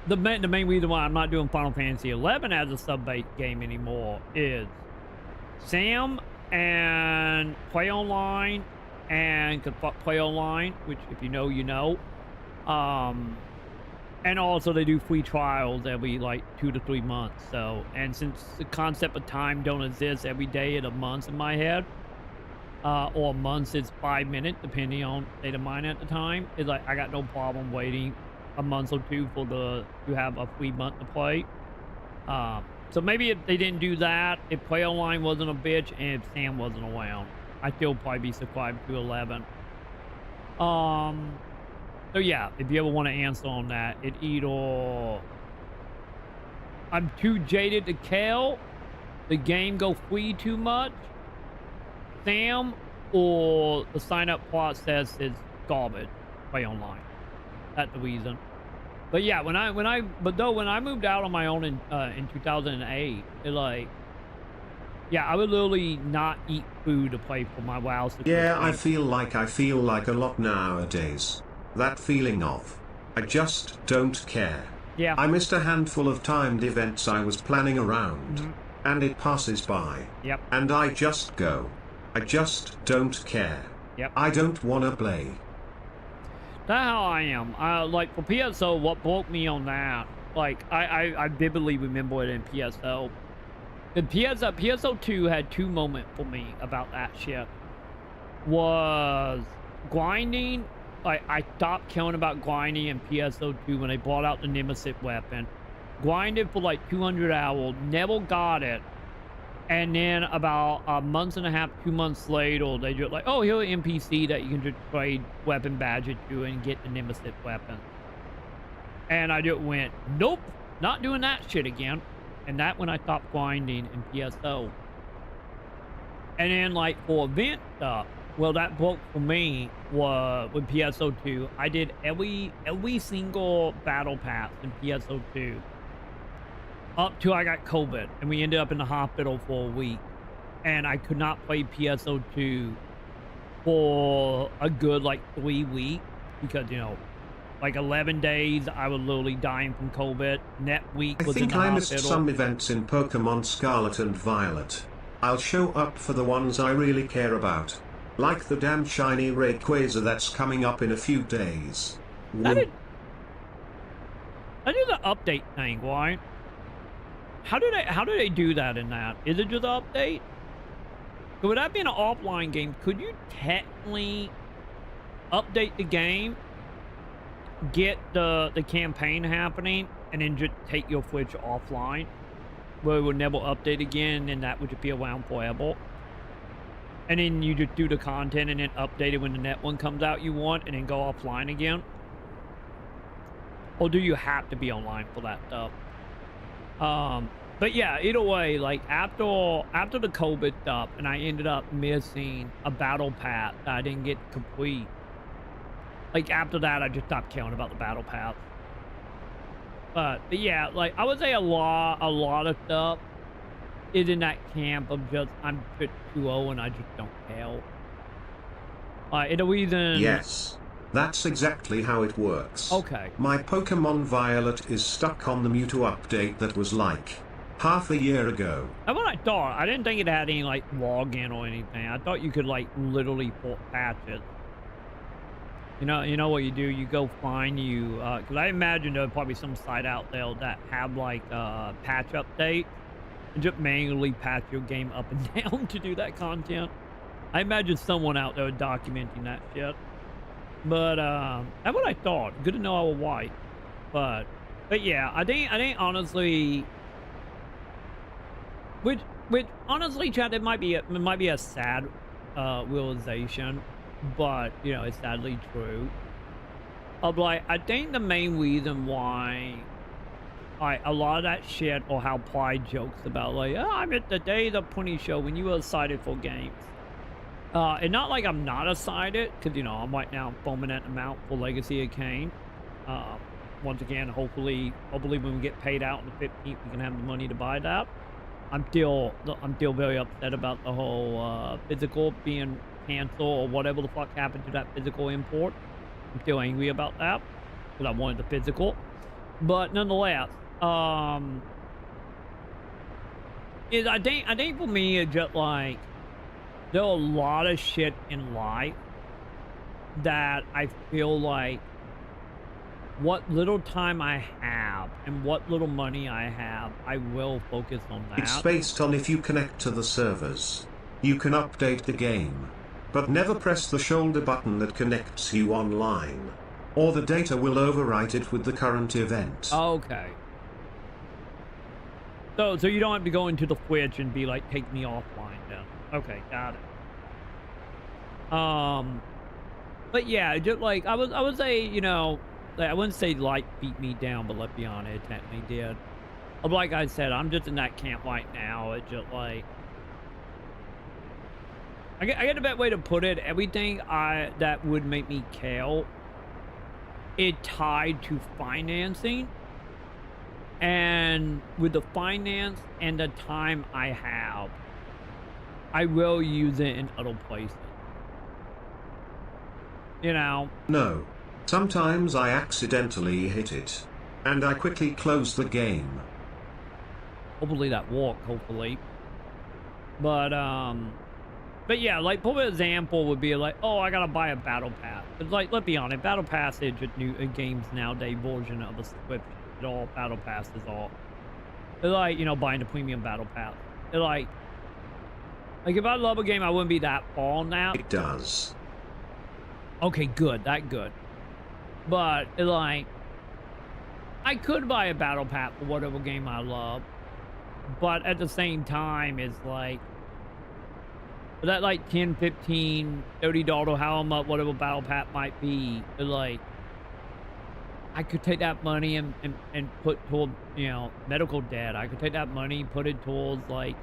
The main reason why I'm not doing Final Fantasy 11 as a sub-based game anymore is Sam and Play Online, and Play Online, which if you know, you know. And also they do free trials every like 2 to 3 months. So, and since the concept of time don't exist every day of the month in my head, or months is 5 minutes depending on state of mind at the time, it's like I got no problem waiting a month or two to have a free month to play. So maybe if they didn't do that, if Play Online wasn't a bitch, and if Sam wasn't around, I'd still probably be subscribed to 11. So yeah, if you ever want to answer on that, it either I'm too jaded to care, the game go free too much, Sam, or the sign up process is garbage. Play Online. That's the reason. But yeah, when I moved out on my own in 2008, it like, yeah, I would literally not eat food to play for my WoW situation. Yeah, I feel like a lot nowadays. That feeling of, I just don't care. Yeah. I missed a handful of timed events I was planning around, and it passes by. Yep. And I just go, I just don't care. Yep. I don't wanna play. That's how I am. Like for PSO, what broke me on that, like I vividly remember it in PSO. The PSO 2 had 2 moments for me about that shit. Was grinding. Like I stopped caring about grinding in PSO 2 when they brought out the Nemesis weapon. Grinded for like 200 hours, never got it. And then about a month and a half, 2 months later, they just like, oh, here's an NPC that you can just trade weapon badges to and get the Nemesis weapon. And I just went, nope, not doing that shit again. And that when I stopped grinding in PSO. And then like for event stuff, well, that broke for me was with PSO 2. I did every single battle pass in PSO 2. Up till I got COVID, and we ended up in the hospital for a week, and I could not play PSO2 for a good like 3 weeks because, you know, like 11 days I was literally dying from COVID. That week was in the hospital. I think I missed some events in Pokemon Scarlet and Violet. I'll show up for the ones I really care about, like the damn shiny Rayquaza that's coming up in a few days. I did the update thing, right? How do they do that in that? Is it just an update? So would that be an offline game? Could you technically update the game, get the campaign happening, and then just take your Switch offline, where it would never update again, and that would just be around forever? And then you just do the content and then update it when the net one comes out you want, and then go offline again? Or do you have to be online for that stuff? But yeah, either way, like after the COVID stuff, and I ended up missing a battle pass that I didn't get to complete. Like after that, I just stopped caring about the battle pass. But yeah, like I would say a lot of stuff is in that camp of just I'm just too old and I just don't care. It's a reason. Yes. That's exactly how it works. Okay. My Pokemon Violet is stuck on the Mewtwo update that was like half a year ago. That's what I thought. I didn't think it had any like login or anything. I thought you could like literally patch it. You know what you do? You go find you, because I imagine there's probably some site out there that have like patch update and just manually patch your game up and down to do that content. I imagine someone out there documenting that shit. But that's what I thought. Good to know I was white. But yeah, I think honestly, which honestly, Chad, it might be a sad realization, but you know, it's sadly true. Of like, I think the main reason why a lot of that shit, or how Pride jokes about like, oh, I'm at the Day of the Pony show when you were excited for games. And not like I'm not excited, because, you know, I'm right now foaming at the mouth for Legacy of Kain. Once again, hopefully when we get paid out on the 15th, we can have the money to buy that. I'm still very upset about the whole physical being canceled, or whatever the fuck happened to that physical import. I'm still angry about that, because I wanted the physical. But nonetheless, I think for me, it's just like, there are a lot of shit in life that I feel like what little time I have and what little money I have, I will focus on that. It's based on if you connect to the servers. You can update the game, but never press the shoulder button that connects you online, or the data will overwrite it with the current event. Okay. So you don't have to go into the Twitch and be like, take me offline then. Okay, got it. But yeah, just like I would say, you know, like, I wouldn't say light beat me down, but let's be honest, it technically did. But like I said, I'm just in that camp right now. It's just like, I get a better way to put it. Everything that would make me care, it tied to financing. And with the finance and the time I have, I will use it in other places. You know? No. Sometimes I accidentally hit it, and I quickly close the game. Hopefully that worked, hopefully. But yeah, like, for example, would be like, oh, I gotta buy a battle pass. It's like, let's be honest, battle pass is a games nowadays version of a subscription. It all battle passes all. It's like, you know, buying the premium battle pass. It's like if I love a game, I wouldn't be that far now. It does. Okay, good, that good. But it's like, I could buy a battle pass for whatever game I love, but at the same time, it's like, for that like $10, $15, $30, however much, whatever battle pass might be, it's like, I could take that money and put toward, you know, medical debt. I could take that money, put it towards like,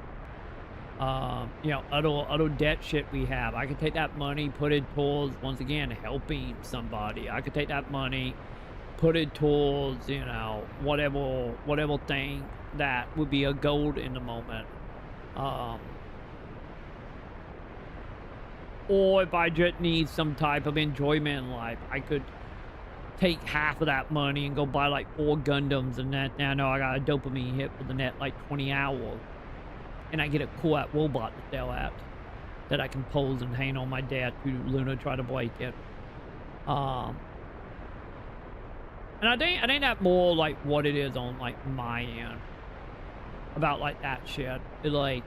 you know, other debt shit we have. I could take that money, put it towards, once again, helping somebody. I could take that money, put it towards, you know, whatever thing that would be a gold in the moment. Or if I just need some type of enjoyment in life, I could take half of that money and go buy like 4 Gundams, and that now I know I got a dopamine hit for the net like 20 hours. And I get a cool robot to sell at that I can pose and hang on my dad to Luna try to break it. And I think that more like what it is on like my end about like that shit. It's like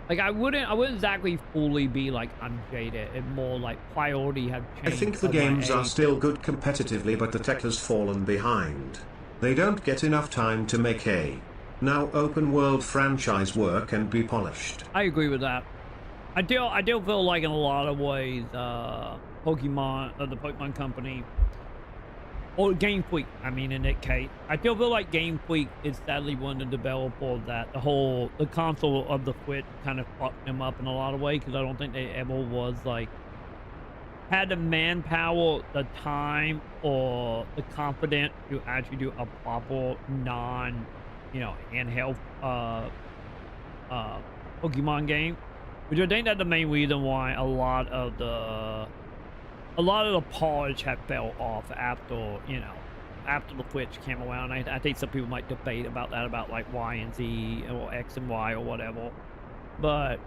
I wouldn't exactly fully be like I'm jaded. It more like priority have changed. I think the games are still good competitively, but the tech has fallen behind. They don't get enough time to make a now open world franchise work and be polished. I agree with that. I do feel like in a lot of ways, Pokemon, the Pokemon company, or Game Freak, I mean in that case, I still feel like Game Freak is sadly one of the developers that the console of the Switch kind of fucked them up in a lot of ways, because I don't think they ever was like, had the manpower, the time, or the confidence to actually do a proper handheld Pokemon game, which I think that's the main reason why a lot of the polish have fell off after the Switch came around. I think some people might debate about that, about like Y and Z or X and Y or whatever, but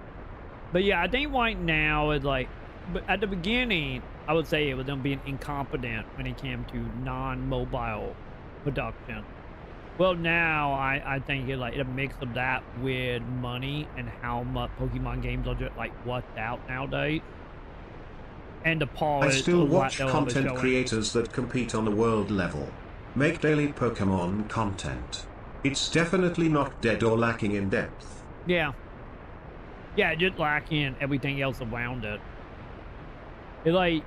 yeah, I think right now it's like, but at the beginning I would say it was them being incompetent when it came to non-mobile production. Well, now I think it's like a mix of that with money and how much Pokemon games are just like what's out nowadays. and the I polish. still of what watch they'll be content showing. creators that compete on the world level. Make daily Pokemon content. It's definitely not dead or lacking in depth. Yeah. Yeah, just lacking everything else around it. It's like,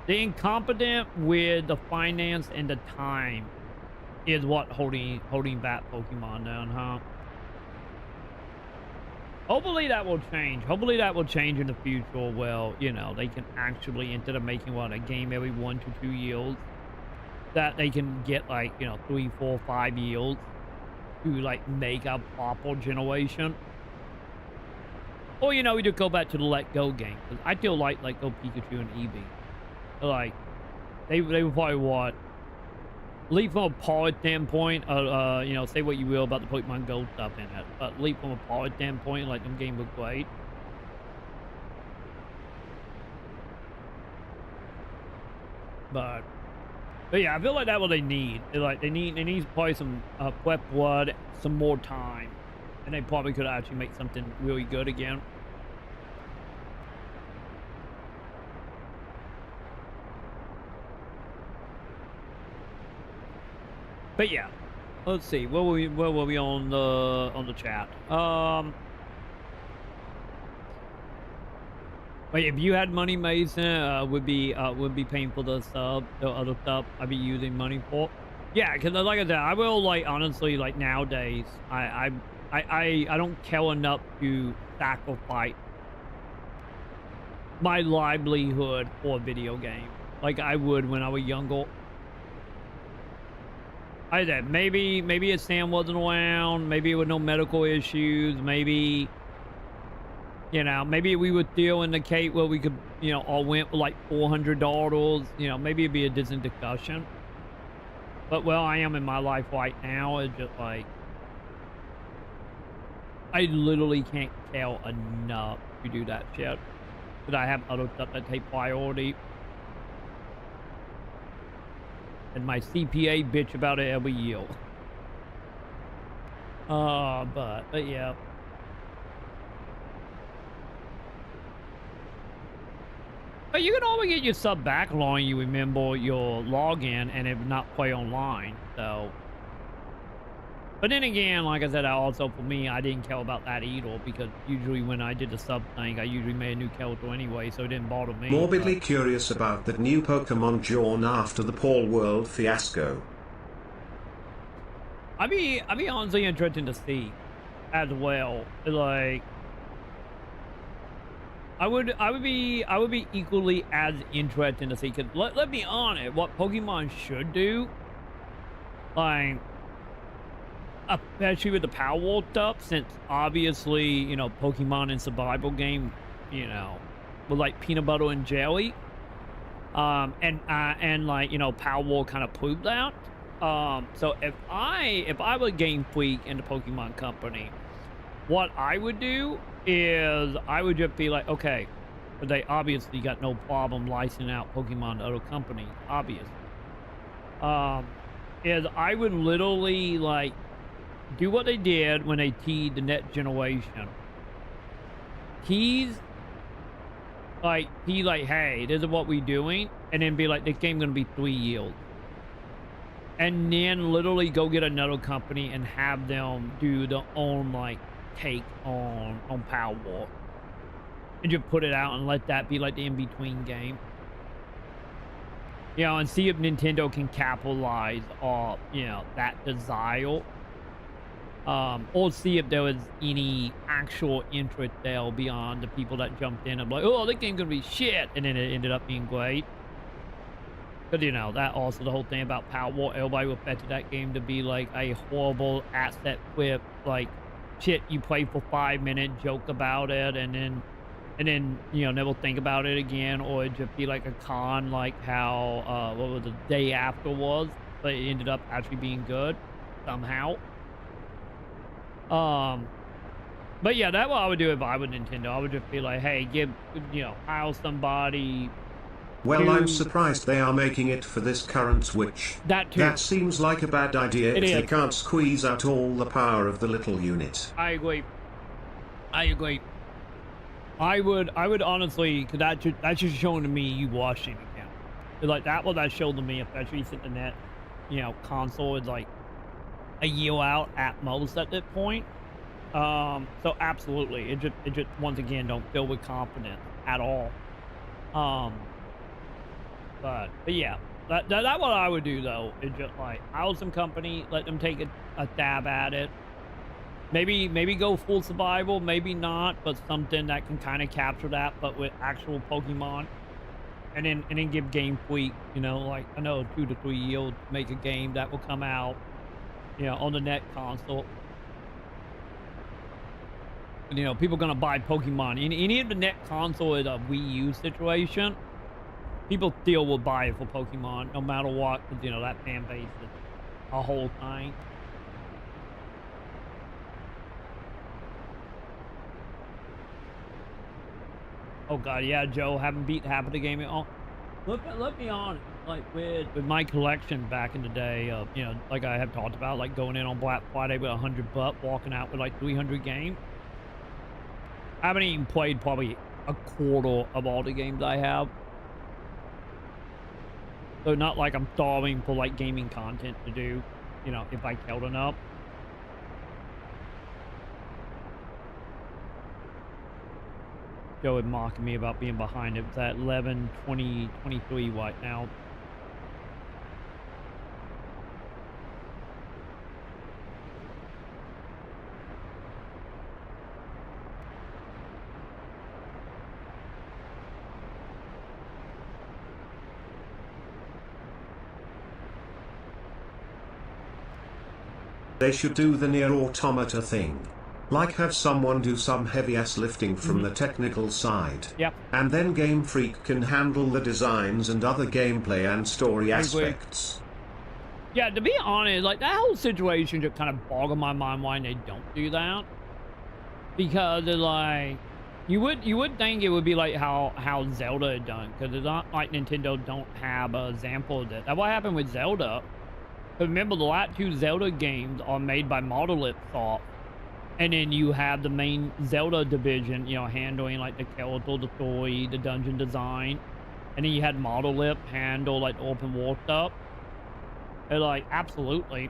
they're incompetent with the finance and the time is what holding back Pokemon down, huh? Hopefully that will change. Hopefully that will change in the future. Well, you know, they can actually, instead of making, what, a game every 1 to 2 years, that they can get, like, you know, 3, 4, 5 years to, like, make a proper generation. Or, you know, we just go back to the Let Go game. Because I still like Let Go Pikachu and Eevee. Like, they were probably, what, leap from a power standpoint, you know, say what you will about the Pokemon Go stuff in it, but leap from a power standpoint, like, them games look great. But yeah, I feel like that's what they need. They need probably some wet blood, some more time, and they probably could actually make something really good again. But yeah, let's see. Where were we on the chat? Wait, if you had money, Mason, would be paying for the other stuff I'd be using money for. Yeah, because like I said, I will, like, honestly, like, nowadays, I don't care enough to sacrifice my livelihood for a video game like I would when I was younger. I said, maybe if Sam wasn't around, maybe with no medical issues, maybe, you know, maybe we were still in the case where we could, you know, all went with like $400, you know, maybe it'd be a different discussion. But where I am in my life right now is just like, I literally can't care enough to do that shit. But I have other stuff that take priority. And my CPA bitch about it every year. But yeah. But you can always get your sub back as long as you remember your login and if not play online, so. But then again, like I said, also for me, I didn't care about that either because usually when I did the sub thing, I usually made a new character anyway, so it didn't bother me. Morbidly curious about that new Pokemon Jawn after the Paul World fiasco. I'd be honestly interested to see as well. Like, I would be equally as interested to see, because let me honest, what Pokemon should do, like, especially with the Power Wall stuff, since obviously, you know, Pokemon and survival game, you know, with like peanut butter and jelly, and like, you know, Power Wall kind of proved that. So if I were Game Freak in the Pokemon company, what I would do is I would just be like, okay, but they obviously got no problem licensing out Pokemon to other companies, obviously. Is I would literally like do what they did when they teased the next generation. Tease, like, hey, this is what we doing, and then be like, this game gonna be 3 years. And then literally go get another company and have them do their own, like, take on Power War. And just put it out and let that be, like, the in-between game. You know, and see if Nintendo can capitalize on, you know, that desire. Or see if there was any actual interest there beyond the people that jumped in and like, oh, this game's gonna be shit, and then it ended up being great. But you know, that also the whole thing about Power War, everybody expected that game to be like a horrible asset whip, like shit you play for 5 minutes, joke about it, and then you know, never think about it again, or it just be like a con, like how what was the day after was, but it ended up actually being good somehow. But yeah, that's what I would do if I were Nintendo. I would just be like, hey, hire somebody. Well, I'm surprised they are making it for this current Switch. That too. That seems like a bad idea if they can't squeeze out all the power of the little unit. I agree. I would honestly, because that's just showing to me you watched an account. Like that what that showed to me, especially since the net, console is like a year out at most at that point. So absolutely, it just once again don't fill with confidence at all. But yeah, that what I would do though is just like hire some company, let them take a stab at it. Maybe go full survival, maybe not, but something that can kind of capture that, but with actual Pokemon. And then give Game Freak, like I know 2 to 3 years to make a game that will come out, on the net console. People gonna buy Pokemon. Any of the net console is a Wii U situation. People still will buy it for Pokemon no matter what, because that fan base is a whole thing. Oh god, yeah, Joe, haven't beat half of the game at all. Let me on, like with my collection back in the day, like I have talked about, like going in on Black Friday with $100, walking out with like 300 games. I haven't even played probably a quarter of all the games I have. So not like I'm starving for like gaming content to do, if I killed enough. Joe had mocking me about being behind. It was at 11:20:23 right now. They should do the Nier Automata thing. Like have someone do some heavy ass lifting from the technical side. Yep. And then Game Freak can handle the designs and other gameplay and story aspects. Yeah, to be honest, like that whole situation just kind of boggled my mind why they don't do that. Because they're like, you would think it would be like how Zelda had done, because it's not like Nintendo don't have an example of that. That's what happened with Zelda. Because remember, the last 2 Zelda games are made by Monolith Soft. And then you have the main Zelda division, handling like the skeletal, the story, the dungeon design. And then you had Monolith handle like the open world stuff. They're like, absolutely.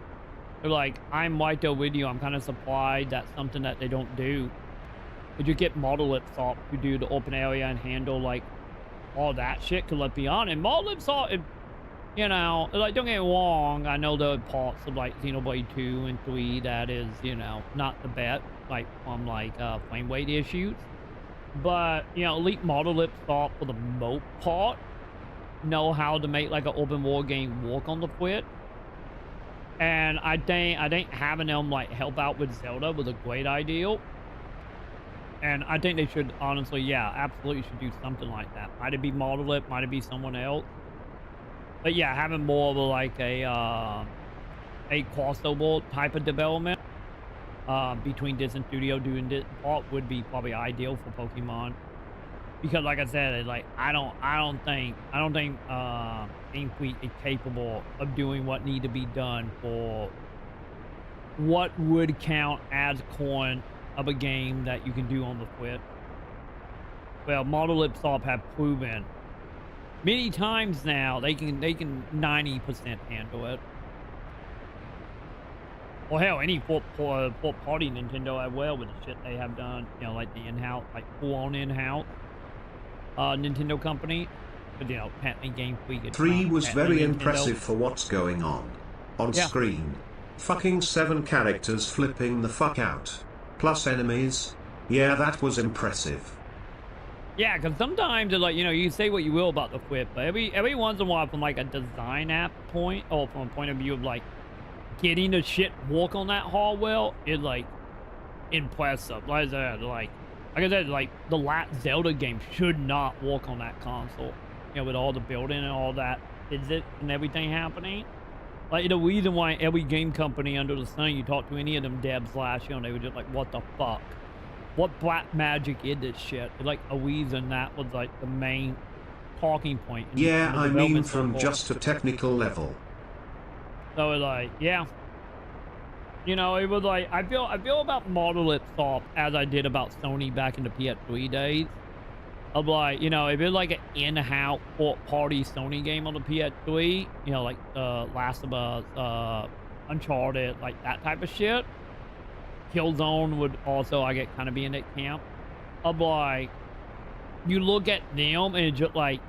They're like, I'm right there with you. I'm kind of surprised that's something that they don't do. But you get Monolith Soft to do the open area and handle like all that shit. Because let's be honest, Monolith Soft, like, don't get me wrong, I know there are parts of like Xenoblade 2 and 3 that is, not the best, like from like frame rate issues. But, Elite Monolith Soft for the most part know how to make like an open world game work on the Switch. And I think having them like help out with Zelda was a great idea. And I think they should honestly, yeah, absolutely should do something like that. Might it be Monolith, might it be someone else. But yeah, having more of a crossover type of development between Disney Studio doing this part would be probably ideal for Pokemon. Because like I said, like I don't think Game Freak is capable of doing what need to be done for what would count as coin of a game that you can do on the Switch. Well, Monolith Soft have proven many times now they can 90% handle it. Or hell, any fourth party Nintendo as well with the shit they have done, like the in-house, like full-on in-house Nintendo company. But apparently Game Freak 3 was very impressive for what's going on Yeah. screen. Fucking 7 characters flipping the fuck out. Plus enemies. Yeah, that was impressive. Yeah, because sometimes, like, you say what you will about the Switch, but every once in a while from, like, a design app point, or from a point of view of, like, getting the shit work on that hardware is, like, impressive. Like I said, like, the last Zelda game should not work on that console. With all the building and all that physics and everything happening. Like, the reason why every game company under the sun, you talk to any of them devs last year, and they were just like, what the fuck? What black magic is this shit? Like, a reason that was, like, the main talking point. Yeah, I mean from just a technical level. So, like, yeah. You know, it was like I feel about Monolith Soft as I did about Sony back in the PS3 days. Of like, you know, if it's like an in-house party Sony game on the PS3, you know, like Last of Us, Uncharted, like that type of shit. Killzone would also, I get kind of be in that camp. Of like, you look at them and it's just like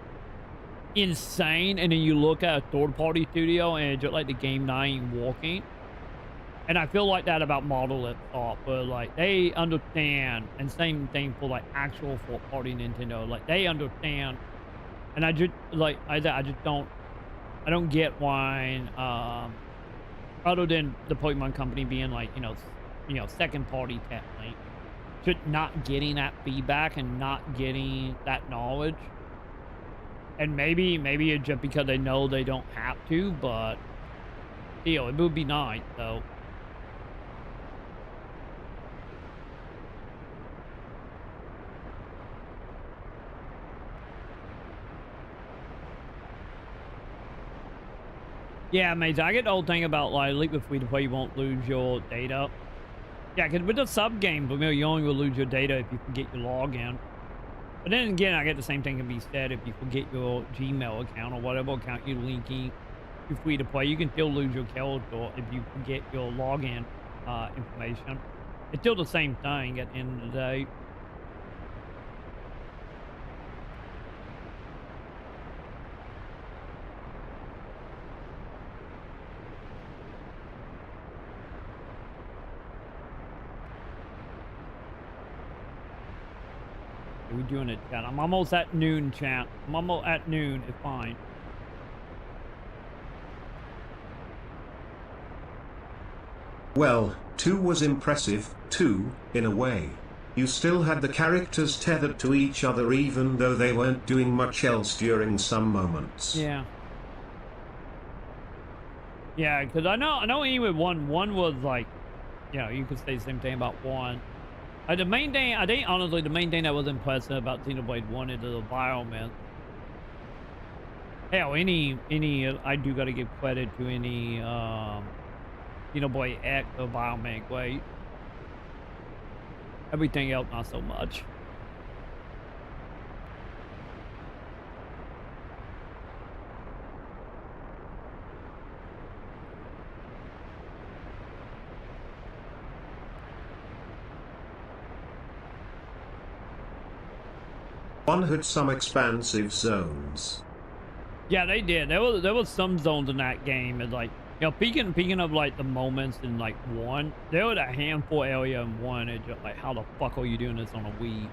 insane, and then you look at a third-party studio and it's just like the game not even working. And I feel like that about Monolith Soft, but like they understand, and same thing for like actual fourth-party Nintendo. Like they understand, and I just like I just don't get why, other than the Pokemon Company being like you know second-party technically, just not getting that feedback and not getting that knowledge. And maybe it's just because they know they don't have to, but still, it would be nice though. Yeah, mate, I get the whole thing about like with free to play, you won't lose your data. Yeah, because with the sub game, you only will lose your data if you forget your login. But then again, I get the same thing can be said if you forget your Gmail account or whatever account you're linking to free to play. You can still lose your character if you forget your login information. It's still the same thing at the end of the day. We're doing it, chat. I'm almost at noon, chat. I'm almost at noon. It's fine. Well, 2 was impressive, too, in a way. You still had the characters tethered to each other even though they weren't doing much else during some moments. Yeah. Yeah, because I know even one was like, you know, you could say the same thing about 1. The main thing, I think, honestly, the main thing that was impressive about Xenoblade 1 is the environment. Hell, any, I do gotta give credit to any, Xenoblade X environment, great. Everything else, not so much. One had some expansive zones. Yeah, they did. There was some zones in that game. It's like, you know, speaking of like the moments in like 1, there was a handful area in 1. It's just like, how the fuck are you doing this on a Wii?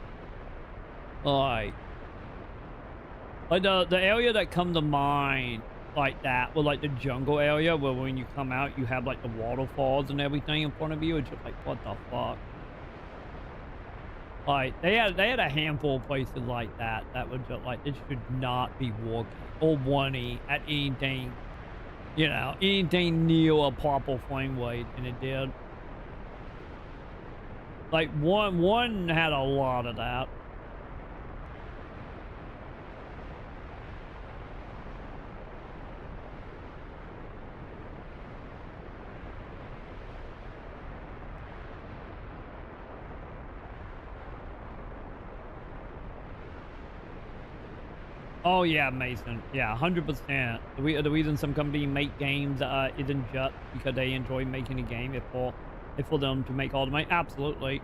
Like the area that come to mind like that was like the jungle area where when you come out you have like the waterfalls and everything in front of you. It's just like, what the fuck? Like they had a handful of places like that was just like, this should not be working or wanting at anything, you know, anything near a proper frame rate, and it did. Like one had a lot of that. Oh yeah, Mason. Yeah, 100%. The reason some companies make games isn't just because they enjoy making a game. It's for them to make all the money. Absolutely.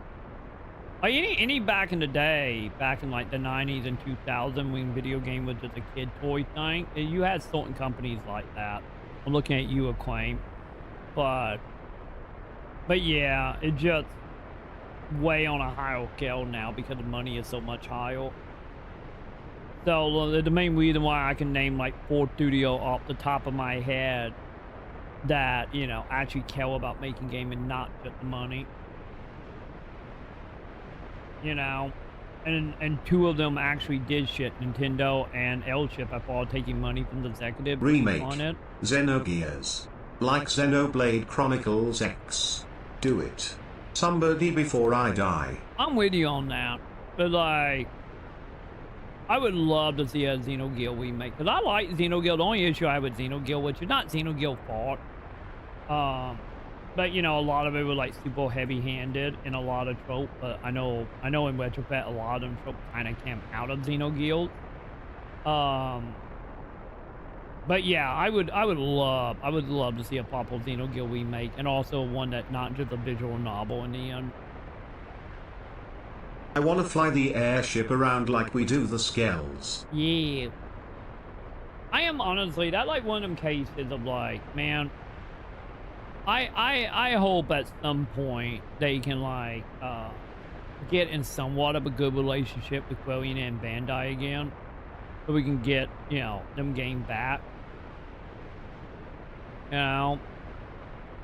Like any back in the day, back in like the 90s and 2000, when video game was just a kid toy thing, you had certain companies like that. I'm looking at you, Acclaim. But yeah, it just way on a higher scale now because the money is so much higher. So the main reason why I can name like 4 studios off the top of my head that, you know, actually care about making game and not just the money. You know, and 2 of them actually did shit, Nintendo and L-Chip, after all taking money from the executive Remake on it. Xenogears. Like Xenoblade Chronicles X. Do it. Somebody before I die. I'm with you on that. But like, I would love to see a Xenogear remake, because I like Xenogear. The only issue I have with Xenogear, which is not Xenogear fault, but but you know, a lot of it was like super heavy-handed in a lot of trope. But I know in retrospect, a lot of them trope kind of came out of Xenoguild. But yeah, I would love to see a proper Xenoguild remake, and also one that not just a visual novel in the end. I want to fly the airship around like we do the Skells. Yeah. I am honestly, that like one of them cases of like, man, I hope at some point they can like get in somewhat of a good relationship with Quillian and Bandai again, so we can get, you know, them game back. You know,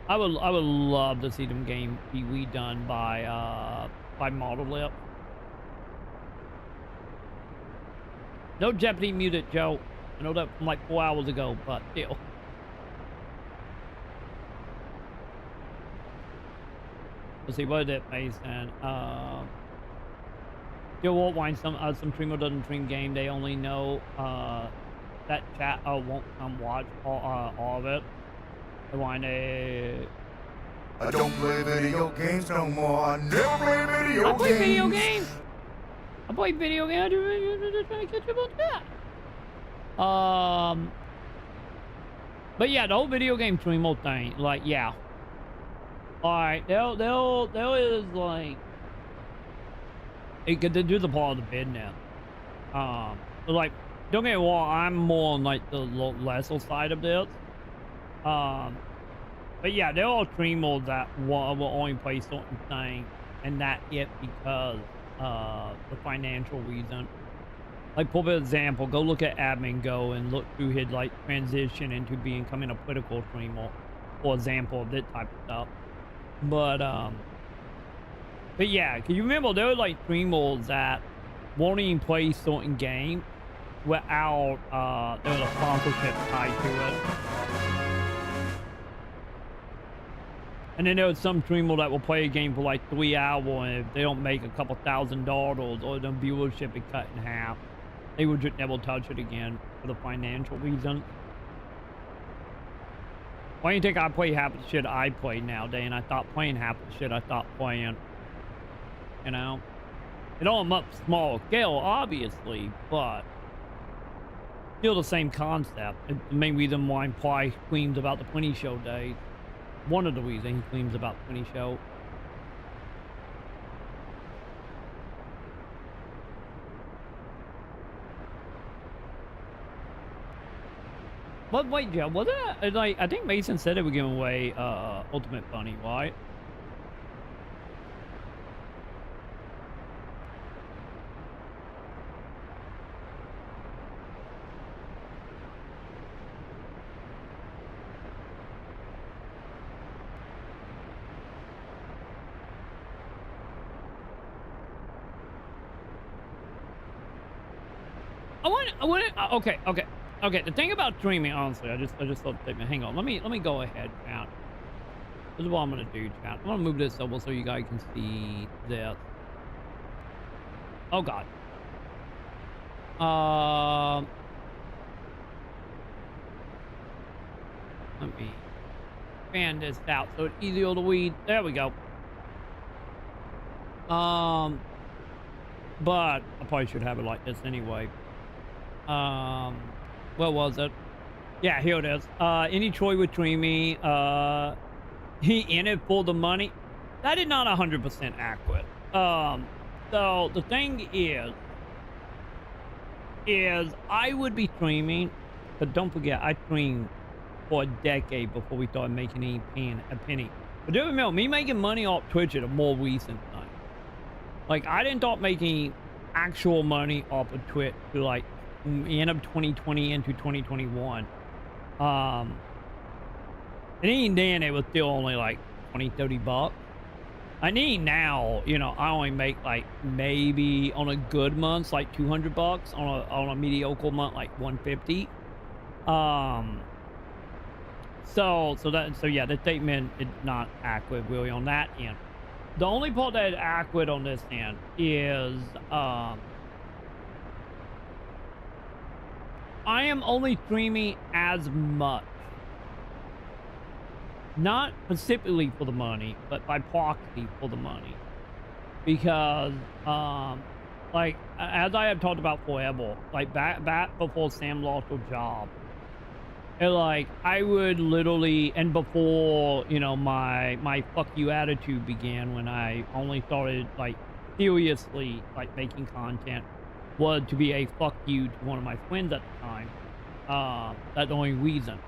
I would love to see them game be redone by Monolith. No Jeopardy muted, Joe. I know that from like 4 hours ago, but still. Let's see, what is it, Mason? Still won't wind some streamer doesn't stream game. They only know that chat won't come watch all of it. They want a... I don't play video games no more. I never play video games. I play video games. I play video games. I'm just trying to catch up on that. But yeah, the whole video game stream mode thing, like, yeah. Alright, there is like, it could do the part of the bid now. But like, don't get me wrong, I'm more on like the lesser side of this. But yeah, there are stream modes that will only play certain things, and that it because the financial reason. Like, for example, go look at Admin Go and look through his like transition into becoming a political streamer, for example, of that type of stuff. But yeah, can you remember there were like streamers that won't even play certain games without there was a sponsorship tied to it. And then there was some streamer that will play a game for like 3 hours, and if they don't make a couple $1,000 or the viewership is cut in half, they would just never touch it again for the financial reason. Why do you think I play half the shit I play nowadays, and I stopped playing half the shit I stopped playing? You know? It on a much smaller scale, obviously, but still the same concept. It's the main reason why Ply screams about the 20 show days. One of the reasons he screams about 20 show. But wait, Joe, was it like, I think Mason said they were giving away Ultimate Bunny, right? Okay. The thing about streaming, honestly, I just thought, hang on, let me go ahead, chat. This is what I'm gonna do, chat. I'm gonna move this over so you guys can see this. Oh God. Let me fan this out so it's easier to read. There we go. But I probably should have it like this anyway. What was it? Yeah, here it is. Any Troy with Dreamy, he in it for the money. That is not 100% accurate. So the thing is I would be streaming, but don't forget, I streamed for a decade before we started making a penny. But do remember, me making money off Twitch at a more recent time. Like, I didn't start making actual money off of Twitch to like end of 2020 into 2021. And even then it was still only like 20-30 bucks. And even now, you know, I only make like maybe on a good month like 200 bucks, on a mediocre month like 150. So yeah, the statement is not accurate really on that end. The only part that is accurate on this end is I am only streaming as much not specifically for the money, but by proxy for the money. Because, like, as I have talked about forever, like, back before Sam lost her job, and, like, I would literally, and before, you know, my fuck you attitude began, when I only started, like, seriously, like, making content, was to be a fuck you to one of my friends at the time. That's the only reason.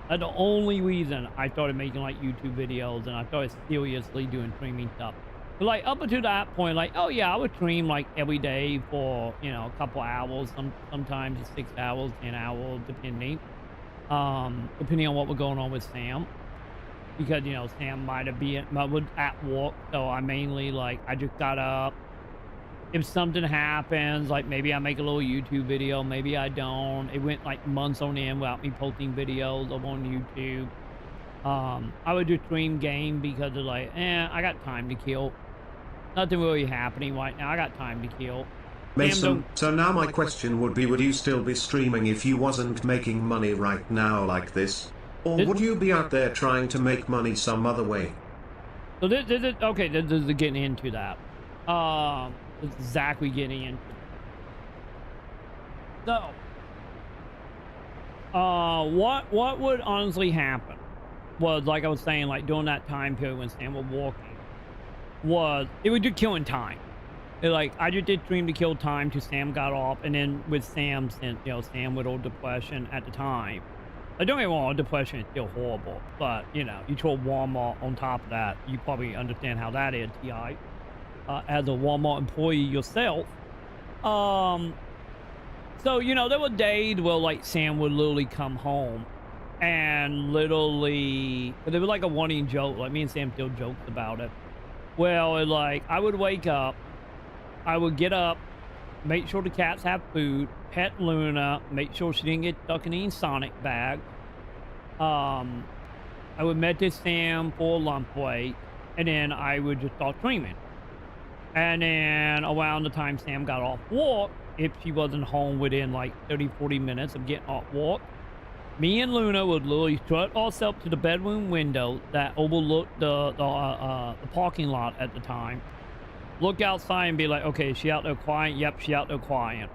That's the only reason I started making, like, YouTube videos, and I started seriously doing streaming stuff. But, like, up until that point, like, oh yeah, I would stream, like, every day for, you know, a couple hours, sometimes it's 6 hours, 10 hours, depending on what was going on with Sam. Because, you know, Sam was at work, so I mainly, like, I just got up. If something happens, like, maybe I make a little YouTube video, maybe I don't. It went, like, months on end without me posting videos up on YouTube. I would just stream game because of, like, I got time to kill. Nothing really happening right now. I got time to kill. Mason, so now my question would be, would you still be streaming if you wasn't making money right now like this? Or would you be out there trying to make money some other way? So this is getting into that. It's exactly getting into. So, what would honestly happen was, like I was saying, like, during that time period when Sam was walking, was it was just killing time. Like, I just did stream to kill time till Sam got off, and then with Sam, since, you know, Sam with old depression at the time. I don't get me wrong, depression is still horrible, but, you know, you throw Walmart on top of that, you probably understand how that is, T.I. As a Walmart employee yourself. So, you know, there were days where, like, Sam would literally come home and literally, but it was like a running joke, like, me and Sam still joked about it. Well, like, I would wake up, I would get up, make sure the cats have food, pet Luna, make sure she didn't get stuck in any Sonic bag. I would meditate Sam for a lunch break, and then I would just start streaming. And then around the time Sam got off work, if she wasn't home within like 30-40 minutes of getting off work, me and Luna would literally strut ourselves to the bedroom window that overlooked the parking lot at the time. Look outside and be like, okay, is she out there crying? Yep, she out there crying.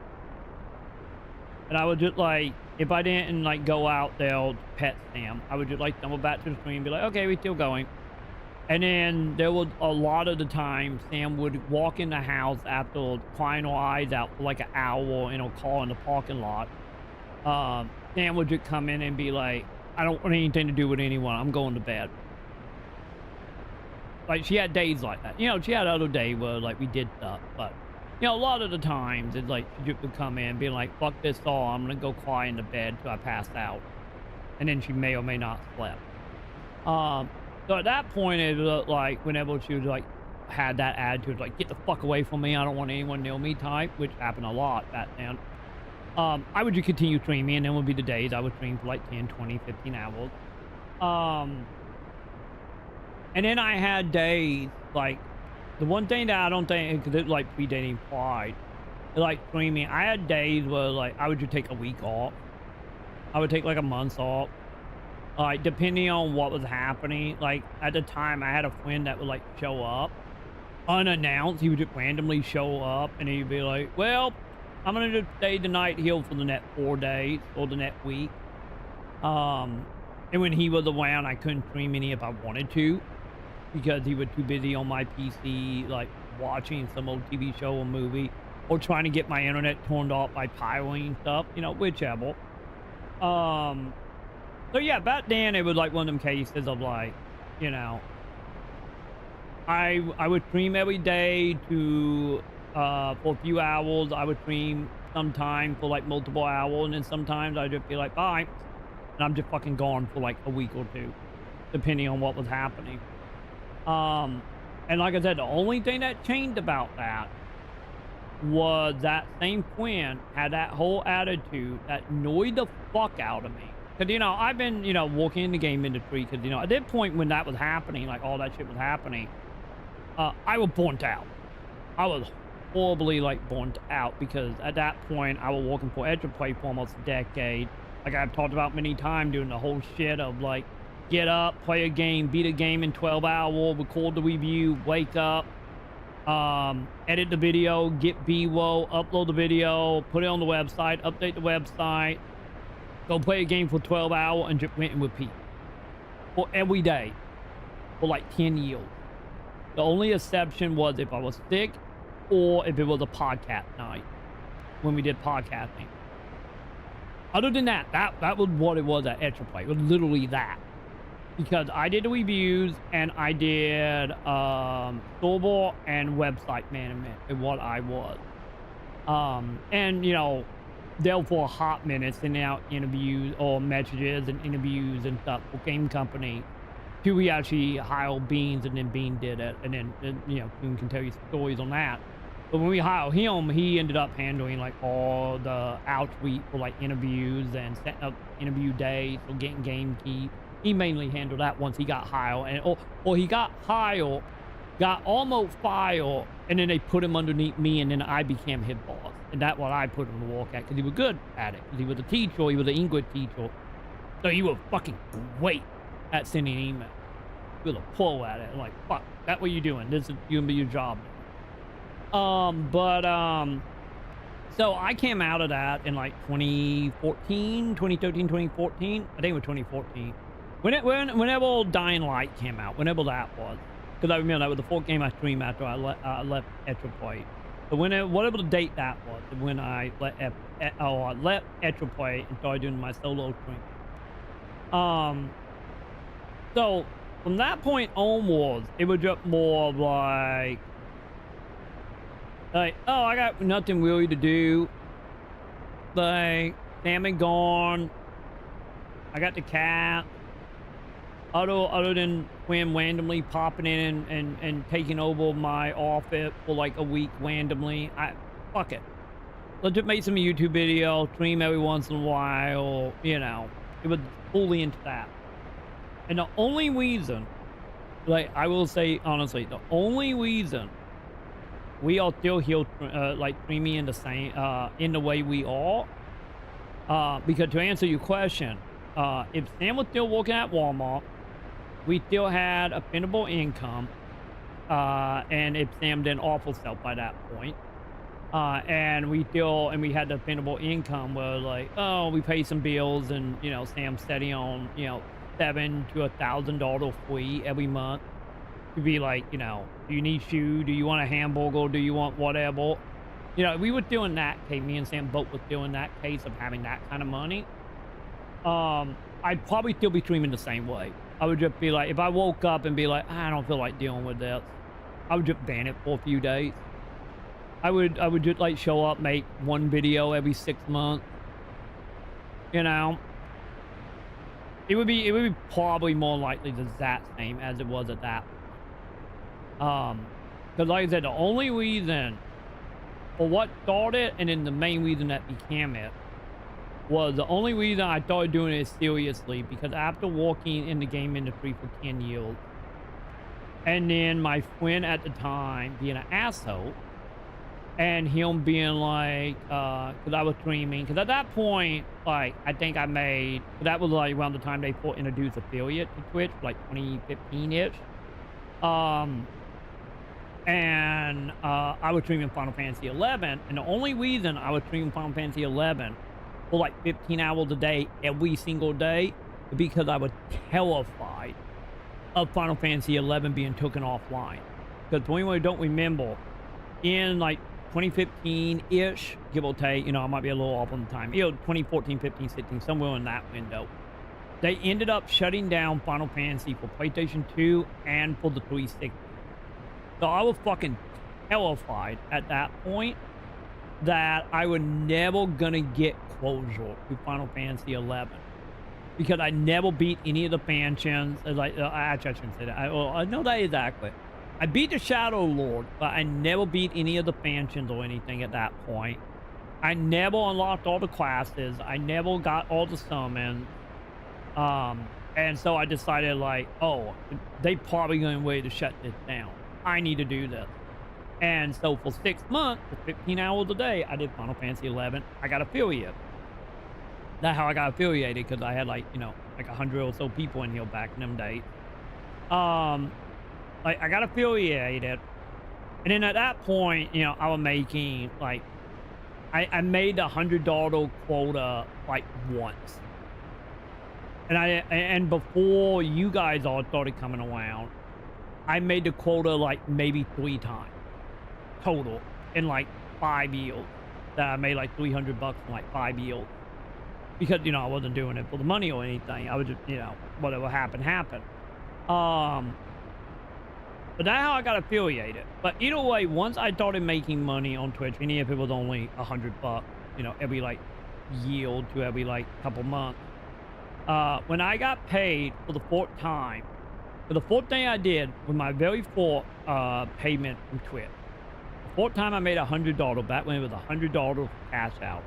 And I would just, like, if I didn't, like, go out there to pet Sam, I would just, like, stumble back to the screen and be like, okay, we're still going. And then there was a lot of the time Sam would walk in the house after crying her eyes out for like an hour in a car in the parking lot. Sam would just come in and be like, I don't want anything to do with anyone. I'm going to bed. Like, she had days like that. You know, she had other days where, like, we did stuff. But, you know, a lot of the times, it's like, she would come in and be like, fuck this all. I'm going to go cry in the bed till I pass out. And then she may or may not slept. So at that point, it was like, whenever she was like, had that attitude, like, get the fuck away from me, I don't want anyone near me type, which happened a lot back then. I would just continue streaming, and then would be the days I would stream for like 10, 20, 15 hours. And then I had days, like, the one thing that I don't think, because it's like predating Pride, like streaming, I had days where, like, I would just take a week off. I would take like a month off. Like, depending on what was happening, like, at the time, I had a friend that would, like, show up unannounced. He would just randomly show up, and he'd be like, well, I'm going to just stay the night here for the next 4 days, or the next week. And when he was around, I couldn't stream any if I wanted to, because he was too busy on my PC, like, watching some old TV show or movie, or trying to get my internet turned off by pirating stuff, you know, whichever. So yeah, back then it was like one of them cases of, like, you know, I would stream every day to for a few hours. I would stream sometime for like multiple hours, and then sometimes I'd just be like, bye, and I'm just fucking gone for like a week or two, depending on what was happening. And like I said, the only thing that changed about that was that same friend had that whole attitude that annoyed the fuck out of me. Because, you know, I've been, you know, working in the game industry, because, you know, at that point when that was happening, like, all that shit was happening, I was burnt out. I was horribly, like, burnt out, because at that point, I was working for Edge Play for almost a decade. Like I've talked about many times, doing the whole shit of, like, get up, play a game, beat a game in 12 hours, record the review, wake up, edit the video, get B-roll, upload the video, put it on the website, update the website, go play a game for 12 hours, and just rinse and repeat. For every day. For like 10 years. The only exception was if I was sick or if it was a podcast night when we did podcasting. Other than that, that was what it was at Extra Play. It was literally that. Because I did the reviews and I did store and website management is what I was. And you know, there for a hot minute sending out interviews or messages and interviews and stuff for game company. Till we actually hired Beans, and then Bean did it, and then you know, Bean can tell you stories on that. But when we hired him, he ended up handling like all the outreach for like interviews and setting up interview days or getting game keep. He mainly handled that once he got hired, and or he got hired, got almost fired, and then they put him underneath me, and then I became his boss, and that's what I put him to work at because he was good at it. He was a teacher, he was an English teacher, so he was fucking great at sending email. He was a pro at it. I'm like, fuck, that's what you're doing. This is gonna be your job. So I came out of that in like 2013, 2014. I think it was 2014. Whenever Dying Light came out, whenever that was, because I remember that was the fourth game I streamed after I left Extra Play. So whatever the date that was, when I left Extra Play and started doing my solo stream. So from that point onwards, it was just more like, oh, I got nothing really to do. Like, Sammy gone. I got the cat. Other than Quinn randomly popping in and taking over my office for like a week randomly. Fuck it. Let's just make some YouTube video, stream every once in a while, you know. It was fully into that. And the only reason, like, I will say honestly, the only reason we are still here, like, streaming in the same, in the way we are, because to answer your question, if Sam was still working at Walmart, we still had a dependable income, and if Sam didn't offer self by that point, and we had the dependable income where, like, oh, we pay some bills, and, you know, Sam's steady on, you know, $700 to $1,000 free every month to be like, you know, do you need shoe? Do you want a hamburger? Do you want whatever? You know, we were doing that case. Me and Sam both was doing that case of having that kind of money. I'd probably still be streaming the same way. I would just be like, if I woke up and be like, I don't feel like dealing with this, I would just ban it for a few days. I would just like show up, make one video every 6 months. You know, it would be probably more likely the exact same as it was at that point. Because like I said, the only reason for what started and then the main reason that became it was the only reason I started doing it seriously, because after working in the game industry for 10 years, and then my friend at the time being an asshole, and him being like, because I was streaming, because at that point, like, I think I made, that was like around the time they introduced affiliate to Twitch, like 2015-ish. And I was streaming Final Fantasy 11, and the only reason I was streaming Final Fantasy 11 for like 15 hours a day, every single day, is because I was terrified of Final Fantasy 11 being taken offline. Because for anyone who don't remember, in like 2015-ish, give or take, you know, I might be a little off on the time, you know, 2014, 15, 16, somewhere in that window, they ended up shutting down Final Fantasy for PlayStation 2 and for the 360. So I was fucking terrified at that point that I was never gonna get closure to Final Fantasy 11, because I never beat any of the expansions. Like, actually, I shouldn't say that. I know that is accurate. I beat the Shadow Lord, but I never beat any of the expansions or anything at that point. I never unlocked all the classes. I never got all the summons. And so I decided, like, oh, they probably going to wait to shut this down. I need to do this. And so for 6 months, for 15 hours a day, I did Final Fantasy 11. I got affiliate. That's how I got affiliated, because I had, like, you know, like 100 or so people in here back in them days. Like, I got affiliated. And then at that point, you know, I was making, like, I made the $100 quota, like, once. And before you guys all started coming around, I made the quota, like, maybe 3 times total in, like, 5 years. That I made, like, $300 in, like, 5 years. Because, you know, I wasn't doing it for the money or anything. I was just, you know, whatever happened, happened. But that's how I got affiliated. But either way, once I started making money on Twitch, even if it was only $100, you know, every, like, year to every, like, couple months. When I got paid for the 4th time, for the 4th thing I did was my very 4th payment from Twitch. The 4th time I made $100, back when it was $100 cash out.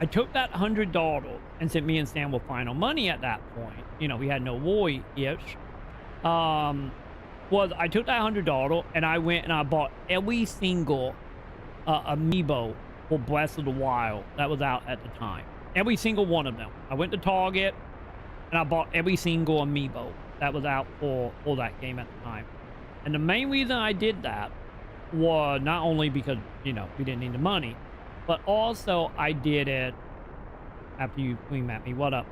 I took that $100 and since me and Sam were final money at that point, you know, we had no war-ish, was I took that $100 and I went and I bought every single amiibo for Breath of the Wild that was out at the time. Every single one of them. I went to Target and I bought every single amiibo that was out for that game at the time. And the main reason I did that was not only because, you know, we didn't need the money, but also I did it after you came at me. What up?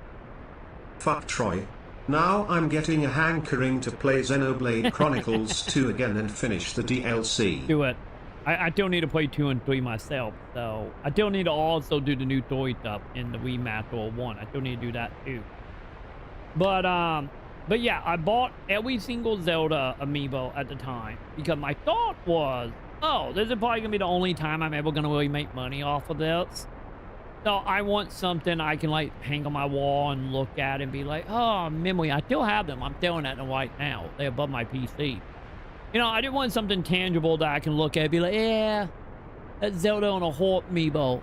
Fuck Troy. Now I'm getting a hankering to play Xenoblade Chronicles 2 again and finish the DLC. Do it. I still need to play 2 and 3 myself, so I still need to also do the new toy stuff in the remaster 1. I still need to do that too. But yeah, I bought every single Zelda amiibo at the time because my thought was, oh, this is probably gonna be the only time I'm ever gonna really make money off of this. So I want something I can like hang on my wall and look at and be like, oh, memory, I still have them. I'm staring at them right now. They're above my PC. You know, I didn't want something tangible that I can look at and be like, yeah, that's Zelda on a Hort amiibo.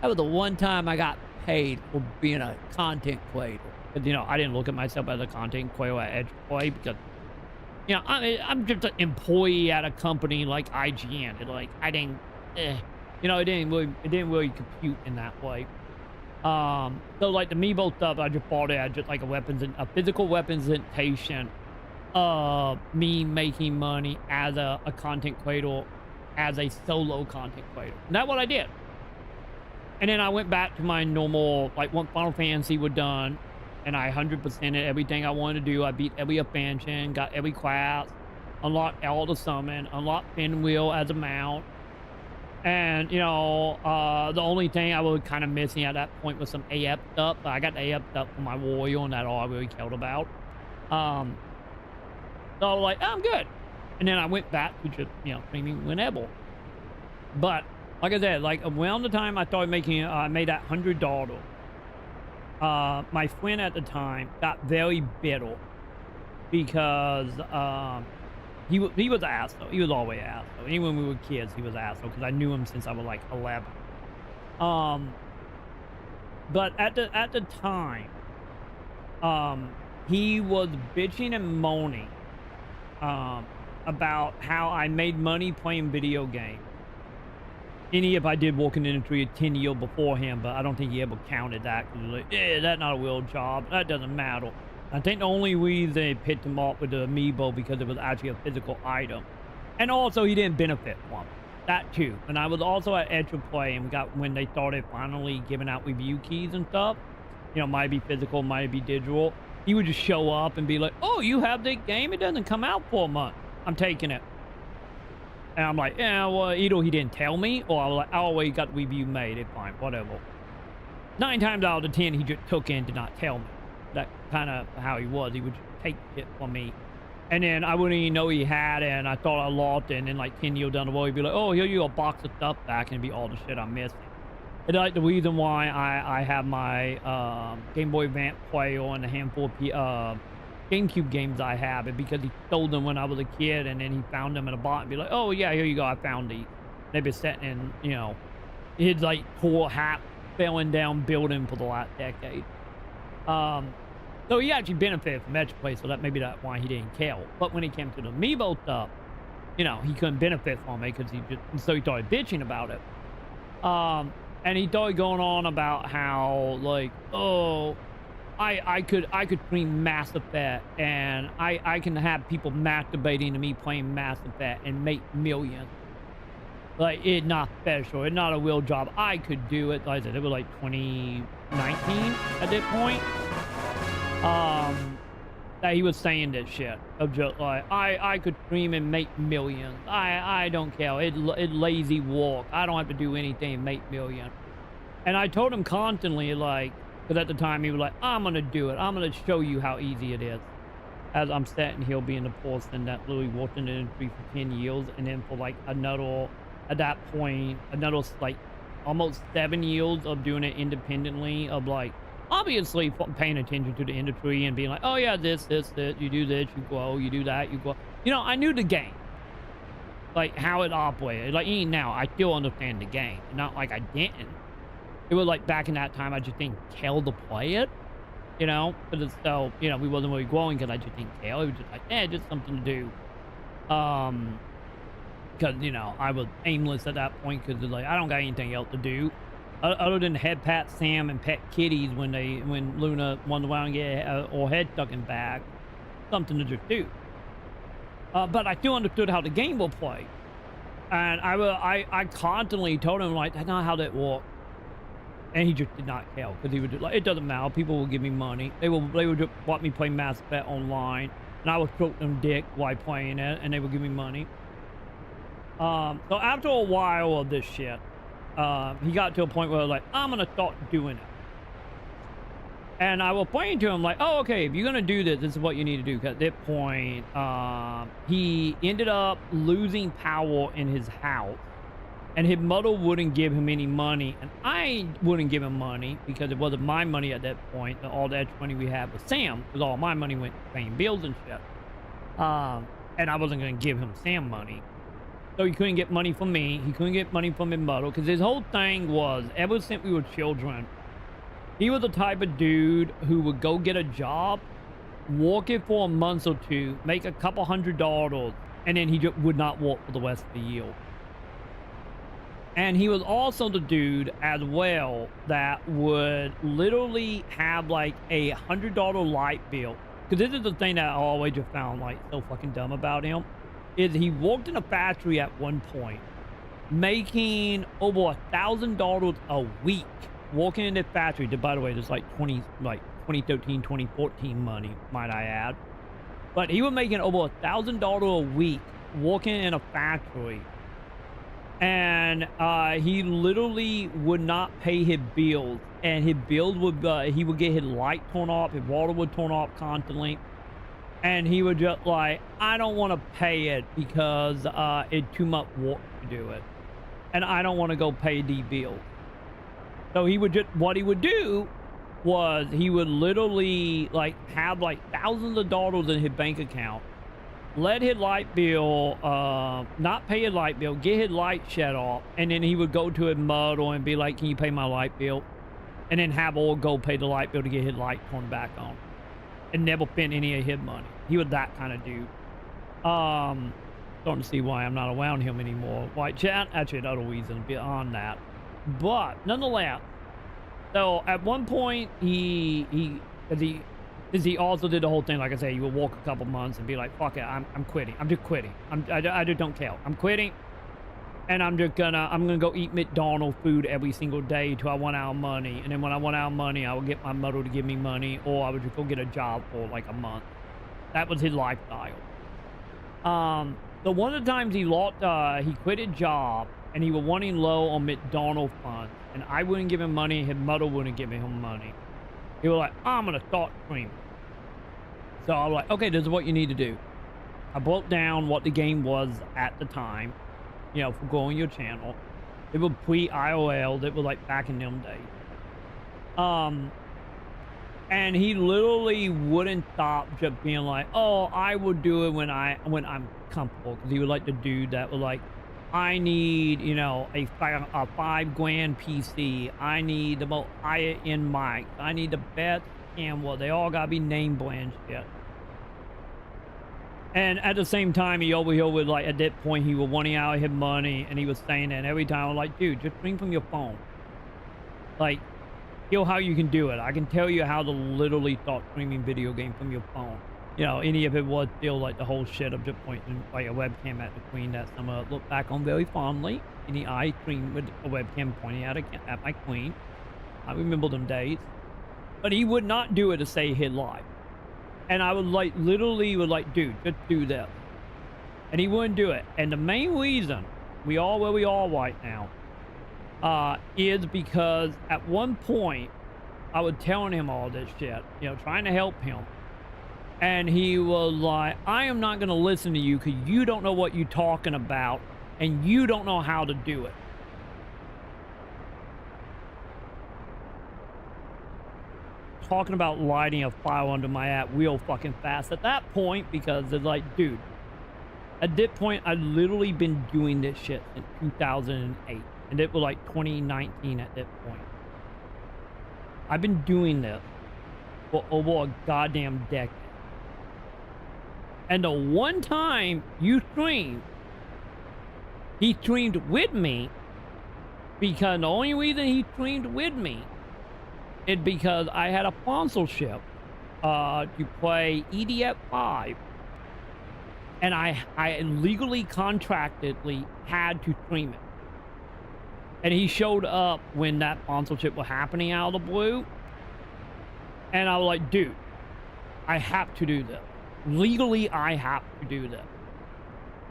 That was the one time I got paid for being a content creator. Because, you know, I didn't look at myself as a content creator at Edge Play because, you know, I'm just an employee at a company like IGN. And, like, I didn't, you know, it didn't really compute in that way. So, like, the amiibo stuff, I just bought it as just like a physical representation of me making money as a content creator, as a solo content creator. And that's what I did. And then I went back to my normal, like, when Final Fantasy was done, and I 100%ed everything I wanted to do. I beat every expansion, got every class, unlocked all the summon, unlocked Pinwheel as a mount. And, you know, the only thing I was kind of missing at that point was some AF stuff. But I got the AF stuff for my warrior, and that's all I really cared about. So I was like, oh, I'm good. And then I went back to just, you know, streaming whenever. But, like I said, like, around the time I started making, I made that $100, my friend at the time got very bitter because he was an asshole. He was always an asshole. Even when we were kids, he was an asshole because I knew him since I was like 11. But at the time, he was bitching and moaning about how I made money playing video games. Any if I did work in the industry 10 years before him, but I don't think he ever counted that. Because he was like, yeah, that's not a real job. That doesn't matter. I think the only reason they picked him up with the amiibo because it was actually a physical item. And also, he didn't benefit from it. That too. And I was also at Edge of Play, and when they started finally giving out review keys and stuff, you know, might be physical, might be digital. He would just show up and be like, oh, you have this game? It doesn't come out for a month. I'm taking it. And I'm like, yeah, well, either he didn't tell me, or I was like, oh, well, you got the review made. It's fine, whatever. 9 times out of 10, he just took in, did not tell me. That kind of how he was. He would just take it from me. And then I wouldn't even know he had it, and I thought I lost it, and then like 10 years down the road, he'd be like, oh, here you go, a box of stuff back, and it'd be all the shit I'm missing. And like the reason why I have my Game Boy Advance player and a handful of GameCube games I have it because he stole them when I was a kid, and then he found them in a box and be like, oh yeah, here you go, I found these. They've been sitting in, you know, his like poor hat falling down building for the last decade. So he actually benefited from Edge Play, so that maybe that's why he didn't care. But when it came to the amiibo stuff, you know, he couldn't benefit from it because so he started bitching about it. And he started going on about how, like, oh, I could stream Mass Effect, and I can have people masturbating to me playing Mass Effect and make millions. Like, it's not special. It's not a real job. I could do it. Like I said, it was like 2019 at that point. That he was saying this shit of just like, I could stream and make millions. I don't care. It's lazy walk. I don't have to do anything and make millions. And I told him constantly, like, because at the time he was like, I'm going to do it. I'm going to show you how easy it is. As I'm sitting here being the person that literally worked in the industry for 10 years. And then for like another, at that point, another like almost 7 years of doing it independently, of like, obviously paying attention to the industry and being like, oh yeah, this, you do this, you grow, you do that, you grow. You know, I knew the game. Like, how it operated. Like, even now, I still understand the game. Not like I didn't. It was like back in that time, I just didn't care to play it, you know? But it's so, you know, we wasn't really growing because I just didn't care. It was just like, just something to do. Because, you know, I was aimless at that point because it's like, I don't got anything else to do. Other than head pat Sam and pet kitties when Luna wanted around and get or head stuck in bag. Something to just do. But I still understood how the game will play. And I constantly told him, like, that's not how that works. And he just did not care, because he would just like, it doesn't matter, people will give me money. They would just want me play Mass Effect online, and I would stroke them dick while playing it, and they would give me money. So after a while of this shit, he got to a point where like, I'm gonna start doing it. And I was playing to him like, oh, okay, if you're gonna do this, this is what you need to do. Because at that point, he ended up losing power in his house. And his mother wouldn't give him any money, and I wouldn't give him money because it wasn't my money at that point. All the extra money we had was Sam, because all my money went to paying bills and shit. And I wasn't going to give him Sam money. So he couldn't get money from me. He couldn't get money from his mother, because his whole thing was, ever since we were children, he was the type of dude who would go get a job, work it for a month or two, make a couple $100, and then he just would not work for the rest of the year. And he was also the dude as well that would literally have like a $100 light bill. Because this is the thing that I always just found like so fucking dumb about him. Is he worked in a factory at one point, making over $1,000 a week working in the factory. By the way, there's like 2013, 2014 money, might I add. But he was making over $1,000 a week working in a factory. And he literally would not pay his bills, and his bills would he would get his light torn off, his water would torn off constantly, and he would just like, I don't want to pay it because it's too much work to do it, and I don't want to go pay the bills. So he would just, what he would do was he would literally like have like thousands of dollars in his bank account, let his light bill, not pay his light bill, get his light shut off, and then he would go to his mother and be like, can you pay my light bill? And then have her go pay the light bill to get his light turned back on. And never spend any of his money. He was that kind of dude. Starting to see why I'm not around him anymore. White chat, actually another reason beyond that. But, nonetheless, so at one point, he also did the whole thing, like I say, he would walk a couple months and be like, fuck it, I'm quitting. I'm just quitting. I just don't care. I'm quitting. And I'm gonna go eat McDonald's food every single day till I run out of money. And then when I run out of money, I would get my mother to give me money, or I would just go get a job for like a month. That was his lifestyle. So one of the times he quit his job and he was running low on McDonald's funds, and I wouldn't give him money, his mother wouldn't give him money. He was like, I'm gonna start streaming. So I was like, okay, this is what you need to do. I broke down what the game was at the time, you know, for growing your channel. It was pre-IOL. It was like back in them days. And he literally wouldn't stop just being like, oh, I will do it when I'm comfortable. Because he was like the dude that was like, I need, you know, a $5,000 PC. I need the most higher end mic. I need the best camera. They all gotta be name brand shit. And at the same time, he over here was like, at that point, he was wanting out his money, and he was saying that every time I was like, dude, just stream from your phone. Like, still how you can do it. I can tell you how to literally start streaming video game from your phone. You know, any of it was still like the whole shit of just pointing like a webcam at the queen that some look back on very fondly. Any I stream with a webcam pointing at my queen. I remember them days. But he would not do it to say his life. And I would like, literally would like, dude, just do this. And he wouldn't do it. And the main reason we are where we are right now is because at one point I was telling him all this shit, you know, trying to help him. And he was like, I am not going to listen to you because you don't know what you're talking about and you don't know how to do it. Talking about lighting a fire under my app real fucking fast at that point, because it's like, dude, at that point I'd literally been doing this shit since 2008 and it was like 2019 at that point. I've been doing this for over a goddamn decade. And the one time you streamed, he streamed with me because the only reason he streamed with me is because I had a sponsorship to play EDF 5, and I legally contractedly had to stream it. And he showed up when that sponsorship was happening out of the blue, and I was like, dude, I have to do this. Legally, I have to do this.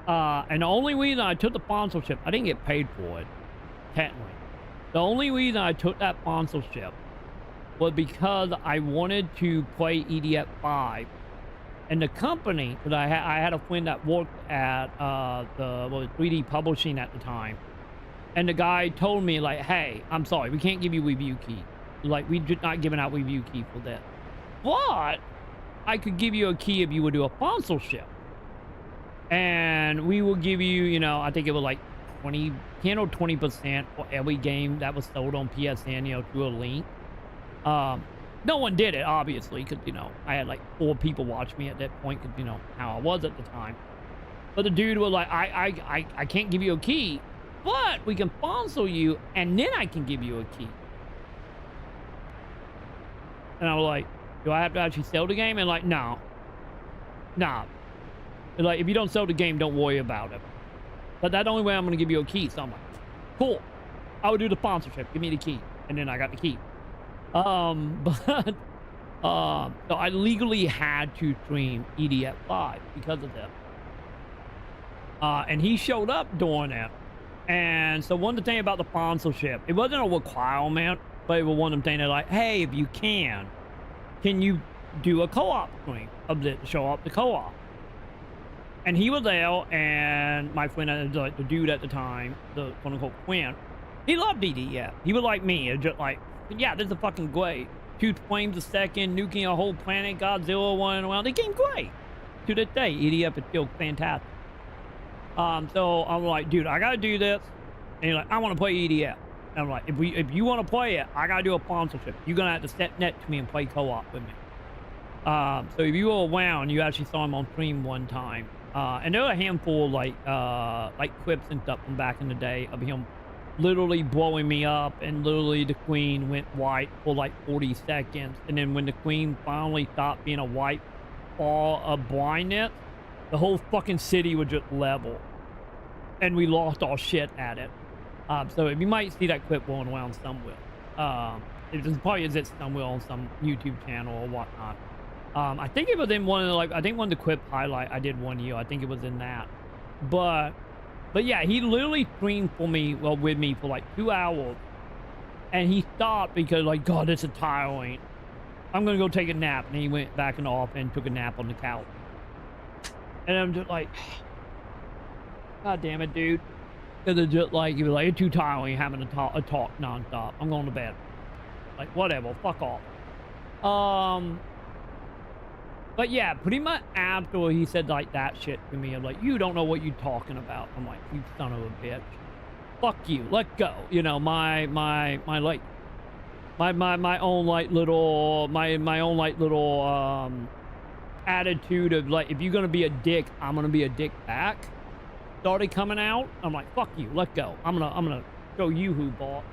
And the only reason I took the sponsorship, I didn't get paid for it, technically. The only reason I took that sponsorship was because I wanted to play EDF 5. And the company, that I had a friend that worked at the 3D Publishing at the time. And the guy told me, like, hey, I'm sorry, we can't give you review key. Like, we're just not giving out review key for that. But I could give you a key if you would do a sponsorship. And we will give you, you know, I think it was like 10 or 20% for every game that was sold on PSN, you know, through a link. No one did it, obviously, because, you know, I had like 4 people watch me at that point, because, you know, how I was at the time. But the dude was like, I can't give you a key, but we can sponsor you, and then I can give you a key. And I was like, do I have to actually sell the game? And like, no. Nah. Like, if you don't sell the game, don't worry about it. But that's the only way I'm going to give you a key. So I'm like, cool. I would do the sponsorship. Give me the key. And then I got the key. So I legally had to stream EDF 5 because of that. And he showed up doing that. And so one of the things about the sponsorship, it wasn't a requirement, but it was one of them things that like, hey, if you can you do a co-op stream of it, show up the co-op? And he was there, and my friend, like the dude at the time, the quote-unquote friend, he loved EDF. He was like me, just like, yeah, this is fucking great. 2 frames a second, nuking a whole planet, Godzilla running around. The game's great. To this day, EDF is still fantastic. So I'm like, dude, I gotta do this. And he's like, I want to play EDF. And I'm like, if you want to play it, I gotta do a sponsorship. You're gonna have to step next to me and play co-op with me. So if you were around, you actually saw him on stream one time. And there were a handful of like clips and stuff from back in the day of him literally blowing me up, and literally the queen went white for like 40 seconds. And then when the queen finally stopped being a white ball of blindness, the whole fucking city was just level. And we lost our shit at it. So if you might see that clip going around somewhere. It probably is somewhere on some YouTube channel or whatnot. I think it was in one of the, like, I think one of the clip highlight I did one year. I think it was in that. But yeah, he literally streamed for me, well, with me for like 2 hours. And he stopped because, like, God, this is tiring. I'm going to go take a nap. And he went back in the office and took a nap on the couch. And I'm just like, God damn it, dude. Because it's just like, he was like, it's too tiring having a talk nonstop. I'm going to bed. Like, whatever, fuck off. But yeah, pretty much after he said like that shit to me, I'm like, you don't know what you're talking about. I'm like, you son of a bitch. Fuck you, let go. You know, my own like little attitude of like, if you're gonna be a dick, I'm gonna be a dick back, started coming out. I'm like, fuck you, let go. I'm gonna show you who bought.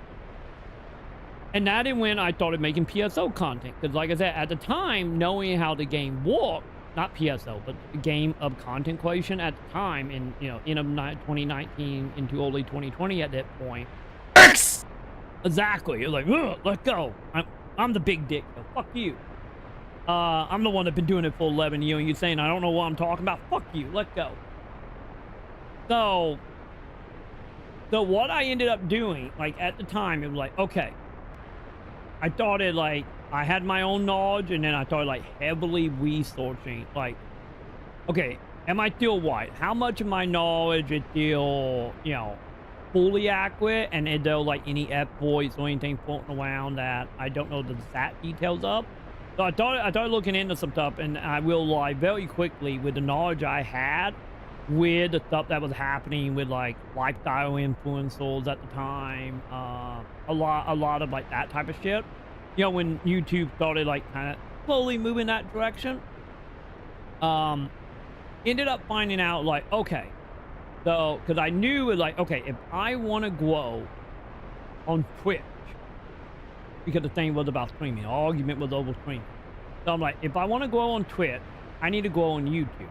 And that is when I started making PSO content. Because like I said, at the time, knowing how the game worked, not PSO, but the game of content creation at the time, in, you know, end of 2019 into early 2020 at that point. X! Exactly. You're like, let go. I'm the big dick. So fuck you. I'm the one that's been doing it for 11 years, and you're saying I don't know what I'm talking about. Fuck you. Let go. So what I ended up doing, like at the time, it was like, okay, I started like, I had my own knowledge, and then I started like heavily researching, like, okay, am I still white? How much of my knowledge is still, you know, fully accurate? And is there like any F-boys or anything floating around that I don't know the exact details of? So I started looking into some stuff, and I will lie very quickly with the knowledge I had with the stuff that was happening with like lifestyle influencers at the time, a lot of like that type of shit. You know, when YouTube started like kind of slowly moving that direction, ended up finding out like, okay, so because I knew like, okay, if I want to grow on Twitch, because the thing was about streaming, the argument was over streaming. So I'm like, if I want to grow on Twitch, I need to grow on YouTube.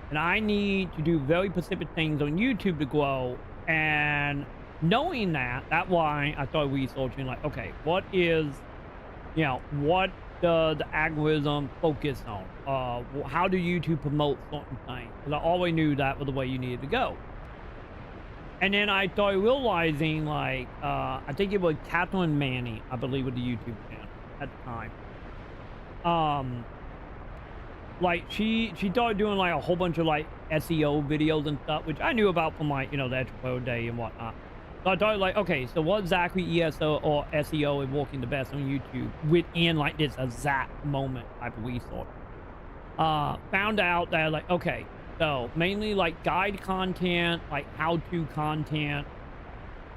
And I need to do very specific things on YouTube to grow. And knowing that, that's why I started researching, like, okay, what is, you know, what does the algorithm focus on? How do YouTube promote certain things? Because I always knew that was the way you needed to go. And then I started realizing, like, I think it was Catherine Manning, I believe, with the YouTube channel at the time. Like she started doing like a whole bunch of like SEO videos and stuff, which I knew about from like, you know, the Expo day and whatnot. So I started like, okay, so what exactly ESO or SEO is working the best on YouTube within like this exact moment type of research. Found out that like, okay, so mainly like guide content, like how-to content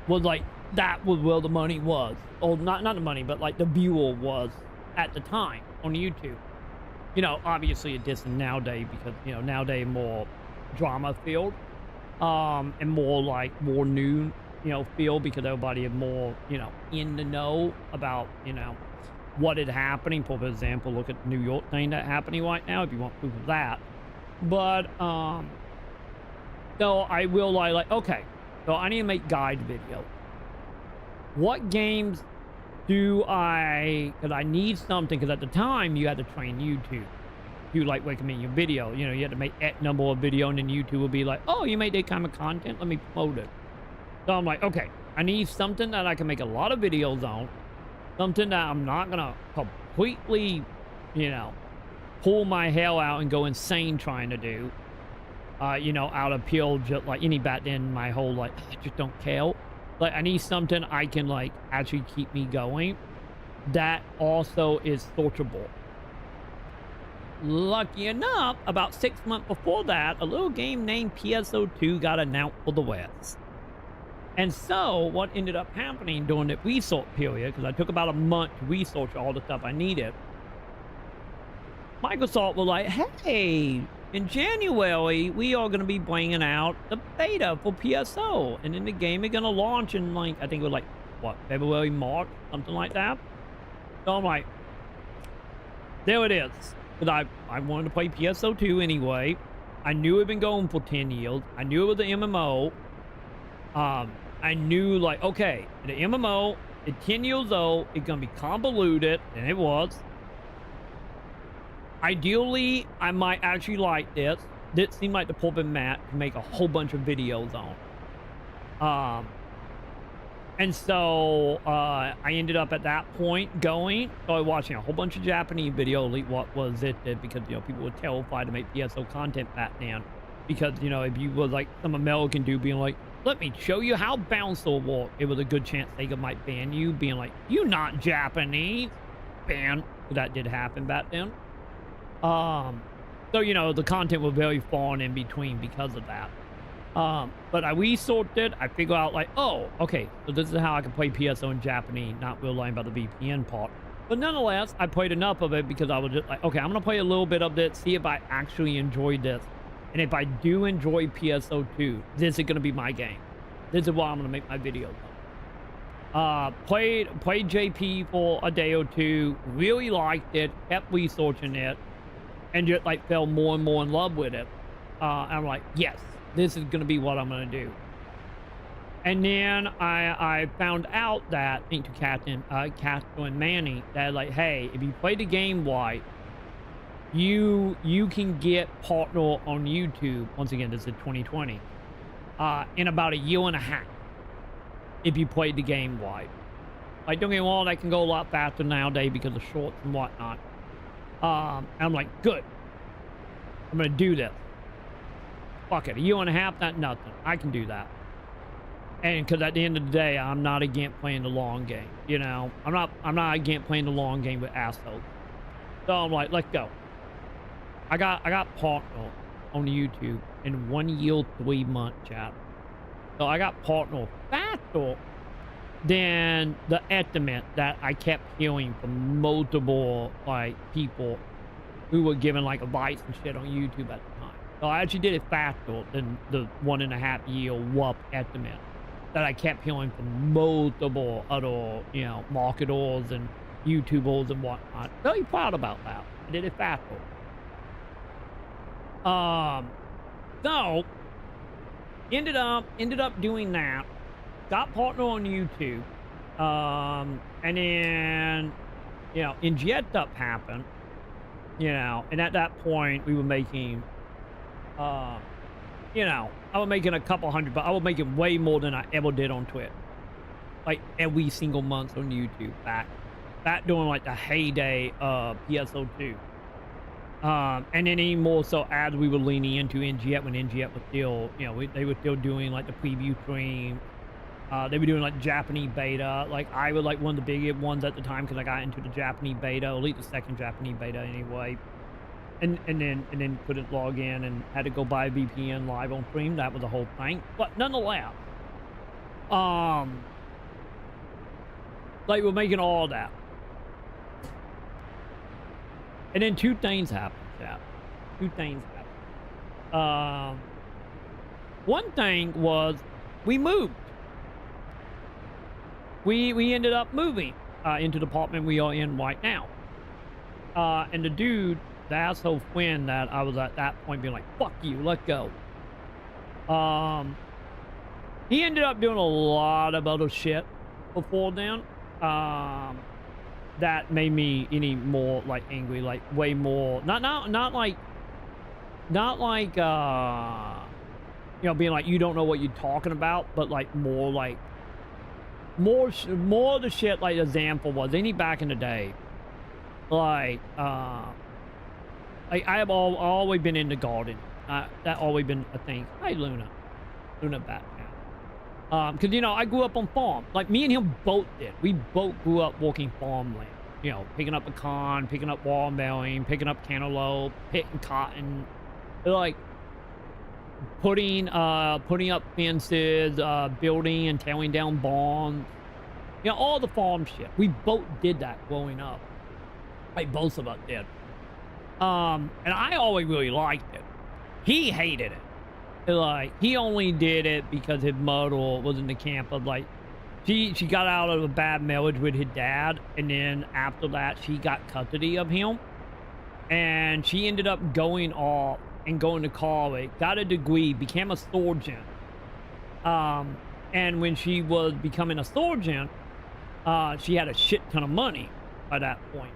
was like, that was where the money was. Or not the money, but like the viewer was at the time on YouTube. You know, obviously it isn't nowadays, because, you know, nowadays more drama filled, and more like more new, you know, feel, because everybody is more, you know, in the know about, you know, what is happening. For example, look at the New York thing that's happening right now, if you want proof of that. But, so I will like, okay, so I need to make guide videos. What games do because I need something, because at the time you had to train YouTube to like recommend your video. You know, you had to make X number of video, and then YouTube would be like, oh, you made that kind of content, let me promote it. So I'm like, okay, I need something that I can make a lot of videos on, something that I'm not gonna completely, you know, pull my hair out and go insane trying to do, you know, out of pure, just like any back then, my whole like, I just don't care. Like, I need something I can, like, actually keep me going that also is searchable. Lucky enough, about 6 months before that, a little game named PSO2 got announced for the West. And so, what ended up happening during the research period, because I took about a month to research all the stuff I needed, Microsoft was like, hey, in January, we are going to be bringing out the beta for PSO. And then the game is going to launch in, like, I think it was like, what, February, March, something like that. So I'm like, there it is. Because I wanted to play PSO2 anyway. I knew it had been going for 10 years. I knew it was the MMO. I knew, like, okay, the MMO is 10 years old. It's going to be convoluted. And it was. Ideally, I might actually like this. This seemed like the perfect map to make a whole bunch of videos on. And so I ended up at that point started watching a whole bunch of Japanese videos. What was it? Because, you know, people were terrified to make PSO content back then. Because, you know, if you was like some American dude being like, let me show you how bouncer work, it was a good chance they might ban you, being like, you not Japanese. Ban. That did happen back then. So, you know, the content was very far and in between because of that. But I researched it. I figured out like, oh, okay, so this is how I can play PSO in Japanese, not relying about the VPN part. But nonetheless, I played enough of it because I was just like, okay, I'm going to play a little bit of this, see if I actually enjoyed this. And if I do enjoy PSO2, this is going to be my game. This is what I'm going to make my videos on. Played JP for a day or two, really liked it, kept researching it, and just like fell more and more in love with it. I'm like, yes, this is gonna be what I'm gonna do. And then I found out that, thank you, Captain and Manny, that like, hey, if you play the game right, you can get partner on YouTube. Once again, this is 2020. In about a year and a half, if you played the game right. Like, don't get me wrong, that can go a lot faster nowadays because of shorts and whatnot. And I'm like, good. I'm gonna do this. Fuck it, a year and a half, not nothing. I can do that. And because at the end of the day, I'm not against playing the long game. You know, I'm not against playing the long game with assholes. So I'm like, let's go. I got partner on YouTube in 1 year, 3 months, chat. So I got partner faster than the estimate that I kept hearing from multiple like people who were giving like advice and shit on YouTube at the time. So I actually did it faster than the 1.5 year rough estimate that I kept hearing from multiple other, you know, marketers and YouTubers and whatnot. Very proud about that. I did it faster. So ended up doing that. Got partner on YouTube. And then, you know, Inject Up happened. You know, and at that point we were making you know, I was making a couple hundred, but I was making way more than I ever did on Twitch. Like every single month on YouTube back during like the heyday of PSO2. And then even more so as we were leaning into NGF when NGF was still, you know, they were still doing like the preview stream. They were doing like Japanese beta. Like I was like one of the bigger ones at the time because I got into the Japanese beta, or at least the second Japanese beta anyway. And then couldn't log in and had to go buy a VPN live on stream. That was the whole thing. But nonetheless, like we're making all that. And then two things happened, chat. Two things happened. One thing was we moved. We ended up moving into the apartment we are in right now. And the dude, the asshole friend that I was at that point being like, fuck you, let go. He ended up doing a lot of other shit before then. That made me any more like angry, like way more, not like you know, being like, you don't know what you're talking about, but like more like, more of the shit like the example was any back in the day. Like I have always been into gardening. That always been a thing. Hi, Luna back now. Because you know I grew up on farm. Like me and him both did. We both grew up working farmland. You know, picking up pecan, picking up watermelon, picking up cantaloupe, picking cotton. Like putting up fences, building and tearing down barns. You know, all the farm shit. We both did that growing up. Like both of us did. And I always really liked it. He hated it. Like, he only did it because his mother was in the camp of like, she got out of a bad marriage with his dad, and then after that she got custody of him, and she ended up going off and going to college, got a degree, became a surgeon. And when she was becoming a surgeon, she had a shit ton of money by that point.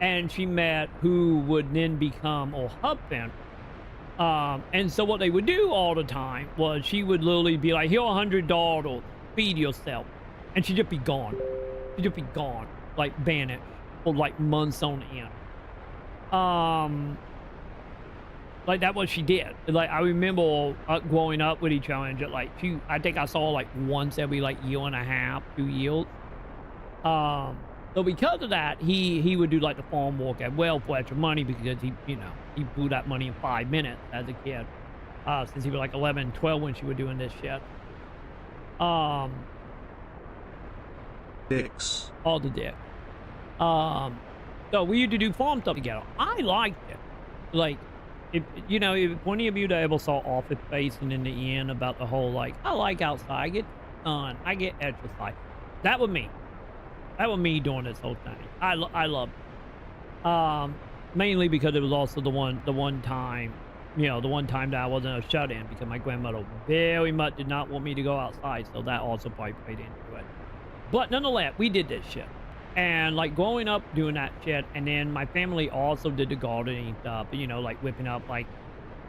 And she met who would then become her husband. And so what they would do all the time was she would literally be like, here, $100, feed yourself. And she'd just be gone. She'd just be gone, like banished for like months on end. Like that what she did. Like I remember growing up with each other and just like, I think I saw her like once every like year and a half, 2 years. So because of that, he would do like the farm work as well for extra money, because he blew that money in 5 minutes as a kid. Since he was like 11, 12 when she was doing this shit. Dicks. All the dick. So we used to do farm stuff together. I liked it. Like, if plenty of you that ever saw Office Space and in the end about the whole like, I like outside. fun. I get exercise. That was me. That was me doing this whole thing. I love it. Mainly because it was also the one time, you know, the one time that I wasn't a shut-in because my grandmother very much did not want me to go outside, so that also probably played into it. But nonetheless, we did this shit. And like growing up doing that shit, and then my family also did the gardening stuff, you know, like whipping up like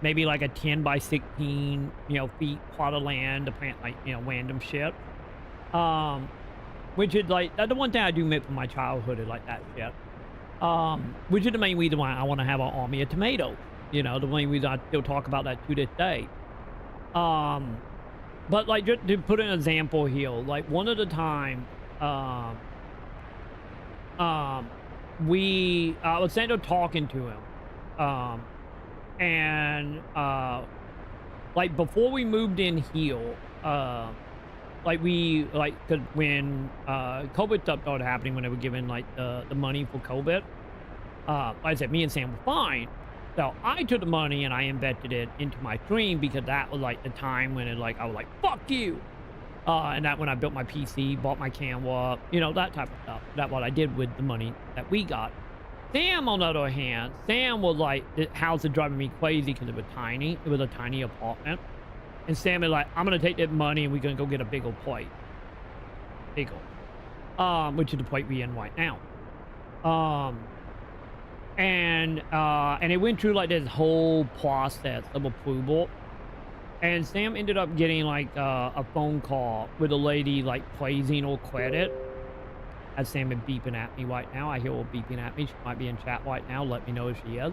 maybe like a 10 by 16, you know, feet plot of land to plant like, you know, random shit. Which is like, that's the one thing I do miss from my childhood is like that shit. Which is the main reason why I want to have an army of tomatoes. You know, the main reason I still talk about that to this day. But like, just to put an example here, like one of the times, I was sitting there talking to him, and like before we moved in here, like cause when COVID stuff started happening, when they were giving like the money for COVID, like I said, me and Sam were fine. So I took the money and I invested it into my stream because that was like the time when it like I was like, fuck you. And that when I built my PC, bought my camera, you know, that type of stuff. That's what I did with the money that we got. Sam, on the other hand, Sam was like, the house is driving me crazy because it was tiny. It was a tiny apartment. And Sam is like, I'm going to take that money and we're going to go get a big old plate. Big old. Which is the plate we're in right now. And it went through like this whole process of approval. And Sam ended up getting like a phone call with a lady like praising or credit. As Sam is beeping at me right now. I hear her beeping at me. She might be in chat right now. Let me know if she is.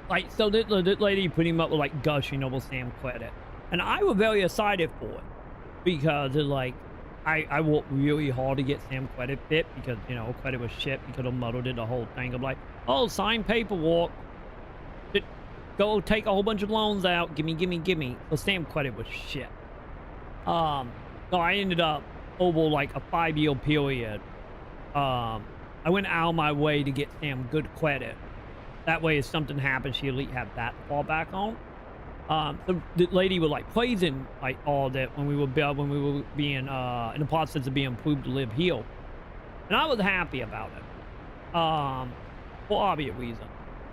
Like, so this lady pretty much was like gushing over Sam credit. And I was very excited for it. Because it's like, I worked really hard to get Sam credit fit because, you know, credit was shit because her mother did the whole thing of like, oh, sign paperwork. Go take a whole bunch of loans out. Gimme. So Sam credit was shit. So I ended up over like a 5-year period. I went out of my way to get Sam good credit. That way if something happened, she at least have that to fall back on. The lady was like praising like all that when we were being in the process of being approved to live here, and I was happy about it, for obvious reasons.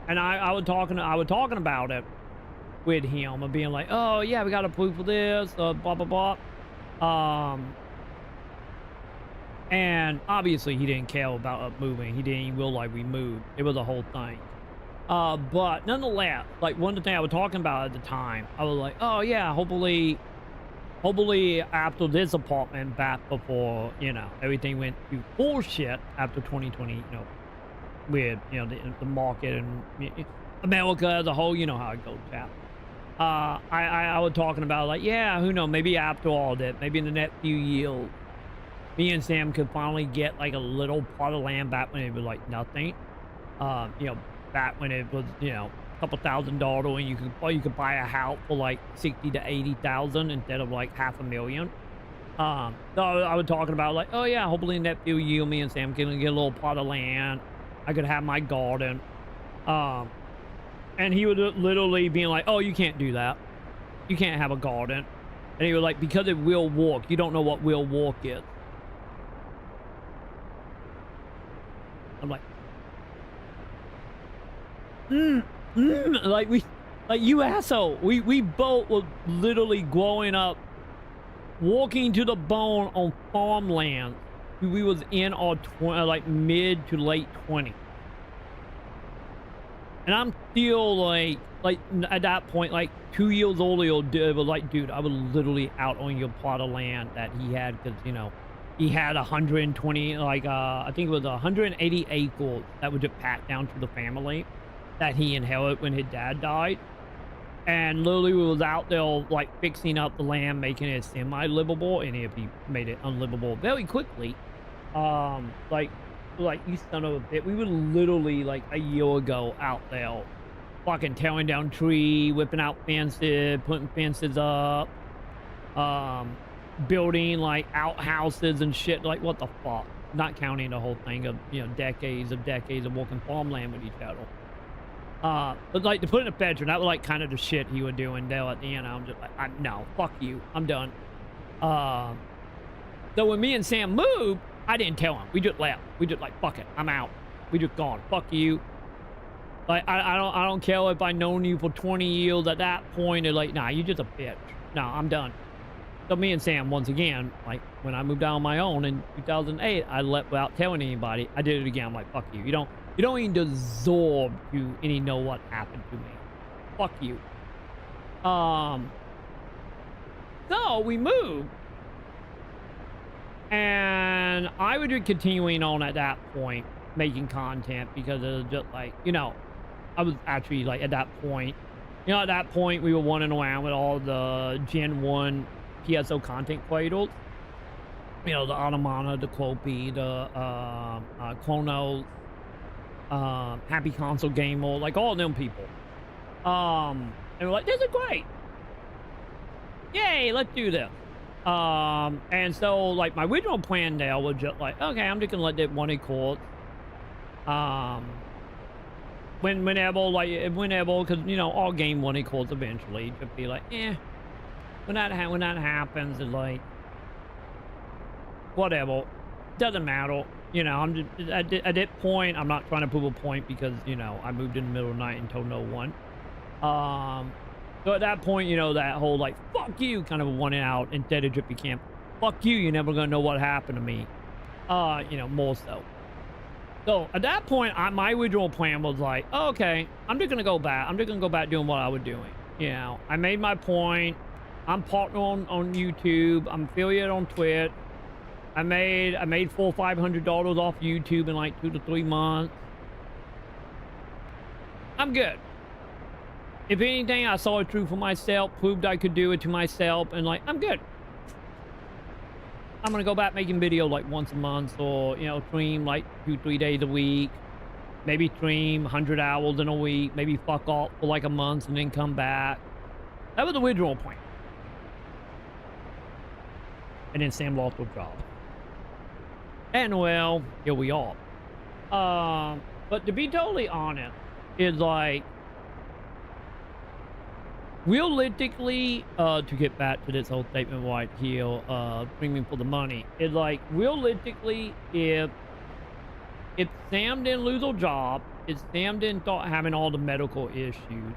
And I was talking about it with him and being like, oh yeah, we got approved for this, blah blah blah. And obviously he didn't care about us moving. He didn't even realize we moved. It was a whole thing. But nonetheless, like one of the things I was talking about at the time, I was like, oh yeah, hopefully after this apartment back before, you know, everything went to bullshit after 2020, you know, with, you know, the market and America as a whole, you know how it goes, chap. I was talking about like, yeah, who knows, maybe after all that, maybe in the next few years, me and Sam could finally get like a little plot of land back when it was like nothing. You know, back when it was, you know, a couple $1,000 and you could buy a house for like 60 to 80,000 instead of like $500,000. So I was talking about like, oh yeah, hopefully in that few years, me and Sam can get a little plot of land. I could have my garden. And he was literally being like, oh, you can't do that. You can't have a garden. And he was like, because it will work. You don't know what will work is. I'm like, like you asshole. We both were literally growing up, walking to the bone on farmland. We was in our like mid to late 20s. And I'm still like at that point, like 2 years older, was like, dude, I was literally out on your plot of land that he had, because, you know, he had 120, like, I think it was 180 acres that was just passed down to the family that he inherited when his dad died. And literally we was out there, like, fixing up the land, making it semi-livable, and he made it unlivable very quickly. Like, you son of a bitch, we were literally, like, a year ago out there fucking tearing down trees, whipping out fences, putting fences up, building, like, outhouses and shit. Like, what the fuck? Not counting the whole thing of, you know, decades of walking farmland with each other. But like to put in a bedroom, that was like kind of the shit he was doing there at the end. I'm just like, no, fuck you, I'm done. So when me and Sam moved, I didn't tell him. We just left. We just like, fuck it, I'm out. We just gone. Fuck you. Like I don't care if I known you for 20 years. At that point, they're like, nah, you just a bitch. No, I'm done. So me and Sam, once again, like when I moved out on my own in 2008, I left without telling anybody. I did it again. I'm like, fuck you. You don't even deserve to any know what happened to me. Fuck you. So we moved, and I would be continuing on at that point, making content because it was just like, you know, I was actually like at that point, you know, at that point we were running around with all the Gen 1 PSO content creators. You know, the Automata, the Clopey, the Chronos, Happy Console Gamer, like all of them people. And we're like, this is great. Yay, let's do this. And so like my original plan there was just like, okay, I'm just gonna let that one court. Whenever, because you know, all game one equals eventually, just be like, when that happens, it's like, whatever, doesn't matter. You know, I'm just at that point, I'm not trying to prove a point because you know I moved in the middle of the night and told no one. So at that point, you know, that whole like fuck you kind of won out instead of just became fuck you. You're never gonna know what happened to me. You know, more so. So at that point, my original plan was like, oh, okay, I'm just gonna go back. I'm just gonna go back doing what I was doing. You know, I made my point. I'm partner on YouTube. I'm affiliate on Twitch. I made $400 or $500 off YouTube in like 2 to 3 months. I'm good. If anything, I saw it true for myself, proved I could do it to myself, and like, I'm good. I'm gonna go back making videos like once a month, or you know, stream like 2-3 days a week, maybe stream 100 hours in a week, maybe fuck off for like a month and then come back. That was the original point. And then Sam lost his job. And well, here we are. But to be totally honest, it's like, realistically, to get back to this whole statement right here, premium for the money, it's like, realistically, if Sam didn't lose her job, if Sam didn't start having all the medical issues,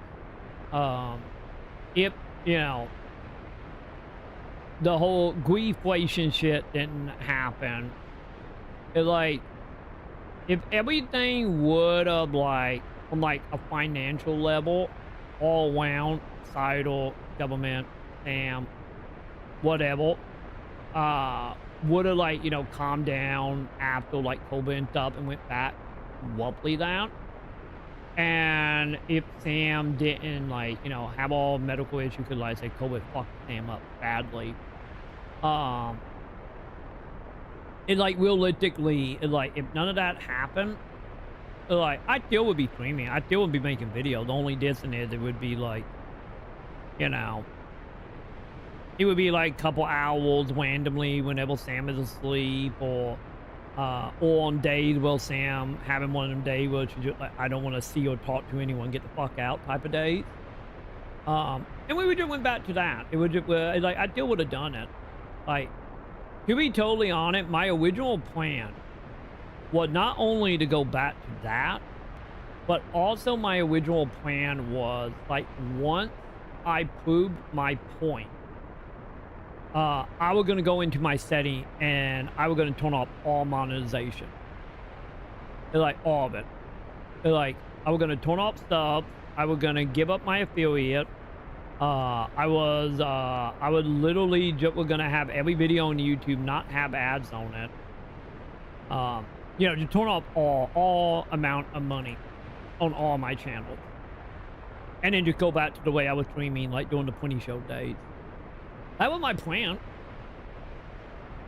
if, you know, the whole grieflation shit didn't happen, it's like, if everything would have, like, from like a financial level, all around, societal, government, Sam, whatever, would have, like, you know, calmed down after like COVID and stuff and went back roughly down. And if Sam didn't, like, you know, have all medical issues, because like I say, COVID fucked Sam up badly. It like realistically, it like if none of that happened, like I still would be streaming. I still would be making videos. The only difference is it would be like, you know, it would be like a couple hours randomly whenever Sam is asleep, or on days where Sam having one of them days where she just like, I don't want to see or talk to anyone, get the fuck out type of days. And we would just went back to that. It would just like I still would have done it. Like, to be totally honest, my original plan was not only to go back to that, but also my original plan was like once I proved my point, I was gonna go into my setting and I was gonna turn off all monetization. Like all of it. Like I was gonna turn off stuff. I was gonna give up my affiliate. I was literally just gonna have every video on YouTube not have ads on it. You know, just turn off all amount of money on all my channels. And then just go back to the way I was streaming, like during the 20 show days. That was my plan.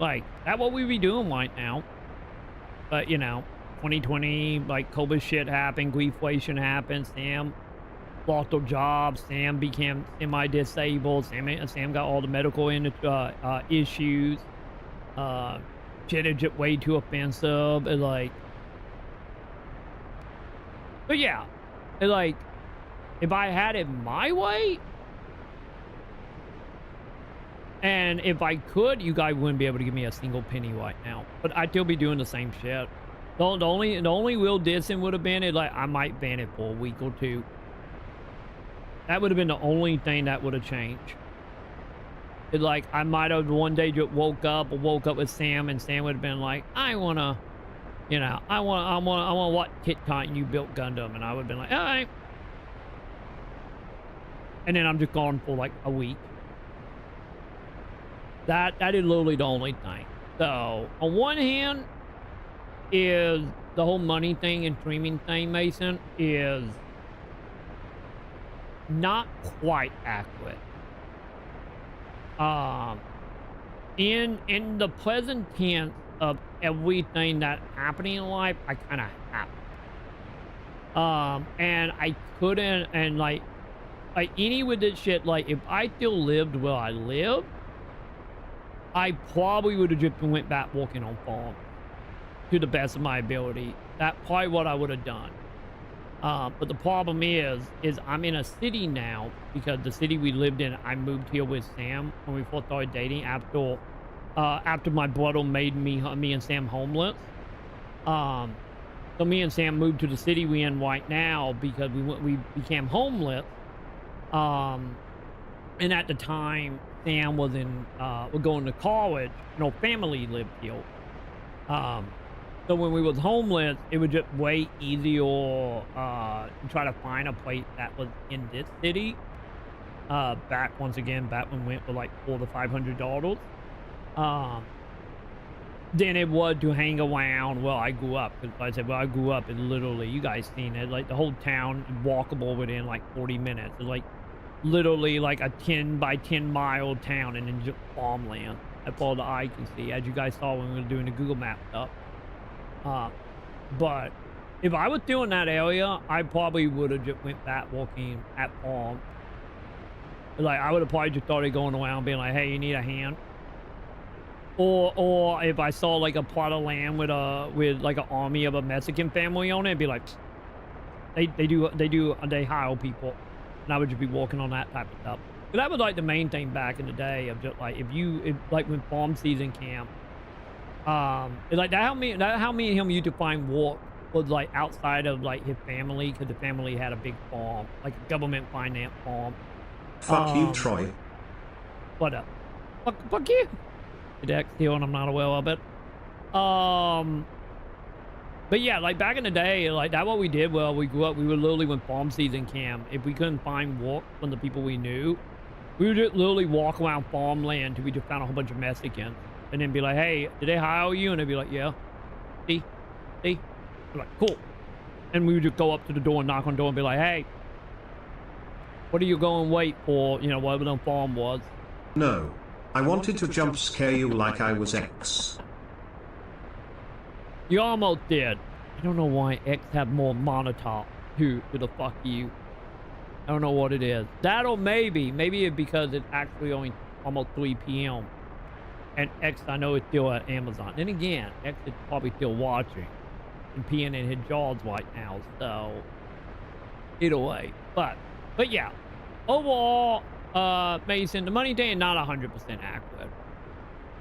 Like, that's what we be doing right now. But, you know, 2020, like, COVID shit happened, grieflation happened, Sam lost her job, Sam became semi-disabled, Sam got all the medical issues. Shit is just way too offensive. And, like, but yeah, like, if I had it my way, and if I could, you guys wouldn't be able to give me a single penny right now. But I'd still be doing the same shit. The only real dissing would have been it, like, I might ban it for a week or two. That would have been the only thing that would have changed. It, like, I might have one day just woke up with Sam, and Sam would have been like, I wanna, you know, I wanna watch Kit Kat and you built Gundam, and I would have been like, all right. And then I'm just gone for like a week. That is literally the only thing. So on one hand, is the whole money thing and streaming thing, Mason, is not quite accurate. In the present tense of everything that's happening in life, I kind of have. And I couldn't, and like any with this shit, like if I still lived where I lived, I probably would have just went back walking on farm to the best of my ability. That's probably what I would have done. But the problem is I'm in a city now, because the city we lived in, I moved here with Sam when we first started dating after my brother made me and Sam homeless. So me and Sam moved to the city we in right now because we became homeless. And at the time, Sam was going to college. You know, family lived here. So when we was homeless, it was just way easier to try to find a place that was in this city. Back when we went for like $400 to $500. Then it was to hang around where I grew up. Because like I said, where I grew up, it literally, you guys seen it, like the whole town walkable within like 40 minutes. It's like literally like a 10 by 10 mile town, and then just farmland. That's all the eye can see, as you guys saw when we were doing the Google Map stuff. But if I was still in that area, I probably would have just went back walking at farm. Like, I would have probably just started going around being like, hey, you need a hand? Or if I saw like a plot of land with like an army of a Mexican family on it, it'd be like, they hire people, and I would just be walking on that type of stuff. But that was like the main thing back in the day, of just like, if like when farm season came, like that how me and him used to find work was like outside of like his family, because the family had a big farm, like a government financed farm. Fuck you, Troy. What up? Fuck you. Deck still, and I'm not aware of it. But yeah, like back in the day, like that's what we did. Well, we grew up, we would literally, when farm season came, if we couldn't find work from the people we knew, we would just literally walk around farmland till we just found a whole bunch of Mexicans, and then be like, hey, did they hire you? And they'd be like, yeah. See? We're like, cool. And we would just go up to the door and knock on the door and be like, hey, what are you going to wait for? You know, whatever the farm was. No. I wanted to jump scare you like I was X. You almost did. I don't know why X have more monitor to the fuck you. I don't know what it is. That, or maybe it's because it's actually only almost 3 p.m. And X, I know, is still at Amazon. Then again, X is probably still watching and peeing in his jaws right now. So either way, but yeah, overall, Mason, the money thing is not 100% accurate.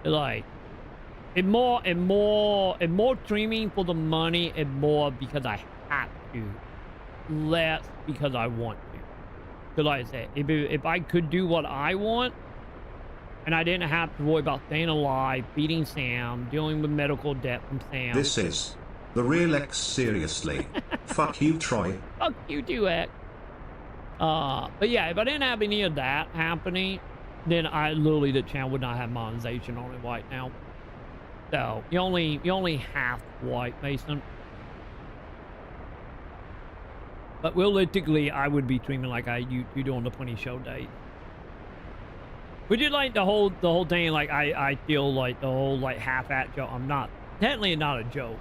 Like, it's more streaming for the money, and more because I have to, less because I want to. Because like I said, if I could do what I want, and I didn't have to worry about staying alive, feeding Sam, dealing with medical debt from Sam. This is the real X, seriously. Fuck you, Troy. Fuck you too, X. But yeah, if I didn't have any of that happening, then the channel would not have monetization on it right now. So you only half white, Mason. But realistically, I would be streaming like you do on the 20 show date. Would you like the whole thing? Like I feel like the whole like half-at joke. I'm not technically not a joke.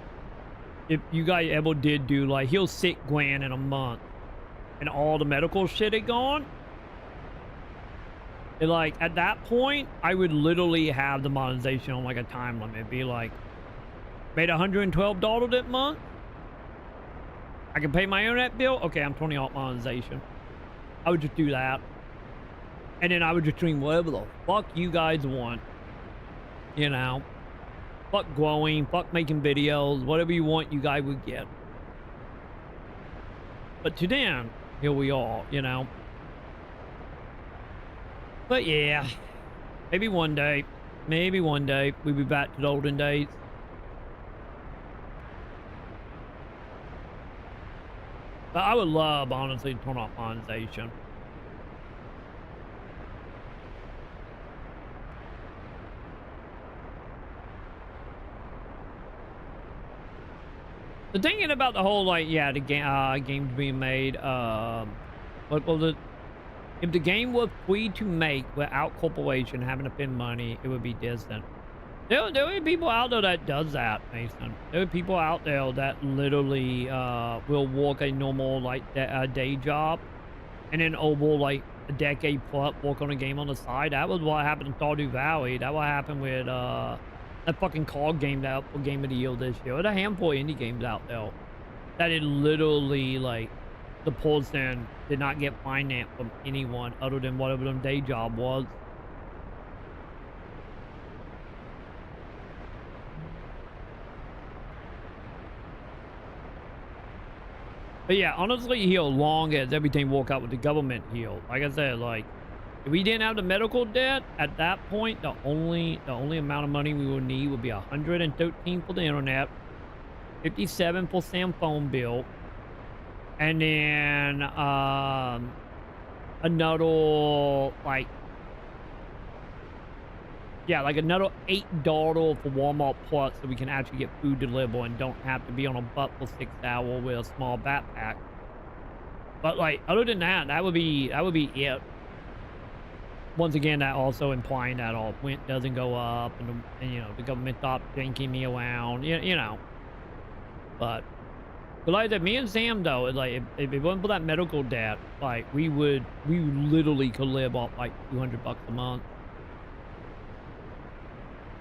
If you guys ever did do like, he'll sick grand in a month, and all the medical shit had gone, and like at that point, I would literally have the monetization on like a time limit. It'd be like, made $112 that month, I can pay my internet bill. Okay, I'm turning off monetization. I would just do that. And then I would just stream whatever the fuck you guys want. You know? Fuck growing, fuck making videos, whatever you want, you guys would get. But to them, here we are, you know? But yeah, maybe one day we'll be back to the olden days. But I would love, honestly, to turn off monetization. The thing about the whole, like, yeah, the games being made, what was it? If the game was free to make without corporation having to spend money, it would be distant. There are people out there that does that, Mason. There are people out there that literally will work a normal, like, day job, and then over, like, a decade plus work on a game on the side. That was what happened in Stardew Valley. That what happened with that fucking card game that for Game of the Year this year. There's a handful of indie games out there that it literally, like, the person did not get finance from anyone other than whatever their day job was. But yeah, honestly, here, long as everything work out with the government here, like I said, like, if we didn't have the medical debt at that point, the only amount of money we would need would be $113 for the internet, $57 for Sam phone bill, and then another, like, yeah, like another $8 for Walmart Plus, so we can actually get food delivered and don't have to be on a butt for 6 hours with a small backpack. But, like, other than that, that would be it. Once again, that also implying that all rent doesn't go up, and you know, the government stopped janking me around, you know. But like I said, me and Sam, though, like, if it wasn't for that medical debt, like, we literally could live off like $200 a month.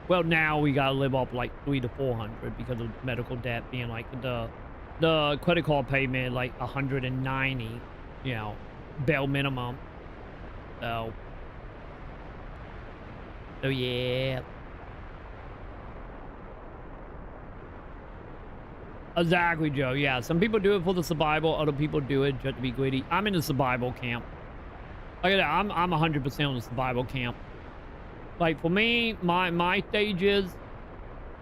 Well, now we gotta live off like $300 to $400 because of medical debt being like the credit card payment like $190, you know, bare minimum. So yeah. Exactly, Joe. Yeah, some people do it for the survival, other people do it just to be greedy. I'm in the survival camp. Like I said, I'm 100% on the survival camp. Like, for me, my stages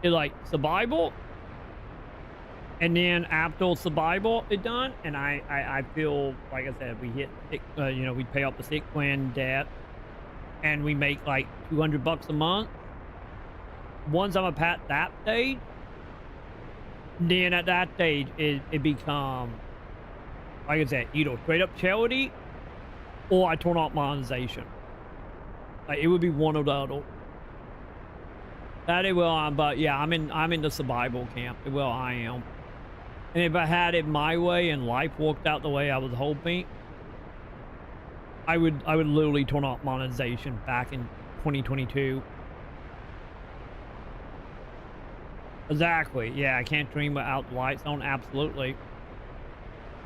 is like survival, and then after survival is done, and I feel, like I said, we hit, you know, we pay off the $6,000 debt, and we make like $200 a month. Once I'm past that stage, then at that stage it becomes, like I said, either straight up charity or I turn off monetization. Like, it would be one or the other. That it will, but yeah, I'm in the survival camp. Well, I am. And if I had it my way and life worked out the way I was hoping, I would literally turn off monetization back in 2022. Exactly. Yeah, I can't stream without the lights on. Absolutely.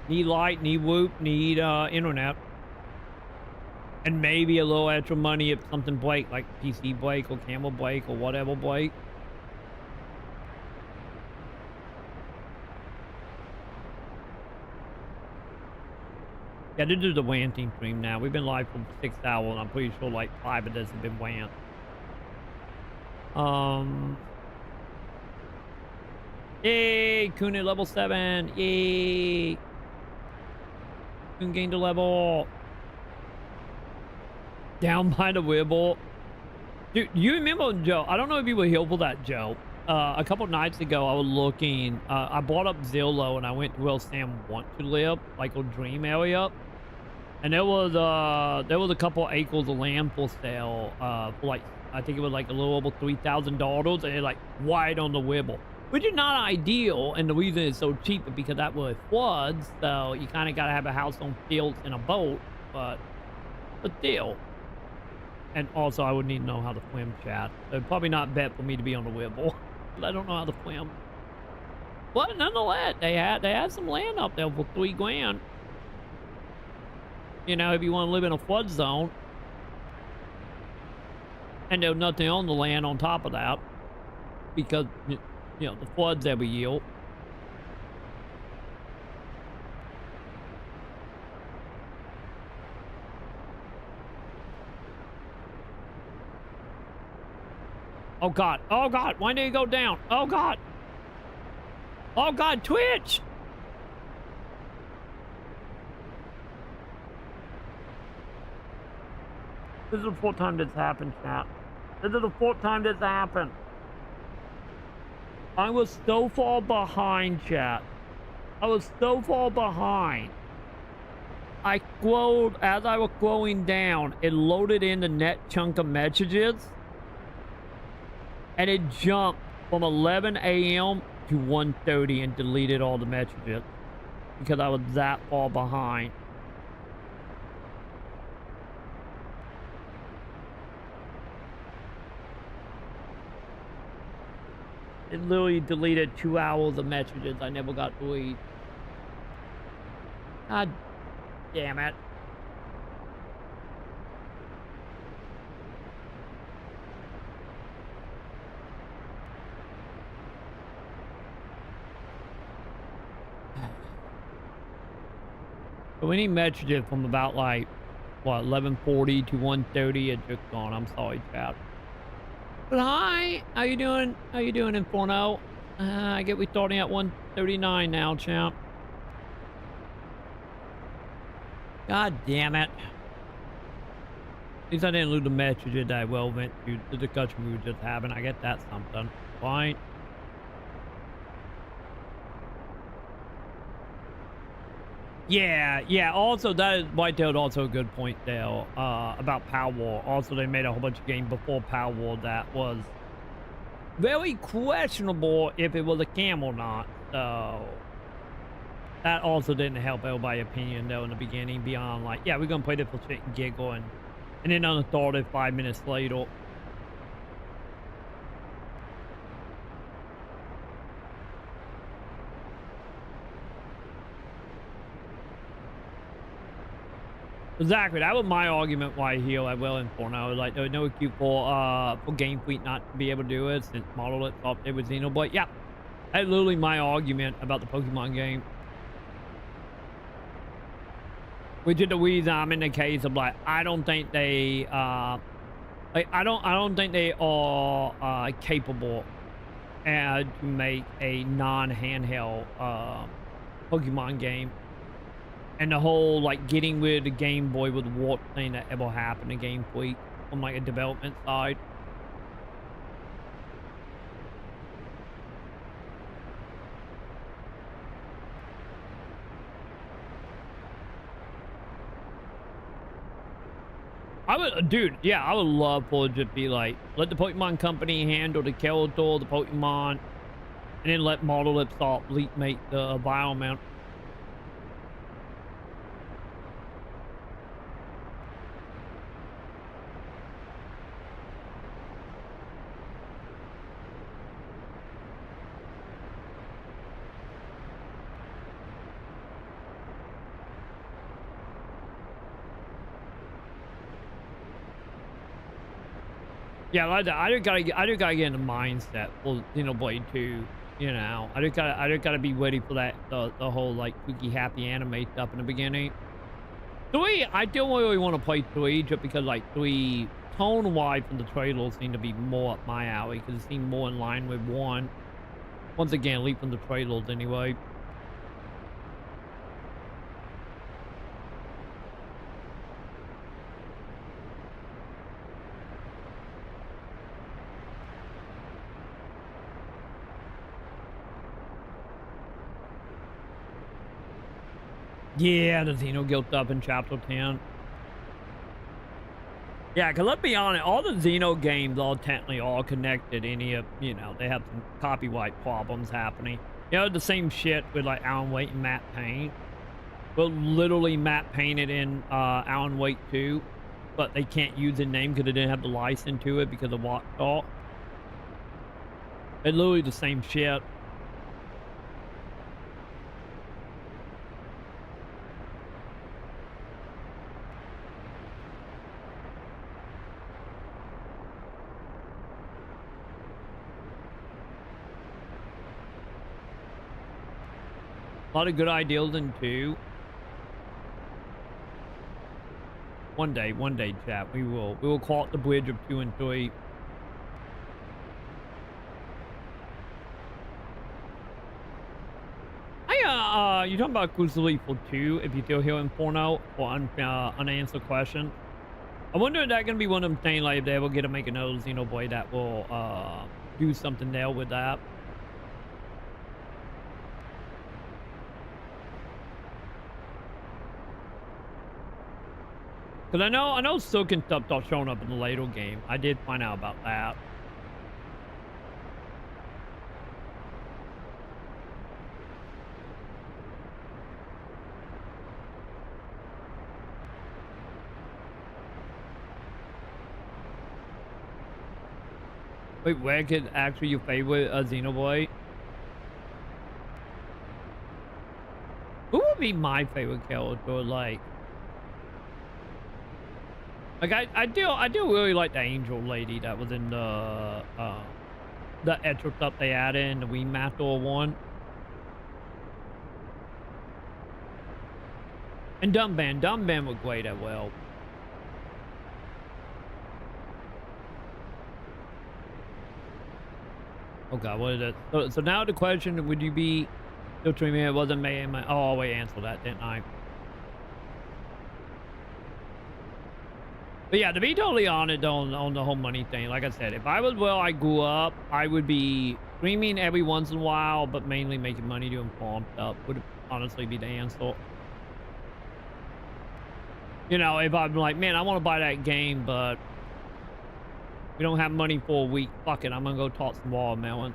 Need light, need whoop, need internet. And maybe a little extra money if something break, like PC break or camera break or whatever break. Yeah, this is the ranting stream now. We've been live for 6 hours, and I'm pretty sure like 5 of this have been rant. Yay! Coon at level 7. Yay! Coon gained a level. Down by the wibble. Dude, you remember, Joe? I don't know if you were here for that, Joe. A couple nights ago, I was looking. I bought up Zillow and I went to where Sam want to live, like a dream area. And there was a couple acres of land for sale. For like, I think it was like a little over $3,000, and it's like wide on the wibble, which is not ideal. And the reason it's so cheap is because that was floods, so you kind of got to have a house on stilts and a boat, but still. And also, I would need to know how to swim, chat. So probably not bet for me to be on the wibble. I don't know how to swim. But nonetheless, they had some land up there for $3,000. You know, if you want to live in a flood zone. And there's nothing on the land on top of that. Because, you know, the floods every year. Oh God, why did it go down? Oh God, Twitch! This is the fourth time this happened, chat. This is the fourth time this happened. I was so far behind, chat. I was so far behind. I scrolled, as I was scrolling down, it loaded in the net chunk of messages. And it jumped from 11 a.m. to 1:30 and deleted all the messages. Because I was that far behind. It literally deleted 2 hours of messages I never got to read. God damn it. So any messages from about like, what, 11:40 to 1:30 it's just gone. I'm sorry, chat. But hi, how you doing? How you doing, Inferno? I get we starting at 1:39 now, champ. God damn it. At least I didn't lose the messages that I well went to the discussion we were just having. I get that something. Fine. Yeah. Also, that is Whitetailed. Also, a good point there about Power War. Also, they made a whole bunch of games before Power War that was very questionable if it was a cam or not. So that also didn't help everybody's opinion though in the beginning. Beyond like, yeah, we're gonna play this for shit and giggle, and then on the thought it 5 minutes later. Exactly, that was my argument why here at Well Inferno. Like, there was no excuse for Game Freak not to be able to do it since Monolith thought it was Xenoblade. Yeah, that's literally my argument about the Pokemon game. Which is the reason I'm in the case of like, I don't think they I don't think they are capable to make a non-handheld Pokemon game. And the whole, like, getting rid of the Game Boy was the worst thing that ever happened to Game Freak from, like, a development side. I would love for it to be like, let the Pokemon Company handle the Skeletor, the Pokemon, and then let Monolith stop make the environment. Yeah, I just gotta get in the mindset for Xenoblade 2. You know, I just gotta be ready for that the whole like spooky happy anime stuff in the beginning. 3, I don't really want to play 3 just because like 3 tone-wise from the trailers seem to be more up my alley because it seemed more in line with 1. Once again, at least from the trailers anyway. Yeah, the Xeno guilt up in Chapter 10. Yeah, because let's be honest, all the Xeno games are technically all connected. They have some copyright problems happening. You know, the same shit with like Alan Wake and Matt Payne. Well, literally Matt painted in Alan Wake 2, but they can't use the name because they didn't have the license to it because of what? It's literally the same shit. A lot of good ideals in 2. One day, chat. We will cross the bridge of 2 and 3. You talking about exclusively for 2? If you still hear in porno or unanswered question. I wonder if that gonna be one of them things, like if they ever get to make another Xenoblade that will do something there with that. Cause I know silken stuff starts showing up in the later game. I did find out about that. Wait, where could actually your favorite Xenoblade? Who would be my favorite character? Like I do really like the angel lady that was in the extra stuff they added in the remaster 1. And Dumban was great as well. Oh god, what is it? So now the question, would you be still treating me? It wasn't me. Oh, wait, answer that, didn't I? But yeah, to be totally honest on the whole money thing, like I said, if I was where I grew up, I would be streaming every once in a while, but mainly making money doing farm stuff would honestly be the answer. You know, if I'm like, man, I want to buy that game, but we don't have money for a week. Fuck it, I'm gonna go talk some watermelon.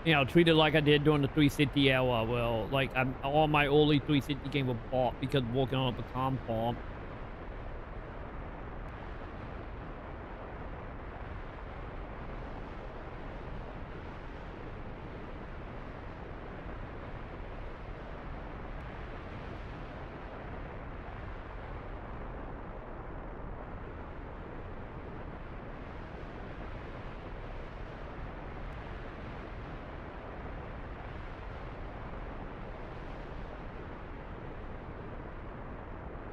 You know, treat it like I did during the 360 era. Well, like all my early 360 games were bought because working on a pecan farm.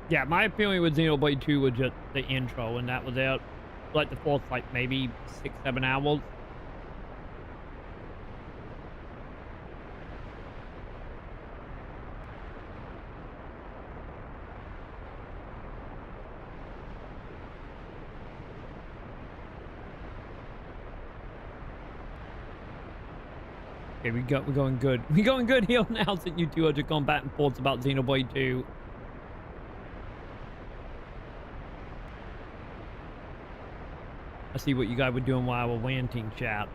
Yeah, my feeling with Xenoblade 2 was just the intro, and that was it. Like the first, like maybe 6-7 hours. Okay, we're going good. We're going good here now since you two are just going back and forth about Xenoblade 2. I see what you guys were doing while I was ranting, chat.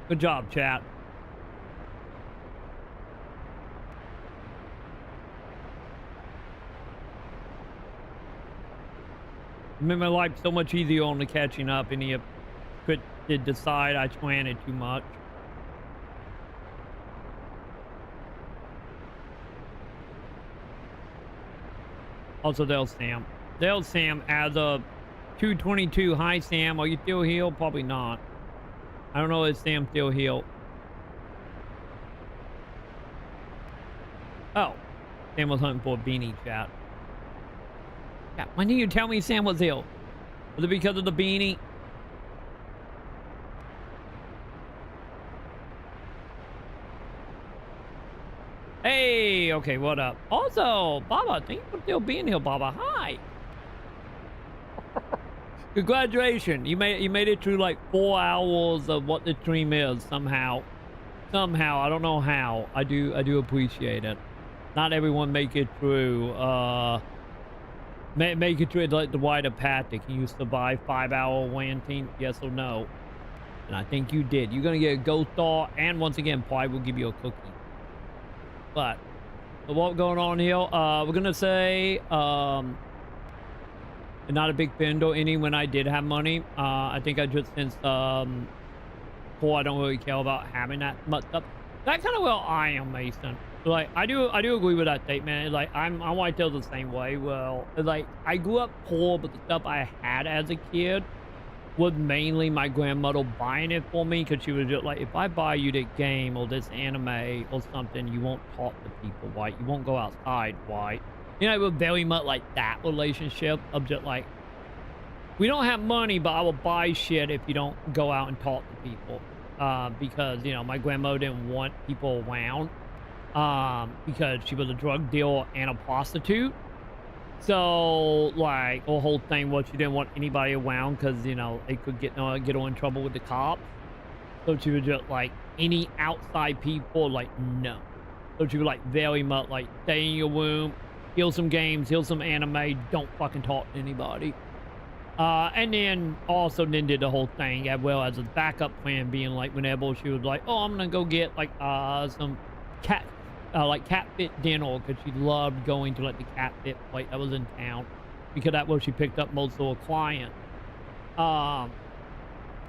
Good job, chat. Made my life so much easier on the catching up, and he did decide I ranted too much. Also, there's Sam. There's Sam as a 222. Hi, Sam. Are you still here? Probably not. I don't know if Sam's still here. Oh. Sam was hunting for a beanie, chat. Yeah, why didn't you tell me Sam was ill? Was it because of the beanie? Hey, okay, what up? Also, Baba, thank you for still being here, Baba. Hi. Congratulations, you made it through like 4 hours of what the stream is somehow. I don't know how. I do appreciate it. Not everyone make it through. Make it through like the wider path. Can you survive 5-hour ranting? Yes or no? And I think you did. You're gonna get a gold star, and once again, Pride will give you a cookie. But what's going on here? We're gonna say not a big fan or any when I did have money. I think I just since I don't really care about having that much stuff. That's kind of where I am, Mason. Like I do agree with that statement. Like I'm white tail the same way. Well, like I grew up poor, but the stuff I had as a kid was mainly my grandmother buying it for me, because she was just like, if I buy you this game or this anime or something, you won't talk to people, right? You won't go outside, right? You know, it was very much like that relationship of just like, we don't have money, but I will buy shit if you don't go out and talk to people. Because, you know, my grandmother didn't want people around, because she was a drug dealer and a prostitute. So, like, the whole thing was she didn't want anybody around because, you know, they could get her in trouble with the cops. So she was just like, any outside people, like, no. So she was like, very much like, stay in your room, heal some games, heal some anime, don't fucking talk to anybody. And then also then did the whole thing as well as a backup plan, being like, whenever she was like, oh, I'm gonna go get like some cat fit dinner, because she loved going to like the cat fit place that was in town, because that was where she picked up most of her clients.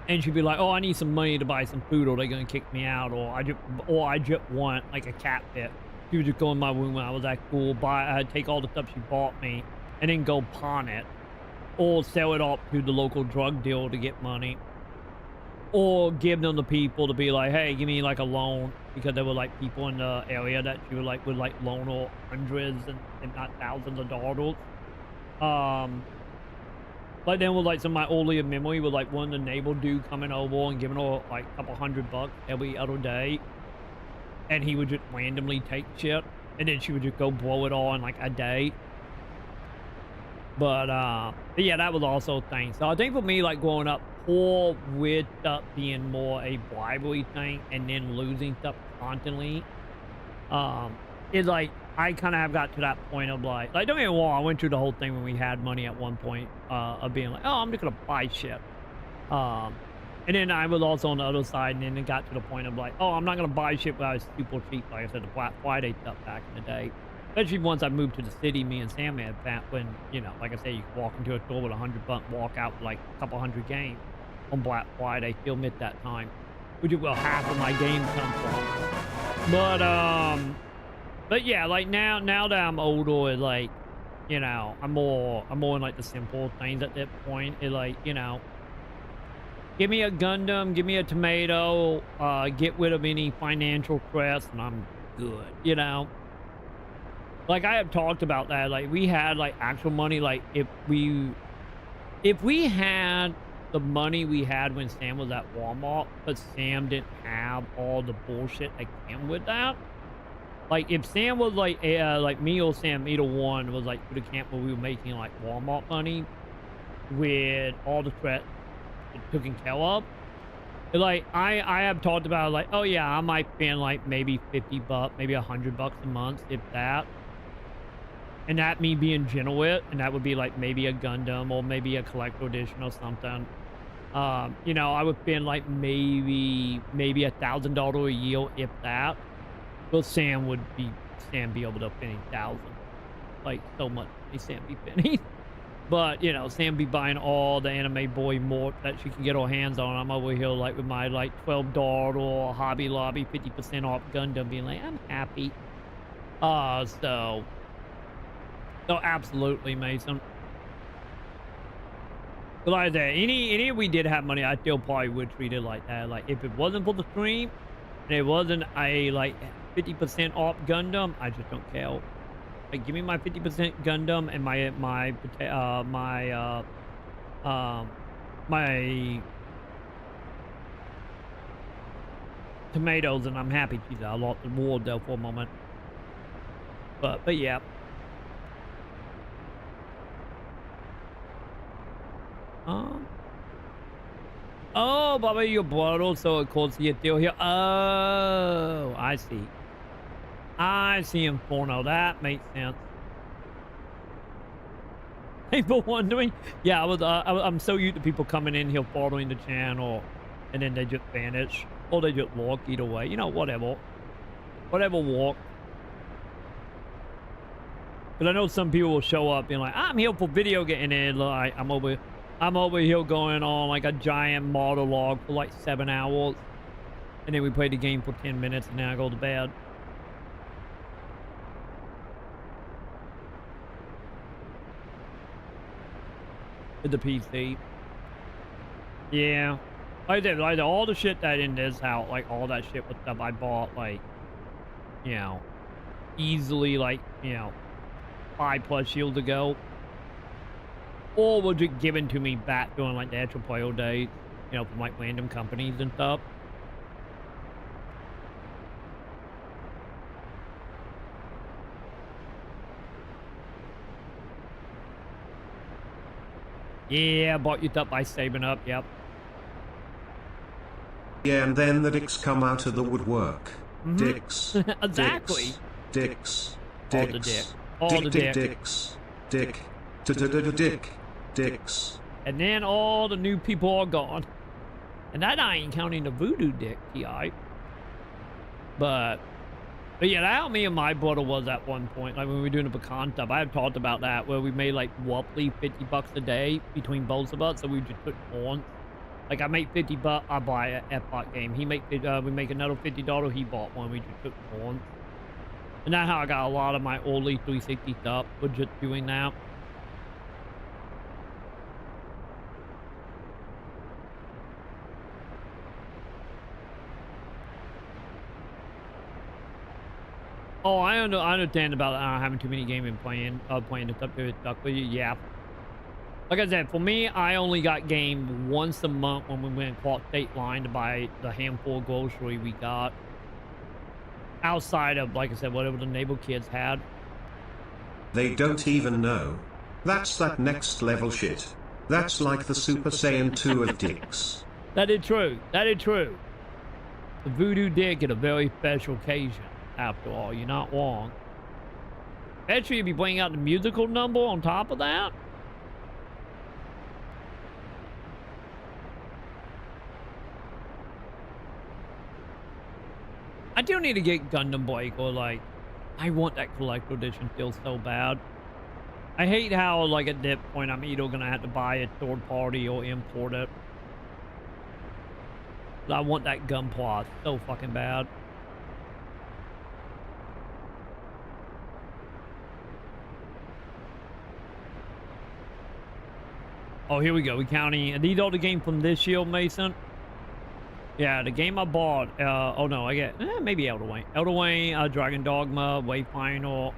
And she'd be like, oh, I need some money to buy some food, or they're gonna kick me out, or I just want like a cat fit. She would just go in my room when I was at school, take all the stuff she bought me, and then go pawn it, or sell it off to the local drug dealer to get money, or give them to people to be like, hey, give me like a loan, because there were like people in the area that you would like loan her hundreds and not thousands of dollars. Like then with like some of my earlier memory with like one of the neighbor dude coming over and giving her like a couple $100 every other day, and he would just randomly take shit, and then she would just go blow it all in like a day. But yeah, that was also a thing. So I think for me, like growing up poor with being more a bribery thing and then losing stuff constantly, it's like I kind of have got to that point of like don't get me wrong, I went through the whole thing when we had money at one point of being like, oh, I'm just gonna buy shit. And then I was also on the other side, and then it got to the point of like, oh, I'm not gonna buy shit, but I was super cheap, like I said, the Black Friday stuff back in the day. Especially once I moved to the city, me and Sam had that when, you know, like I say, you could walk into a store with $100, walk out with like a couple hundred games on Black Friday. Still miss that time, which is where half of my games come from. But yeah, like now that I'm older, it's like, you know, I'm more in like the simple things at that point. It's like, you know, give me a Gundam, give me a tomato, get rid of any financial stress, and I'm good, you know. Like I have talked about that, like we had like actual money, like if we had the money we had when Sam was at Walmart, but Sam didn't have all the bullshit that came with that. Like if Sam was like me or Sam, either one was like to the camp where we were making like Walmart money with all the threat taken care of. Like I have talked about like, oh yeah, I might spend like maybe $50, maybe $100 a month, if that. And that me being generous, and that would be like maybe a Gundam or maybe a collector edition or something. You know, I would spend like maybe $1,000 a year, if that. Well, Sam be able to spend 1,000, like so much. Sam be spending, but you know, Sam be buying all the anime boy more that she can get her hands on. I'm over here like with my like $12 Hobby Lobby 50% off Gundam, being like, I'm happy. So absolutely, Mason. But like that, any if we did have money, I still probably would treat it like that. Like if it wasn't for the stream, and it wasn't a like 50% off Gundam, I just don't care. Like give me my 50% Gundam and my tomatoes, and I'm happy. Jesus, I lost the word there for a moment. But yeah. Oh, Baba, your brother, so of course you're still here. Oh, I see. I see him for now. That makes sense. People wondering. Yeah, I'm so used to people coming in here following the channel, and then they just vanish, or they just walk. Either way, you know, whatever walk. But I know some people will show up being like, I'm here for video game, and like I'm over here going on like a giant monologue for like 7 hours, and then we play the game for 10 minutes, and then I go to bed. With the PC. Yeah. Like I said, like all the shit that in this house, like all that shit was stuff I bought, like, you know, easily, like, you know, 5+ years ago. Or was it given to me back during like the actual player days, you know, from like random companies and stuff. Yeah, bought you stuff by saving up, yep. Yeah, and then the dicks come out of the woodwork. Dicks. Exactly. Dicks. All the dick. All the dick. Dicks. Dick. Dick. Dicks. And then all the new people are gone. And that I ain't counting the voodoo dick, T.I. But yeah, that how me and my brother was at one point. Like when we were doing the Maconn stuff, I had talked about that where we made like roughly $50 a day between both of us. So we just took on. Like I make $50, I buy a F-bot game. We make another $50. He bought one. We just took on. And that's how I got a lot of my early 360 stuff. Was just doing that. Oh, I understand about having too many games and playing the stuff to stuck with you. Yeah. Like I said, for me, I only got game once a month when we went across state line to buy the handful of grocery we got. Outside of, like I said, whatever the neighbor kids had. They don't even know. That's that next level shit. That's like the Super Saiyan 2 of dicks. That is true. That is true. The voodoo dick at a very special occasion. After all, you're not wrong. Bet you be bringing out the musical number on top of that. I do need to get Gundam Breaker. Like, I want that collector edition still so bad. I hate how, like, at that point, I'm either gonna have to buy a third party or import it. But I want that Gunpla so fucking bad. Oh, here we go. We counting. Are these all the games from this year, Mason? Yeah, the game I bought. Oh no, I get maybe Elder Wayne. Elder Wayne, Dragon Dogma, Wayfinder.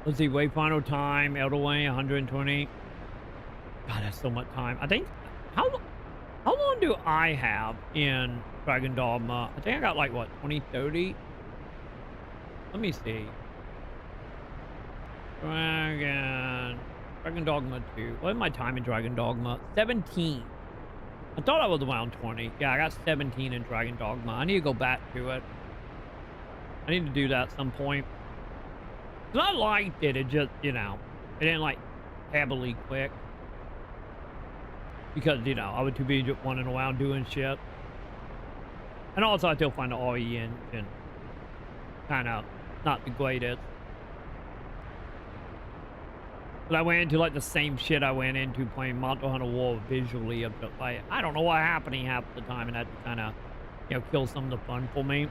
Let's see, Wayfinder time, Elder Wayne, 120. God, that's so much time. I think how long do I have in Dragon Dogma? I think I got like what, 20, 30? Let me see. Dragon Dogma 2. What is my time in Dragon Dogma? 17. I thought I was around 20. Yeah, I got 17 in Dragon Dogma. I need to go back to it. I need to do that at some point. Because I liked it. It just, you know, it didn't like heavily quick. Because, you know, I was too busy just running around doing shit. And also I still find the RE engine kind of not the greatest. But I went into like the same shit I went into playing Monster Hunter World visually. But like, I don't know what happening half the time, and that kind of, you know, kills some of the fun for me.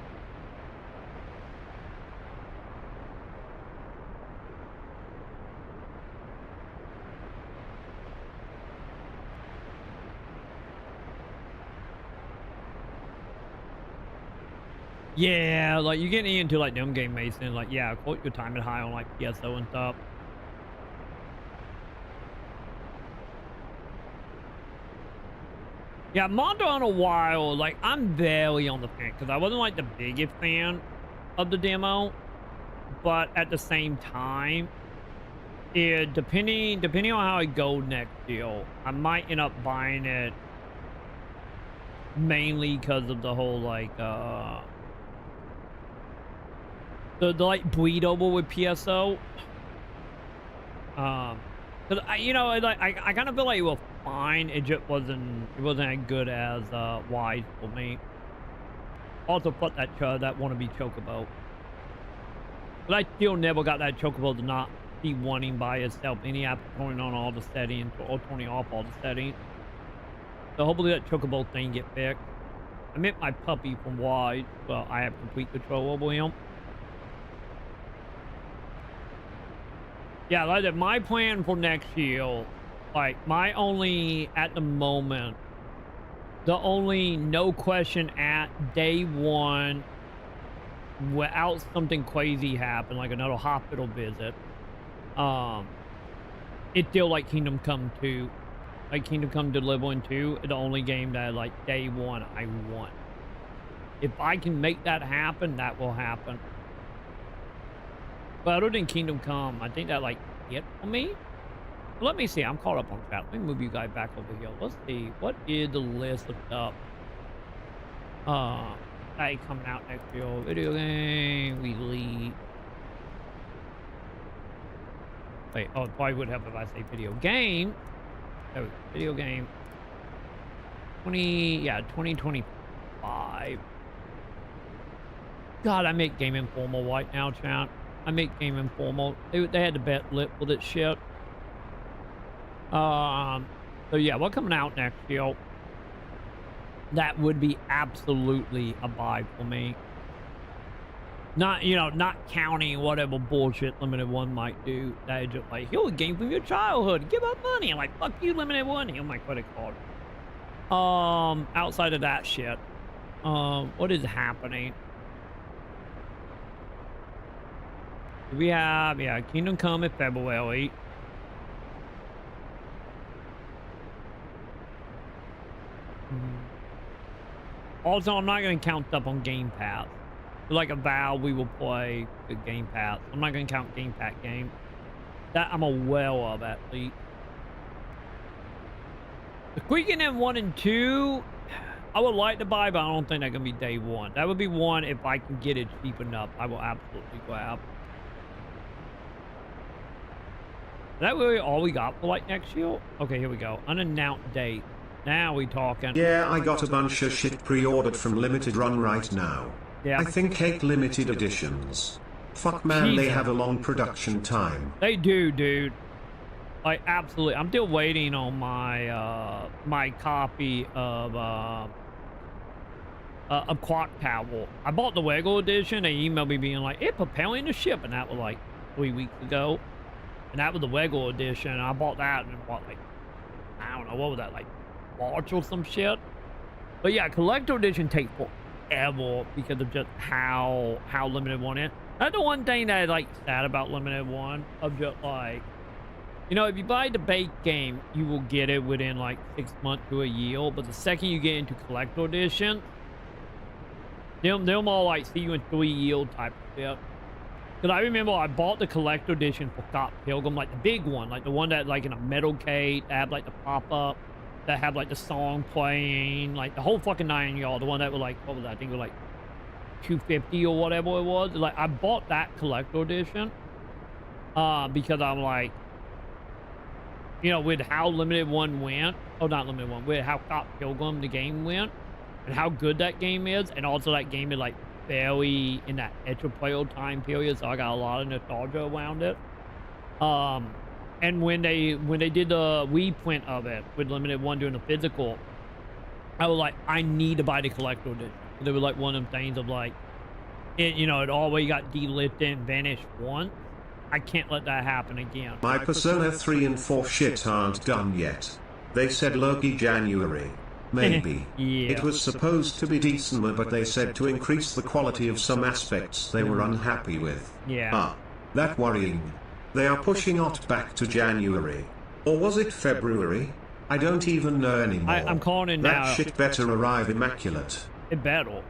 Yeah, like you getting into like them game Mason, like yeah, quote your time at high on like PSO and stuff. Yeah, Monster Hunter Wild, like, I'm very on the fence, because I wasn't, like, the biggest fan of the demo, but at the same time, depending on how it goes next year, I might end up buying it mainly because of the whole, like, the like, bleed over with PSO. Because, you know, like, I kind of feel like it was fine. It just wasn't as good as Wise for me. Also, put that wannabe Chocobo. But I still never got that Chocobo to not be wanting by itself any after turning on all the settings or turning off all the settings. So hopefully that Chocobo thing get fixed. I meant my puppy from Wise. Well, I have complete control over him. Yeah, like that. My plan for next year, like my only at the moment, the only no question at day one, without something crazy happen, like another hospital visit, it's still like Kingdom Come 2. Like Kingdom Come Deliverance 2 is the only game that like day one I want. If I can make that happen, that will happen. But other than Kingdom Come, I think that like it for me. Let me see. I'm caught up on chat. Let me move you guys back over here. Let's see. What is the list of stuff? That coming out next year. Video game. We lead. Wait. Oh, it probably would help if I say video game. Oh, video game. 2025. God, I make Game Informal right now, chat. I make Game Informal. They had the bet lit with it shit. So yeah, what's coming out next year? That would be absolutely a buy for me. Not, you know, not counting whatever bullshit Limited One might do. That is just like, here's a game from your childhood. Give up money. I'm like, fuck you, Limited One. Here's my credit card. Outside of that shit, what is happening? We have, yeah, Kingdom Come in February. Also, I'm not going to count stuff on Game Pass. Like a vow, we will play the Game Pass. I'm not going to count Game Pass games. That I'm aware of, at least. The Quicken M 1 and 2, I would like to buy, but I don't think that's going to be day one. That would be one if I can get it cheap enough. I will absolutely grab. Is that really all we got for like next year? Okay, here we go. Unannounced date. Now we talking. Yeah, I got a bunch of shit pre-ordered from Limited Run right now. Yeah. I think 8 limited editions. Fuck man, Jesus. they have a long production time. They do, dude. Like, absolutely. I'm still waiting on my, my copy of Clock Tower. I bought the Lego edition. They emailed me being like, it's preparing to ship. And that was like 3 weeks ago. And that was the Lego edition. I bought that and what, like, I don't know, what was that, like March or some shit? But yeah, collector edition takes forever because of just how Limited One is. That's the one thing that I like sad about Limited One, of just like, you know, if you buy the base game, you will get it within like 6 months to a year. But the second you get into collector edition, they'll more like see you in 3 years type of shit. Because I remember I bought the collector edition for Scott Pilgrim, like the big one, like the one that like in a metal case, that had like the pop-up, that had like the song playing, like the whole fucking 9 yards. The one that was like, what was that? I think it was like $250 or whatever it was. Like I bought that collector edition because I'm like, you know, with how Limited One went, oh not Limited One, with how Scott Pilgrim the game went, and how good that game is, and also that game is like very in that extra player time period, so I got a lot of nostalgia around it. And when they did the reprint of it with Limited One doing the physical, I was like, I need to buy the collector edition. They were like one of them things of like, it, you know, it always got delisted and vanished once. I can't let that happen again. My Persona 3 and 4 shit aren't done yet. They said Loki January. Maybe. Yeah. It was supposed to be decent, but they said to increase the quality of some aspects they were unhappy with. Yeah. That worrying. They are pushing it back to January. Or was it February? I don't even know anymore. I'm calling it now. That shit better arrive immaculate. It better.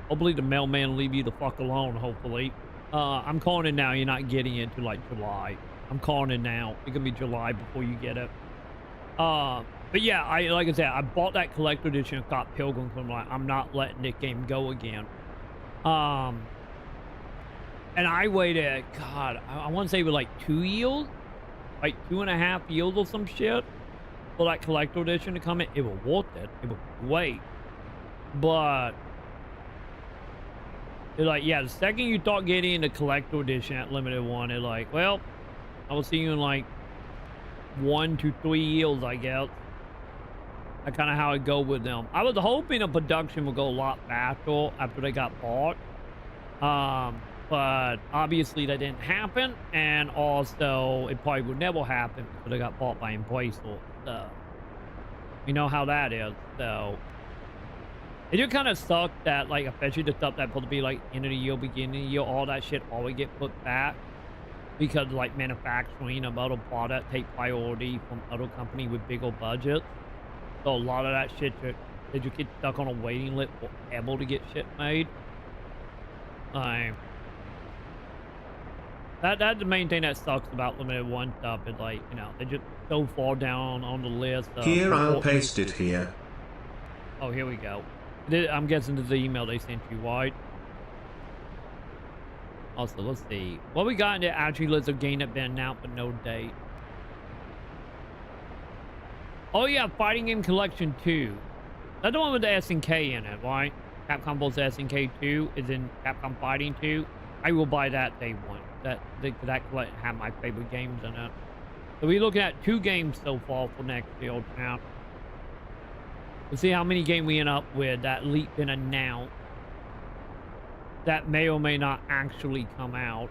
Hopefully the mailman will leave you the fuck alone, hopefully. I'm calling it now. You're not getting it till like July. I'm calling it now. It's gonna be July before you get it. But yeah, like I said, I bought that collector edition of Scott Pilgrim because I'm like, I'm not letting this game go again. And I waited, God, I want to say it was like 2 years, like 2.5 years or some shit for that collector edition to come in. It was worth it. It was great. But it's like, yeah, the second you start getting the collector edition at Limited One, it's like, well, I will see you in like 1 to 3 years, I guess. That's kind of how it go with them. I was hoping the production would go a lot faster after they got bought. but obviously that didn't happen, and also it probably would never happen because they got bought by Embracer. So you know how that is. So it just kind of sucked that, like, especially the stuff that's supposed to be like end of the year, beginning of the year, all that shit always get put back because like manufacturing of other product take priority from other company with bigger budgets. So a lot of that shit they just get stuck on a waiting list forever to get shit made. That's the main thing that sucks about limited one stuff is, like, you know, they just so far down on the list. Here, I'll paste it here. Oh, here we go. I'm guessing this is the email they sent you, right? Also, let's see. What we got in there actually lists a game that been announced but no date. Oh yeah, Fighting Game Collection 2. That's the one with the SNK in it, right? Capcom Pulse SNK 2 is in Capcom Fighting 2. I will buy that day one. That have my favorite games in it. So we're looking at 2 games so far for next year now. We'll see how many games we end up with that leaked and announced that may or may not actually come out.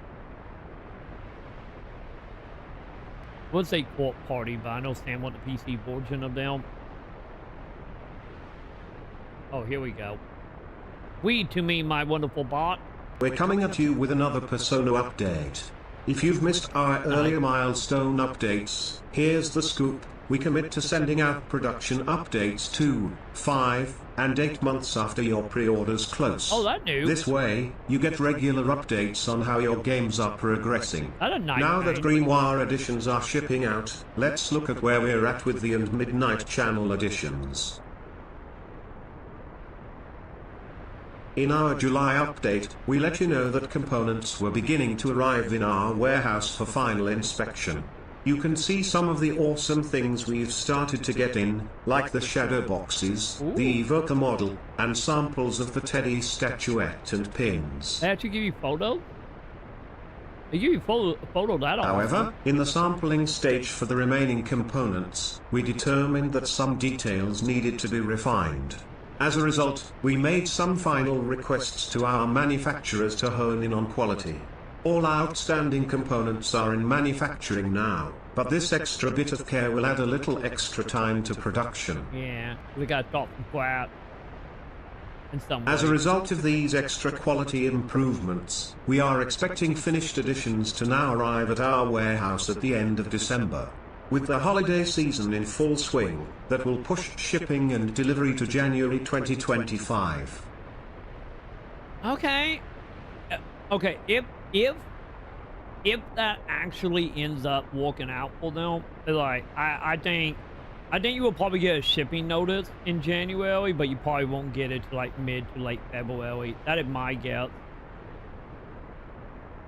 We'll say Court Party, but I know Sam want the PC version of them. Oh, here we go. Read to me, my wonderful bot. We're coming at you with another Persona update. If you've missed our earlier milestone updates, here's the scoop. We commit to sending out production updates 2, 5, and 8 months after your pre-orders close. Oh, that new. This way, you get regular updates on how your games are progressing. That's a nice Now thing. that Greenwire editions are shipping out, let's look at where we're at with the and Midnight Channel editions. In our July update, we let you know that components were beginning to arrive in our warehouse for final inspection. You can see some of the awesome things we've started to get in, like the shadow boxes, the Evoker model, and samples of the Teddy statuette and pins. They actually give you photos? They give you photo that often. However, in the sampling stage for the remaining components, we determined that some details needed to be refined. As a result, we made some final requests to our manufacturers to hone in on quality. All outstanding components are in manufacturing now, but this extra bit of care will add a little extra time to production. Yeah, we got top and flat. In some As a way. result of these extra quality improvements, we are expecting finished editions to now arrive at our warehouse at the end of December. With the holiday season in full swing, that will push shipping and delivery to January 2025. Okay. Okay, if that actually ends up working out for them, like, I think you will probably get a shipping notice in January, but you probably won't get it to like mid to late February. That is my guess.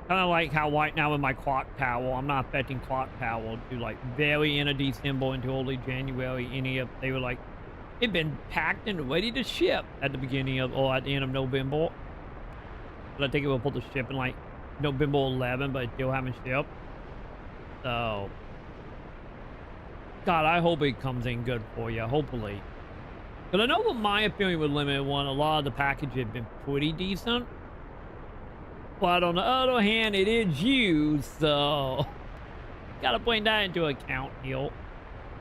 Kind of like how right now with my clock tower, I'm not expecting clock tower to like very end of December into early January. They were like, it'd been packed and ready to ship at the beginning of or at the end of November. But I think it will put the ship in like November 11, but it still haven't shipped. So, God, I hope it comes in good for you. Hopefully, because I know with my opinion with Limited One, a lot of the packages have been pretty decent. But on the other hand, it is used, so gotta bring that into account here.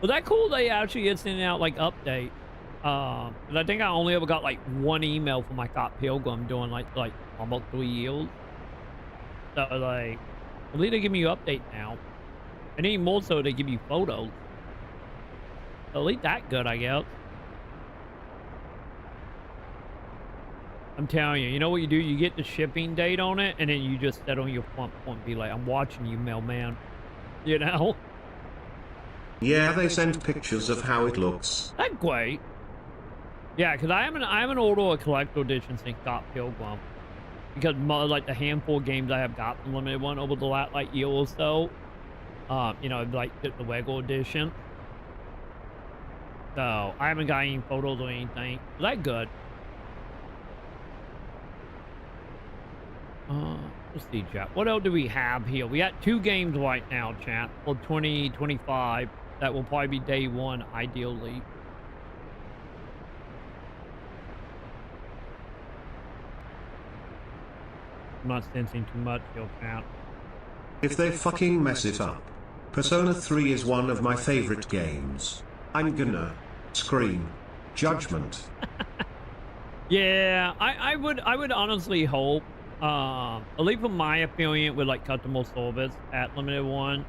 Was that cool? They actually is sending out like updates. And I think I only ever got like 1 email from my Scott Pilgrim doing like almost 3 years. So like, at least they give me you update now, and even more so they give you photos. So at least that good, I guess. I'm telling you, you know what you do? You get the shipping date on it, and then you just set on your front point and be like, I'm watching you, mailman. You know? Yeah, they sent pictures of how it looks. That's great. Yeah, because I haven't ordered a collector edition since Scott Pilgrim. Because like the handful of games I have got from Limited One over the last like year or so, you know, like the regular edition. So I haven't got any photos or anything. That's good. Let's see, chat. What else do we have here? We got 2 games right now, chat, for 2025. That will probably be day 1, ideally. I'm not sensing too much, he'll count. If they fucking mess it up. Persona 3 is one of my favorite games. I'm gonna scream. Judgment. Yeah, I would honestly hope, at least from my affiliate with like customer service at Limited One,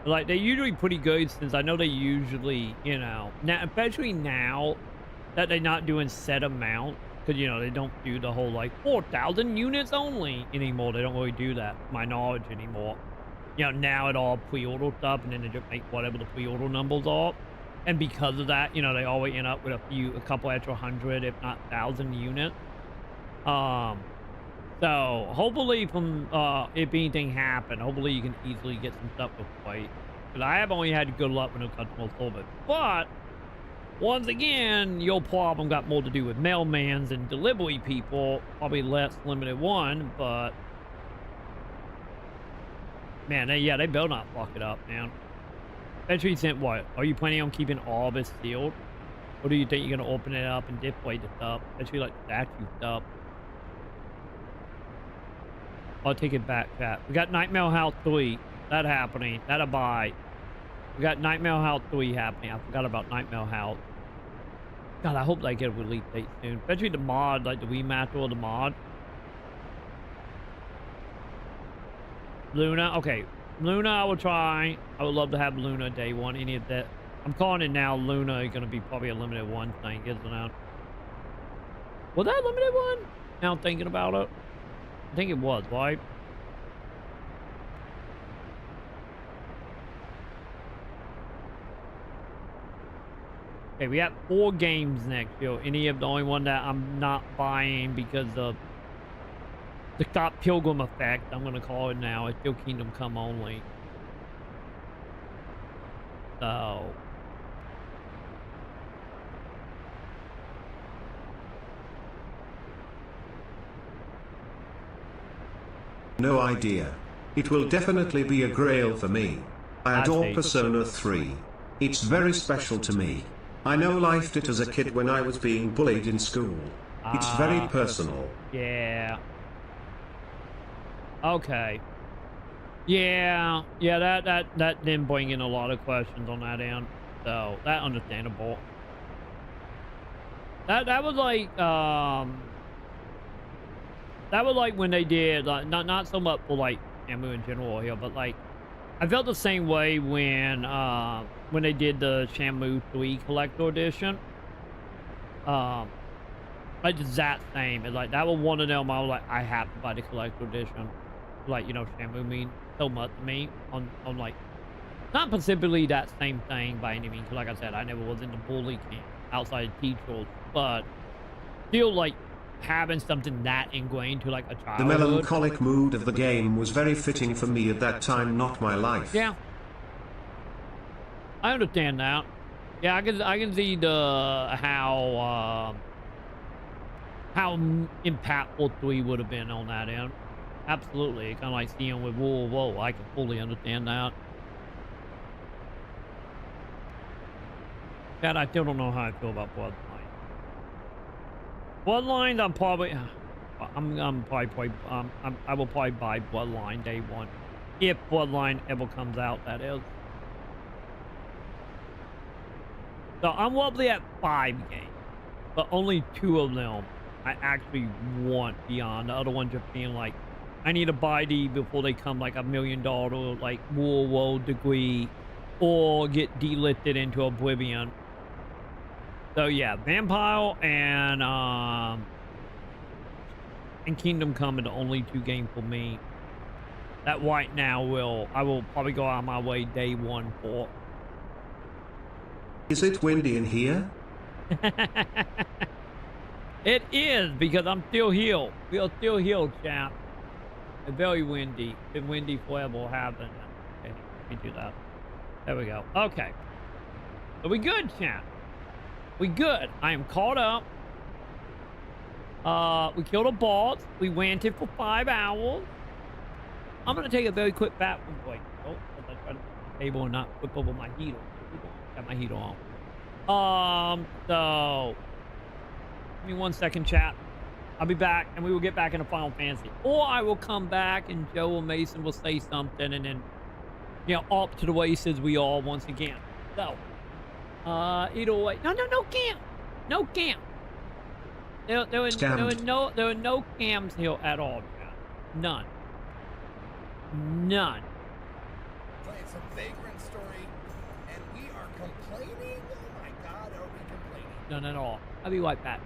like they're usually pretty good since I know they usually, you know, now especially now that they're not doing set amount, because you know they don't do the whole like 4,000 units only anymore. They don't really do that, to my knowledge, anymore. You know, now it all pre-order stuff, and then they just make whatever the pre-order numbers are. And because of that, you know, they always end up with a couple extra 100, if not 1,000 units. So hopefully from, if anything happened, hopefully you can easily get some stuff with plate. Because I have only had good luck with no customer service. But, once again, your problem got more to do with mailmans and delivery people. Probably less Limited One, but... Man, they better not fuck it up, man. Especially since what? Are you planning on keeping all this sealed? Or do you think you're gonna open it up and display the stuff? Especially like statue stuff. I'll take it back, chat. We got Nightmare House 3. That happening. That a buy. We got Nightmare House 3 happening. I forgot about Nightmare House. God, I hope they get a release date soon. Especially the mod, like the remaster of the mod. Luna, okay. Luna, I will try. I would love to have Luna day one. Any of that. I'm calling it now. Luna is going to be probably a Limited One thing, isn't it? Was that Limited One? Now I'm thinking about it. I think it was, right? Okay, we got 4 games next year. Any of the only one that I'm not buying because of the Scott Pilgrim effect, I'm gonna call it now. It's still Kingdom Come only. So No idea. It will definitely be a grail for me. I adore Persona 3. It's very special to me. I know lifed it as a kid when I was being bullied in school. It's very personal. Yeah. Okay. Yeah, that didn't bring in a lot of questions on that end, so that understandable. That was like when they did not so much for like Shamu in general here, but like I felt the same way when they did the Shamu 3 collector edition. Like the exact same. It's like that was one of them. I was like, I have to buy the collector edition. Like, you know, Shamu mean so much to me on like, not specifically that same thing by any means. Cause like I said, I never was in the bully camp outside of teachers, but still like having something that ingrained to like a childhood. The melancholic mood of the game was very fitting for me at that time, not my life. Yeah. I understand that. Yeah, I can see how impactful 3 would have been on that end. Absolutely. Kind of like seeing with whoa, I can fully understand that. God, I still don't know how I feel about Bloodline. Bloodline, I'm probably I will probably buy Bloodline day one. If Bloodline ever comes out, that is. So I'm roughly at 5 games, but only 2 of them I actually want beyond. The other one just being like, I need to buy these before they come like $1 million, like world degree, or get delisted into oblivion. So yeah, Vampire and Kingdom Come are the only 2 games for me that right now I will probably go out of my way day one for. Is it windy in here? It is, because I'm still here. We are still here, champ. It's very windy. It's been windy forever, haven't it? Okay, let me do that. There we go. Okay. Are we good, champ? We good. I am caught up. We killed a boss. We ranted for 5 hours. I'm gonna take a very quick bathroom break. Oh, I try to put the table and not flip over my heater. Got my heater on. So give me 1 second, chat. I'll be back, and we will get back into Final Fantasy. Or I will come back, and Joe or Mason will say something, and then, you know, off to the races we all once again. So, either way. No camp. No camp. There were no cams here at all. None. None. Playing some Vagrant Story, and we are complaining? Oh my god, are we complaining? None at all. I'll be right back.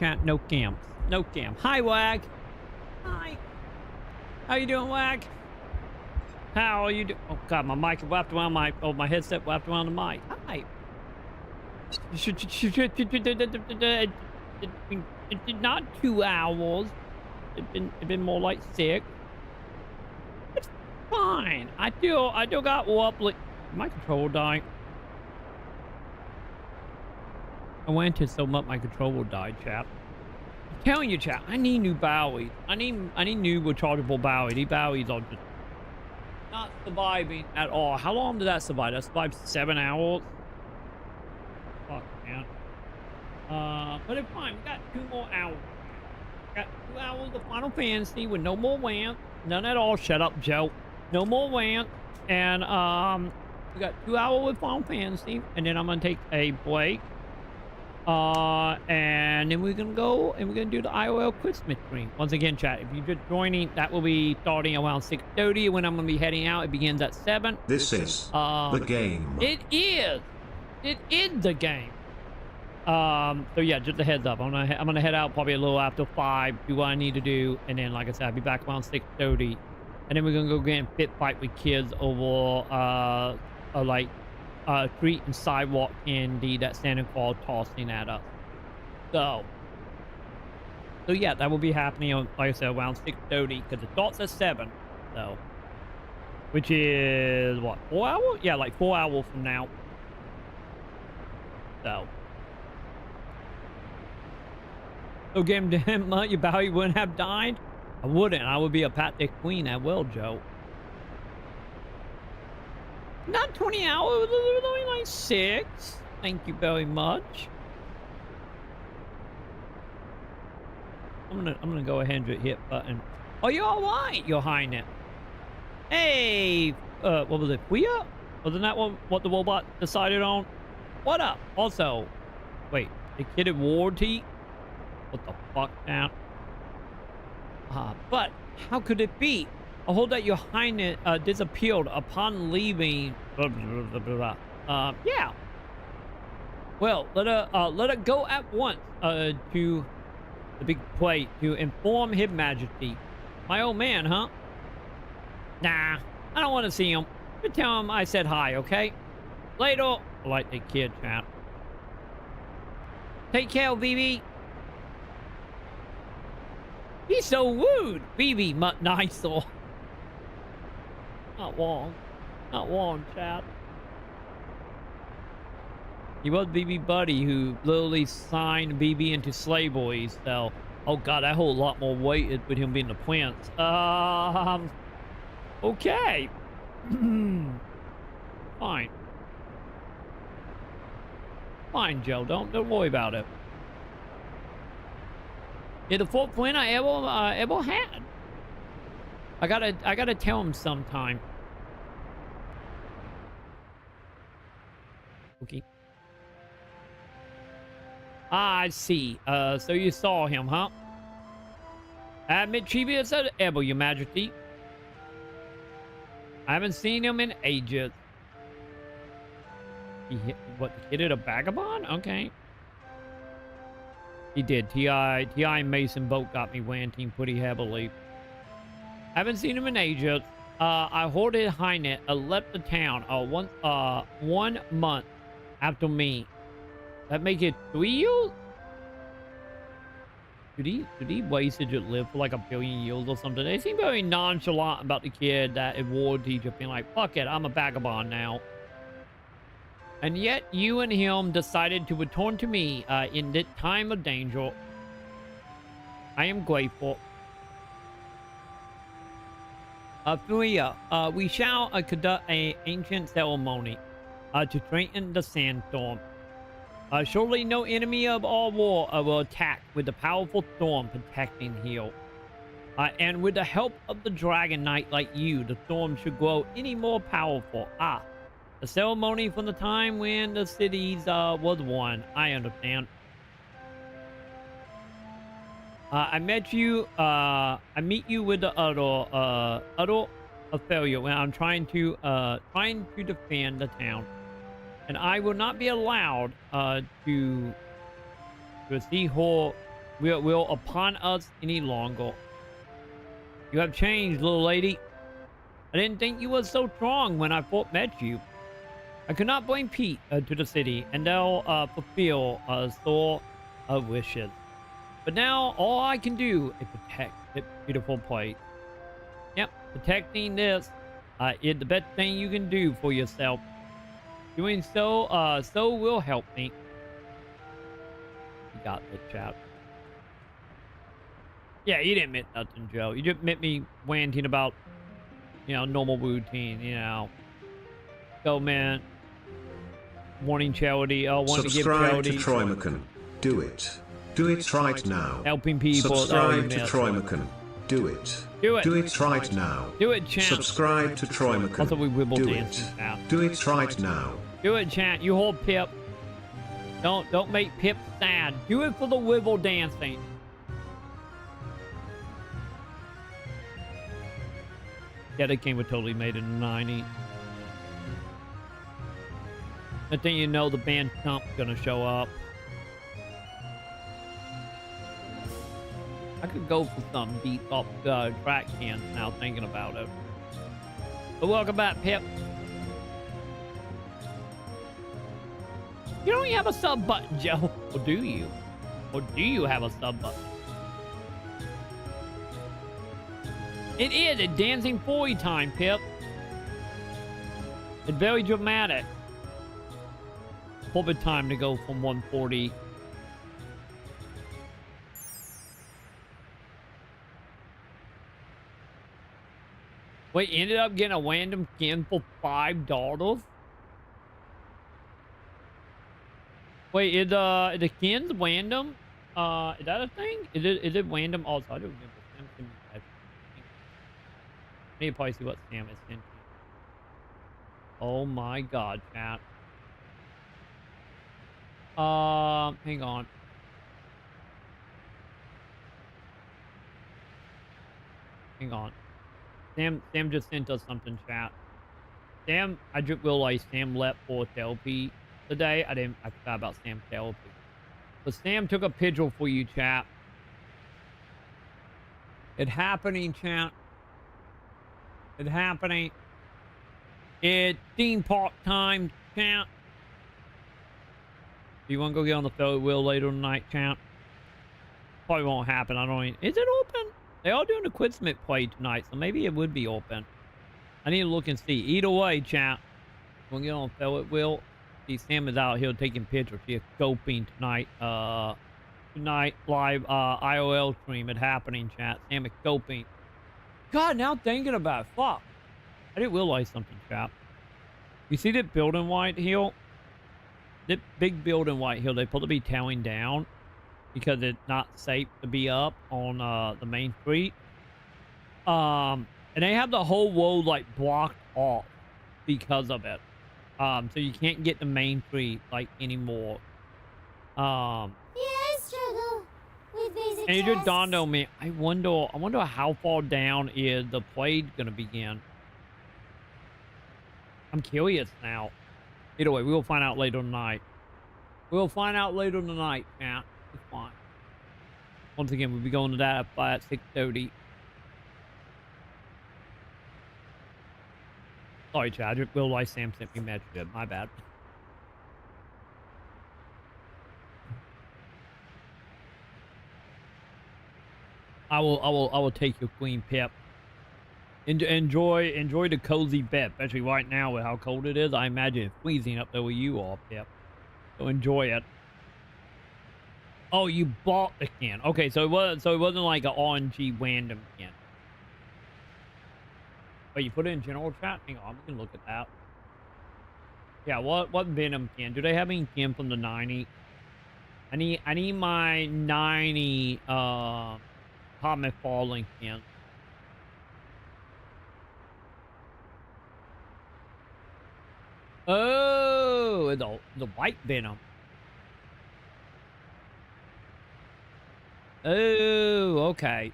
Chat, no camps. No camp. Hi, Wag. Hi. How you doing, Wag? How are you doing? Oh, God, my mic wrapped around my headset wrapped around the mic. Hi. Not 2 hours. It's been more like 6. It's fine. I still got wobbly. My controller died. I went to so much my controller died, chat. I'm telling you, chat, I need new batteries. I need new rechargeable batteries. These batteries are just not surviving at all. How long did that survive? That survived 7 hours? Fuck, man. But it's fine. We got 2 more hours. Got 2 hours of Final Fantasy with no more rant. None at all. Shut up, Joe. No more rant. And, we got 2 hours with Final Fantasy. And then I'm gonna take a break. And then we're gonna go and we're gonna do the IOL Christmas stream. Once again, chat, if you're just joining, that will be starting around 6:30. When I'm gonna be heading out, it begins at 7. This is the game. It is the game. So yeah, just a heads up. I'm gonna head out probably a little after 5, do what I need to do, and then like I said, I'll be back around 6:30, and then we're gonna go get in fit fight with kids over street and sidewalk candy that Santa Claus tossing at us. So yeah, that will be happening on, like I said, around 6:30 because it starts at 7. So, which is what, 4 hours? Yeah, like 4 hours from now. So game damn, your Bowie wouldn't have died. I wouldn't. I would be a Pat Queen at will, Joe. Not 20 hours, only like 6. Thank you very much. I'm gonna go ahead and hit button. Oh, you're all right, Your Highness. Hey, what was it? Fuya? Wasn't that what the robot decided on? What up? Also, wait, the kid at warranty? What the fuck now? But how could it be? I hold that Your Highness disappeared upon leaving. Blah, blah, blah, blah, blah. Yeah. Well, let her go at once to the big plate to inform His Majesty. My old man, huh? Nah, I don't want to see him. Just tell him I said hi, okay? Later. I like the kid, chat. Take care, BB. He's so rude, BB. Mutt nicer. Not wrong, chat. He was BB Buddy who literally signed BB into slavery, so oh god, that whole lot more weight with him being the prince. Okay. Fine. Fine, Joe. Don't worry about it. Yeah, the fourth win I ever had. I gotta tell him sometime. Okay. Ah, I see. So you saw him, huh? Mischievous as ever, Your Majesty. I haven't seen him in ages. He hit a vagabond? Okay. He did. T.I. and Mason both got me ranting pretty heavily. I haven't seen him in ages. I heard his highness left the town 1 month after me. That make it 3 years? Did he wasted to live for like 1 billion years or something? They seem very nonchalant about the kid that a war teacher being like, fuck it, I'm a vagabond now. And yet you and him decided to return to me in this time of danger. I am grateful. Furia, we shall conduct an ancient ceremony to strengthen the sandstorm. Surely no enemy of our war will attack with the powerful storm protecting here. And with the help of the dragon knight like you, the storm should grow any more powerful. The ceremony from the time when the cities was won. I understand. I meet you with the other failure when I'm trying to defend the town. And I will not be allowed to see her will upon us any longer. You have changed, little lady. I didn't think you were so strong when I first met you. I could not bring peace to the city, and they'll fulfill Thor's wishes. But now all I can do is protect this beautiful place. Yep, protecting this is the best thing you can do for yourself. Doing so will help me. You got this, chap. Yeah, you didn't admit nothing, Joe. You just admit me ranting about, normal routine, Go, man. Wanting charity. Want to give charity. Subscribe to TroyMaconn. Do it. Do it right now. Helping people. Subscribe to TroyMaconn. Do it. Do it. Do it right now. Do it, champ. Subscribe to TroyMaconn. Also, we wibble Do dancing it. now. Do it right now. Do it, chant. You hold Pip. Don't make Pip sad. Do it for the wibble dancing. Yeah, that game was totally made in the 90s. I think you know the band Stump's gonna show up. I could go for some beat up track cans now thinking about it. But welcome back, Pip. You don't have a sub button, Joe. Or do you? Or do you have a sub button? It is a dancing 40 time, Pip. It's very dramatic. Perfect time to go from 140. Wait, ended up getting a random skin for $5? Wait, is the skins random? Is that a thing? Is it random? Also, I don't remember. I need to probably see what Sam is sent. Oh my god, chat. Hang on. Hang on. Sam just sent us something, chat. Sam, I just realized Sam left for therapy today. I forgot about Sam therapy. But Sam took a picture for you, chat. It happening, chat. It happening. It's theme park time, chat. Do you want to go get on the Ferry wheel later tonight, champ? Probably won't happen. I don't even... Is it open? They are doing a Quizmit play tonight, so maybe it would be open. I need to look and see. Either way, champ. Want to get on the Ferry wheel? See, Sam is out here taking pictures. She's scoping tonight. Tonight, live IOL stream. It happening, chat. Sam is scoping. God, now thinking about it. Fuck. I didn't realize something, chap. You see that building White Hill? That big building White Hill, they supposed to be towing down because it's not safe to be up on the main street. And they have the whole road like blocked off because of it. So you can't get the main street like anymore. Yeah, I struggle with basic And it just tests. dawned on me. I wonder how far down is the parade gonna begin. I'm curious now. Either way, we will find out later tonight. We'll find out later tonight, man. It's fine. Once again, we'll be going to that at 6:30. Sorry, Chad. I didn't realize Sam sent me a message. My bad. I will take your queen, Pip. Enjoy the cozy bed, especially right now with how cold it is. I imagine it's freezing up there where you are, Pip. So enjoy it. Oh, you bought the can. Okay, so it wasn't like an RNG random can. But you put it in general chat? Hang on, we can look at that. Yeah, what Venom can? Do they have any can from the 90? I need my 90 Hot Falling can. Oh, the white Venom. Oh, okay.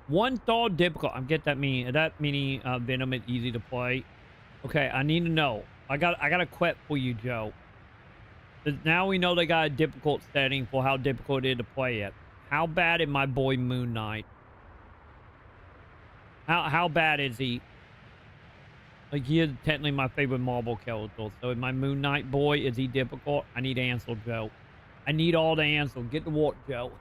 One star difficult. I'm get that many Venom is easy to play. Okay, I need to know. I got a quip for you, Joe. Now we know they got a difficult setting for how difficult it is to play it. How bad is my boy Moon Knight? How bad is he? Like, he is technically my favorite Marvel character. So is my Moon Knight boy, is he difficult? I need answer, Joe. I need all the answers. Get to work, Joe.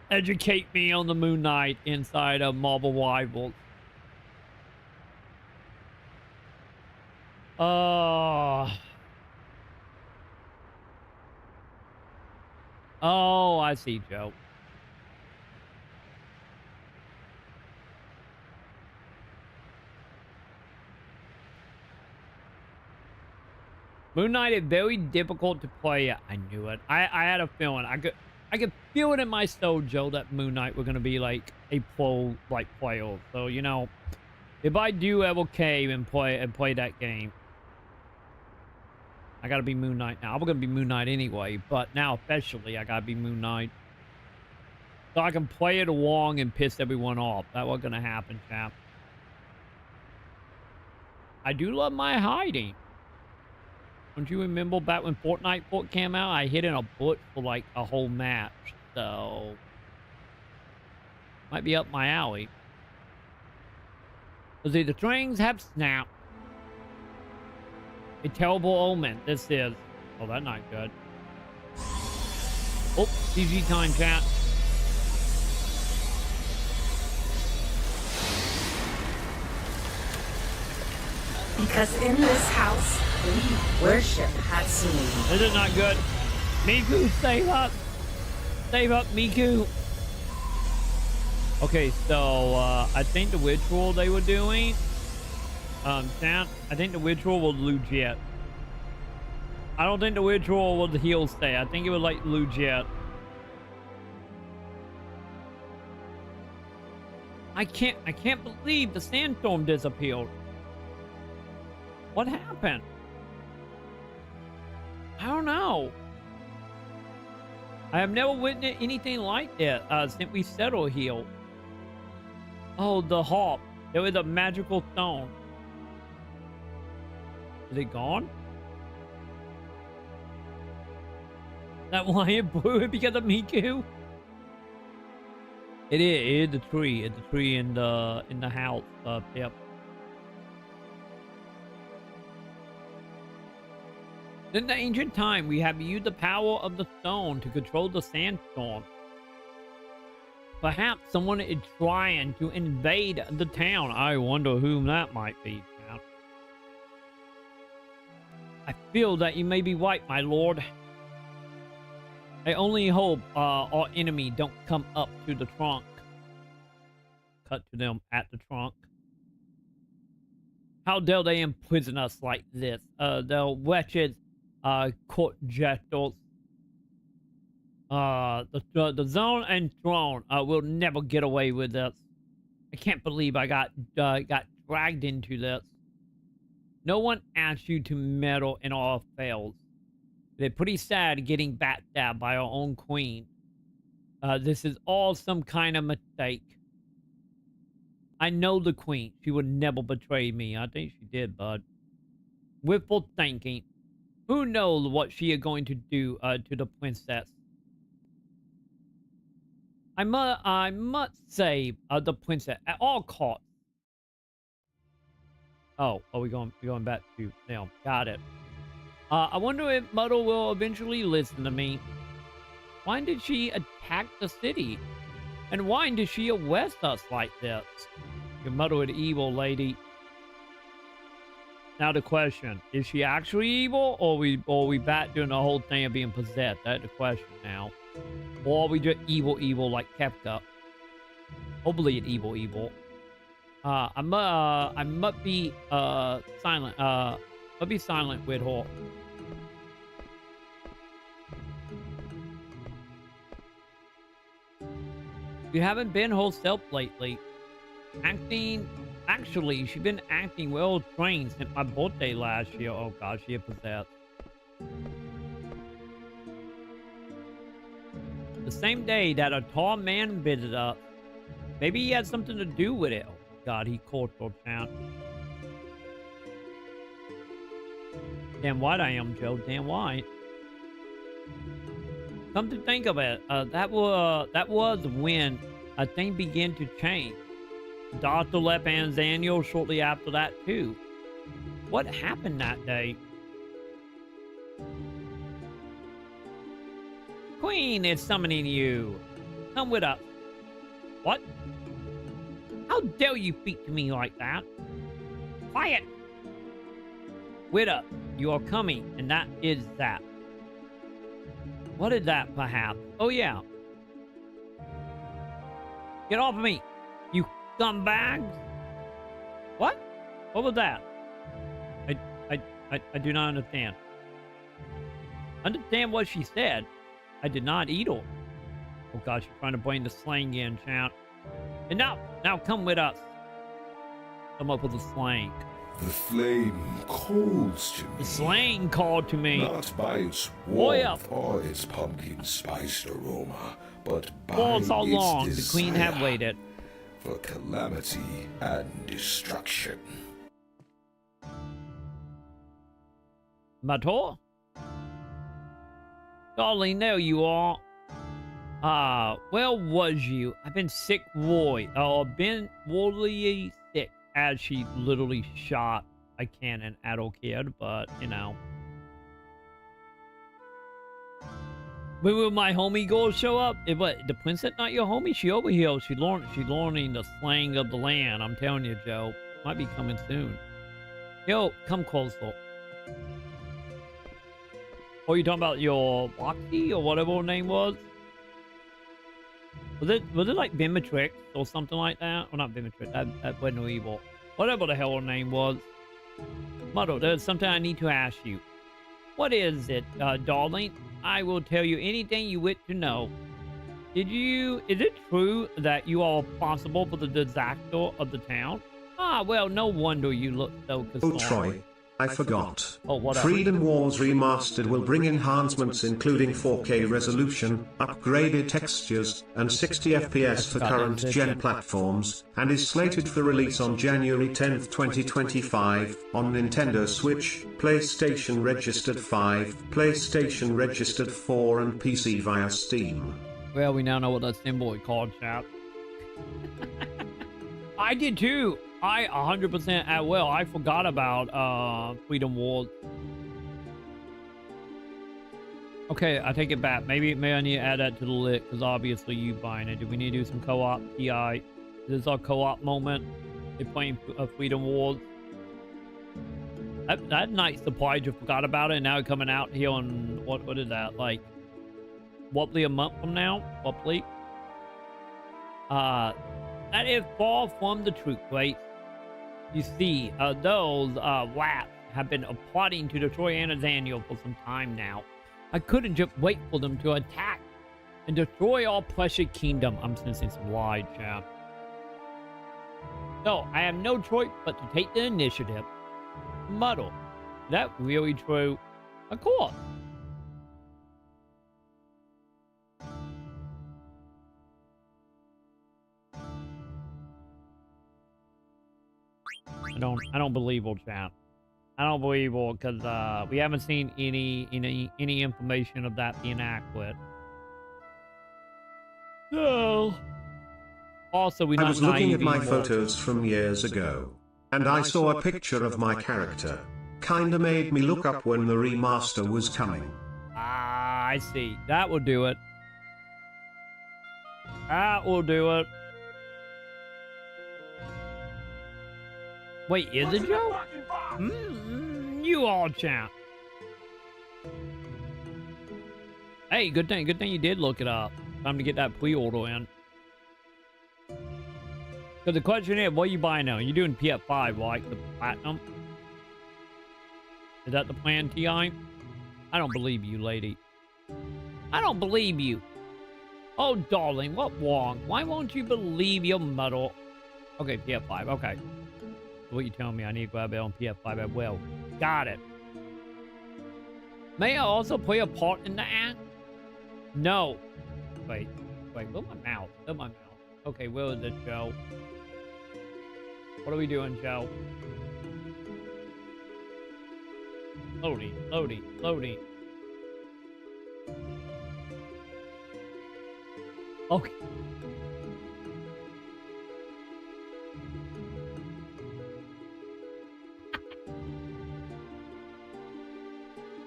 Educate me on the Moon Knight inside of Marvel Rivals. Oh, I see, Joe. Moon Knight is very difficult to play. I knew it. I had a feeling. I could feel it in my soul, Joe, that Moon Knight were gonna be like a pro like player. So, you know, if I do ever cave and play that game, I gotta be Moon Knight now. I'm gonna be Moon Knight anyway, but now officially I gotta be Moon Knight. So I can play it along and piss everyone off. That was gonna happen, chap. I do love my hiding. Don't you remember back when Fortnite came out? I hid in a bush for like a whole match. So might be up my alley. Let's see, the strings have snapped. A terrible omen. This is. Oh, that's not good. Oh, CG time, chat. Because in this house, we worship Hatsune. This is not good. Miku, save up. Save up, Miku. Okay, so I think the ritual they were doing, chat, I think the ritual was legit. I don't think the ritual was the heal stay. I think it was like legit. I can't believe the sandstorm disappeared. What happened? I don't know. I have never witnessed anything like that since we settled here. Oh, the harp. There was a magical stone. Is it gone? That lion blew it because of Miku? It is the tree. It's the tree in the house. Yep. In the ancient time, we have used the power of the stone to control the sandstorm. Perhaps someone is trying to invade the town. I wonder whom that might be. I feel that you may be right, my lord. I only hope our enemy don't come up to the trunk. cut to them at the trunk. How dare they imprison us like this? The wretched court jesters. The zone and throne will never get away with this. I can't believe I got dragged into this. No one asked you to meddle in our affairs. They're pretty sad getting backstabbed by our own queen. This is all some kind of mistake. I know the queen. She would never betray me. I think she did, bud. Wishful thinking. Who knows what she is going to do to the princess? I must save the princess at all costs. Oh, we're going back to them. Got it. I wonder if Muddle will eventually listen to me. Why did she attack the city? And why did she arrest us like this? You Muddle an evil lady. Now the question, is she actually evil, or are we back doing the whole thing of being possessed? That's the question now. Or are we just evil like Kefka? Hopefully it's evil. I must be silent. I'll be silent with her. You haven't been herself lately. Actually, she's been acting well trained since my birthday last year. Oh gosh, she is possessed. The same day that a tall man visited us. Maybe he had something to do with it. Oh god, he called her town. Damn white I am, Joe. Damn white. Come to think of it, that was when a thing began to change. Dr. left Anzaniel shortly after that too. What happened that day? Queen is summoning you. Come with us. What? How dare you speak to me like that? Quiet. With us. You are coming, and that is that. What is that, perhaps? Oh, yeah. Get off of me, you scumbags. What? What was that? I do not understand. Understand what she said. I did not eat her. Oh, gosh, you're trying to bring the slang in, champ. And now come with us. Come up with the slang. The flame calls to me. The slang called to me. Not by its warmth or its pumpkin spiced aroma, but by for so long its the queen had waited. For calamity and destruction. Mator? Darling, there you are. Where was you? I've been sick, Roy. Been woefully sick. As she literally shot a cannon at her kid, but you know. When will my homie girl show up? What, the princess not your homie? She over here. She's learning the slang of the land. I'm telling you, Joe. Might be coming soon. Yo, come closer. Oh, you talking about your Roxy or whatever her name was? Was it like Bimatrix or something like that? Or not Bimatrix, that wasn't no evil. Whatever the hell her name was. Muddle, there's something I need to ask you. What is it, darling? I will tell you anything you wish to know. Is it true that you are responsible for the disaster of the town? Ah, well, no wonder you look so concerned. Oh, Troy. I forgot. Oh, what? Freedom Wars Remastered will bring enhancements including 4K resolution, upgraded textures, and 60 FPS for current gen platforms, and is slated for release on January 10, 2025, on Nintendo Switch, PlayStation Registered 5, PlayStation Registered 4, and PC via Steam. Well, we now know what that symbol is called, chap. I did too. I 100% at will. I forgot about Freedom Wars. Okay, I take it back. Maybe I need to add that to the list because obviously you buying it. Do we need to do some co-op? TI. This is our co-op moment. They're playing Freedom Wars. That night surprise, you forgot about it, and now it's coming out here on what is that, like roughly a month from now? Roughly. That is far from the truth, right? You see, those WAPs have been plotting to destroy Anazaniel for some time now. I couldn't just wait for them to attack and destroy our precious kingdom. I'm sensing some lie, chat. So, I have no choice but to take the initiative. Muddle. Is that really true? Of course. I don't believe her, chat. I don't believe her because we haven't seen any information of that being accurate. So, also I was looking at my photos from years ago, and I saw a picture of my character. Kinda made me look up when the remaster was coming. Ah, I see. That will do it. That will do it. Wait, is it Joe? You all chat. Hey, good thing you did look it up. Time to get that pre-order in. So the question is, what are you buying now? You're doing PS5, right? The Platinum? Is that the plan, T.I.? I don't believe you, lady. I don't believe you. Oh, darling, what wrong? Why won't you believe your mother? Okay, PS5, okay. So what you telling me? I need to grab it on PS5 as well. Got it. May I also play a part in the act? No. Wait, where's my mouth? Where's my mouth? Okay, where is it, Joe? What are we doing, Joe? Loading, loading, loading. Okay.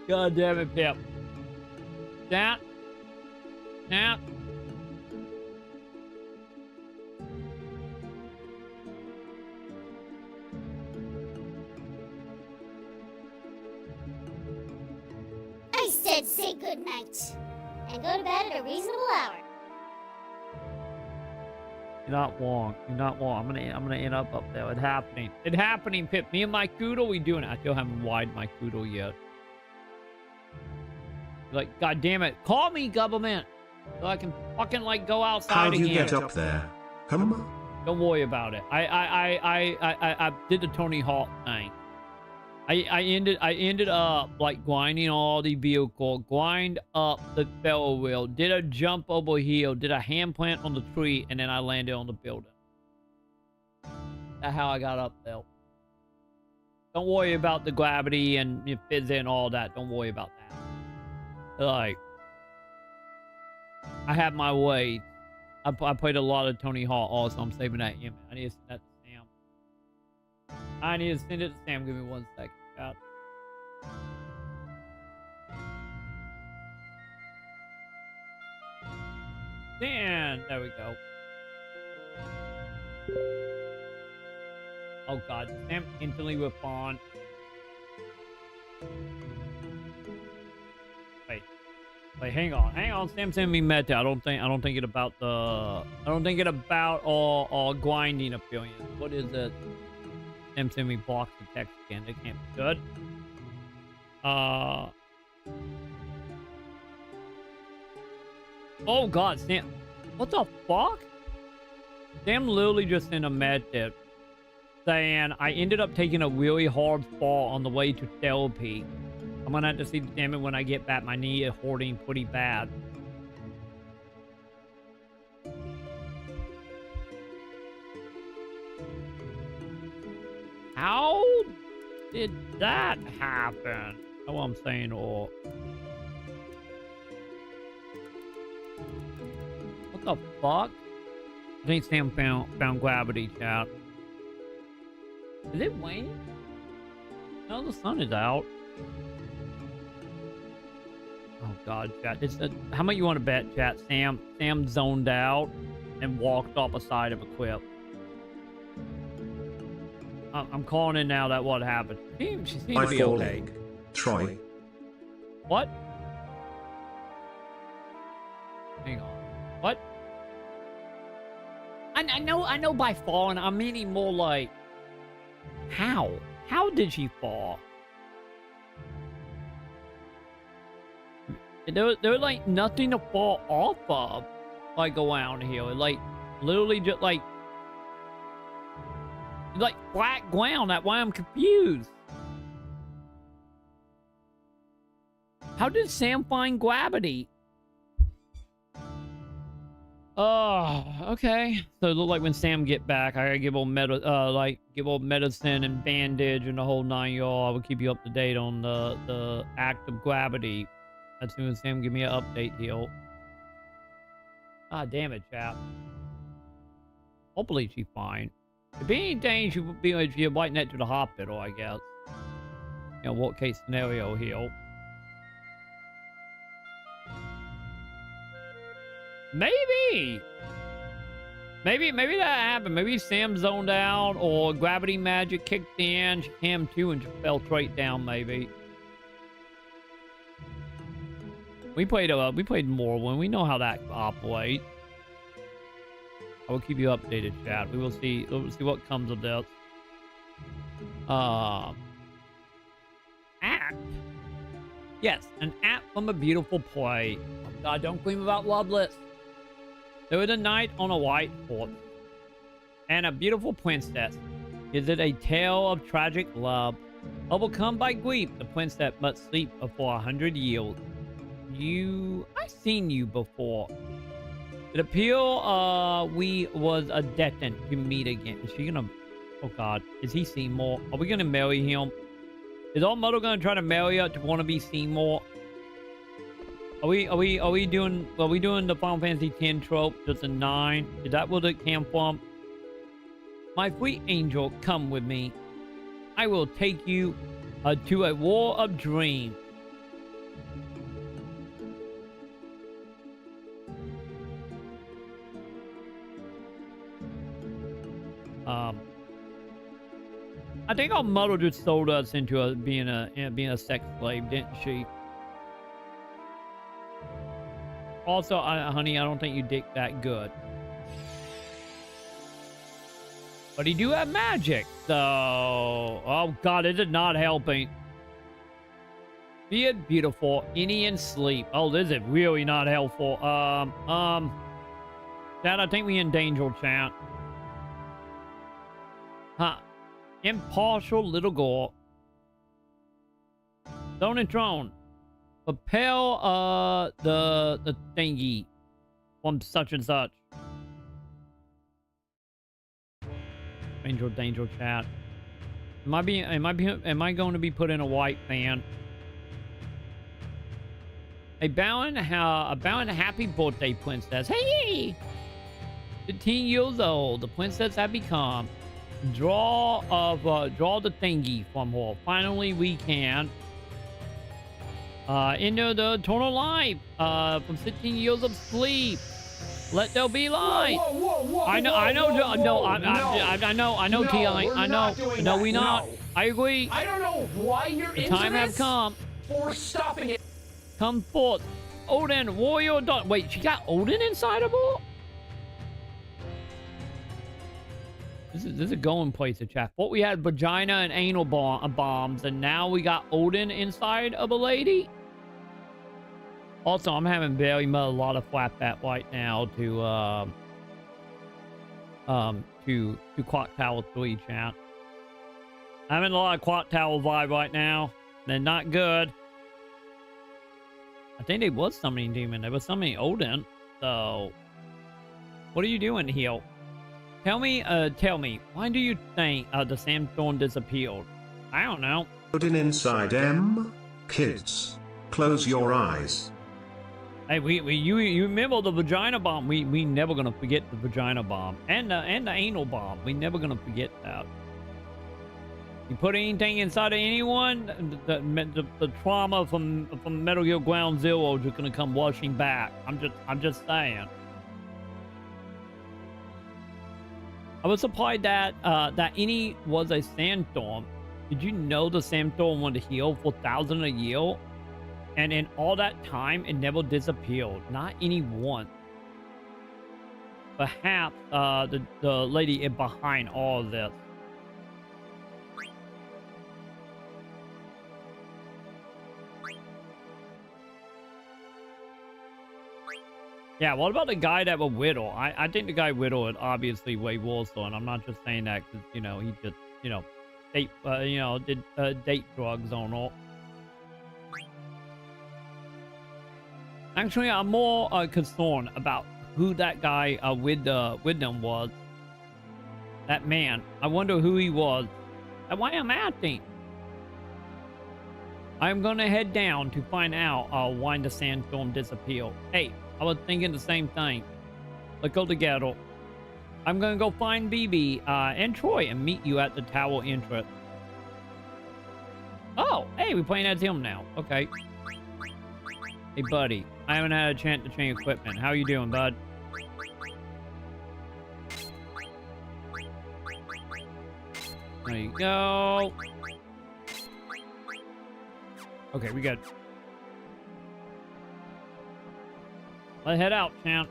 God damn it, Pip. That. I said say goodnight and go to bed at a reasonable hour. You're not wrong. You're not wrong. I'm gonna end up there. It's happening. It's happening, Pip. Me and my Koodle, we doing it. I still haven't wired my Koodle yet. Like, God damn it. Call me, government. So I can fucking, like, go outside How do you again. get up there? Come. Don't worry about it. I did the Tony Hawk thing. I ended up, like, grinding all the vehicle, grind up the ferro wheel, did a jump over here, did a hand plant on the tree, and then I landed on the building. That's how I got up there. Don't worry about the gravity and physics and all that. Don't worry about that. Like, I have my way. I played a lot of Tony Hawk also. I'm saving that image. I need to send that to Sam. I need to send it to Sam. Give me 1 second. God. And there we go. Oh God, Sam instantly respond. Wait, hang on. Sam sent me meta. I don't think it about all grinding appearance. What is it? Sam sent me blocks the text again. That can't be good. Oh God, Sam. What the fuck? Sam literally just sent a med tip saying I ended up taking a really hard fall on the way to therapy. I'm gonna have to see the damage when I get back. My knee is hurting pretty bad. How did that happen? That's what I'm saying, or... What the fuck? I think Sam found gravity, chat. Is it waning? No, the sun is out. Oh God, chat. How much you want to bet, chat? Sam zoned out and walked off a side of a cliff. I'm calling in now that what happened. She seems to be okay. Troy. What? Hang on. What? I know by falling, I'm meaning more like, how? How did she fall? There was like nothing to fall off of, like around here. Like, literally just like flat ground. That's why I'm confused. How did Sam find gravity? Oh, okay. So it looked like when Sam get back, I gotta give old medicine and bandage and the whole 9 yards. I will keep you up to date on the act of gravity as soon as Sam give me an update here. Ah, damn it, chap. Hopefully she's fine. If anything, she would be right next to the hospital, I guess. You know, what case scenario here. Maybe that happened. Maybe Sam zoned out, or gravity magic kicked in. She came to and just fell straight down. Maybe we played Morrowind. We know how that operates. I will keep you updated, chat. We will see. We'll see what comes of this. Act. Yes, an act from a beautiful play. Oh God, don't scream about Loveless. There was a knight on a white horse, and a beautiful princess. Is it a tale of tragic love? Overcome by grief, the princess must sleep for 100 years. I've seen you before. It appears we was destined to meet again. Is she gonna? Oh God, is he Seymour? Are we gonna marry him? Is our mother gonna try to marry her to want to be Seymour? Are we doing the Final Fantasy X trope? Just a 9? Is that where it came from? My sweet angel, come with me. I will take you to a war of dreams. I think our mother just sold us into being a sex slave, didn't she? Also, honey, I don't think you dick that good. But he do have magic, so... Oh, God, it is not helping. Be it beautiful, Indian sleep. Oh, this is really not helpful. Dad, I think we in danger, chat. Huh. Impartial little girl. Stone and throne. Propel the thingy from such and such. Danger chat. Am I going to be put in a white fan? A bowing happy birthday, princess. Hey! 15 years old, the princess had become. Draw the thingy from her. Finally, we can. Into the eternal life. From 16 years of sleep. Let there be light. Whoa, I know, T.I. I know. No, we not. I agree. I don't know why you're the time have come. For stopping it. Come forth. Odin, warrior dog. Wait, she got Odin inside of her? This is a going place to chat. What we had vagina and anal bombs, and now we got Odin inside of a lady. Also, I'm having very much a lot of flashback right now to Clock Tower 3 chat. I'm having a lot of Clock Tower vibe right now. They're not good. I think they was summoning demon. They was summoning Odin. So, what are you doing here? Tell me, why do you think the Sandstorm disappeared? I don't know. Odin inside M? Kids, close your eyes. Hey, you remember the vagina bomb? We never gonna forget the vagina bomb and the anal bomb. We never gonna forget that. You put anything inside of anyone, the trauma from Metal Gear Ground Zero is just gonna come washing back. I'm just saying. I was surprised that any was a sandstorm. Did you know the sandstorm wanted to heal for thousands a year? And in all that time, it never disappeared. Not any once. perhaps the lady is behind all of this. Yeah, what about the guy that was Whittle? I think the guy Whittle is obviously way worse, and I'm not just saying that because, you know, he just, you know, did date drugs on all. Actually, I'm more concerned about who that guy with them was. That man. I wonder who he was. And why I'm acting. I'm gonna head down to find out why the sandstorm disappeared. Hey, I was thinking the same thing. Let's go together. I'm gonna go find BB and Troy and meet you at the tower entrance. Oh, hey, we're playing as him now. Okay. Hey, buddy. I haven't had a chance to change equipment. How you doing, bud? There you go. Okay, we good. Let's head out, champ.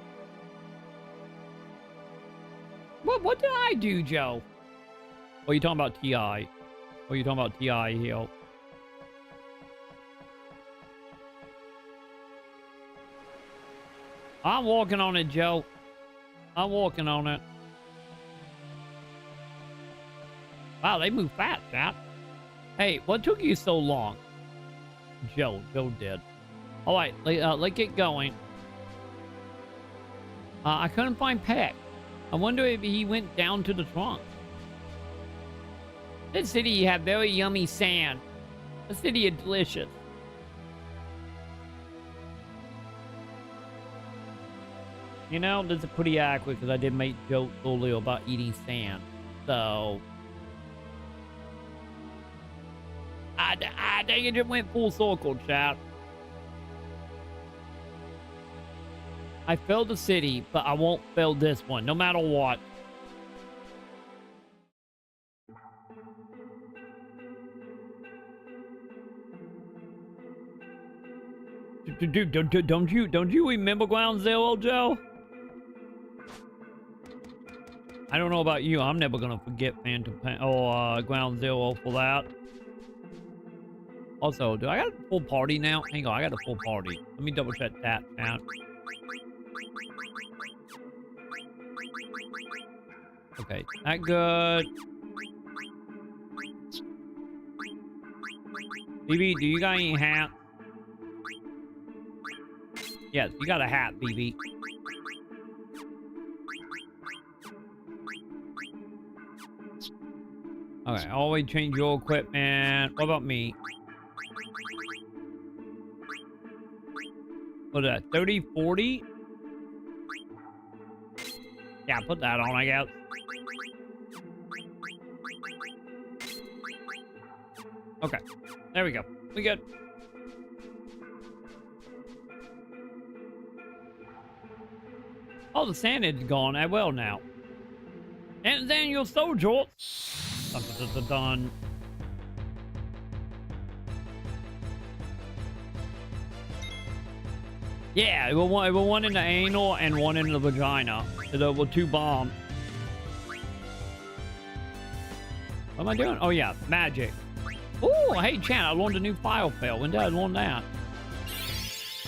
What did I do, Joe? Oh, you talking about T.I. Oh, you talking about T.I. here. I'm walking on it, Joe. I'm walking on it. Wow, they move fast, chat. Hey, what took you so long? Joe did. All right, let's get going. I couldn't find Peck. I wonder if he went down to the trunk. This city had very yummy sand. The city is delicious. You know, this is pretty accurate because I did make jokes earlier about eating sand. So, I think it just went full circle, chat. I failed the city, but I won't fail this one, no matter what. Dude, don't you remember Ground Zero, Joe? I don't know about you. I'm never gonna forget Phantom Pain or Ground Zero for that. Also, do I got a full party now? Hang on, I got a full party. Let me double check that out. Okay, that good. BB, do you got any hat? Yes, you got a hat, BB. Okay, always change your equipment. What about me? What is that? 30, 40? Yeah, put that on, I guess. Okay, there we go. We good. Oh, the sand is gone. I will now. And then your soldier. Dun. Yeah, it was one in the anal and one in the vagina. There were 2 bombs. What am I doing? Oh yeah, magic. Oh, hey Chan, I learned a new file fail. When did I learn that?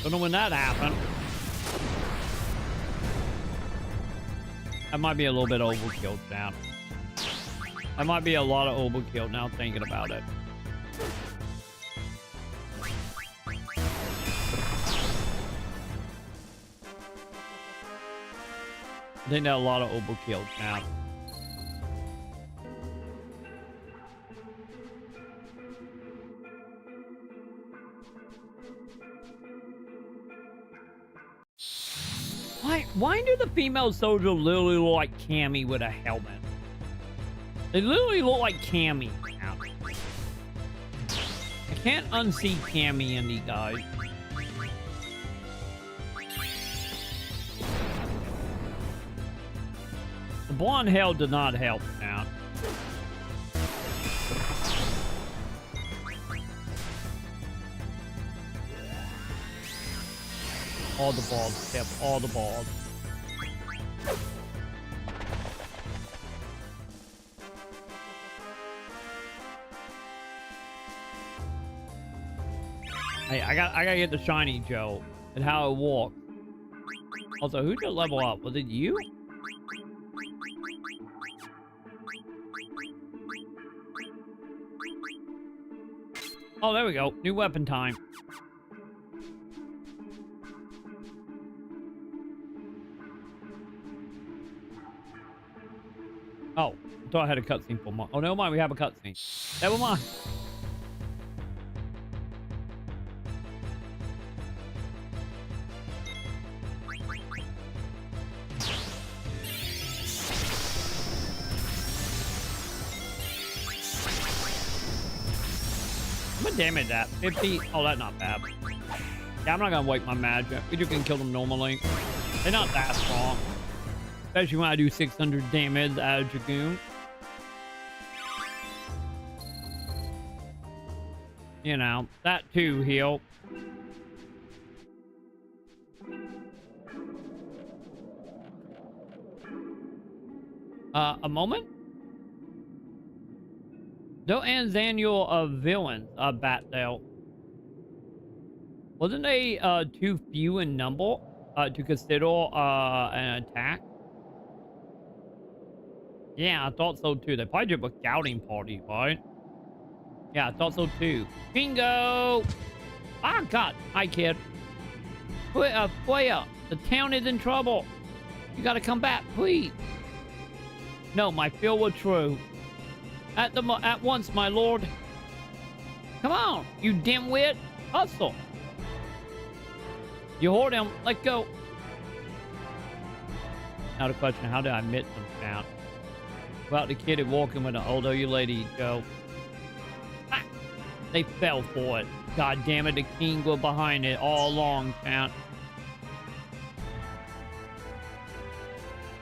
Don't know when that happened. That might be a little bit overkill, Chan. That might be a lot of overkill now thinking about it. I think that's a lot of overkill now. Why do the female soldiers literally look like Cammy with a helmet? They literally look like Cammy. I can't unsee Cammy in these guys. The blonde hair did not help now. All the balls, Tip. All the balls. Hey, I gotta get the shiny Joe and how it walks. Also, who just level up? Was it you? Oh, there we go. New weapon time. Oh, I thought I had a cutscene for my... Oh, never mind. We have a cutscene. Never mind. What damage that? 50? Oh, that's not bad. Yeah, I'm not gonna wipe my magic. You can kill them normally. They're not that strong. Especially when I do 600 damage out of Dragoon. You know, that too heal. A moment? No ends annual of villains, Batdale. Wasn't they too few in number to consider an attack? Yeah, I thought so too. They probably did a scouting party, right? Yeah, I thought so too. Bingo! Ah, God. Hi, kid. Flaya, the town is in trouble. You gotta come back, please. No, my fear was true. At once, my lord. Come on, you dimwit. Hustle. You hold him. Let go. Now the question, how did I miss them down? About the kid and walking with an older lady, Joe. Ah, they fell for it. God damn it, the king was behind it all along, count.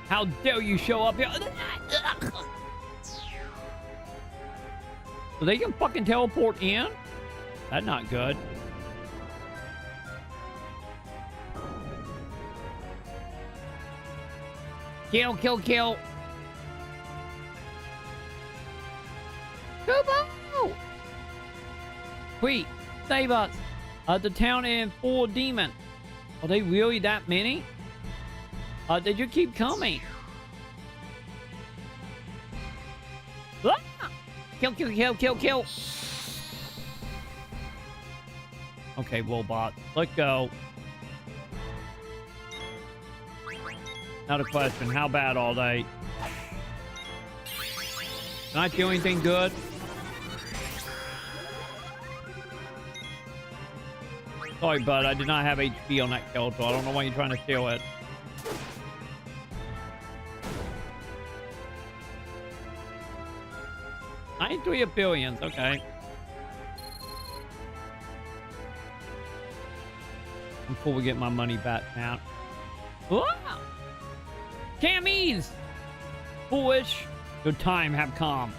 How dare you show up here? So they can fucking teleport in? That's not good. Kill, kill, kill. Kubo! Wait, save us. The town in full demon. Are they really that many? They just keep coming. Ah! Kill, kill, kill, kill, kill. Okay, robot. Let go. Now the question, how bad are they? Can I do anything good? Sorry, bud. I did not have HP on that kill, so I don't know why you're trying to steal it. 93 of billions, okay. Before we get my money back now. Wow! Cammies! Foolish. Your time have come.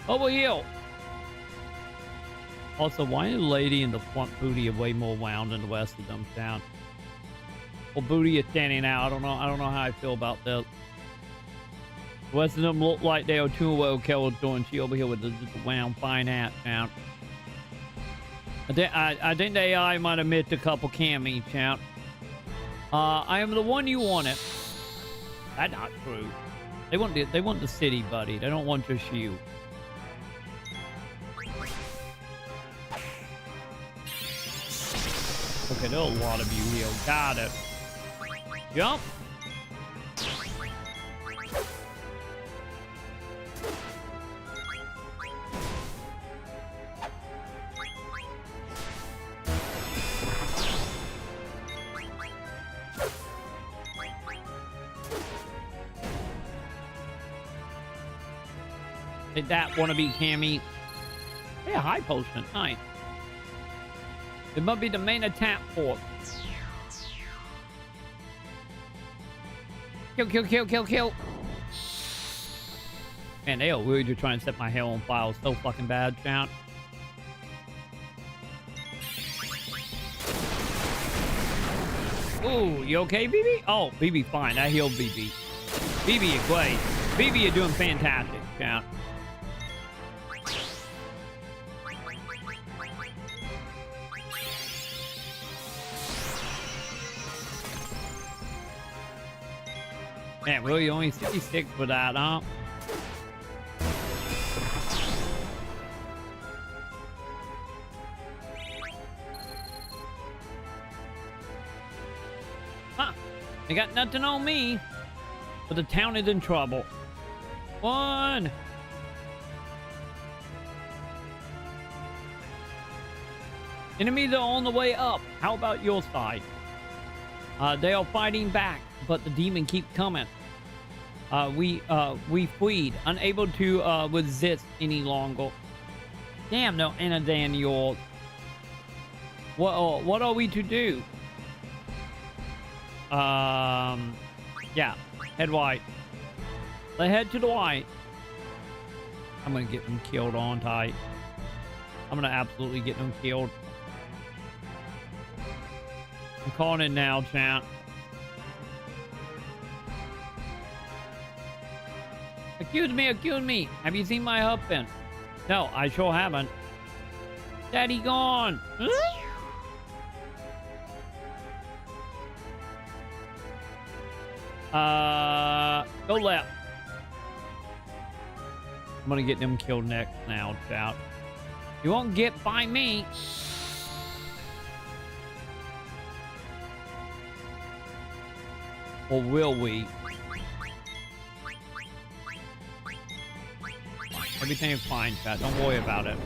Over here. Also, why is the lady in the front booty way more round than the rest of them down? Well, booty is standing out. I don't know how I feel about this. The rest of them look like they are too well killed doing. She over here with the round fine hat down. I think the AI might have missed a couple cammies, champ. I am the one you wanted. That's not true. They want the city, buddy. They don't want just you. Okay, there are a lot of you here. Got it. Jump. Did that want to be Cammy? Yeah, high potion. Nice. It must be the main attack force. Kill, kill, kill, kill, kill. Man, they are really just trying to set my hair on fire. So fucking bad, chat. Ooh, you okay, BB? Oh, BB fine. I healed BB. BB is great. BB, you're doing fantastic, chat. Man, really only 66 for that, huh? Huh. They got nothing on me. But the town is in trouble. 1. Enemies are on the way up. How about your side? They are fighting back, but the demon keep coming. We fleed, unable to resist any longer. Damn, no, Anna Daniel. What are we to do? Yeah, head white. They head to the white. I'm gonna get them killed on tight. I'm gonna absolutely get them killed. I'm calling it now, chat. Accuse me, accuse me. Have you seen my husband? No, I sure haven't. Daddy gone. Go left. I'm gonna get them killed next now, chat. You won't get by me. Or will we? Everything is fine, chat. Don't worry about it.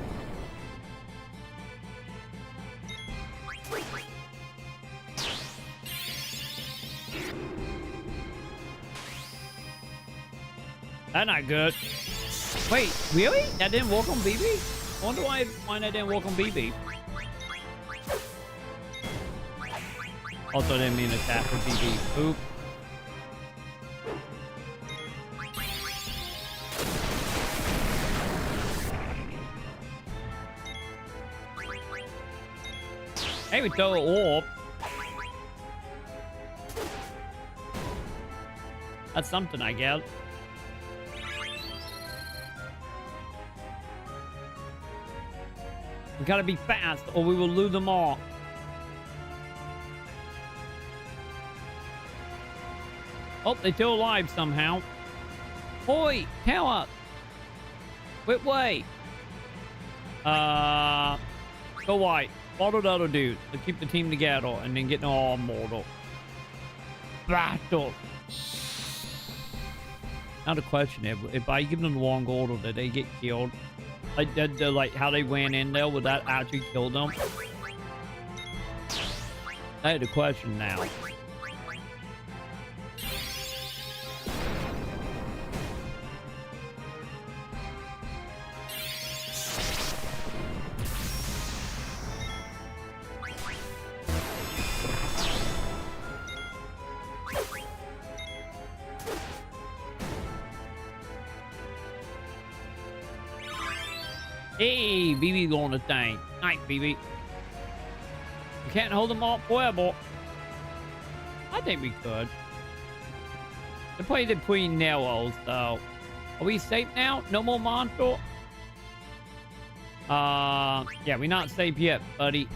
That's not good. Wait, really? That didn't work on BB? I wonder why that didn't work on BB. Also, didn't mean to tap for BB. Oop. Hey, we throw an orb. That's something, I guess. We gotta be fast or we will lose them all. Oh, they're still alive somehow. Oi, tell us. Which way? Go white. Follow the other dude to keep the team together and then get them all mortal. Battle. Now the question is, if I give them the wrong order, did they get killed? Like how they ran in there, would that actually kill them? That's the question now. Hey, BB on the thing. Night, BB. We can't hold them all forever. I think we could. They played it pretty narrow, so. Are we safe now? No more monster? Yeah, we're not safe yet, buddy.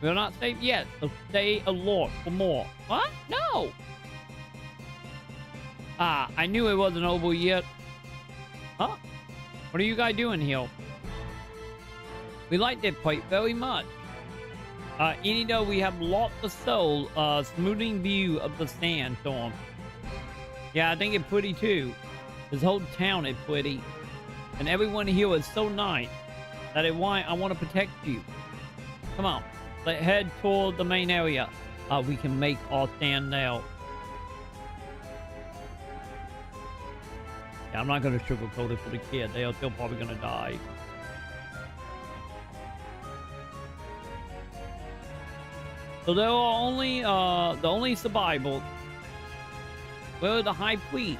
We're not safe yet, so stay alert for more. What? No! I knew it wasn't over yet. Huh? What are you guys doing here? We like that fight very much. Even though we have lots of soul, smoothing view of the sandstorm. Yeah, I think it's pretty too. This whole town is pretty. And everyone here is so nice that is why I want to protect you. Come on, let's head toward the main area. We can make our stand now. Yeah, I'm not going to sugarcoat it for the kid. They are still probably going to die. So there are only, the only survivors. Where are the high priest?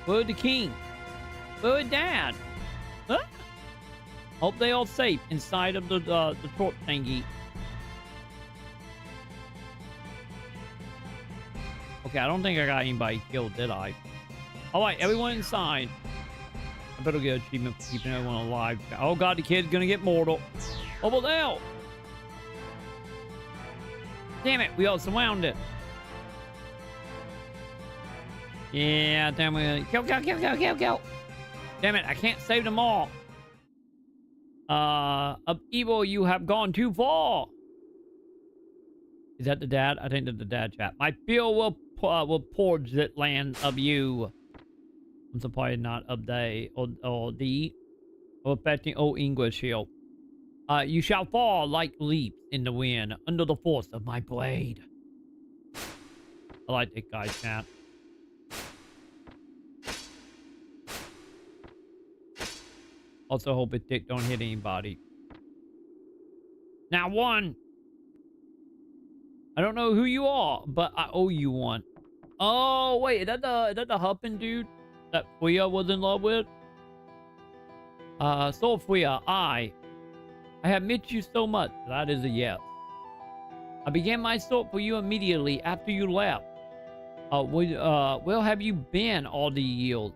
Where are the king? Where are dad? Huh? Hope they all safe inside of the torch thingy. Okay, I don't think I got anybody killed, did I? All right, everyone inside. I better get an achievement for keeping everyone alive. Oh god, the kid's gonna get mortal. Over there. Damn it, we are surrounded. Yeah, damn it. Kill. Damn it, I can't save them all. Of evil, you have gone too far. Is that the dad? I think that's the dad chat. My field will purge that land of you. I'm surprised not of they or the or affecting old English here. You shall fall like leaves in the wind under the force of my blade. I like that guy chat. Also hope his dick don't hit anybody. Now one. I don't know who you are, but I owe you one. Oh wait, is that the Huffin dude that Fuya was in love with? So Fuya, I have missed you so much. That is a yes. I began my search for you immediately after you left. Where have you been all the years?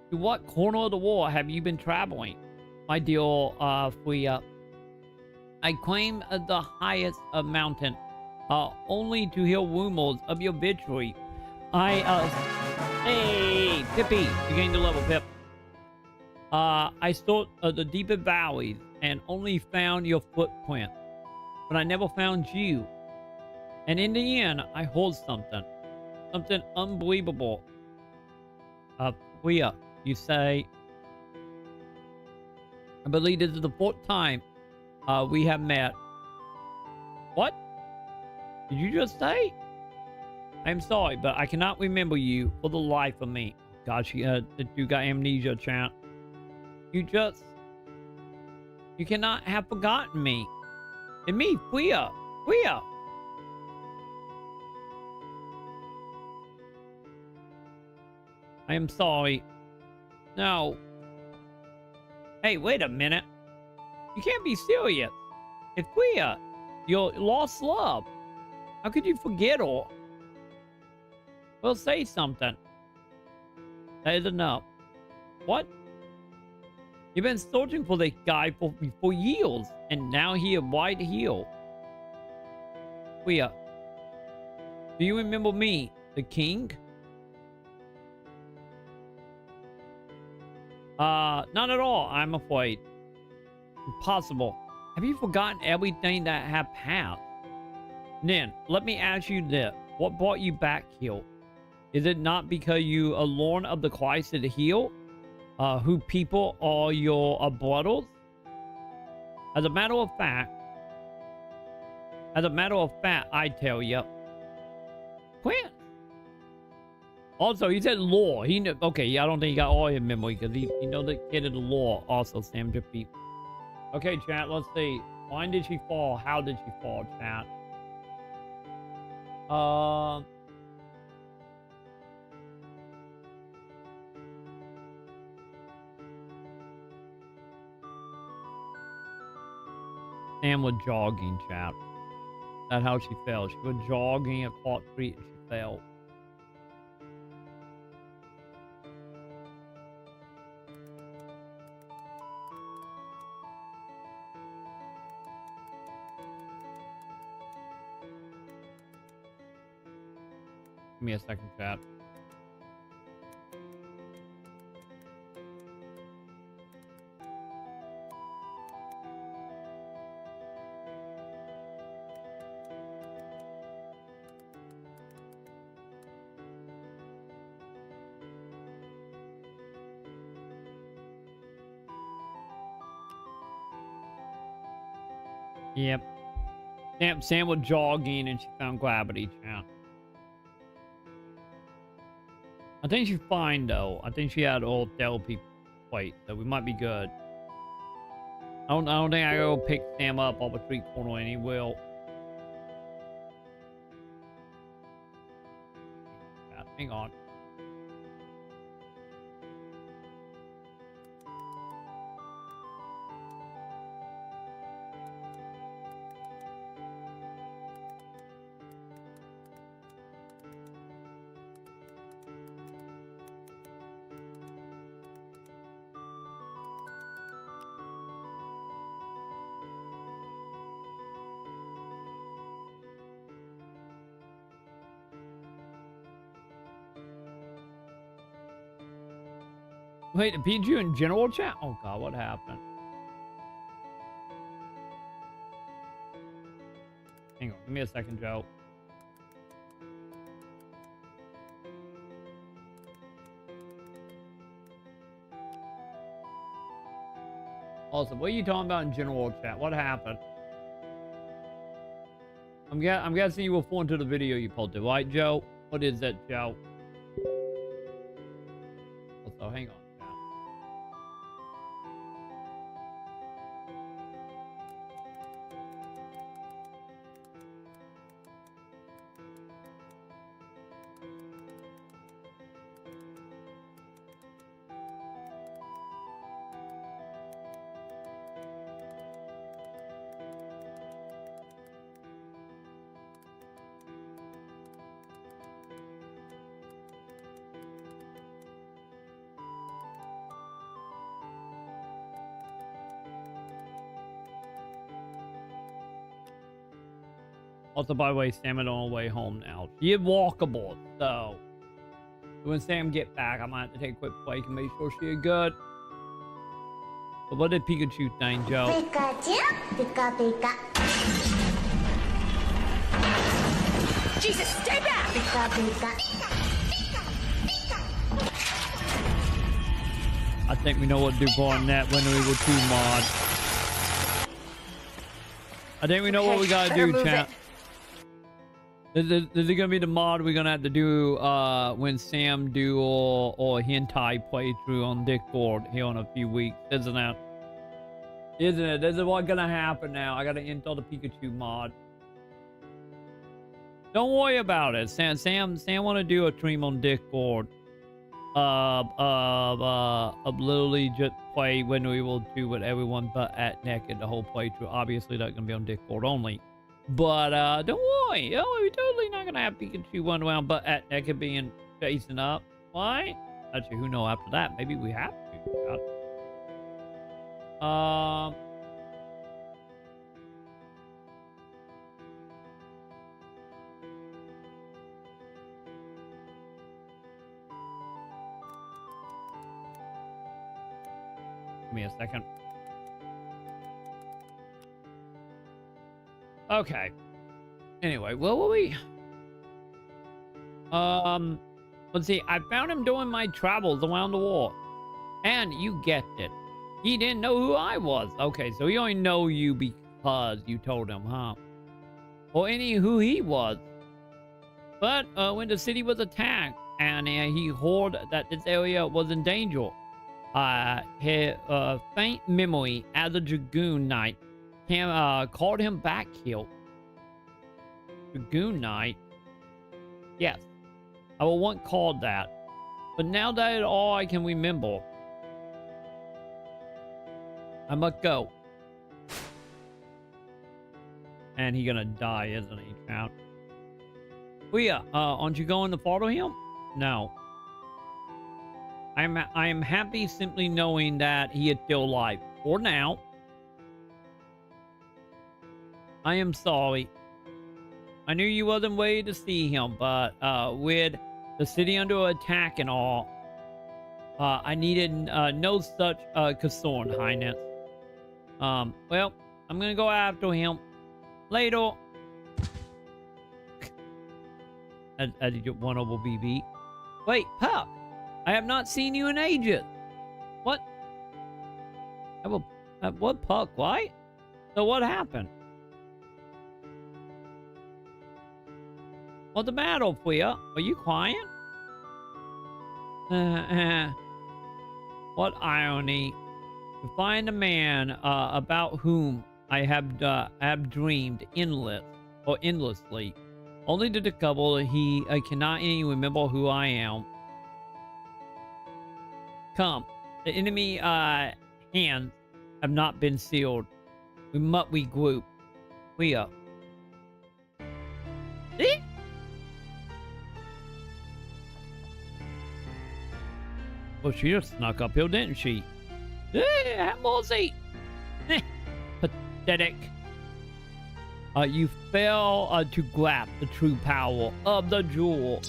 To what corner of the world have you been traveling? My dear Fuya, I climbed the highest mountain, only to hear rumors of your victory. Hey, Pippi, you gained a level, Pip. I sought the deeper valleys and only found your footprint, but I never found you. And in the end, I heard something unbelievable. Fuya, you say, I believe this is the 4th time we have met. What? Did you just say? I'm sorry, but I cannot remember you for the life of me. God, you got amnesia, chat. You cannot have forgotten me. And me, Fuya. I am sorry. No. Hey, wait a minute. You can't be serious. It's Fuya, your lost love. How could you forget her? Well, say something. That is enough. What? You've been searching for this guy for years, and now he is right here. Fuya, do you remember me, the king? Not at all, I'm afraid. Impossible. Have you forgotten everything that have passed? Then, let me ask you this. What brought you back here? Is it not because you are Lord of the Christ here? Who people are your brothers? As a matter of fact, I tell you. Quinn. Also, he said lore. He knew. Okay, yeah, I don't think he got all his memory because he know the kid of the lore. Also, Sam Jiffy. Okay, chat. Let's see. Why did she fall? How did she fall, chat? Sam was jogging, chat. That's how she fell. She was jogging across the street and she fell. Give me a second, chat. Yep. Sam was jogging and she found gravity, chat. I think she's fine though. I think she had all therapy plate, so we might be good. I don't think I go pick Sam up off a street corner and he will. Hang on. Wait, the Pikachu in general chat? Oh god, what happened? Hang on, give me a second, Joe. Also, what are you talking about in general chat? What happened? I'm guessing you were referring to the video you posted, right, Joe? What is that, Joe? Also, hang on. Also, by the way, Sam is on her way home now. She is walkable, so when Sam get back, I might have to take a quick break and make sure she is good. But what did Pikachu think, Joe? Pikachu, Pika Pika. Jesus, stay back! Pika Pika. I think we know what to do for that when we were 2 mod. I think we know what we gotta do, chat. This is gonna be the mod we're gonna have to do when Sam do or hentai playthrough on Discord here in a few weeks, isn't it? Isn't it? This is what's gonna happen now. I gotta install the Pikachu mod. Don't worry about it. Sam wanna do a stream on Discord. Literally just play when we will do with everyone but at naked the whole playthrough. Obviously that's gonna be on Discord only. But don't worry, we're totally not gonna have Pikachu run around but at naked being chasing up. Why? Actually, who knows after that? Maybe we have to. Give me a second. Okay. Anyway, where were we? Let's see. I found him doing my travels around the world. And you guessed it. He didn't know who I was. Okay, so he only know you because you told him, huh? Or any who he was. But when the city was attacked and he heard that this area was in danger, his faint memory as a Dragoon Knight called him back here. Dragoon Knight? Yes, I was once called that. But now that is all I can remember. I must go. And he gonna die, isn't he, chat? Oh yeah, aren't you going to follow him? No. I am happy simply knowing that he is still alive. For now. I am sorry. I knew you wasn't ready to see him, but with the city under attack and all, I needed no such concern, Highness. Well, I'm gonna go after him later. As you get one over BB. Wait, Puck! I have not seen you in ages. What? What, Puck? Why? So what happened? What's the matter, Fuya? Are you crying? What irony. To find a man about whom I have dreamed endlessly, only to discover he cannot even remember who I am. Come, the enemy hands have not been sealed. We must regroup. We are. See? Well, she just snuck uphill, didn't she? Have mercy! Pathetic. You fail to grasp the true power of the jewel.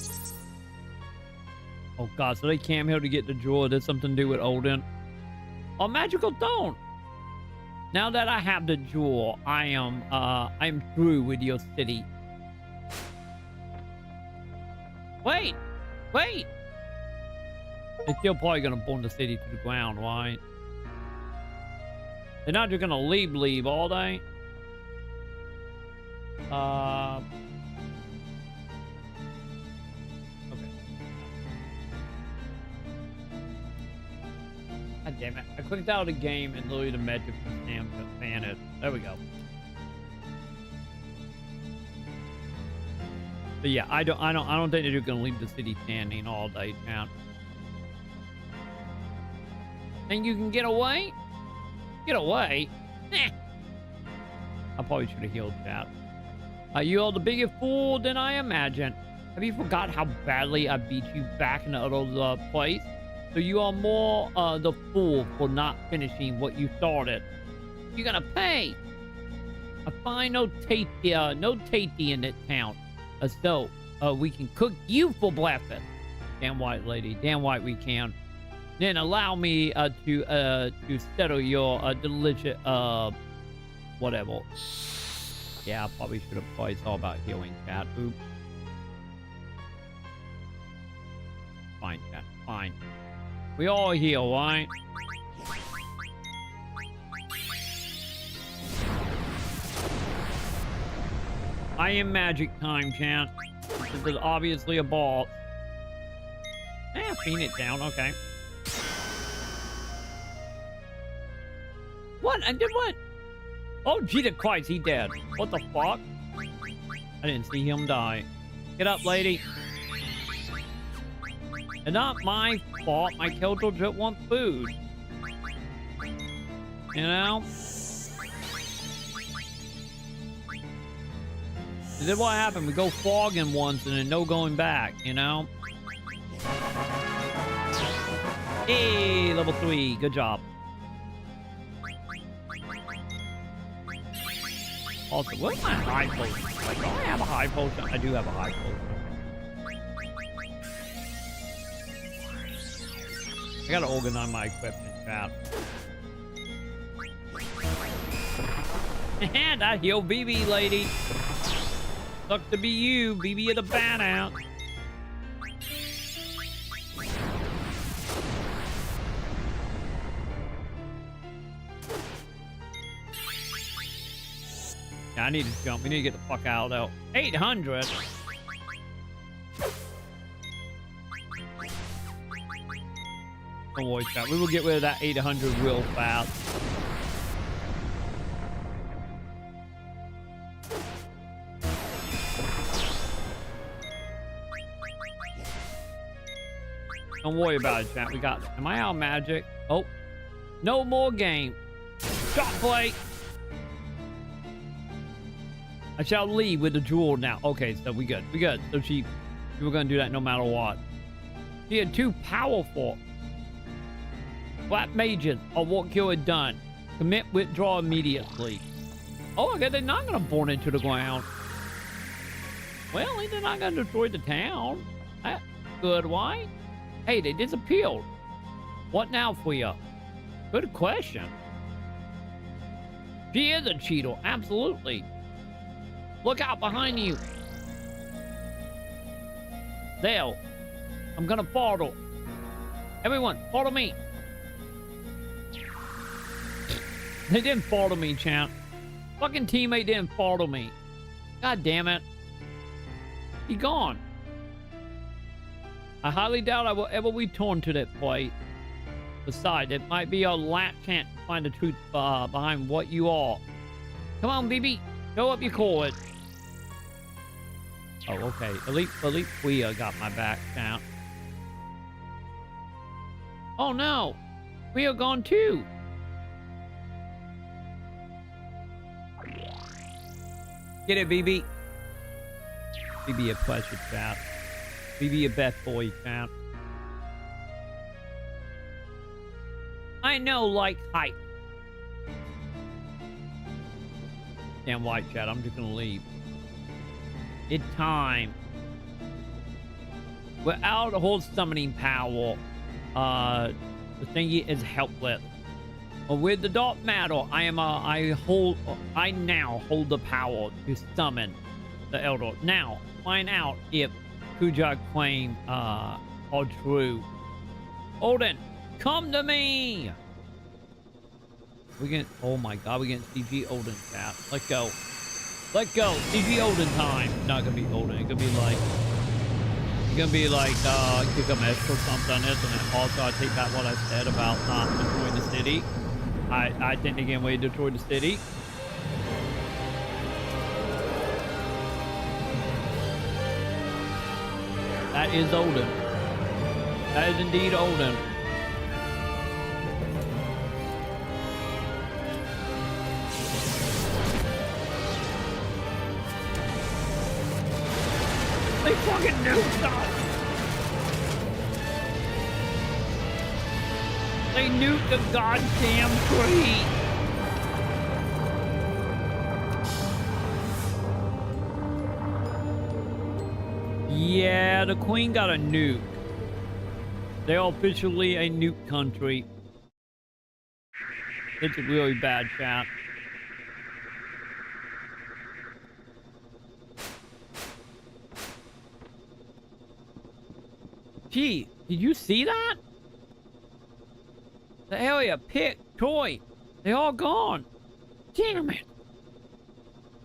Oh god, so they came here to get the jewel. Did something to do with Odin? Oh, magical stone. Now that I have the jewel, I'm through with your city. Wait! Wait! They're still probably gonna burn the city to the ground, right? They're not just gonna leave all day. Okay. God damn it. I clicked out of the game and literally the magic vanished. There we go. But yeah, I don't think that you're gonna leave the city standing all day, chat. Think you can get away? Get away? Nah. I probably should have healed chat. You are the biggest fool than I imagined. Have you forgot how badly I beat you back in the other place? So you are more the fool for not finishing what you started. You're gonna pay. I find no tasty in this town. So we can cook you for breakfast. Damn white lady. Damn white we can. Then allow me to settle your delicious whatever. Yeah, I probably should have probably thought about healing chat. Oops. Fine, chat. Fine. We all heal, right? I am magic time, chat. This is obviously a ball. Eh, pin it down, okay. What? I did what? Oh, Jesus Christ, he dead. What the fuck? I didn't see him die. Get up, lady. It's not my fault. My children just want food. You know? This is what happened. We go fogging once and then no going back, you know? Hey, level 3. Good job. Also, what's my high potion? Like, do I have a high potion? I do have a high potion. I gotta organize my equipment, chat. And I heal BB, lady. Sucks to be you, BB of the bat out. I need to jump. We need to get the fuck out though. 800. Don't worry, chat. We will get rid of that 800 real fast. Don't worry about it, chat. We got it. Am I out of magic? Oh, no more game. Shot play. I shall leave with the jewel now. Okay, so we good. We good. So she were gonna do that no matter what. She had too powerful. Black mages are what kill it done. Commit withdraw immediately. Oh, I guess they're not gonna burn into the ground. Well, they're not gonna destroy the town. That's good, why? Hey, they disappeared. What now for you? Good question. She is a cheater, absolutely. Look out behind you. There. I'm gonna follow. Everyone, follow me. They didn't follow me, champ. Fucking teammate didn't follow me. God damn it. He gone. I highly doubt I will ever return to that place. Besides, it might be our last chance to find the truth behind what you are. Come on, BB. Show up your cord. Oh, okay. At least we got my back down. Oh no, we are gone too. Get it, BB. BB a pleasure, chat. BB a best boy, chat. I know, like hype. Damn white, chat. I'm just gonna leave. It's time. Without whole summoning power, the thingy is helpless. But with the dark matter, I now hold the power to summon the Elder. Now, find out if Kuja claims are true. Odin, come to me! Oh my god, we're getting CG Odin chat. Let's go. Let's go. CG Odin time. Not gonna be Odin. It's gonna be like Gilgamesh or something, isn't it? Also, I take back what I said about not destroying the city. I think again we destroyed the city. That is Odin. That is indeed Odin. They fucking nuked us! They nuked the goddamn tree! Yeah, the queen got a nuke. They're officially a nuke country. It's a really bad chat. Gee, did you see that? The area, Pick, Troy, they all gone. Damn it.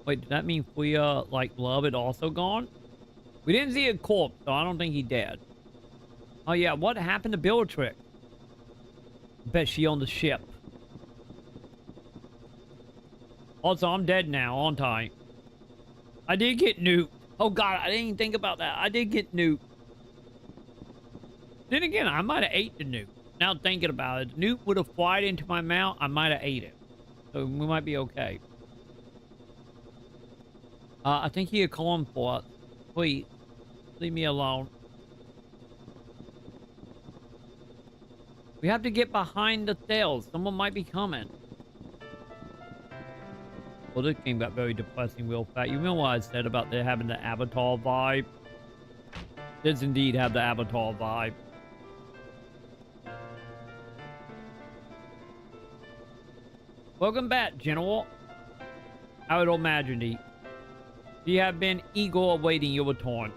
Wait, does that mean we, like, Love it also gone? We didn't see a corpse, so I don't think he dead. Oh, yeah, what happened to Bellatrix? Bet she on the ship. Also, I'm dead now, aren't I? I did get nuked. Oh, God, I didn't even think about that. I did get nuked. Then again, I might have ate the nuke. Now thinking about it, the nuke would have flied into my mouth. I might have ate it. So we might be okay. I think he had calling for us. Please, leave me alone. We have to get behind the sails. Someone might be coming. Well, this game got very depressing real fast. You remember what I said about there having the Avatar vibe? It does indeed have the Avatar vibe. Welcome back, General. Our Majesty. We have been eager awaiting your return.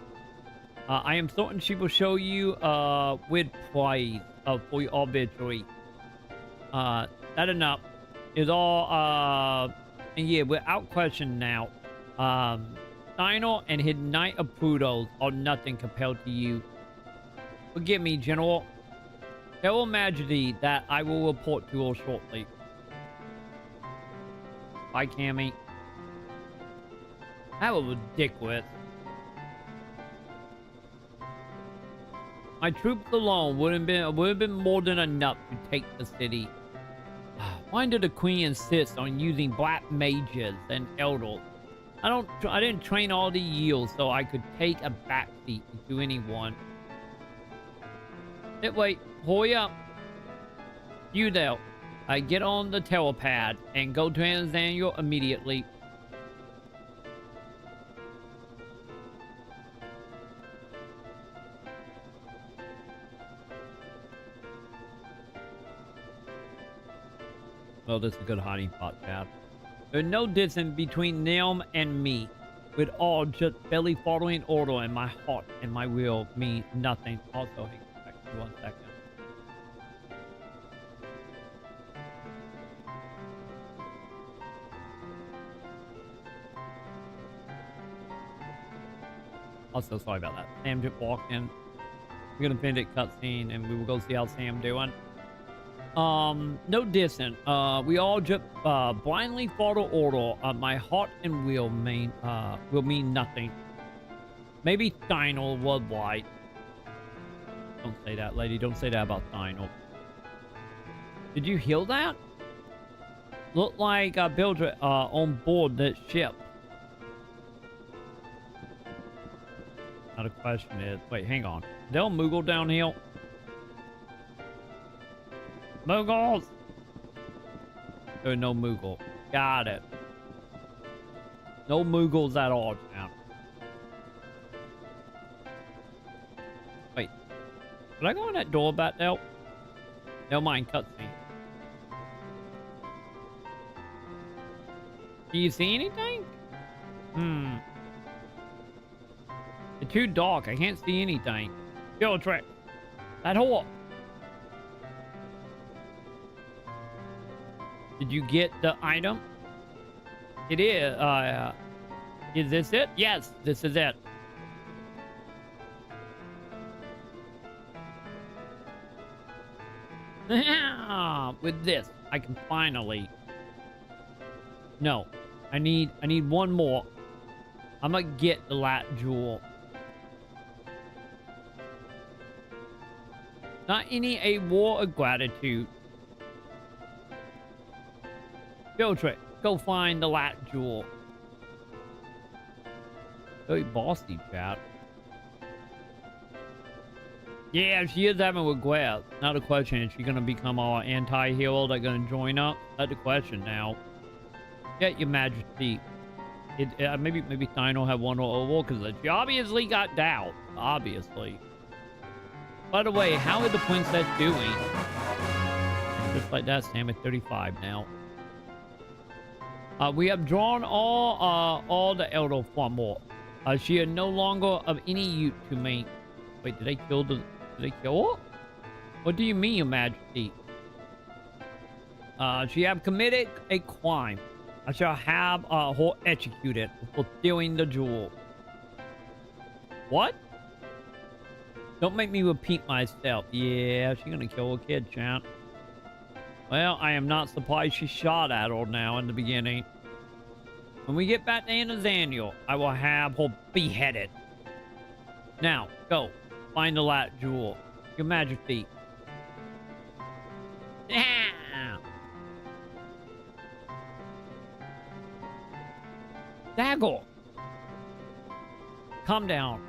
I am certain she will show you with praise for your victory. That enough is all. And yeah, without question now, Steiner and his Knight of Plutos are nothing compared to you. Forgive me, General. Tell Her Majesty that I will report to her shortly. Bye, Cammy. That was ridiculous. My troops alone would have been more than enough to take the city. Why did the Queen insist on using black mages and elders? I didn't train all the years so I could take a backseat to anyone. Wait, hurry up. You there. Get on the telepad and go to Alexandria immediately. Well, this is a good hiding spot, Chad. There's no distance between them and me. We're all just barely following order, and my heart and my will mean nothing. Also, hang on 1 second. Also, sorry about that. Sam just walked in. We're gonna finish it cutscene, and we will go see how Sam doing. No dissing. We all just blindly follow order. My heart and will mean nothing. Maybe Steiner was right. Don't say that, lady. Don't say that about Steiner. Did you hear that? Looked like Bildred on board that ship. Now the question is, wait, hang on. They'll Moogle down here. Moogles! There are no Moogle. Got it. No Moogles at all now. Did I go in that door back there? Never mind, cutscene. Do you see anything? It's too dark. I can't see anything. Skill trick. That whore. Did you get the item? It is this it? Yes, this is it. With this, I can finally... No, I need one more. I'm gonna get the lat jewel. Not any a war of gratitude. Go trick. Go find the lat jewel. Very bossy, chat. Yeah, she is having regrets. Now the question is, she gonna become our anti-hero that gonna join up? That's the question now. Yeah, Your Majesty. Maybe Stein will have one over because she obviously got doubt. Obviously. By the way, how is the princess doing? Just like that, Sam is 35 now. We have drawn all the Elder Fumble. She is no longer of any use to me. Wait, did they kill her? What do you mean, Your Majesty? She have committed a crime. I shall have her executed for stealing the jewel. What? Don't make me repeat myself. Yeah, she's gonna kill her kid, champ. Well, I am not surprised she shot at her now in the beginning. When we get back to Anazaniel, I will have her beheaded. Now, go. Find the lat jewel. Your Majesty. Ah! Dagger! Calm down.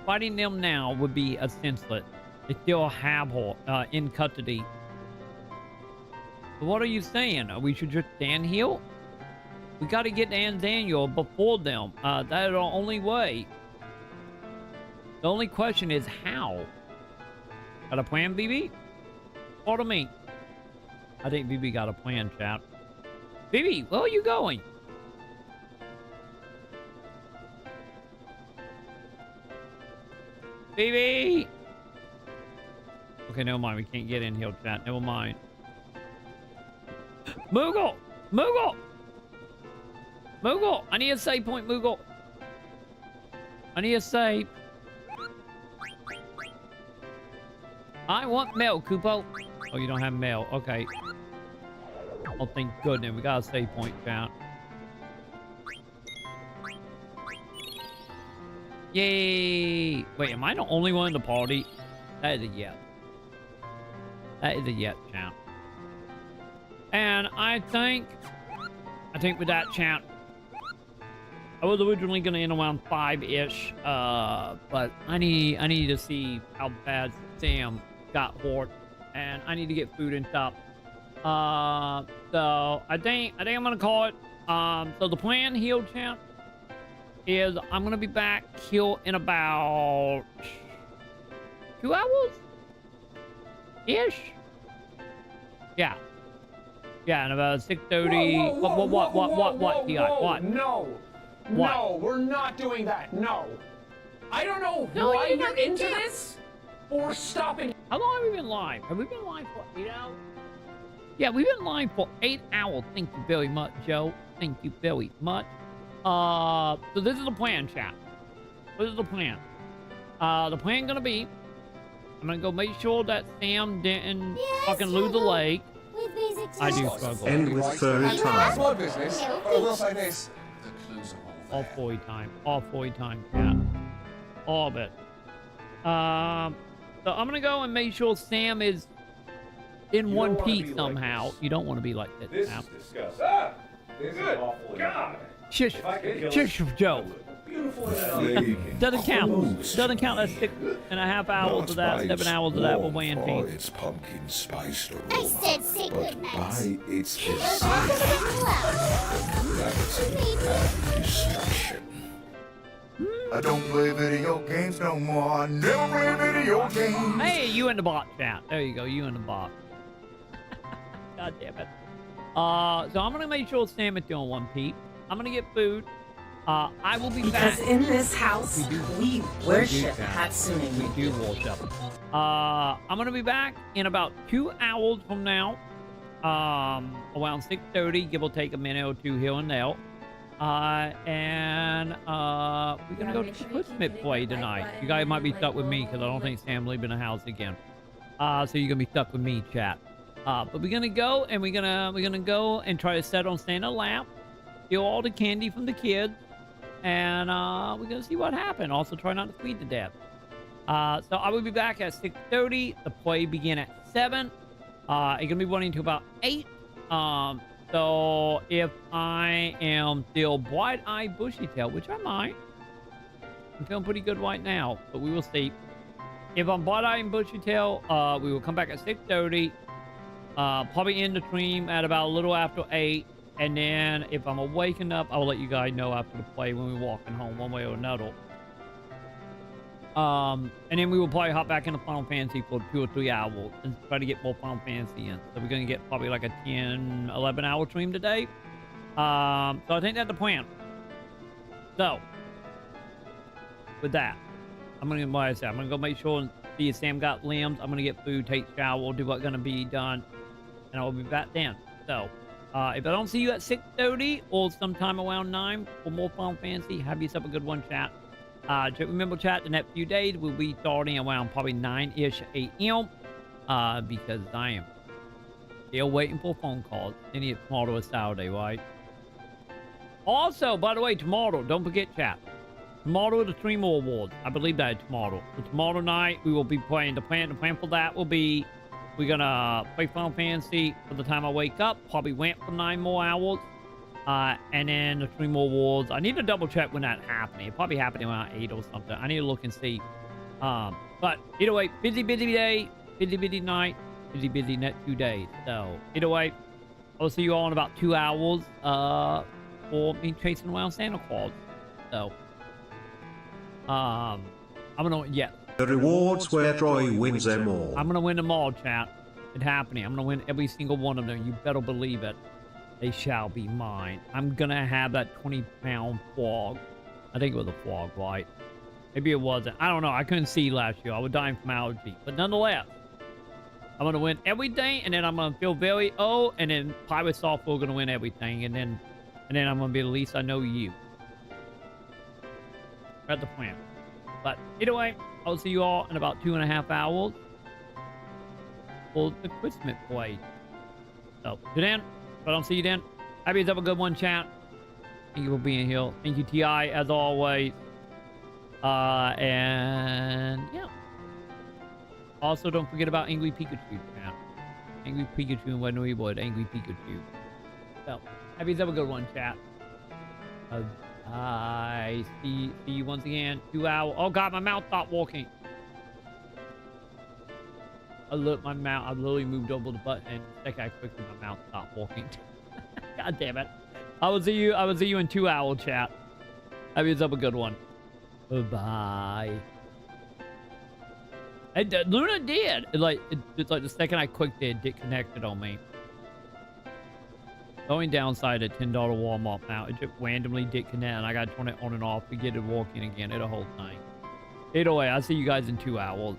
Fighting them now would be a senseless. They still have her in custody. So what are you saying? We should just stand here? We gotta get to Anzaniel before them. That's the only way. The only question is how? Got a plan, BB? Follow me. I think BB got a plan, chat. BB, where are you going? BB! Okay, never mind. We can't get in here, chat. Never mind. Moogle! Moogle! Moogle! I need a save point, Moogle. I need a save. I want mail, Koopo. Oh, you don't have mail. Okay. Oh, thank goodness. We got a save point, chat. Yay! Wait, am I the only one in the party? That is a yes. That is a yes, champ. And I think with that, champ, I was originally gonna end around 5-ish, but I need to see how bad Sam got hurt, and I need to get food and stuff. So I think I'm gonna call it. So the plan here, champ, is I'm gonna be back here in about 2 hours ish. Yeah, in about 6:30. What? No, what? No, we're not doing that. No. I don't know why you're into this or stopping. How long have we been live? Have we been live for 8 hours? Yeah, we've been live for 8 hours. Thank you very much, Joe. Thank you very much. So this is the plan, chat. This is the plan. The plan gonna be, I'm gonna go make sure that Sam didn't fucking lose a leg. I do struggle. End with furry time. Small business. I will say this. All 40 time. All 40 time, yeah. All of it. So I'm gonna go and make sure Sam is in one piece somehow. Like you don't want to be like this. This now. is disgusting. Ah, this is awful. God. Shush, Joe. Doesn't count. Doesn't count. That's 6.5 hours of that. 7 hours of that will weigh in team. Its pumpkin spice aroma, I said say but goodnight. by its Calamity desire, calamity and destruction. I don't play video games no more. I never play video games. Hey, you in the bot chat. There you go. You in the bot. God damn it. So I'm gonna make sure Sam is doing one peep. I'm gonna get food. I will be back. Because in this house, we worship Hatsune We do worship. I'm gonna be back in about 2 hours from now. Around 6:30, give or take a minute or two here and there. And we're gonna go to the Christmas play tonight. You guys might be stuck with me because I don't think Sam's leaving the house again. So you're gonna be stuck with me, chat. But we're gonna go and we're gonna go and try to set on Santa's lap, steal all the candy from the kids, and we're gonna see what happens. Also, try not to freeze to death. So I will be back at 6:30. The play begin at 7. It's gonna be running to about 8. So if I am still bright-eyed, bushy-tailed, which I might, I'm feeling pretty good right now, but we will see. If I'm bright-eyed and bushy-tailed, we will come back at 6:30. Probably end the stream at about a little after 8. And then if I'm waking up, I'll let you guys know after the play when we're walking home one way or another. And then we will probably hop back into Final Fantasy for 2 or 3 hours and try to get more Final Fantasy in. So we're going to get probably like a 10, 11 hour stream today. So I think that's the plan. So with that, I'm going to, like I said, I'm going to go make sure and see if Sam got limbs. I'm going to get food, take shower, do what's going to be done. And I'll be back then. So if I don't see you at 6:30 or sometime around 9 for more Final Fantasy, have yourself a good one, chat. Remember, chat, the next few days we'll be starting around probably 9-ish a.m. Because I am still waiting for phone calls. Any tomorrow is Saturday, right? Also, by the way, tomorrow, don't forget, chat. Tomorrow is the Streamer Awards. I believe that is tomorrow. So tomorrow night we will be playing. The plan for that will be we're gonna play Final Fantasy for the time I wake up. Probably went for 9 more hours. And then the Streamer Awards. I need to double check when that's happening. It probably happening around 8 or something. I need to look and see. But either way, busy day, busy night, busy next 2 days. So either way, I'll see you all in about 2 hours for me chasing around Santa Claus. So I'm gonna The rewards where Troy wins them all. I'm gonna win them all, chat. It's happening. I'm gonna win every single one of them. You better believe it. They shall be mine. I'm gonna have that 20-pound frog. I think it was a frog, right? Maybe it wasn't. I don't know. I couldn't see last year. I was dying from allergy. But nonetheless, I'm gonna win everything, and then I'm gonna feel very and then Pirate Software gonna win everything, and then I'm gonna be the least I know you. That's the plan. But either way, I'll see you all in about 2.5 hours for the Christmas play. So, till then. But I'll see you then. Have yourself a good one, chat. Thank you for being here. Thank you, T.I., as always. And yeah. Also, don't forget about Angry Pikachu, chat. Angry Pikachu and when we would. Angry Pikachu. So, have yourself a good one, chat. I see you once again. 2 hours. Oh, God, my mouth stopped walking. I looked my mouth. I literally moved over the button, and the second I quickly my mouth stopped walking. God damn it! I will see you in 2 hours, chat. Have yourself a good one. Bye. And Luna did. It's like the second I clicked it connected on me. The only downside at $10 Walmart now, it just randomly did connect, and I got to turn it on and off to get it working again. It'll whole thing. Either way, I'll see you guys in 2 hours.